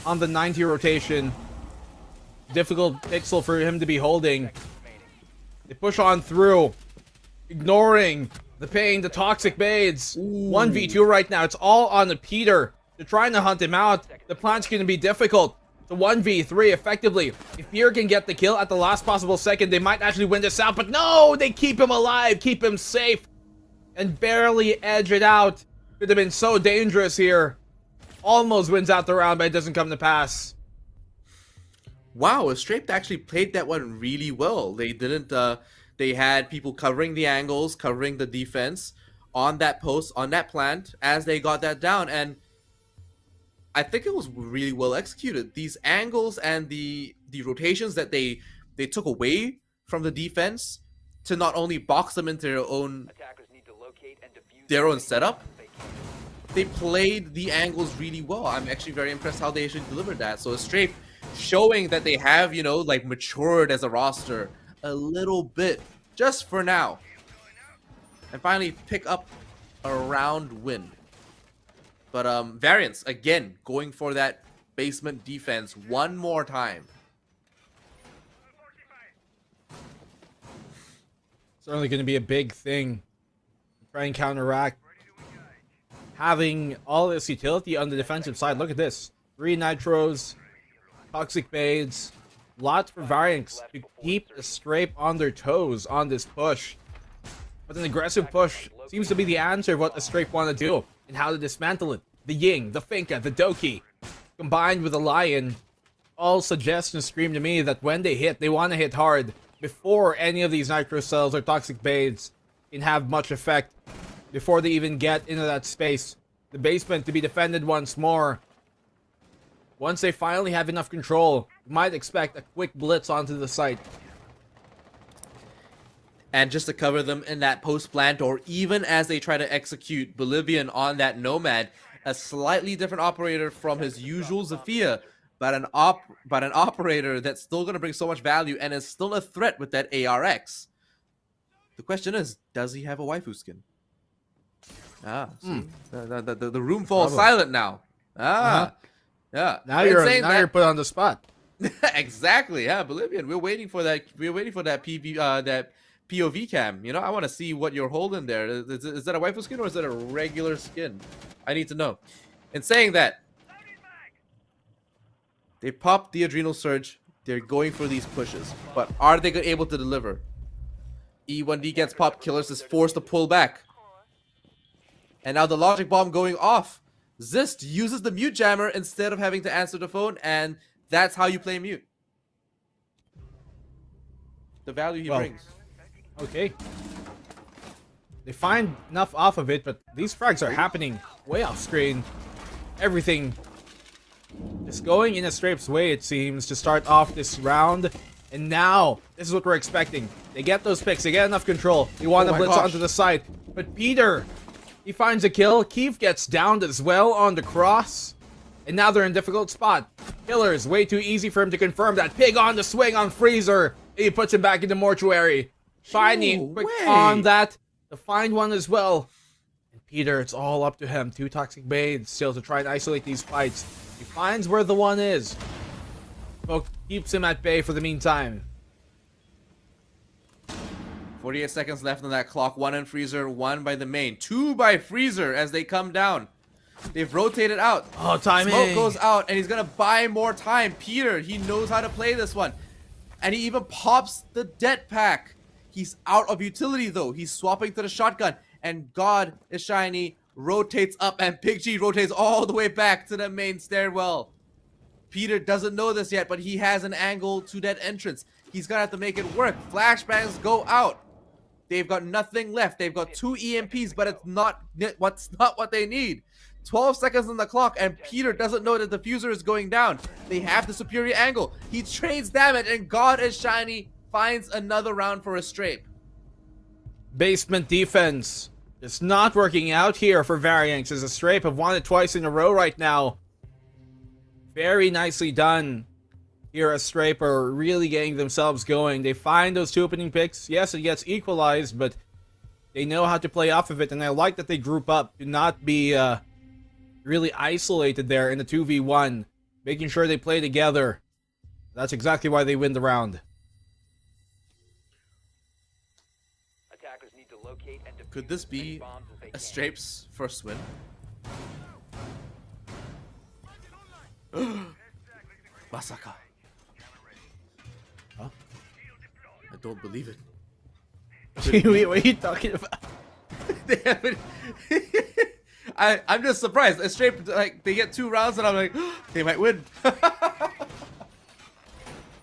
on the 90 rotation. Difficult pixel for him to be holding. They push on through, ignoring the pain, the toxic baids. 1v2 right now. It's all on the Peter. They're trying to hunt him out. The plant's going to be difficult. The 1v3 effectively. If Peter can get the kill at the last possible second, they might actually win this out. But no, they keep him alive, keep him safe, and barely edge it out. Could have been so dangerous here. Almost wins out the round, but it doesn't come to pass. Wow, Astrape actually played that one really well. They didn't, they had people covering the angles, covering the defense on that post, on that plant, as they got that down, and I think it was really well executed. These angles and the rotations that they took away from the defense to not only box them into their own setup, they played the angles really well. I'm actually very impressed how they actually delivered that. So Astrape showing that they have, you know, like matured as a roster a little bit, just for now, and finally pick up a round win. But Variance again going for that basement defense one more time. Certainly going to be a big thing. Try and counteract having all this utility on the defensive side. Look at this. 3 nitros, toxic baids, lots for Variance to keep Astrape on their toes on this push. But an aggressive push seems to be the answer of what Astrape want to do and how to dismantle it. The Ying, the Finka, the Doki, combined with the Lion, all suggests and scream to me that when they hit, they want to hit hard before any of these nitro cells or toxic bades can have much effect, before they even get into that space. The basement to be defended once more. Once they finally have enough control, you might expect a quick blitz onto the site. And just to cover them in that post plant, or even as they try to execute Bolivian on that Nomad, a slightly different operator from his usual Zafia, but an operator that's still going to bring so much value and is still a threat with that ARX. The question is, does he have a waifu skin? See? The room falls silent now. Yeah. Now you're put on the spot. Exactly. Yeah, Bolivian. We're waiting for that. We're waiting for that that POV cam. You know, I want to see what you're holding there. Is that a waifu skin or is that a regular skin? I need to know. In saying that, they popped the adrenal surge. They're going for these pushes, but are they able to deliver? E1D gets popped. Killers is forced to pull back, and now the logic bomb going off. Zist uses the mute jammer instead of having to answer the phone, and that's how you play mute. The value he brings. Okay. They find enough off of it, but these frags are happening way off screen. Everything is going in a Strape's way, it seems, to start off this round. And now, this is what we're expecting. They get those picks, they get enough control. They want to blitz onto the side. But Peter, he finds a kill. Keith gets downed as well on the cross. And now they're in a difficult spot. Killers, way too easy for him to confirm that. Pig on the swing on Freezer. He puts him back in the mortuary. Shiny, quick on that. To find one as well. And Peter, it's all up to him. 2 toxic bades still to try and isolate these fights. He finds where the one is. Smoke keeps him at bay for the meantime. 48 seconds left on that clock. 1 in Freezer, 1 by the main. 2 by Freezer as they come down. They've rotated out. Oh, timing. Smoke goes out, and he's going to buy more time. Peter, he knows how to play this one. And he even pops the det pack. He's out of utility, though. He's swapping to the shotgun. And God is shiny. Rotates up, and Big G rotates all the way back to the main stairwell. Peter doesn't know this yet, but he has an angle to that entrance. He's going to have to make it work. Flashbangs go out. They've got nothing left. They've got 2 EMPs, but it's not what they need. 12 seconds on the clock, and Peter doesn't know that the diffuser is going down. They have the superior angle. He trades damage, and God is shiny finds another round for a Strape. Basement defense. It's not working out here for Varianx, as a Strape have won it twice in a row right now. Very nicely done. Here, a Strape are really getting themselves going. They find those 2 opening picks. Yes, it gets equalized, but they know how to play off of it, and I like that they group up to not be really isolated there in the 2v1, making sure they play together. That's exactly why they win the round. Could this be a Strape's first win? Masaka. Huh? I don't believe it. Wait, what are you talking about? They haven't. I'm just surprised. A Strape, like, they get 2 rounds, and I'm like, they might win.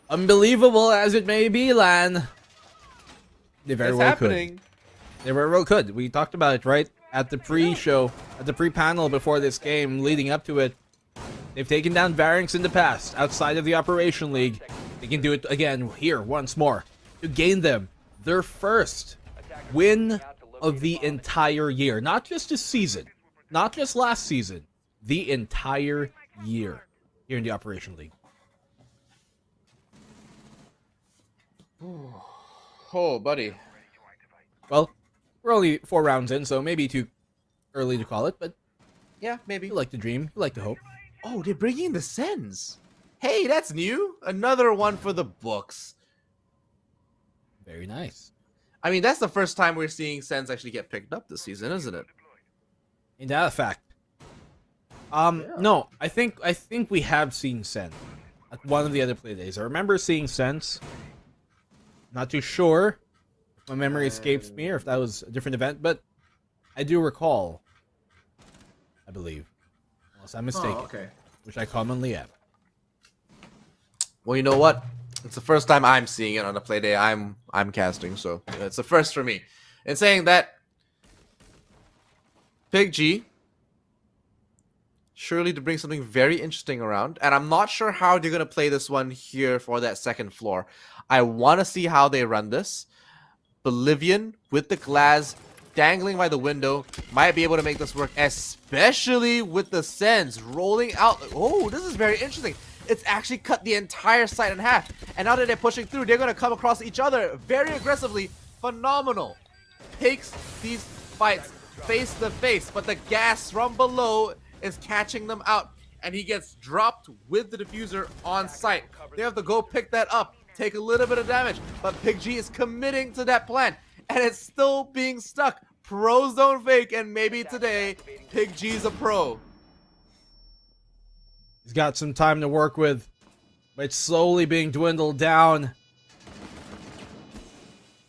Unbelievable as it may be, Lan. They very well could. They very well could. We talked about it, right? At the pre-show, at the pre-panel before this game, leading up to it. They've taken down Varianx in the past, outside of the Operation League. They can do it again here, once more, to gain them their first win of the entire year. Not just this season, not just last season, the entire year here in the Operation League. Oh, buddy. Well, we're only 4 rounds in, so maybe too early to call it, but yeah, maybe. You like to dream, you like to hope. Oh, they're bringing the Sens. Hey, that's new. Another one for the books. Very nice. I mean, that's the first time we're seeing Sens actually get picked up this season, isn't it? In that fact. No, I think we have seen Sen at one of the other play days. I remember seeing Sens. Not too sure. My memory escapes me, or if that was a different event, but I do recall. I believe. Unless I'm mistaken. Oh, okay. Which I commonly am. Well, you know what? It's the first time I'm seeing it on a play day. I'm casting, so it's the first for me. And saying that, Pig G surely to bring something very interesting around, and I'm not sure how they're gonna play this one here for that second floor. I want to see how they run this. Bolivian with the glass dangling by the window might be able to make this work, especially with the Sens rolling out. Oh, this is very interesting. It's actually cut the entire side in half, and now that they're pushing through, they're going to come across each other very aggressively. Phenomenal. Takes these fights face to face, but the gas from below is catching them out, and he gets dropped with the diffuser on site. They have to go pick that up, take a little bit of damage, but Pig G is committing to that plan, and it's still being stuck. Pros don't fake, and maybe today Pig G's a pro. He's got some time to work with, but it's slowly being dwindled down.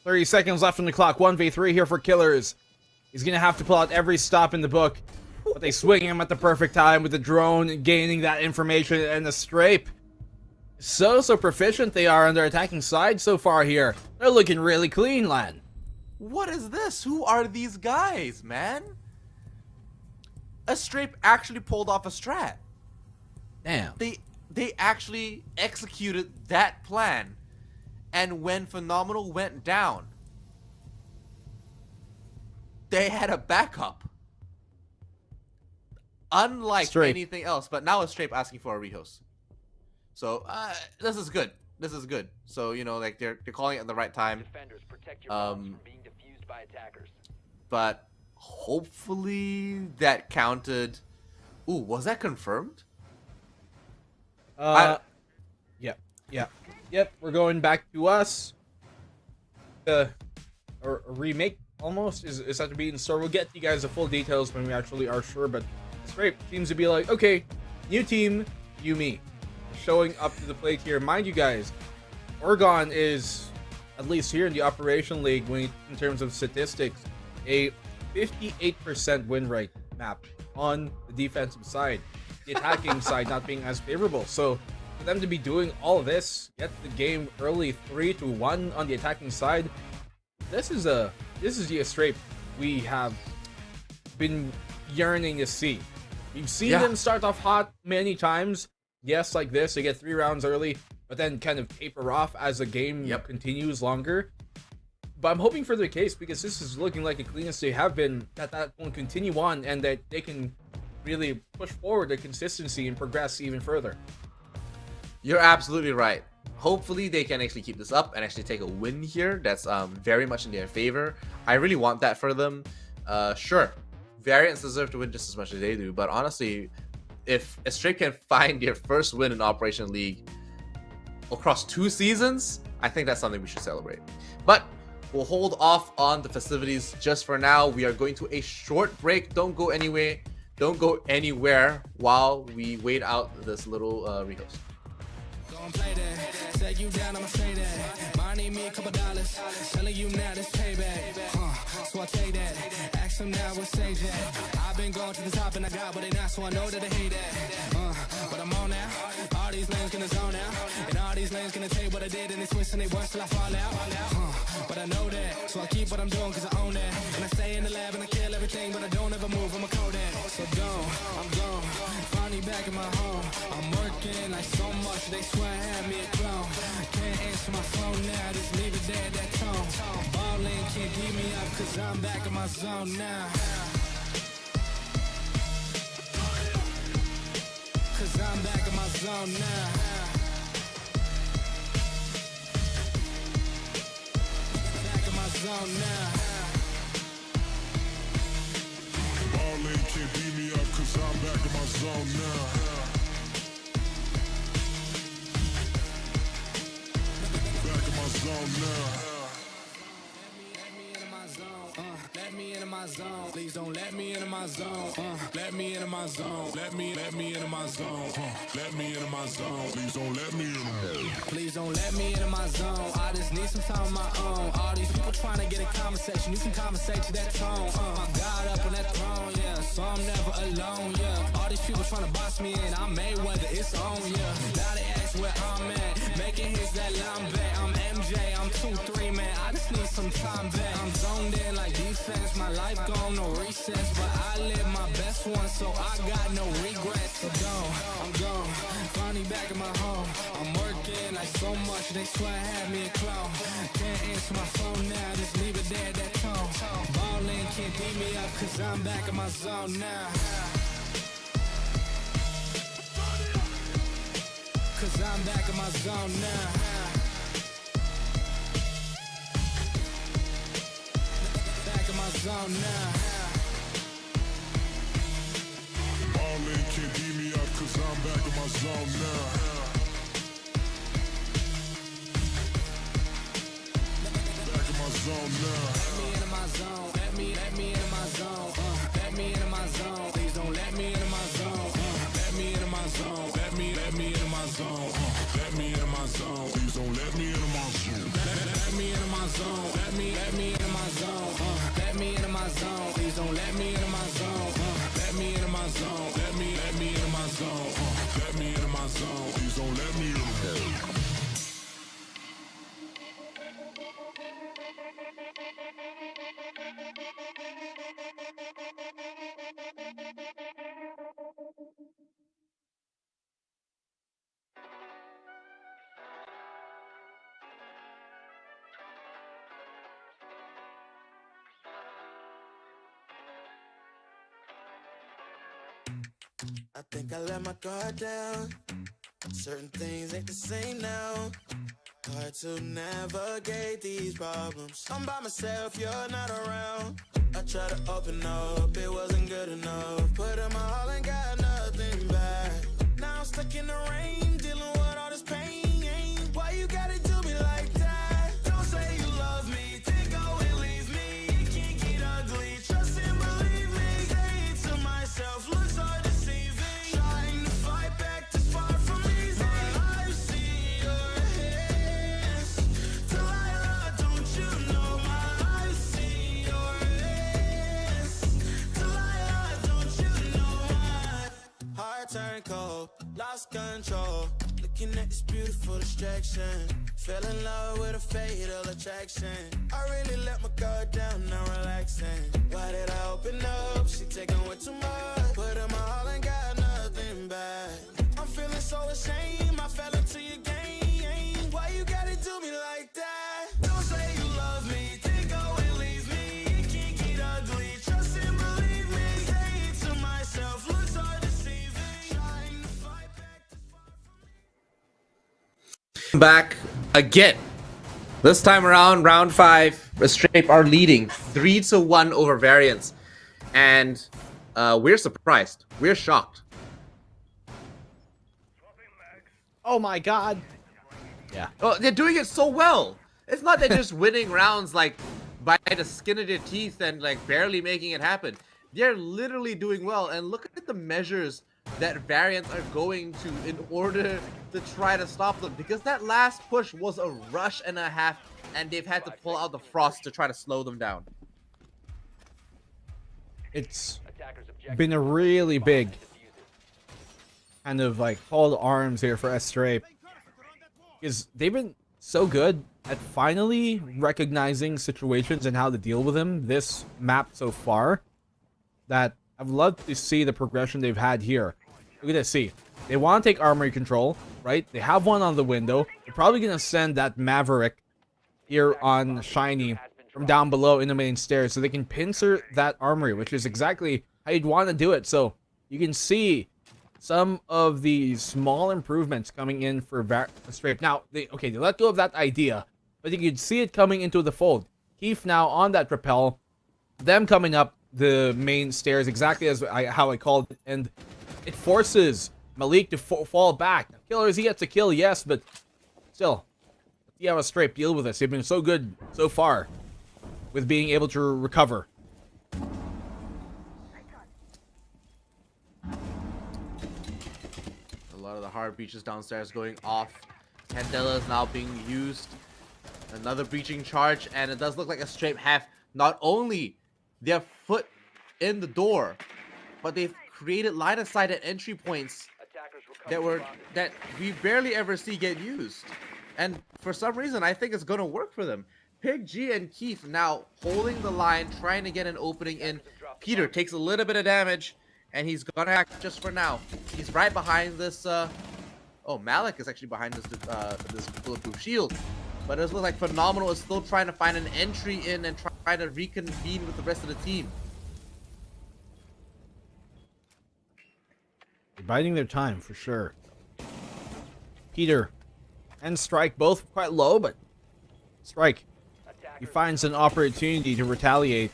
30 seconds left on the clock. 1v3 here for Killers. He's gonna have to pull out every stop in the book, but they swing him at the perfect time with the drone gaining that information and the strafe. So proficient they are on their attacking side so far here. They're looking really clean, Lan. What is this? Who are these guys, man? A Strafe actually pulled off a strat. Damn. They actually executed that plan, and when Phenomenal went down, they had a backup. Unlike Strafe. anything else, but now it's Strafe asking for a rehost. So this is good. This is good. So you know, like they're calling it at the right time. But hopefully that counted. Ooh, was that confirmed? Yep, we're going back to us. A remake almost is that to be in store. We'll get you guys the full details when we actually are sure, but Strafe seems to be like, okay, new team, you me. Showing up to the plate here. Mind you guys, Oregon is, at least here in the Operation League, in terms of statistics, a 58% win rate map on the defensive side. The attacking side not being as favorable. So for them to be doing all of this, get the game early 3-1 on the attacking side, this is the Strafe we have been yearning to see. We've seen them start off hot many times. Yes, like this, they get 3 rounds early, but then kind of taper off as the game continues longer. But I'm hoping for the case, because this is looking like the cleanest they have been, that won't continue on, and that they can really push forward the consistency and progress even further. You're absolutely right. Hopefully they can actually keep this up and actually take a win here. That's very much in their favor. I really want that for them. Sure, Variants deserve to win just as much as they do, but honestly, if Strafe can find their first win in Operation League across 2 seasons, I think that's something we should celebrate. But we'll hold off on the festivities just for now. We are going to a short break. Don't go anywhere. Don't go anywhere while we wait out this little rehost. Don't play that. Set you down, I'ma say that. Mine need me a couple dollars. Telling you now this payback. So I take that. Ask them now what say that. I've been going to the top and I got what they not, so I know that they hate that. But I'm on now. All these lanes gonna zone out. And all these lanes gonna tell you what I did, and they twist and they worse till I fall out. But I know that, so I keep what I'm doing cause I own that. And I stay in the lab and I kill everything, but I don't ever move, I'm a Kodak. So I'm gone. Finally back in my home. I'm working like so much, they swear I had me a clone. Can't answer my phone now, just leave it there, that tone. Ballin' can't keep me up cause I'm back in my zone now. Cause I'm back in my zone now. Back in my zone now. Ballin' can't beat me up cause I'm back in my zone now. Back in my zone now. Let me into my zone. Please don't let me into my zone. Let me into my zone. Let me into my zone. Let me into my zone. Please don't let me in. Please don't let me into my zone. I just need some some time on my own. All these people trying to get a conversation. You can conversate to that tone. My God up on that throne, yeah. So I'm never alone, yeah. All these people trying to box me in. I'm Mayweather, it's on, yeah. Now they ask where I'm at. Making hits that line back. I'm MJ, I'm 2-3, man. I just need some time back. I'm zoned in like defense. My life gone, no recess. But I live my best one, so I got no regrets. I'm gone. Finally back in my home. I'm working like so much. They swear I had me a clone. Can't answer my phone now. Just leave it there at that tone. Ballin' can't beat me up, cause I'm back in my zone now. Cause I'm back in my zone now. Back in my zone now. Ballin' can't beat me up, cause I'm back in my zone now. Back in my zone now. Let me into my zone. Let me into my zone. Let me into my zone. Please don't let me into my zone. Let me into my zone. Let me into my zone. Let me into my zone. Please don't let me into my zone. Let me into my zone. Let me into my zone. Let me into my zone. Please don't let me into my zone. Let me into my zone. Let me into my zone. Let me into my zone. Please don't let me into my zone. I think I let my guard down. Certain things ain't the same now. Hard to navigate these problems. I'm by myself, you're not around. I tried to open up, it wasn't good enough. Put in my all and got nothing back. Now I'm stuck in the rain, dealing with all this pain. Why you gotta do me like that? Don't say you love me, then go and leave me. It can't get ugly, trust and believe me. Say it to myself, looks so deceiving. Trying to fight back this far from easy. I've seen your hands. Delilah, don't you know my I've seen your hands. Delilah, don't you know my heart turned cold, lost control. Looking at this beautiful distraction. Fell in love with a fatal attraction. I really let my guard down, now relaxing. Why did I open up? She taking way too much. Put in my all and got nothing back. I'm feeling so ashamed, I fell into your game. Why you gotta do me like that? Don't say you love me, then go and leave me. It can't get ugly, trust and believe me. Say it to myself, looks so deceiving. Trying to fight back this far from Back again. This time around, round 5, Restrape are leading 3-1 over Variance, and we're surprised. We're shocked. Oh my god. Yeah. Oh, they're doing it so well. It's not they're just winning rounds like by the skin of their teeth and like barely making it happen. They're literally doing well, and look at the measures that Variants are going to in order to try to stop them, because that last push was a rush and a half, and they've had to pull out the frost to try to slow them down. It's been a really big kind of like call to arms here for Strape, because they've been so good at finally recognizing situations and how to deal with them this map so far, that I've loved to see the progression they've had here. Look at this, see. They want to take armory control, right? They have one on the window. They're probably going to send that Maverick here on Shiny from down below in the main stairs so they can pincer that armory, which is exactly how you'd want to do it. So you can see some of the small improvements coming in for Strape. Now, they let go of that idea, but you could see it coming into the fold. Keith now on that Propel, them coming up the main stairs exactly as how I called it, and it forces Malik to fall back. Killers, he gets a kill, yes, but still, you have a Strape deal with this. They've been so good so far with being able to recover. A lot of the hard breaches downstairs going off. Candela is now being used. Another breaching charge, and it does look like a Strape have not only their foot in the door, but they've created line of sight at entry points that we barely ever see get used. And for some reason, I think it's gonna work for them. Pig G and Keith now holding the line, trying to get an opening in. Peter takes a little bit of damage, and he's gonna act just for now. He's right behind this. Oh, Malik is actually behind this bulletproof shield. But it looks like Phenomenal is still trying to find an entry in and try to reconvene with the rest of the team. They're biding their time for sure. Peter and Strike both quite low, but Strike, he finds an opportunity to retaliate.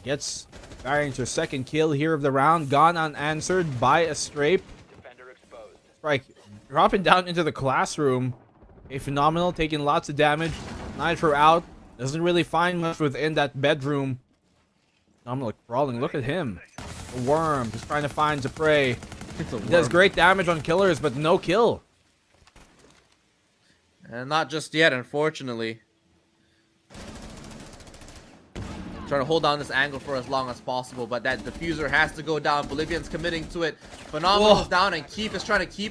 Gets Variants their second kill here of the round, gone unanswered by a Strape. Strike dropping down into the classroom. A Phenomenal taking lots of damage. Nitro out. Doesn't really find much within that bedroom. Phenomenal crawling. Look at him. A worm just trying to find the prey. He does great damage on killers, but no kill. And not just yet, unfortunately. Trying to hold down this angle for as long as possible, but that diffuser has to go down. Bolivian's committing to it. Phenomenal is down, and Keith is trying to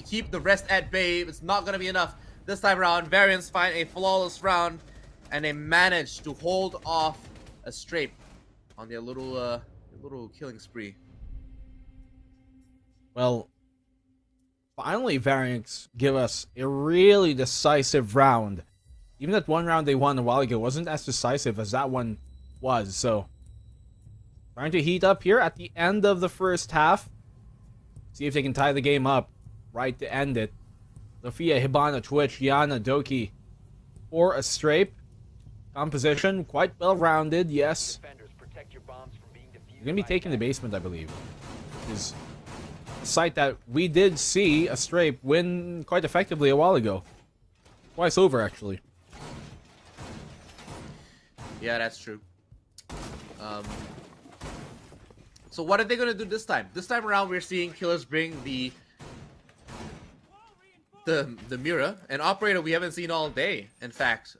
keep the rest at bay. It's not going to be enough this time around. Variants find a flawless round, and they manage to hold off a Strape on their little killing spree. Well, finally Variants give us a really decisive round. Even that one round they won a while ago wasn't as decisive as that one was, so trying to heat up here at the end of the first half. See if they can tie the game up right to end it. Sophia, Hibana, Twitch, Yana, Doki for a Strape. Composition quite well rounded, yes. You're gonna be taking the basement, I believe. Is a site that we did see a Strape win quite effectively a while ago. Twice over, actually. Yeah, that's true. So what are they gonna do this time? This time around, we're seeing Killers bring the Mira, and Operator we haven't seen all day. In fact,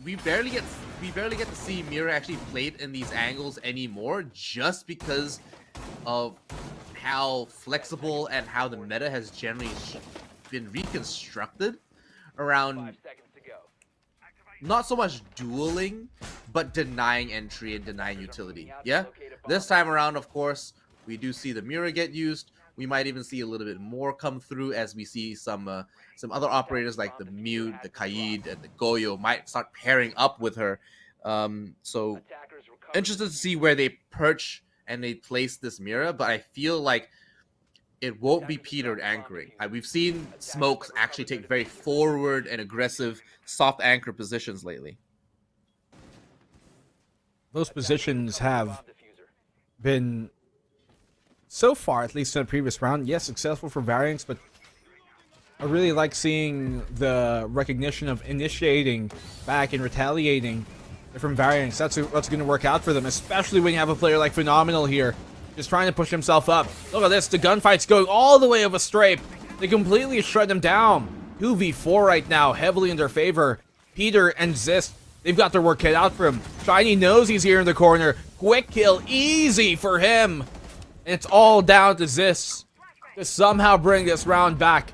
we barely get to see Mira actually played in these angles anymore, just because of how flexible and how the meta has generally been reconstructed around not so much dueling, but denying entry and denying utility. Yeah, this time around, of course, we do see the Mira get used. We might even see a little bit more come through as we see some other operators like the Mute, the Kaid, and the Goyo might start pairing up with her. So interested to see where they perch and they place this Mira, but I feel like it won't be Peter anchoring. We've seen Smokes actually take very forward and aggressive soft anchor positions lately. Those positions have been, so far, at least in the previous round, yes, successful for Variants, but I really like seeing the recognition of initiating back and retaliating from Variants. That's what's going to work out for them, especially when you have a player like Phenomenal here, just trying to push himself up. Look at this, the gunfight's going all the way of a Strape. They completely shut them down. 2v4 right now, heavily in their favor. Peter and Zist, they've got their work cut out for him. Shiny knows he's here in the corner. Quick kill, easy for him. And it's all down to Zist to somehow bring this round back.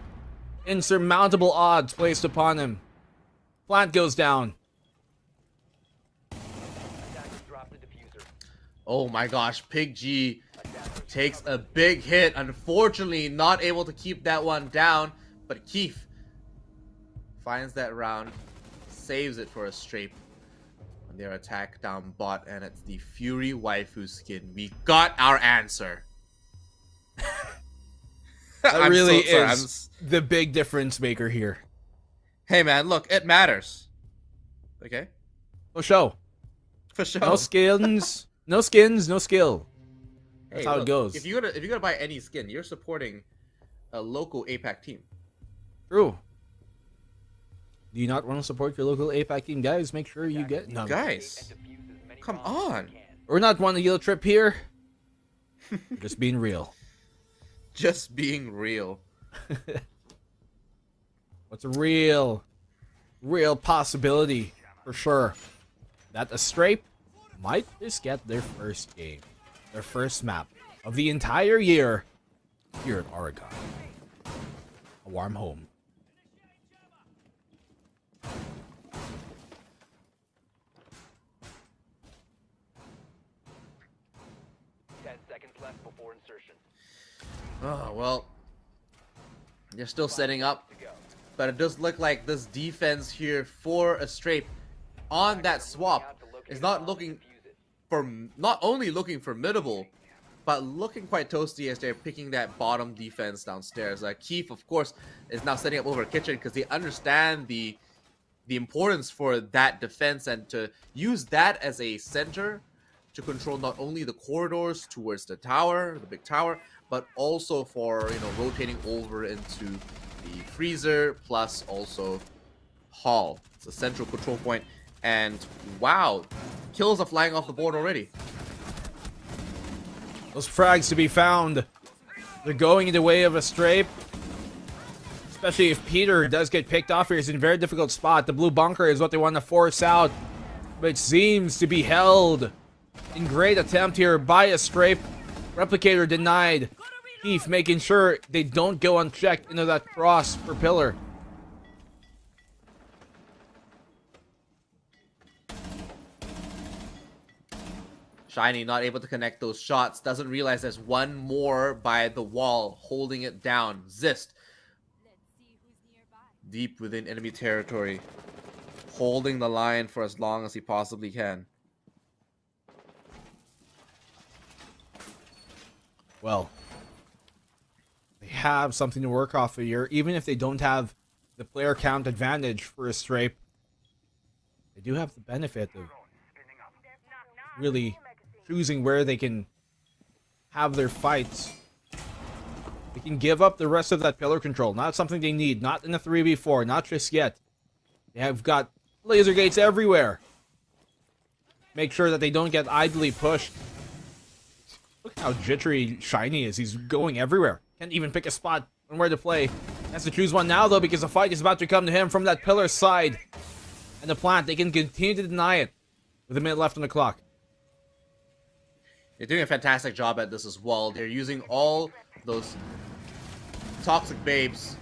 Insurmountable odds placed upon him. Plant goes down. Oh my gosh, Pig G takes a big hit. Unfortunately, not able to keep that one down. But Keith finds that round, saves it for a Strape on their attack down bot, and it's the Fury waifu skin. We got our answer. That really is the big difference maker here. Hey man, look, it matters. Okay? For sure. For sure. No skins, no skins, no skill. That's Hey, how look, it goes. If you're gonna buy any skin, you're supporting a local APAC team. True. Do you not want to support your local APAC team, guys? Make sure you get... No. Guys, come on. We're not on a guild trip here. Just being real. Just being real. What's real? real possibility for sure that a Strape might just get their first game, their first map of the entire year here at Oregon. A warm home. Oh, well, they're still setting up, but it does look like this defense here for a Strape on that swap is not only looking formidable, but looking quite toasty as they're picking that bottom defense downstairs. Keith, of course, is now setting up over Kitchen because they understand the importance for that defense and to use that as a center to control not only the corridors towards the tower, the big tower, but also for, you know, rotating over into the freezer, plus also Hall. It's a central control point, and wow, kills are flying off the board already. Those frags to be found. They're going in the way of a Strape. Especially if Peter does get picked off here. He's in a very difficult spot. The blue bunker is what they want to force out, but it seems to be held in great attempt here by a Strape. Replicator denied. Keith making sure they don't go unchecked into that cross for Pillar. Shiny not able to connect those shots. Doesn't realize there's one more by the wall holding it down. Zist. Deep within enemy territory. Holding the line for as long as he possibly can. Well, they have something to work off of here. Even if they don't have the player count advantage for a Strape, they do have the benefit of really choosing where they can have their fights. They can give up the rest of that pillar control. Not something they need. Not in a 3v4. Not just yet. They have got laser gates everywhere. Make sure that they don't get idly pushed. Look how jittery Shiny is. He's going everywhere. Can't even pick a spot on where to play. Has to choose one now, though, because the fight is about to come to him from that pillar side. And the plant, they can continue to deny it with a minute left on the clock. They're doing a fantastic job at this as well. They're using all those toxic babes.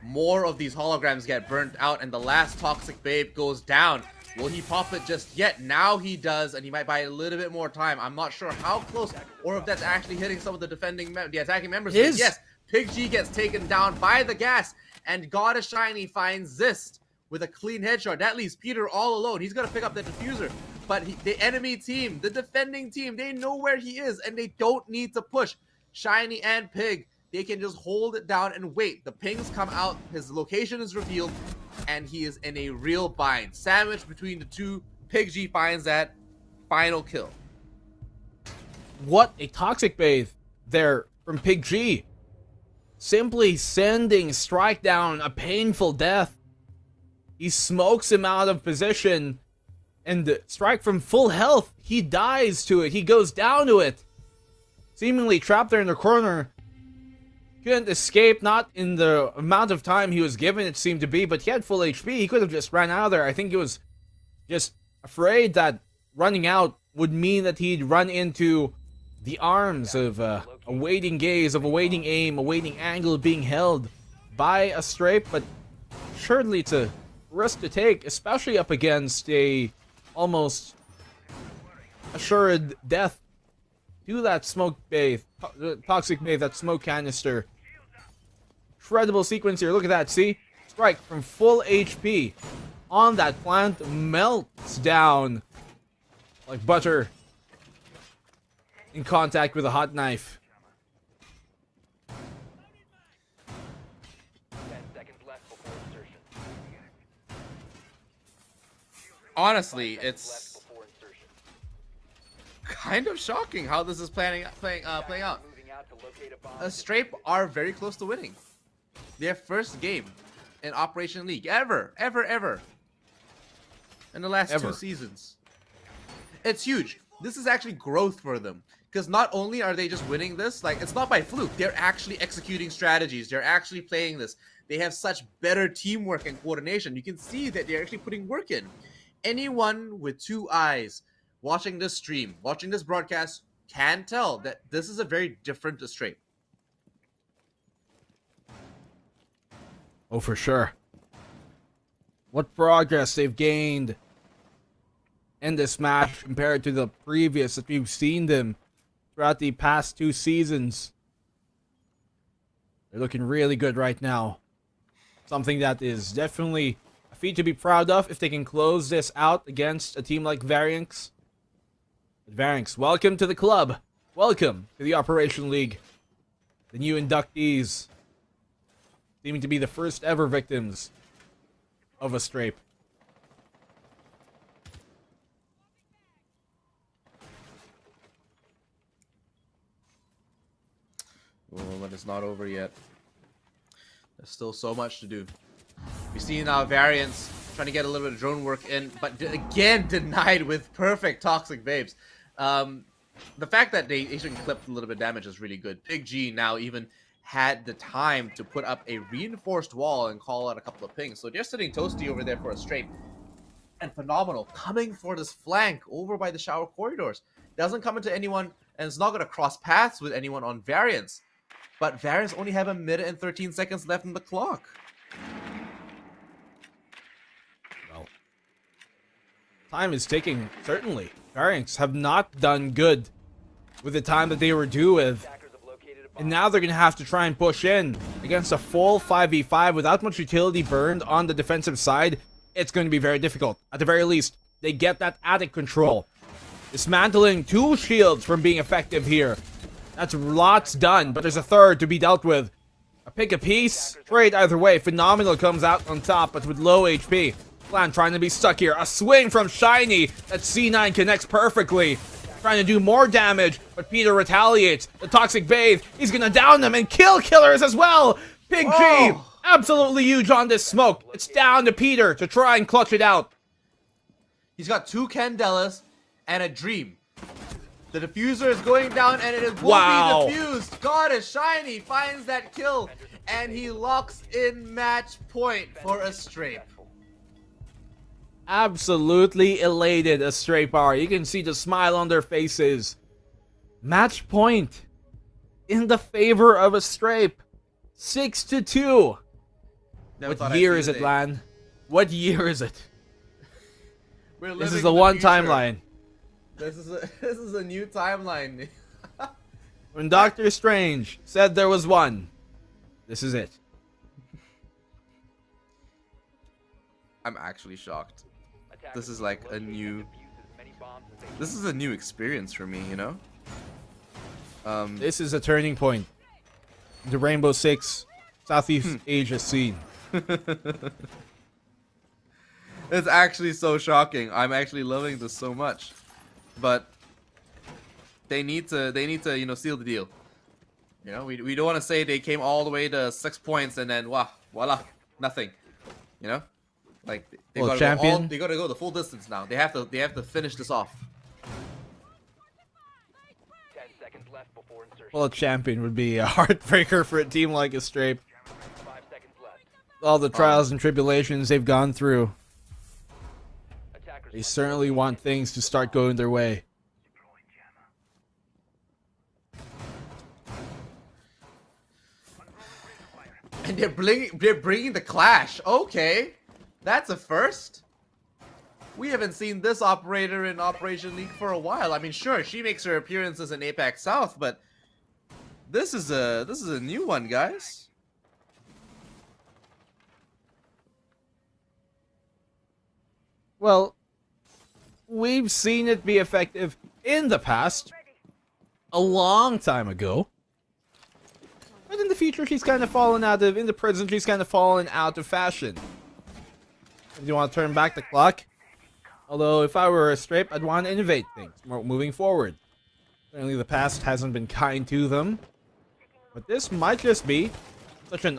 More of these holograms get burnt out, and the last toxic babe goes down. Will he pop it just yet? Now he does, and he might buy a little bit more time. I'm not sure how close, or if that's actually hitting some of the the attacking members. But yes, Pig G gets taken down by the gas, and Goddess Shiny finds Zist with a clean headshot. That leaves Peter all alone. He's gonna pick up the diffuser, but the enemy team, the defending team, they know where he is, and they don't need to push. Shiny and Pig, they can just hold it down and wait. The pings come out, his location is revealed, and he is in a real bind. Sandwiched between the two, Pig G finds that final kill. What a toxic bathe there from Pig G. Simply sending Strike down a painful death. He smokes him out of position, and Strike from full health, he dies to it. He goes down to it. Seemingly trapped there in the corner. Couldn't escape, not in the amount of time he was given, it seemed to be, but he had full HP. He could have just ran out of there. I think he was just afraid that running out would mean that he'd run into the arms of a waiting gaze, of a waiting aim, a waiting angle being held by a Strape, but surely it's a risk to take, especially up against a almost assured death to that smoke bathe, toxic bathe, that smoke canister. Incredible sequence here. Look at that. See? Strike from full HP on that plant melts down like butter in contact with a hot knife. Honestly, it's kind of shocking how this is playing out. Strape are very close to winning their first game in Operation League ever in the last 2 seasons. It's huge. This is actually growth for them, because not only are they just winning this, like, it's not by fluke. They're actually executing strategies. They're actually playing this. They have such better teamwork and coordination. You can see that they're actually putting work in. Anyone with 2 eyes watching this stream, watching this broadcast, can tell that this is a very different Astrape. Oh, for sure. What progress they've gained in this match compared to the previous that we've seen them throughout the past 2 seasons. They're looking really good right now. Something that is definitely a feat to be proud of if they can close this out against a team like Varianx. Varianx, welcome to the club. Welcome to the Operation League. The new inductees, seeming to be the first ever victims of Astrape. Oh, but it's not over yet. There's still so much to do. We see now Variance trying to get a little bit of drone work in, but again denied with perfect Toxic Babes. The fact that they actually clipped a little bit of damage is really good. Big G now even had the time to put up a reinforced wall and call out a couple of pings. So they're sitting toasty over there for Astrape. And Phenomenal coming for this flank over by the shower corridors. Doesn't come into anyone, and it's not going to cross paths with anyone on Variance. But Variance only have a minute and 13 seconds left on the clock. Well, time is ticking, certainly. Varianx have not done good with the time that they were due with. And now they're going to have to try and push in against a full 5v5 without much utility burned on the defensive side. It's going to be very difficult. At the very least, they get that attic control. Dismantling 2 shields from being effective here. That's lots done, but there's a third to be dealt with. A pick a piece, trade either way. Phenomenal comes out on top, but with low HP. Plan trying to be stuck here. A swing from Shiny that C9 connects perfectly. Trying to do more damage, but Peter retaliates. The Toxic Bathe, he's gonna down them and kill killers as well. Big G, absolutely huge on this smoke. It's down to Peter to try and clutch it out. He's got 2 Candelas and a Dream. The diffuser is going down and it won't be diffused. God, as Shiny finds that kill and he locks in match point for Astrape. Absolutely elated Astrape are. You can see the smile on their faces. Match point in the favor of Astrape. 6-2. What year is it, Lan? What year is it? This is the one timeline. This is a new timeline. When Doctor Strange said there was one, this is it. I'm actually shocked. This is like a new... This is a new experience for me, you know? This is a turning point. The Rainbow Six Southeast Asia scene. It's actually so shocking. I'm actually loving this so much. But they need to you know, seal the deal. You know, we don't want to say they came all the way to 6 points and then wow, voila, nothing. You know? Like they gotta go the full distance now. They have to finish this off. 10 seconds left before insertion. Well, a champion would be a heartbreaker for a team like Astrape. 5 seconds left. All the trials and tribulations they've gone through. They certainly want things to start going their way. And they're bringing the Clash. Okay, that's a first. We haven't seen this operator in Operation League for a while. I mean, sure, she makes her appearances in Apex South, but this is a new one, guys. Well, we've seen it be effective in the past. A long time ago. But in the future, she's kind of fallen out of... In the present, she's kind of fallen out of fashion. Do you want to turn back the clock? Although, if I were Astrape, I'd want to innovate things moving forward. Certainly, the past hasn't been kind to them. But this might just be such an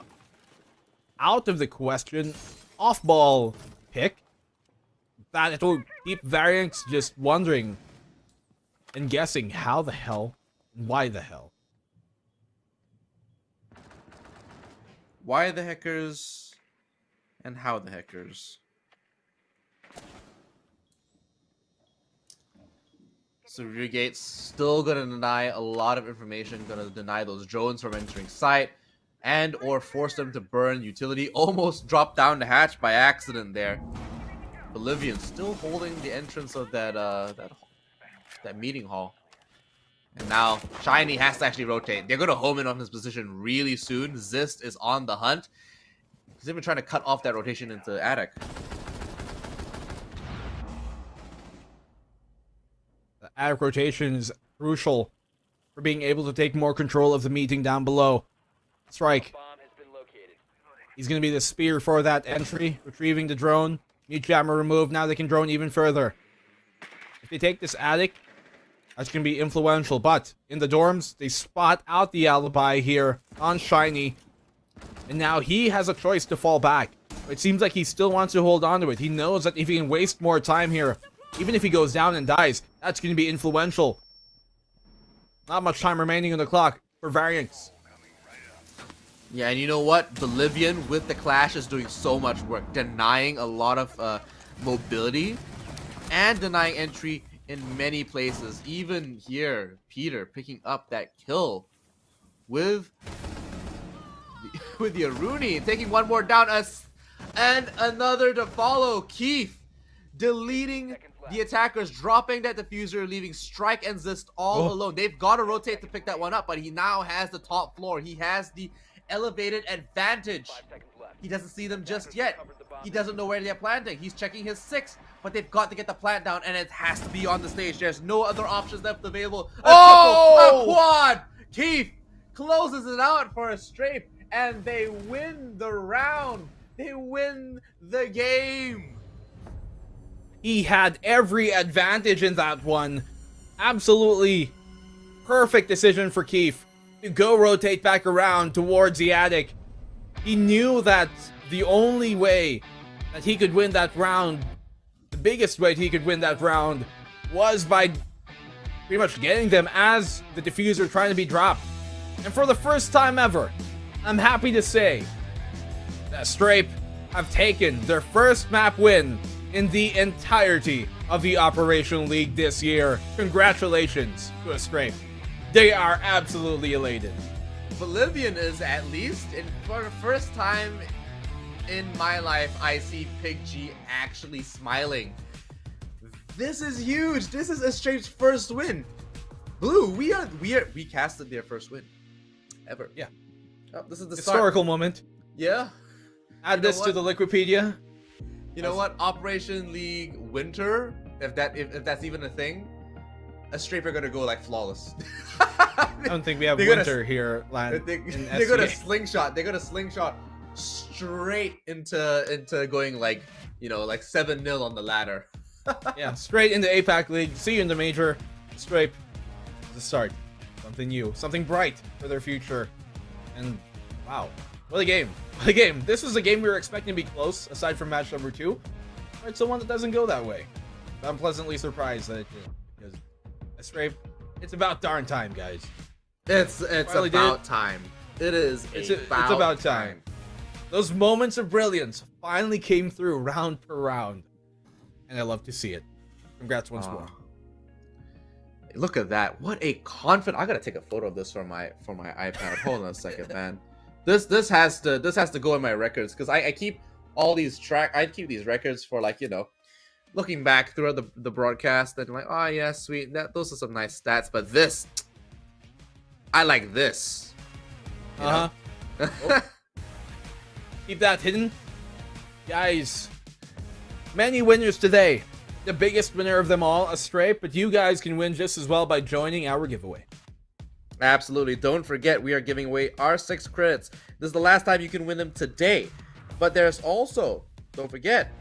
out-of-the-question, off-ball pick that it will keep Varianx just wondering and guessing how the hell and why the hell. Why the Heckers and how the Heckers? So Regate's still gonna deny a lot of information, gonna deny those drones from entering site, and or force them to burn utility. Almost dropped down the hatch by accident there. Bolivian still holding the entrance of that meeting hall. And now Shiny has to actually rotate. They're gonna home in on his position really soon. Zist is on the hunt. He's even trying to cut off that rotation into Attic. The attic rotation is crucial for being able to take more control of the meeting down below. Strike. He's going to be the spear for that entry, retrieving the drone. Mute jammer removed. Now they can drone even further. If they take this attic, that's going to be influential. But in the dorms, they spot out the alibi here on Shiny. And now he has a choice to fall back. It seems like he still wants to hold on to it. He knows that if he can waste more time here, even if he goes down and dies, that's going to be influential. Not much time remaining on the clock for Variants. Yeah, and you know what? Bolivian with the Clash is doing so much work, denying a lot of mobility and denying entry in many places. Even here, Peter picking up that kill with the Aruni, taking one more down, and another to follow. Keith deleting the attackers, dropping that diffuser, leaving Strike and Zist all alone. They've got to rotate to pick that one up, but he now has the top floor. He has the elevated advantage. He doesn't see them just yet. He doesn't know where they're planting. He's checking his 6, but they've got to get the plant down, and it has to be on the stage. There's no other options left available. A quad! Keith closes it out for a strafe, and they win the round. They win the game. He had every advantage in that one. Absolutely perfect decision for Keith to go rotate back around towards the attic. He knew that the only way that he could win that round, the biggest way he could win that round, was by pretty much getting them as the diffuser trying to be dropped. And for the first time ever, I'm happy to say that Strape have taken their first map win in the entirety of the Operation League this year. Congratulations to Strape. They are absolutely elated. Bolivian is, at least, for the first time in my life, I see Pig G actually smiling. This is huge. This is Strape's first win. Blue, we casted their first win ever. Yeah. Oh, this is the historical moment. Yeah. Add this to the Liquipedia. You know what? Operation League Winter, if that's even a thing, a Strape are gonna go like flawless. I don't think we have winter here, Land. They're gonna slingshot. They're gonna slingshot straight into going like, you know, like 7-0 on the ladder. Yeah, straight into APAC League. See you in the major. Strape. The start. Something new. Something bright for their future. And wow. What a game. What a game. This was a game we were expecting to be close, aside from match number 2. It's the one that doesn't go that way. I'm pleasantly surprised that it did. Because Strape, it's about darn time, guys. It's about time. It is. It's about time. Those moments of brilliance finally came through round per round. And I love to see it. Congrats once more. Look at that. What a confident. I gotta take a photo of this for my iPad. Hold on a second, man. This has to go in my records, because I keep all these I keep these records for, like, you know, looking back throughout the broadcast and like, oh yeah, sweet. Those are some nice stats, but this, I like this. Keep that hidden. Guys, many winners today. The biggest winner of them all, a Strape, but you guys can win just as well by joining our giveaway. Absolutely. Don't forget, we are giving away R6 credits. This is the last time you can win them today. But there's also, don't forget,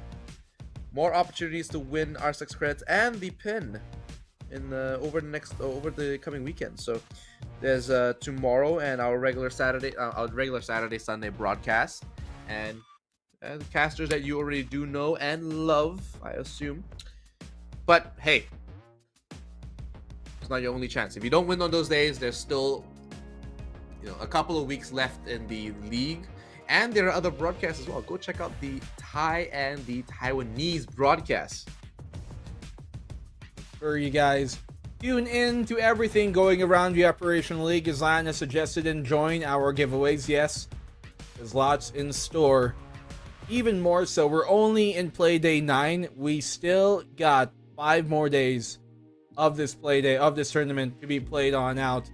more opportunities to win R6 credits and the pin in over the coming weekend. So there's tomorrow and our regular Saturday Sunday broadcast, and the casters that you already do know and love, I assume. But hey, it's not your only chance. If you don't win on those days, there's still, you know, a couple of weeks left in the league, And there are other broadcasts as well. Go check out the Thai and the Taiwanese broadcasts. For you guys, tune in to everything going around the Operation League, as Lana suggested, and join our giveaways. Yes, there's lots in store. Even more so, we're only in play day 9. We still got 5 more days of this play day, of this tournament to be played on out,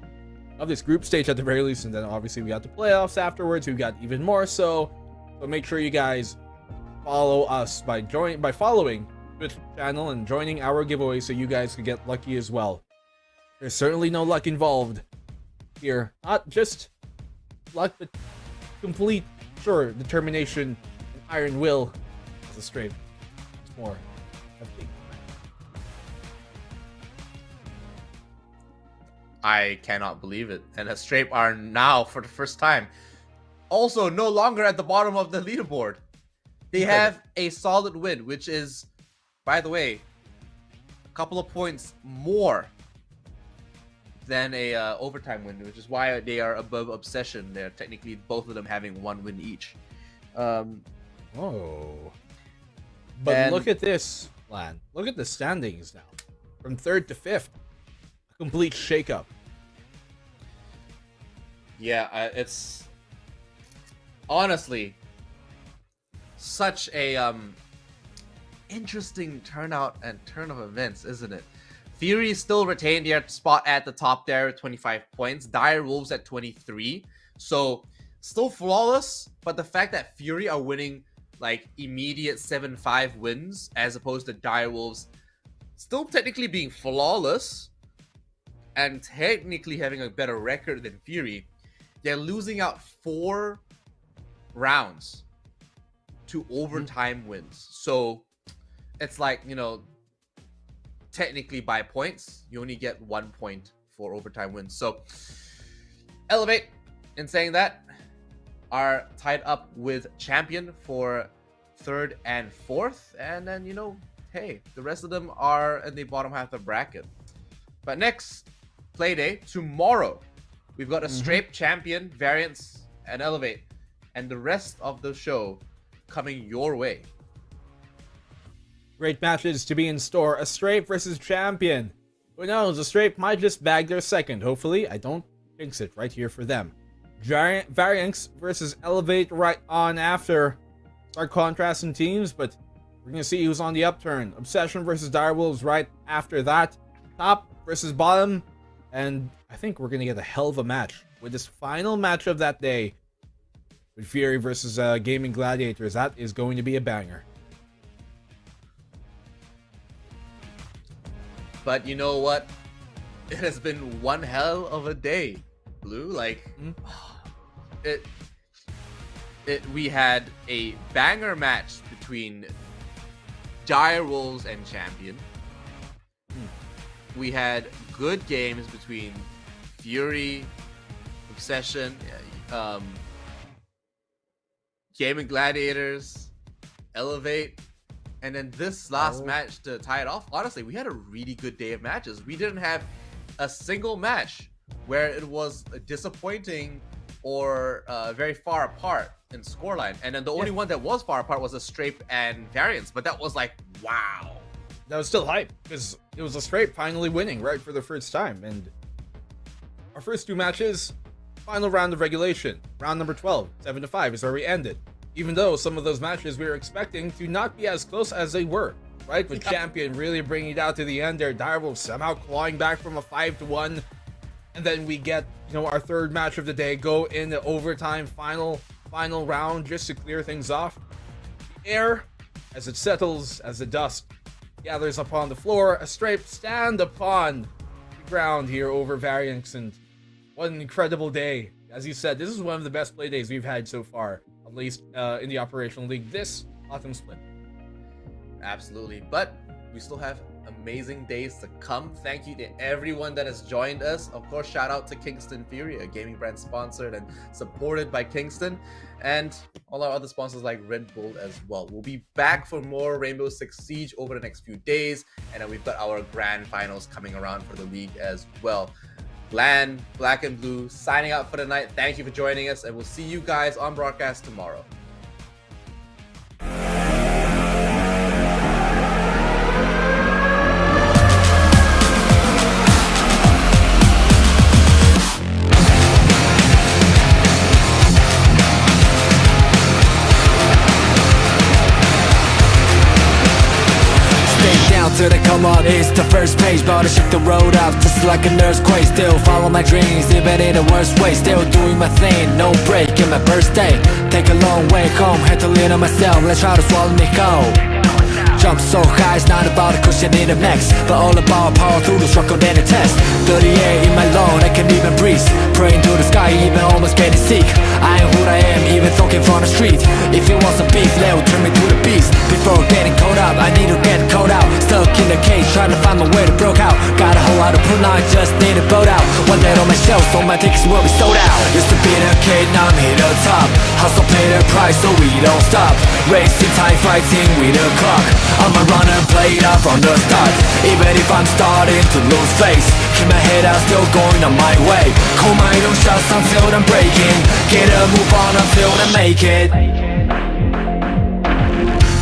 of this group stage at the very least, and then obviously we got the playoffs afterwards. We got even more so make sure you guys follow us by following Twitch channel and joining our giveaway so you guys can get lucky as well. There's certainly no luck involved here, not just luck, but complete determination and iron will. As a straight, it's more heavily. I cannot believe it. And Astrape are now, for the first time, also no longer at the bottom of the leaderboard. They have a solid win, which is, by the way, a couple of points more than a overtime win, which is why they are above Obsession. They're technically both of them having 1 win each. But look at this, Lan. Look at the standings now. From 3rd to 5th. A complete shakeup. Yeah, it's honestly such a interesting turnout and turn of events, isn't it? Fury still retained their spot at the top there with 25 points. Dire Wolves at 23. So still flawless, but the fact that Fury are winning like immediate 7-5 wins as opposed to Dire Wolves still technically being flawless and technically having a better record than Fury, they're losing out 4 rounds to overtime wins. So it's like, you know, technically by points, you only get 1 point for overtime wins. So Elevate, in saying that, are tied up with Champion for 3rd and 4th. And then, you know, hey, the rest of them are in the bottom half of the bracket. But next Playday, tomorrow, we've got a Strape, Champion, Variance, and Elevate. And the rest of the show coming your way. Great matches to be in store. Astrape versus Champion. Who knows? Astrape might just bag their 2nd. Hopefully, I don't jinx it right here for them. Variance versus Elevate right on after. Stark contrast in teams, but we're going to see who's on the upturn. Obsession versus Direwolves right after that. Top versus bottom. And I think we're going to get a hell of a match with this final match of that day. With Fury versus Gaming Gladiators. That is going to be a banger. But you know what? It has been one hell of a day, Blue. Like, we had a banger match between Dire Wolves and Champion. We had good games between Fury, Obsession, Gaming Gladiators, Elevate, and then this last match to tie it off. Honestly, we had a really good day of matches. We didn't have a single match where it was disappointing or very far apart in scoreline. And then the only one that was far apart was Astrape and Variance, but that was like, wow. That was still hype because it was Astrape finally winning right for the first time. And our first 2 matches, final round of regulation, round number 12, 7-5 is where we ended. Even though some of those matches we were expecting to not be as close as they were, right? With Champion really bringing it out to the end there, Direwolves somehow clawing back from a 5-1, and then we get, you know, our 3rd match of the day, go in the overtime final round just to clear things off. The air, as it settles, as the dust gathers upon the floor, Astrape stand upon the ground here over Variance, and what an incredible day. As you said, this is one of the best play days we've had so far, at least in the Operational League this autumn split. Absolutely, but we still have amazing days to come. Thank you to everyone that has joined us. Of course, shout out to Kingston Fury, a gaming brand sponsored and supported by Kingston, and all our other sponsors like Red Bull as well. We'll be back for more Rainbow Six Siege over the next few days, and then we've got our grand finals coming around for the league as well. Glenn, Black and Blue, signing out for the night. Thank you for joining us, and we'll see you guys on broadcast tomorrow. Till they come up, it's the first page, but I shift the road up just like an earthquake. Still follow my dreams, even in the worst way. Still doing my thing, no break in my birthday. Take a long way home, had to lean on myself. Let's try to swallow me whole. Jump so high, it's not about a cushion in a max, but all about power through the struggle than a test. 30 air in my lung, I can even breathe. Praying to the sky, even almost getting sick. I am who I am, even talking from the street. If you want some beef, let turn me to the beast. Before getting caught up, I need to get caught out. Stuck in the cage, trying to find my way to broke out. Got a whole lot of pull, now I just need a boat out. One day on my shelf, so my tickets will be sold out. Used to be the kid, now I'm here the top. Hustle pay the price, so we don't stop. Racing time, fighting with the clock. I'm a runner, play it out from the start. Even if I'm starting to lose face, keep my head out, still going on my way. Call my own shots until I'm breaking. Get a move on until I make it.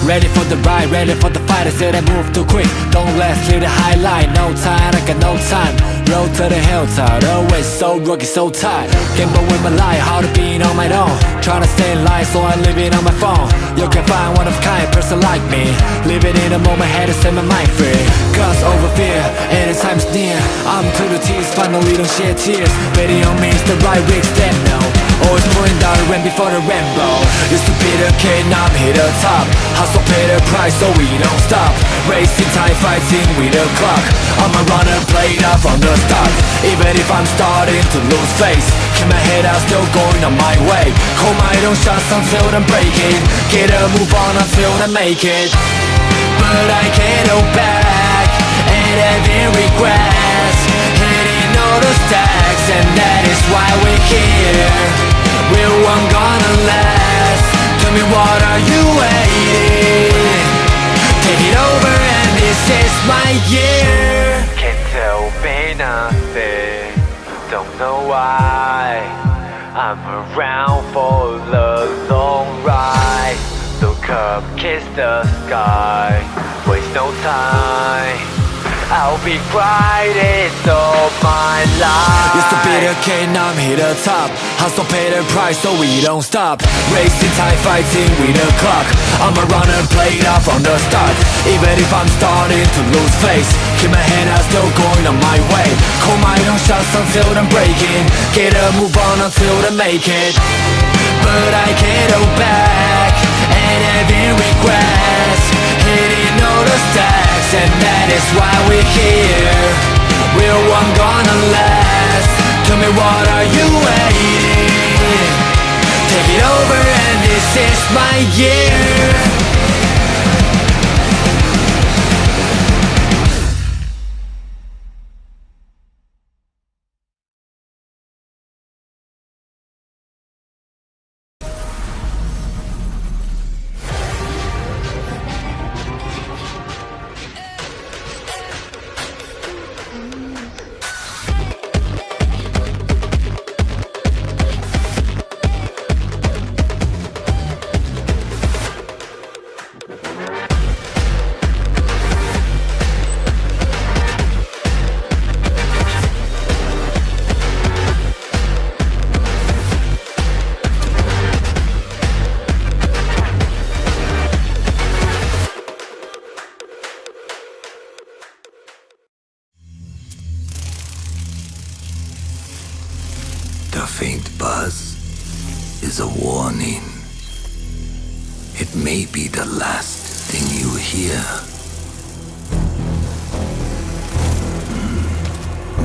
Ready for the ride, ready for the fight. I said I move too quick, don't last till the highlight. No time, I got no time. Road to the hilltop, always so rocky, so tight. Gamble with my life, how to be on my own. Tryna stay in line, so I'm living on my phone. You can find one of kind, person like me. Living in the moment, had to set my mind free. Cause over fear, and the time's near. I'm to the tears, finally don't shed tears. Betting on me is the right way, step now. Always pulling down the ramp before the rainbow. Used to be the kid, now I'm here the top. Hustle pay the price, so we don't stop. Racing time, fighting with the clock. I'm a runner, play it out from the start. Even if I'm starting to lose face, keep my head out, still going on my way. Call my own shots until I'm breaking. Get a move on until I make it. But I can't hold back, and having regrets. Hitting all the stacks, and that is why we're here. We're one gonna last. Tell me, what are you waiting? Take it over, and this is my year. Can't tell me nothing, don't know why. I'm around for the long ride. Look up, kiss the sky, waste no time. I'll be riding all my life. Used to be the kid, now I'm here the top. Hustle pay the price, so we don't stop. Racing time, fighting with the clock. I'm a runner, play it out from the start. Even if I'm starting to lose face, keep my head out, still going on my way. Call my own shots until I'm breaking. Get a move on until I make it. But I can't hold back, and having regrets. Hitting all the stacks, and that is why we're here. We're one gonna last. Tell me, what are you waiting? Take it over, and this is my year. The faint buzz is a warning. It may be the last thing you hear.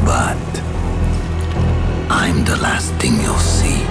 But I'm the last thing you'll see.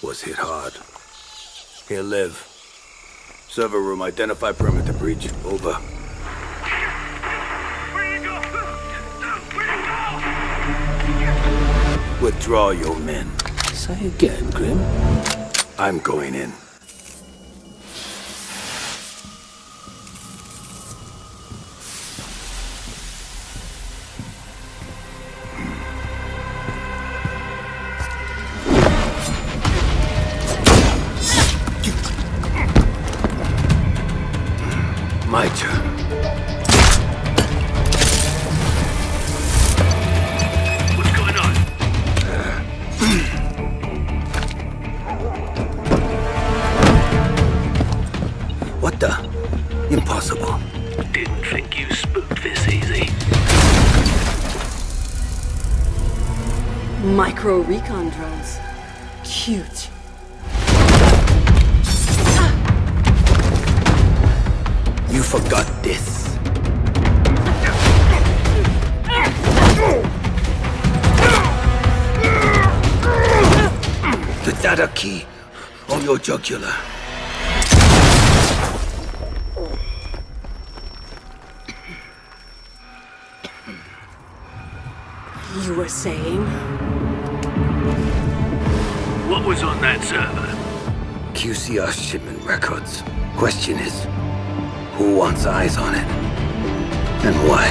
Was hit hard. He'll live. Server room, identify perimeter breach. Over. Where you go? Where you go? Withdraw your men. Say again, Grim. I'm going in. My turn. What's going on? What the? Impossible. Didn't think you spooked this easy. Micro recon drones. Cute. You forgot this. The data key on your jugular. You were saying? What was on that server? QCR shipment records. Question is, who wants eyes on it? And why?